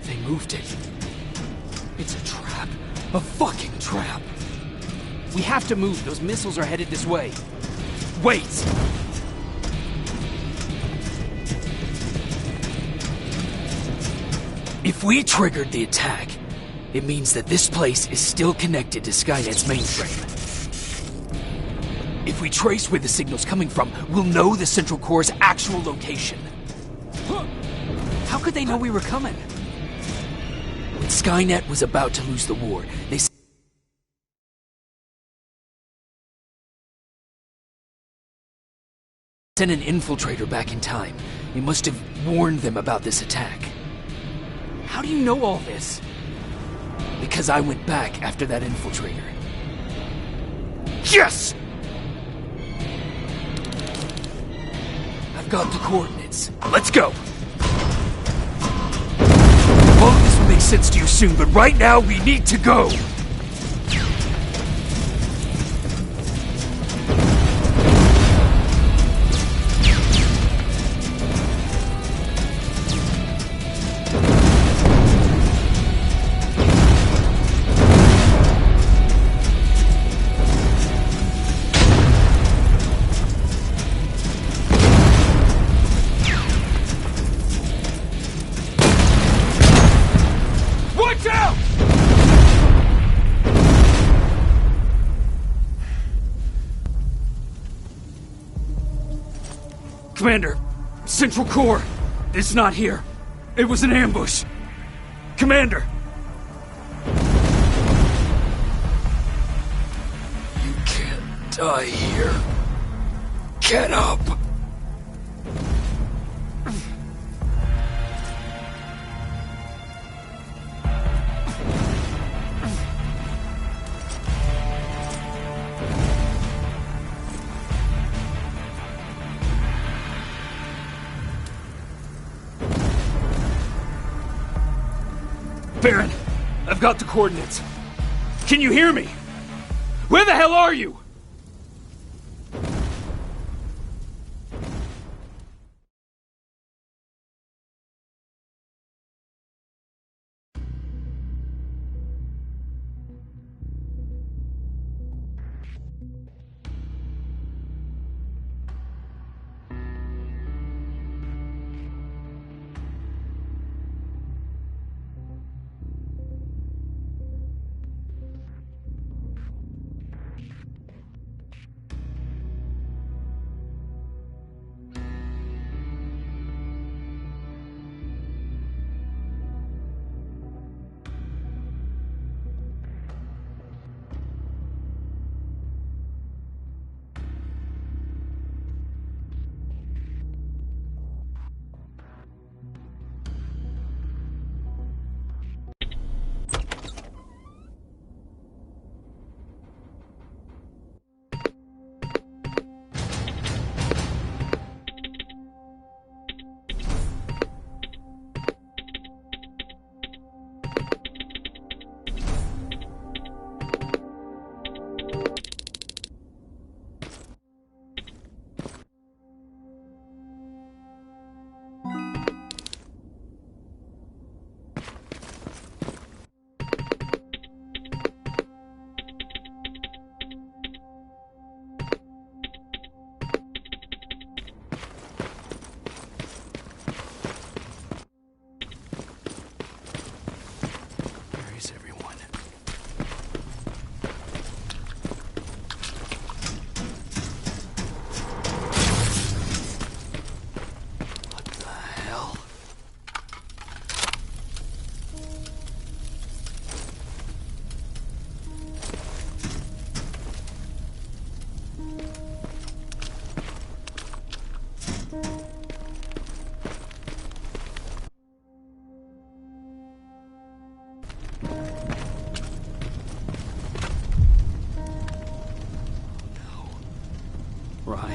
They moved it. It's a trap. A fucking trap. We have to move. Those missiles are headed this way. Wait! If we triggered the attack, it means that this place is still connected to Skynet's mainframe. If we trace where the signal's coming from, we'll know the Central Core's actual location. How could they know we were coming? When Skynet was about to lose the war, they sent an infiltrator back in time. He must have warned them about this attack. How do you know all this? Because I went back after that infiltrator. Yes! I've got the coordinates. Let's go! All of this will make sense to you soon, but right now we need to go! Watch out! Commander, Central Core, it's not here. It was an ambush. Commander! You can't die here. Get up! Baron, I've got the coordinates. Can you hear me? Where the hell are you?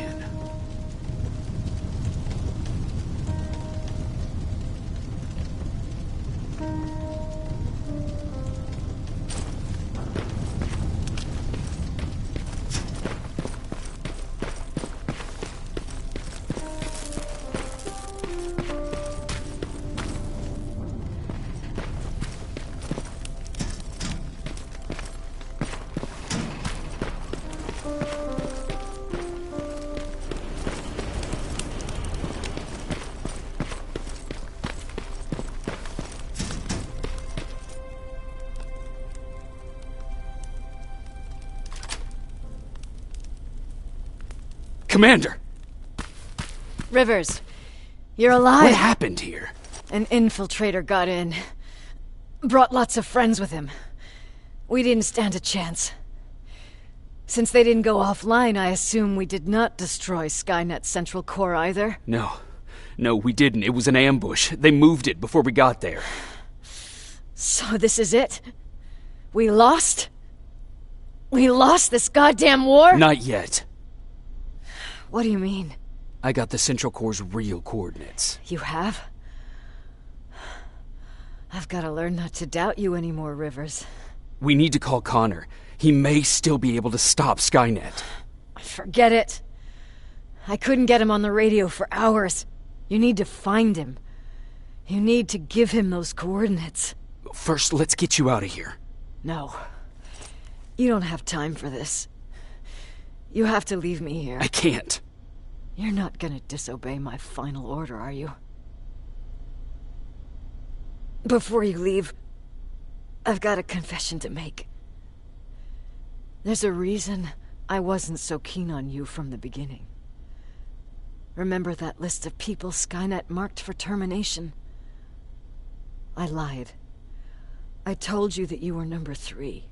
man. Commander! Rivers, you're alive. What happened here? An infiltrator got in. Brought lots of friends with him. We didn't stand a chance. Since they didn't go offline, I assume we did not destroy Skynet's central core either? No, we didn't. It was an ambush. They moved it before we got there. So this is it? We lost? We lost this goddamn war? Not yet. What do you mean? I got the Central Core's real coordinates. You have? I've got to learn not to doubt you anymore, Rivers. We need to call Connor. He may still be able to stop Skynet. Forget it. I couldn't get him on the radio for hours. You need to find him. You need to give him those coordinates. First, let's get you out of here. No. You don't have time for this. You have to leave me here. I can't. You're not gonna disobey my final order, are you? Before you leave, I've got a confession to make. There's a reason I wasn't so keen on you from the beginning. Remember that list of people Skynet marked for termination? I lied. I told you that you were number 3.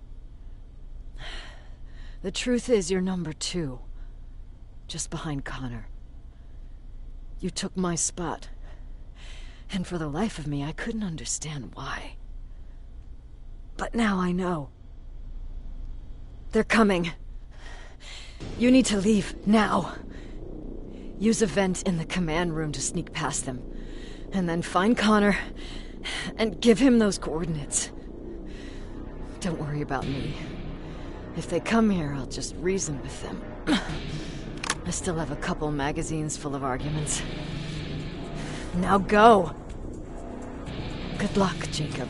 The truth is you're number 2. Just behind Connor. You took my spot. And for the life of me, I couldn't understand why. But now I know. They're coming. You need to leave, now. Use a vent in the command room to sneak past them. And then find Connor, and give him those coordinates. Don't worry about me. If they come here, I'll just reason with them. I still have a couple magazines full of arguments. Now go! Good luck, Jacob.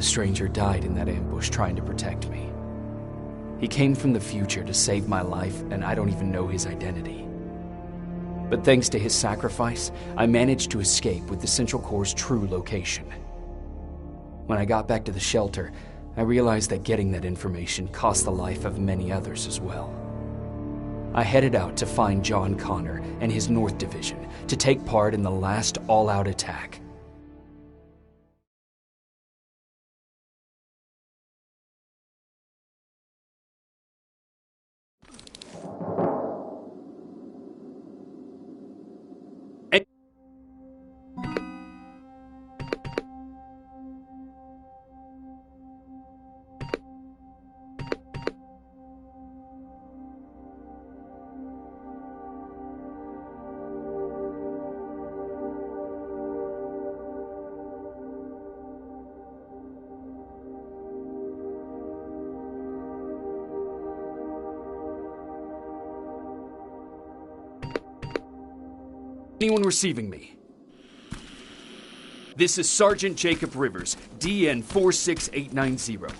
The stranger died in that ambush trying to protect me. He came from the future to save my life, and I don't even know his identity. But thanks to his sacrifice, I managed to escape with the Central Core's true location. When I got back to the shelter, I realized that getting that information cost the life of many others as well. I headed out to find John Connor and his North Division to take part in the last all-out attack. Anyone receiving me? This is Sergeant Jacob Rivers, DN 46890.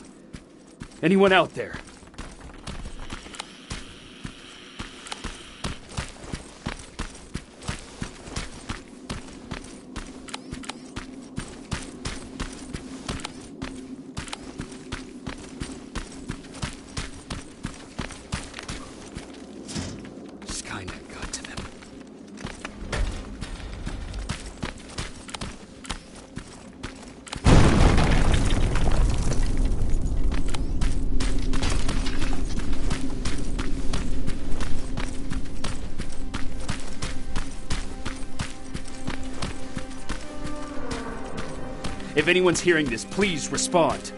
Anyone out there? If anyone's hearing this, please respond.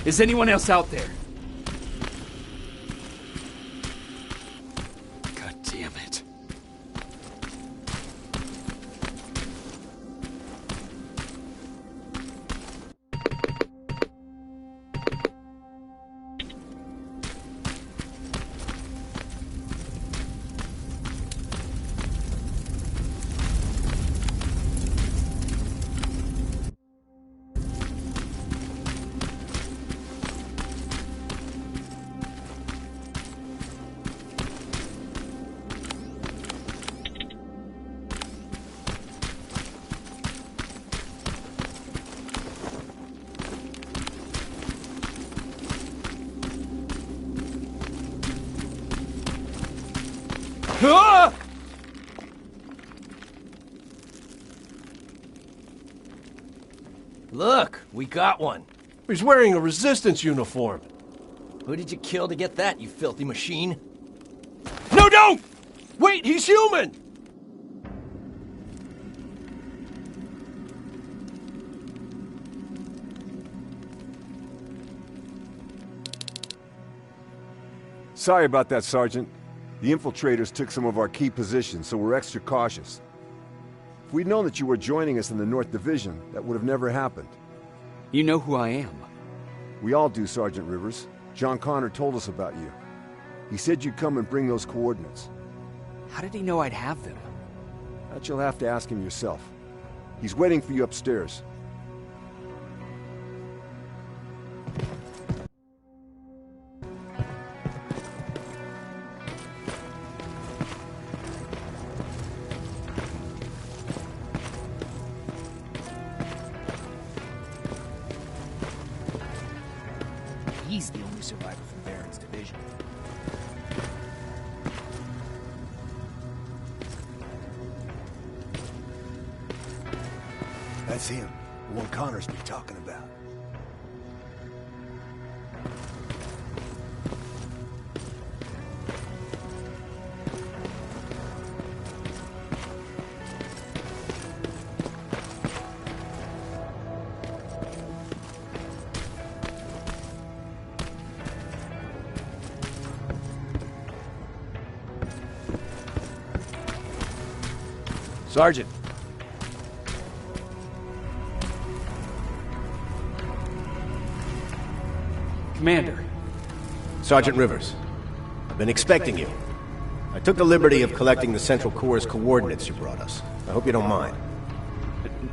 Is anyone else out there? Look, we got one. He's wearing a resistance uniform. Who did you kill to get that, you filthy machine? No, don't! Wait, he's human! Sorry about that, Sergeant. The infiltrators took some of our key positions, so we're extra cautious. If we'd known that you were joining us in the North Division, that would have never happened. You know who I am. We all do, Sergeant Rivers. John Connor told us about you. He said you'd come and bring those coordinates. How did he know I'd have them? That you'll have to ask him yourself. He's waiting for you upstairs. He's the only survivor from Baron's division. That's him, the one Connor's been talking about. Sergeant. Commander. Sergeant Rivers, I've been expecting you. I took the liberty of collecting the Central Corps' coordinates you brought us. I hope you don't mind.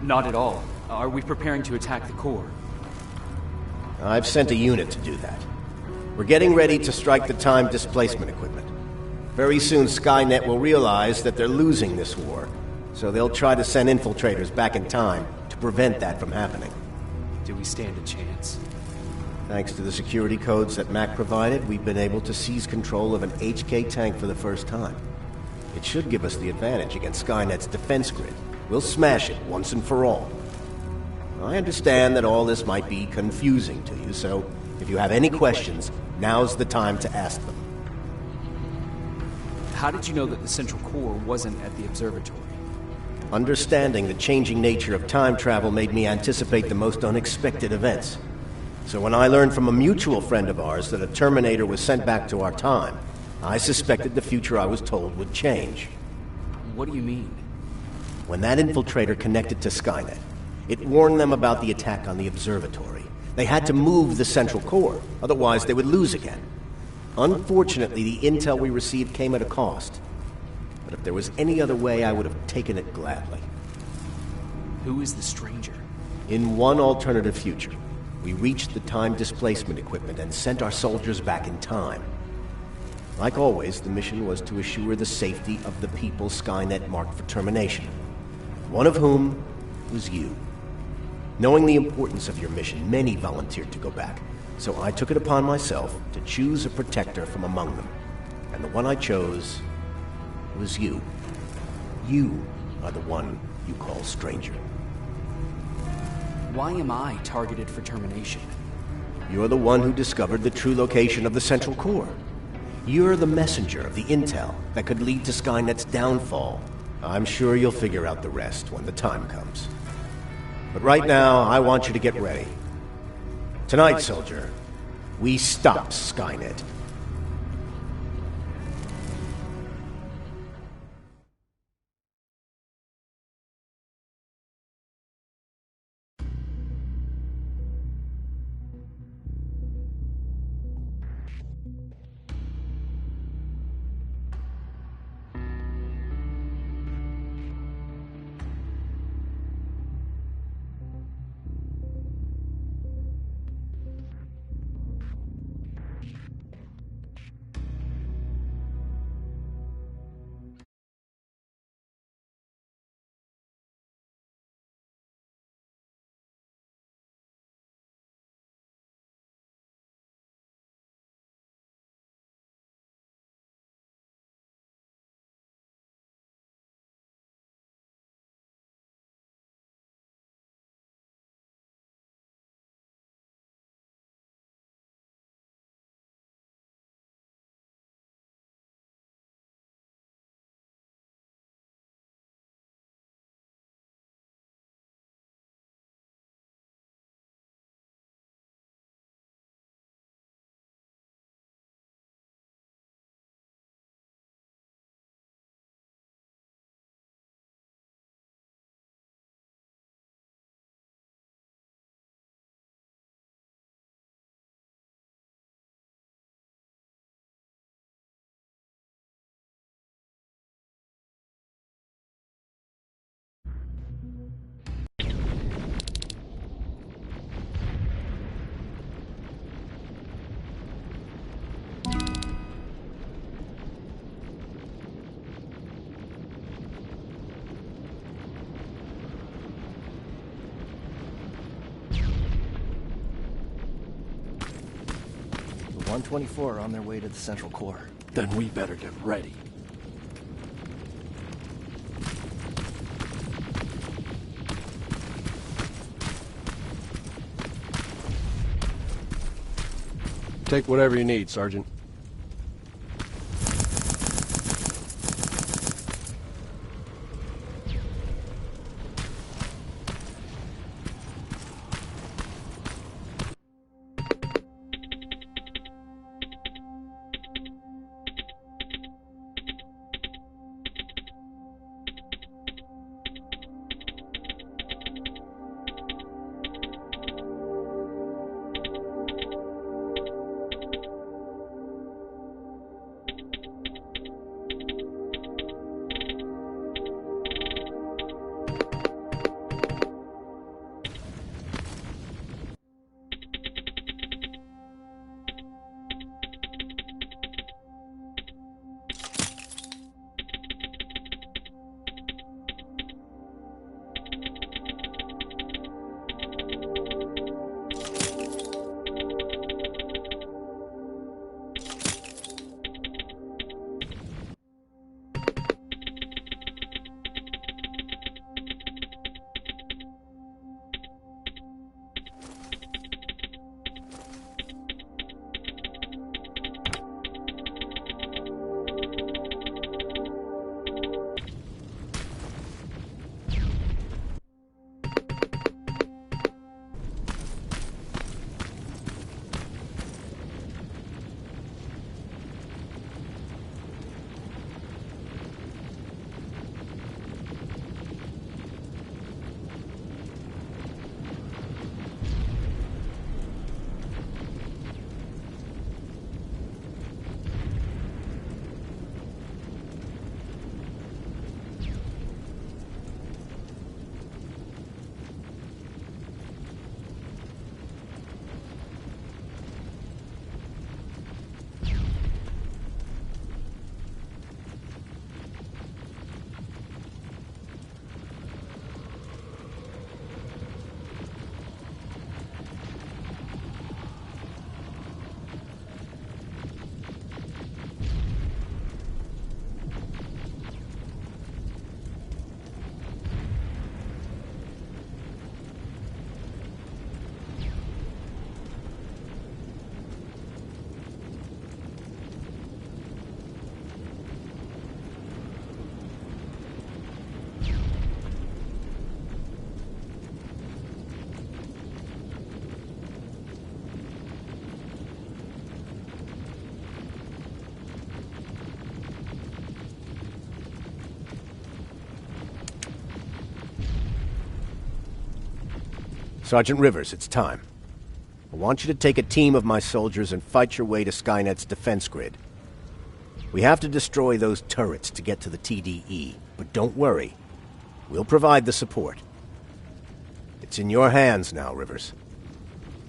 Not at all. Are we preparing to attack the Corps? I've sent a unit to do that. We're getting ready to strike the time displacement equipment. Very soon Skynet will realize that they're losing this war, so they'll try to send infiltrators back in time to prevent that from happening. Do we stand a chance? Thanks to the security codes that Mac provided, we've been able to seize control of an HK tank for the first time. It should give us the advantage against Skynet's defense grid. We'll smash it once and for all. I understand that all this might be confusing to you, so if you have any questions, now's the time to ask them. How did you know that the Central Corps wasn't at the observatory? Understanding the changing nature of time travel made me anticipate the most unexpected events. So when I learned from a mutual friend of ours that a Terminator was sent back to our time, I suspected the future I was told would change. What do you mean? When that infiltrator connected to Skynet, it warned them about the attack on the observatory. They had to move the Central Core, otherwise they would lose again. Unfortunately, the intel we received came at a cost. But if there was any other way, I would have taken it gladly. Who is the stranger? In one alternative future, we reached the time displacement equipment and sent our soldiers back in time. Like always, the mission was to assure the safety of the people Skynet marked for termination. One of whom was you. Knowing the importance of your mission, many volunteered to go back. So I took it upon myself to choose a protector from among them. And the one I chose was you. You are the one you call stranger. Why am I targeted for termination? You're the one who discovered the true location of the Central Core. You're the messenger of the intel that could lead to Skynet's downfall. I'm sure you'll figure out the rest when the time comes. But right now, I want you to get ready. Tonight, soldier, we stop Skynet. The 124 are on their way to the Central Core. Then we better get ready. Take whatever you need, Sergeant. Sergeant Rivers, it's time. I want you to take a team of my soldiers and fight your way to Skynet's defense grid. We have to destroy those turrets to get to the TDE, but don't worry. We'll provide the support. It's in your hands now, Rivers.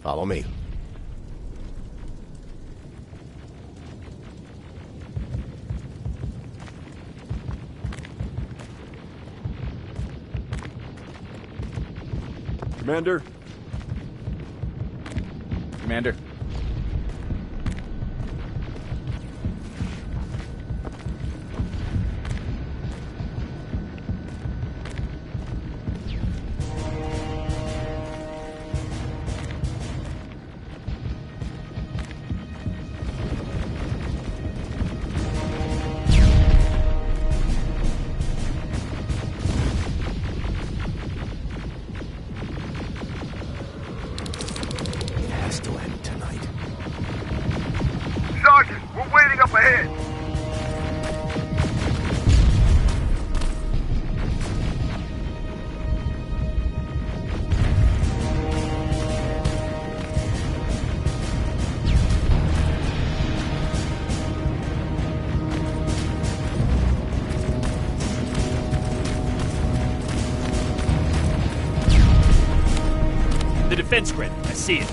Follow me. Commander? Commander? Sergeant, we're waiting up ahead. The defense grid. I see it.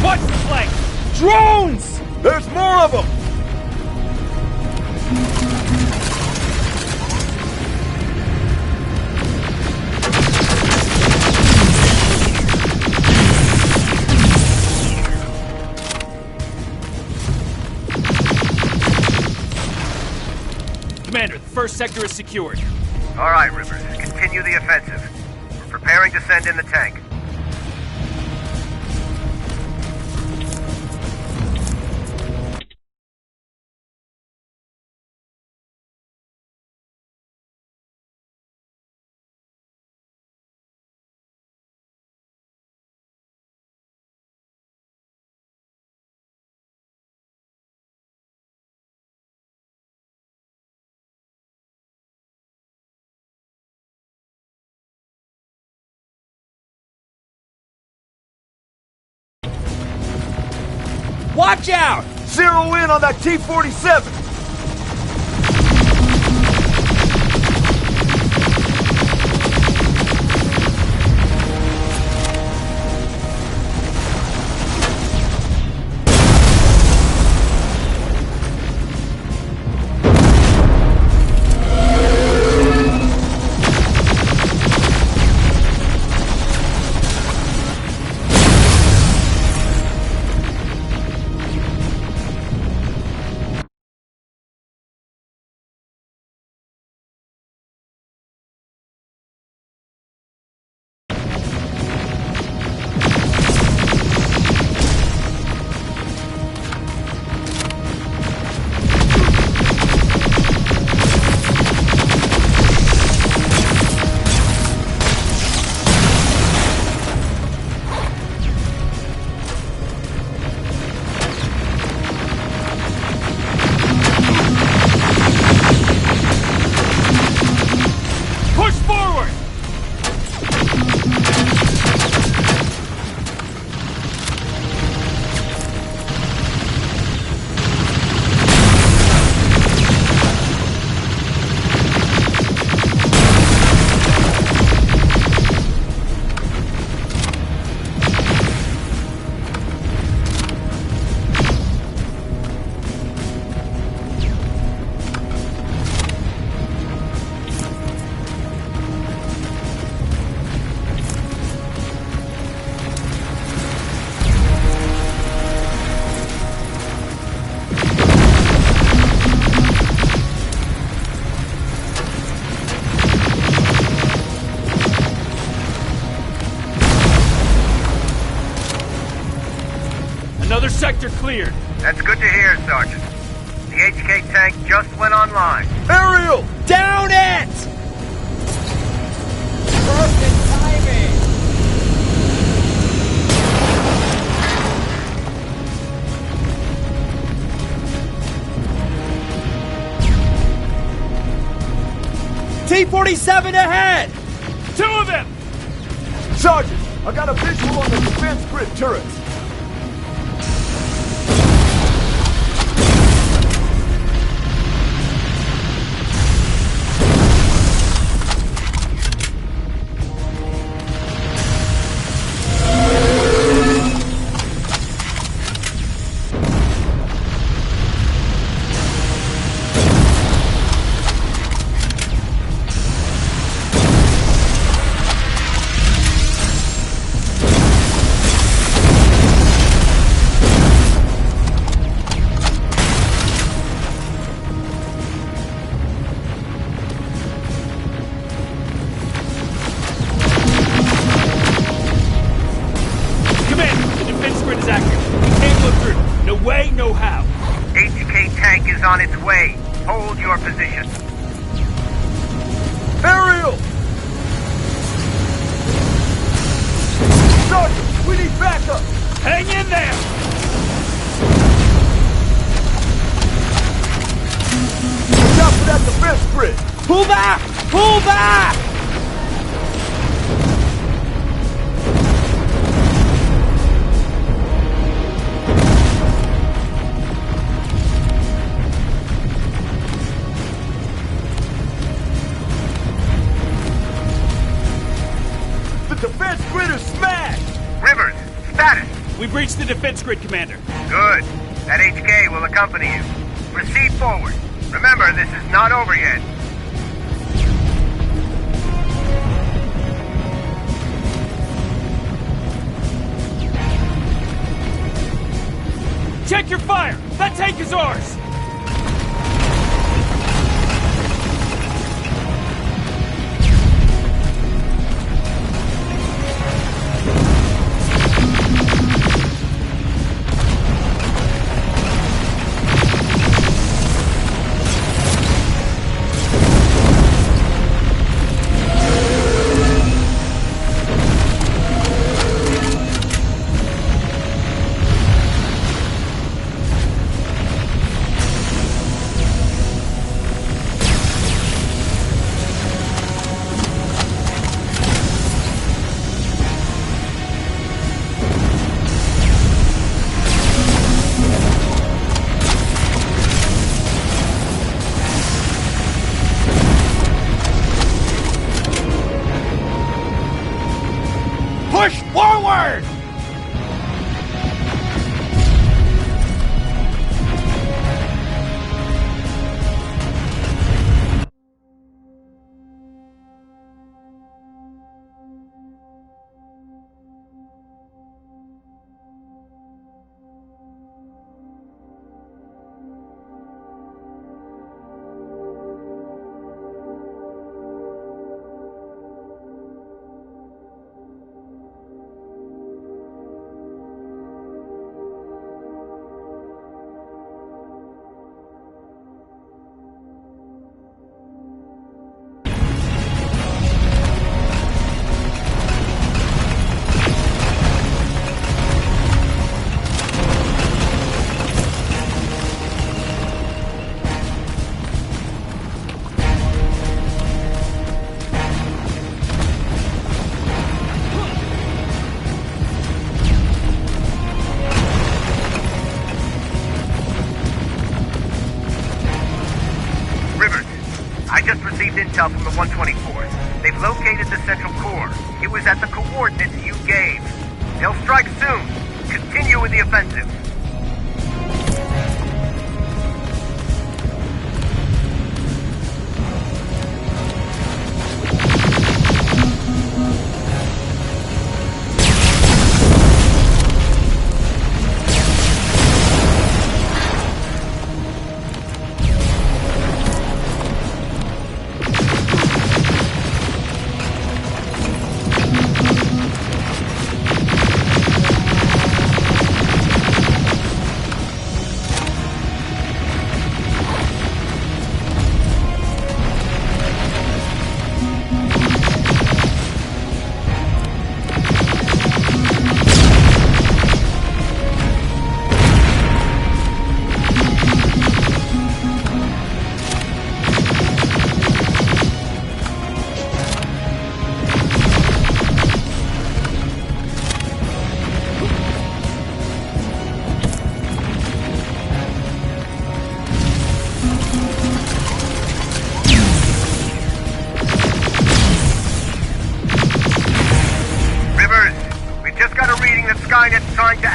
What's the flank? Drones! There's more of them! Commander, the first sector is secured. All right, Rivers. Continue the offensive. We're preparing to send in the tank. Watch out! Zero in on that T-47! sector cleared. That's good to hear, Sergeant. The HK tank just went online. Aerial! Down it! Perfect timing! T-47 ahead! 2 of them! Sergeant, I got a visual on the defense grid turrets. On its way. Hold your position. Aerial! Sergeant, we need backup! Hang in there! Watch out for that defense grid! Pull back! Pull back! Defense grid is smashed! Rivers, status! We breached the defense grid, Commander. Good. That HK will accompany you. Proceed forward. Remember, this is not over yet. Check your fire! That tank is ours! Push forward! intel from the 124th. They've located the central core. It was at the coordinates you gave. They'll strike soon. Continue with the offensive.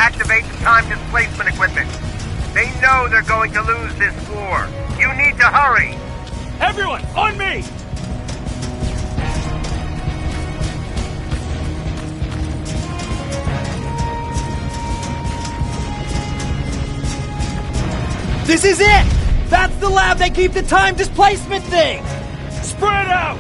activate the time displacement equipment. They know they're going to lose this war. You need to hurry! Everyone, on me! This is it! That's the lab they keep the time displacement thing! Spread out!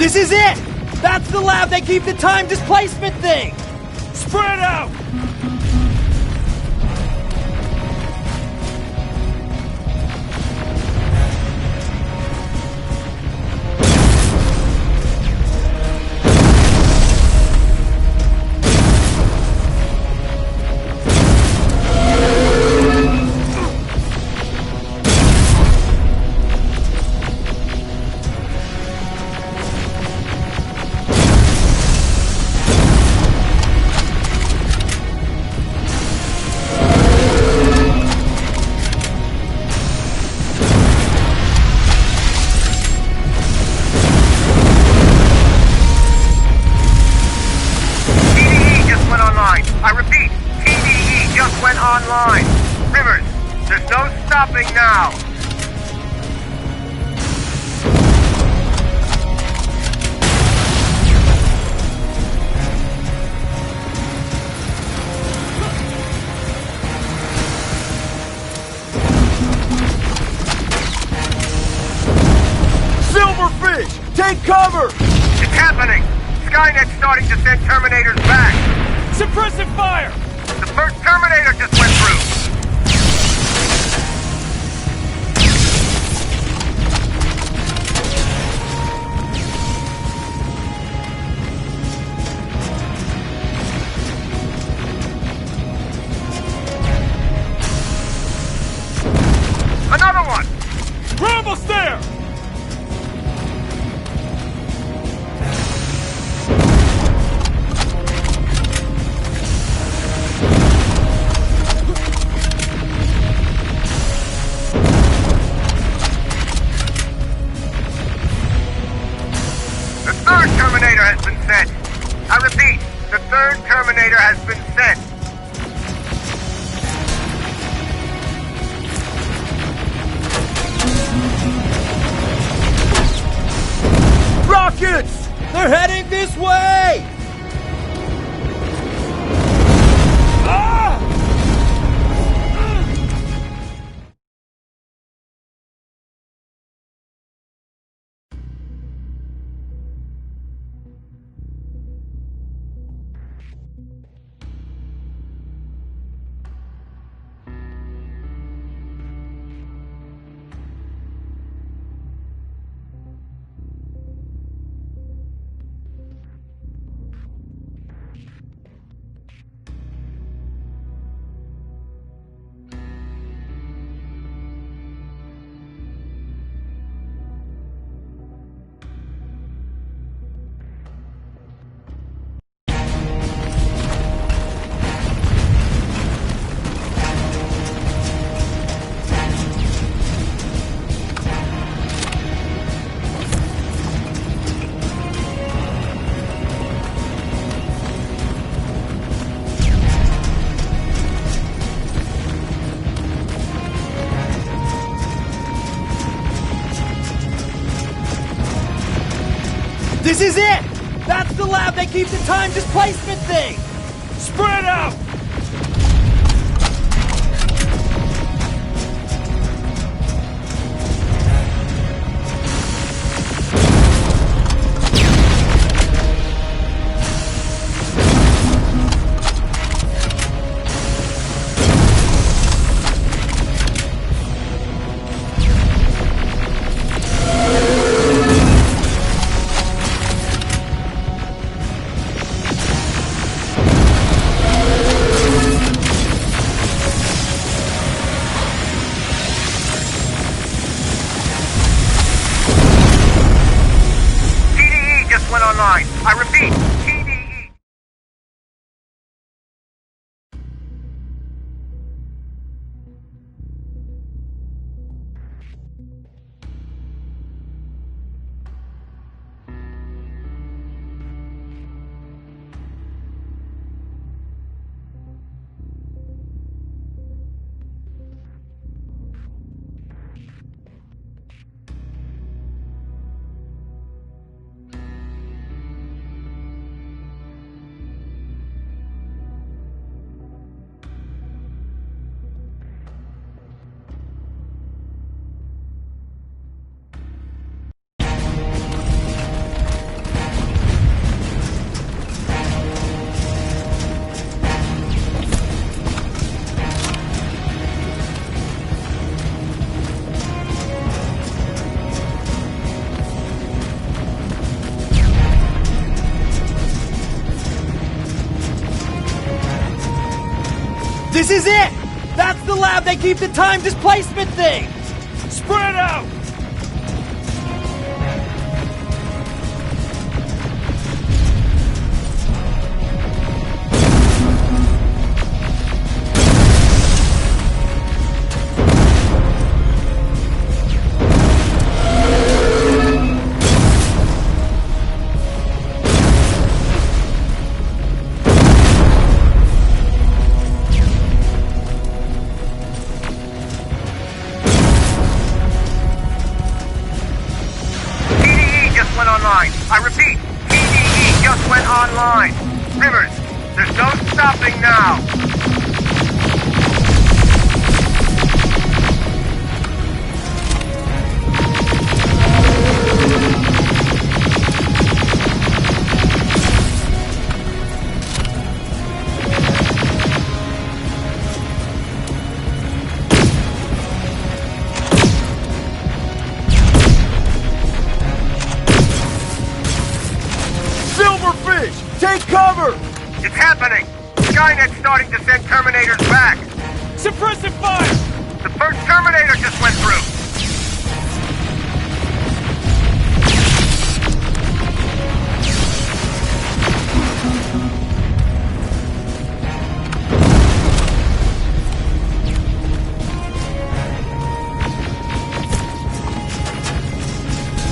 This is it! That's the lab they keep the time displacement thing! Spread out! Online. Rivers, there's no stopping now. Silverfish, take cover! It's happening. Skynet's starting to send Terminators back. Suppressive fire! The first Terminator just went through! Another one! Rambo's there! Terminator has been sent. I repeat, the third Terminator has been sent. Rockets! They're heading this way! Ah! This is it! That's the lab that keeps the time displacement thing! Spread out! I repeat, TDE. This is it! That's the lab that keeps the time displacement thing! Spread out! I repeat, TDE just went online. Rivers, there's no stopping now. Take cover! It's happening! Skynet's starting to send Terminators back! Suppressive fire! The first Terminator just went through!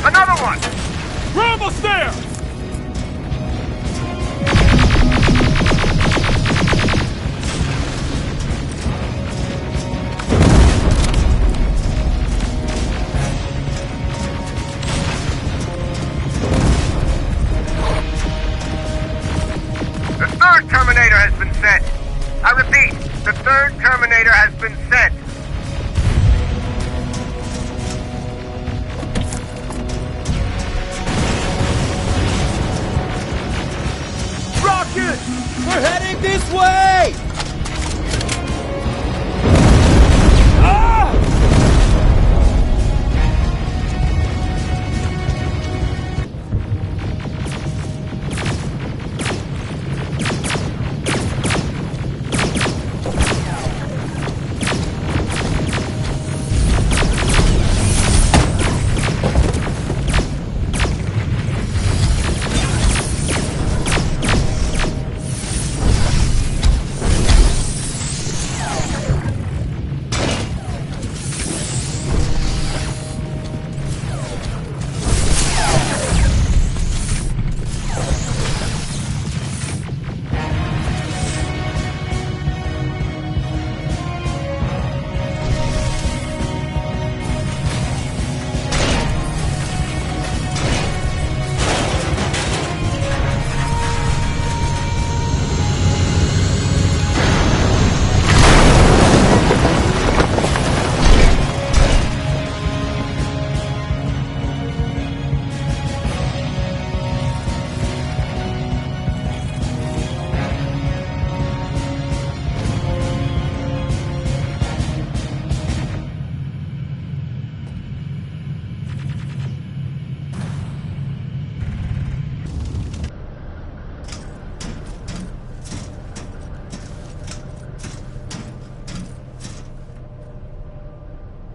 Another one! We're almost there! Terminator has been sent. I repeat, the third Terminator has been sent. Rocket! We're heading this way!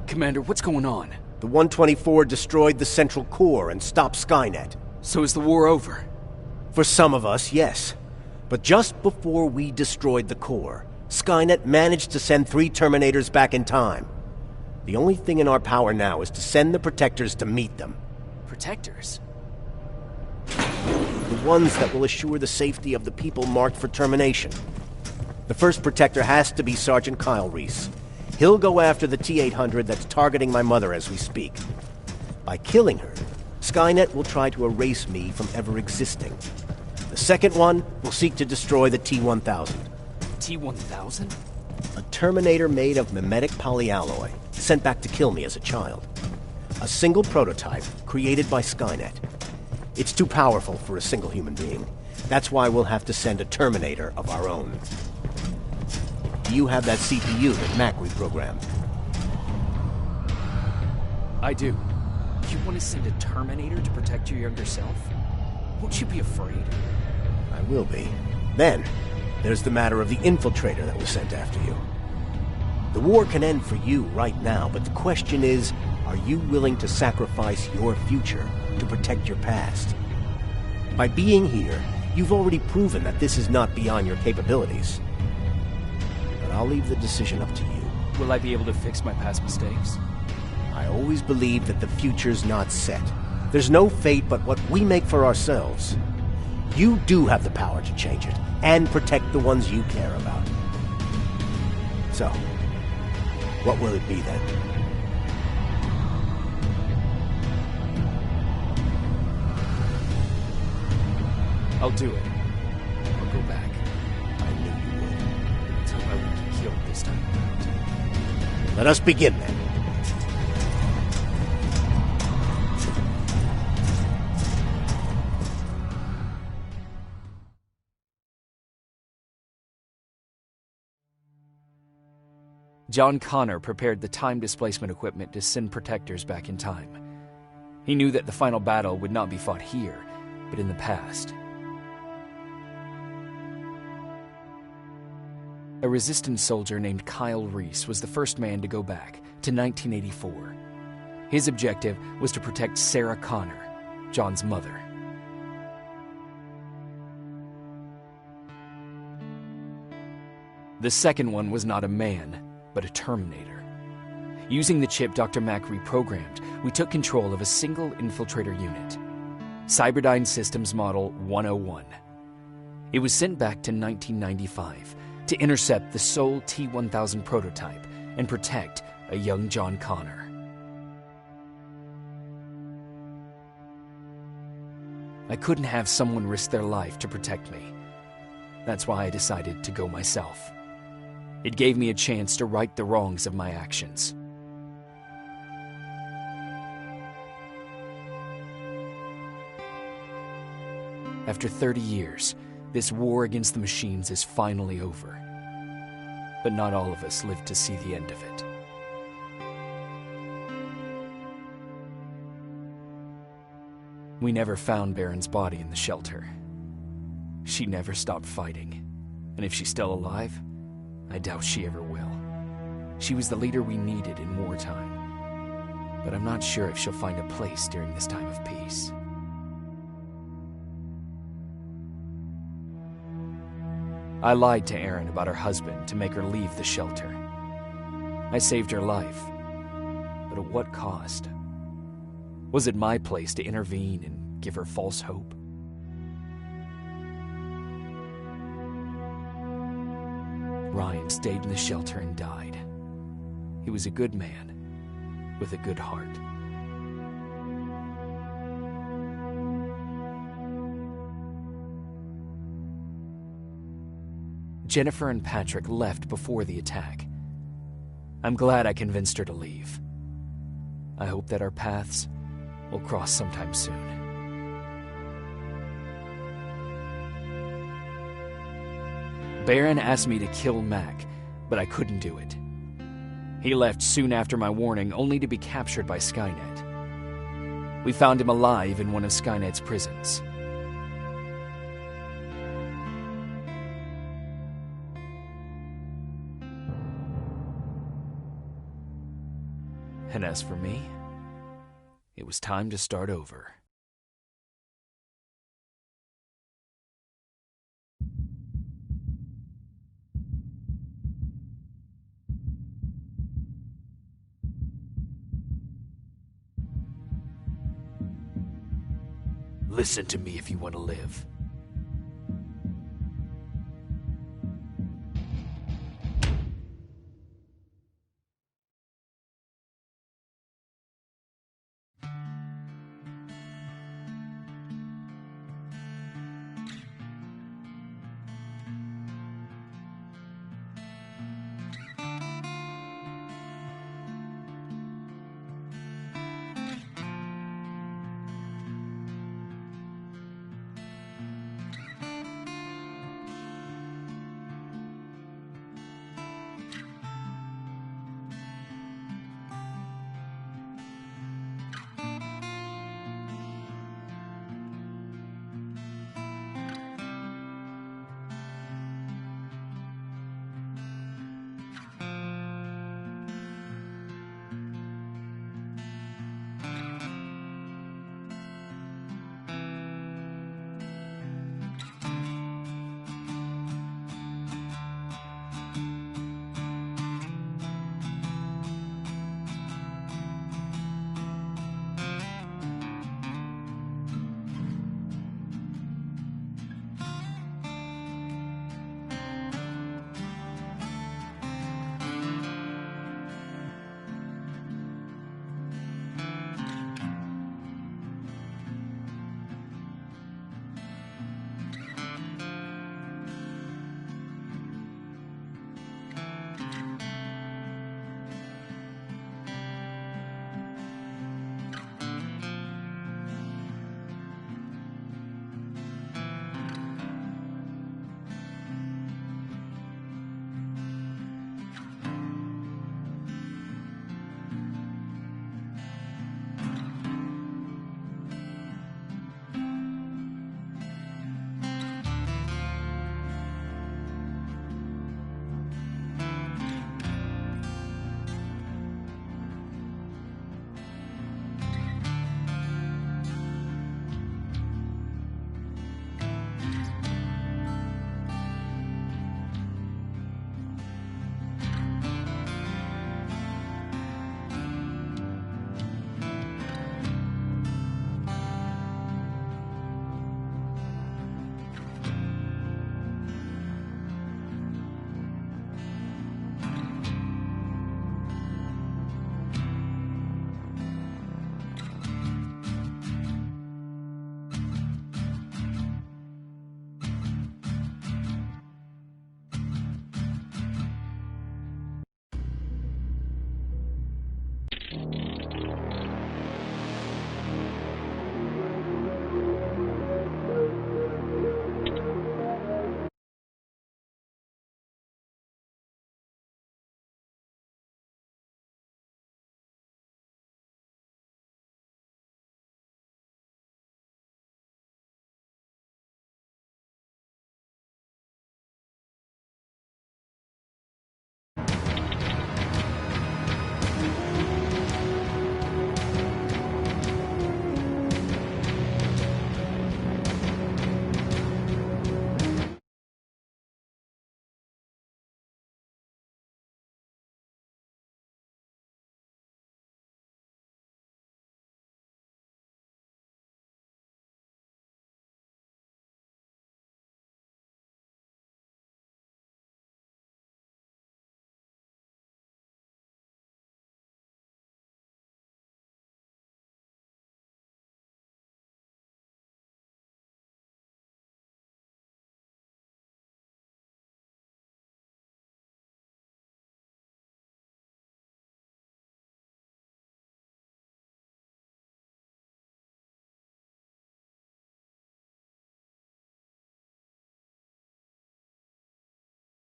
Commander, what's going on? The 124 destroyed the central core and stopped Skynet. So is the war over? For some of us, yes. But just before we destroyed the core, Skynet managed to send 3 Terminators back in time. The only thing in our power now is to send the Protectors to meet them. Protectors? The ones that will assure the safety of the people marked for termination. The first Protector has to be Sergeant Kyle Reese. He'll go after the T-800 that's targeting my mother as we speak. By killing her, Skynet will try to erase me from ever existing. The second one will seek to destroy the T-1000. T-1000? A Terminator made of mimetic polyalloy, sent back to kill me as a child. A single prototype created by Skynet. It's too powerful for a single human being. That's why we'll have to send a Terminator of our own. Do you have that CPU that Mac reprogrammed? I do. You want to send a Terminator to protect your younger self? Won't you be afraid? I will be. Then, there's the matter of the infiltrator that was sent after you. The war can end for you right now, but the question is, are you willing to sacrifice your future to protect your past? By being here, you've already proven that this is not beyond your capabilities. But I'll leave the decision up to you. Will I be able to fix my past mistakes? I always believe that the future's not set. There's no fate but what we make for ourselves. You do have the power to change it, and protect the ones you care about. So, what will it be then? I'll do it. I'll go back. I knew you would. Until I won't get killed this time around. Let us begin then. John Connor prepared the time displacement equipment to send Protectors back in time. He knew that the final battle would not be fought here, but in the past. A resistance soldier named Kyle Reese was the first man to go back to 1984. His objective was to protect Sarah Connor, John's mother. The second one was not a man, but a Terminator. Using the chip Dr. Mack reprogrammed, we took control of a single infiltrator unit, Cyberdyne Systems Model 101. It was sent back to 1995 to intercept the sole T-1000 prototype and protect a young John Connor. I couldn't have someone risk their life to protect me. That's why I decided to go myself. It gave me a chance to right the wrongs of my actions. After 30 years, this war against the machines is finally over. But not all of us lived to see the end of it. We never found Baron's body in the shelter. She never stopped fighting, and if she's still alive, I doubt she ever will. She was the leader we needed in wartime, but I'm not sure if she'll find a place during this time of peace. I lied to Erin about her husband to make her leave the shelter. I saved her life, but at what cost? Was it my place to intervene and give her false hope? Ryan stayed in the shelter and died. He was a good man with a good heart. Jennifer and Patrick left before the attack. I'm glad I convinced her to leave. I hope that our paths will cross sometime soon. Baron asked me to kill Mac, but I couldn't do it. He left soon after my warning, only to be captured by Skynet. We found him alive in one of Skynet's prisons. And as for me, it was time to start over. Listen to me if you want to live.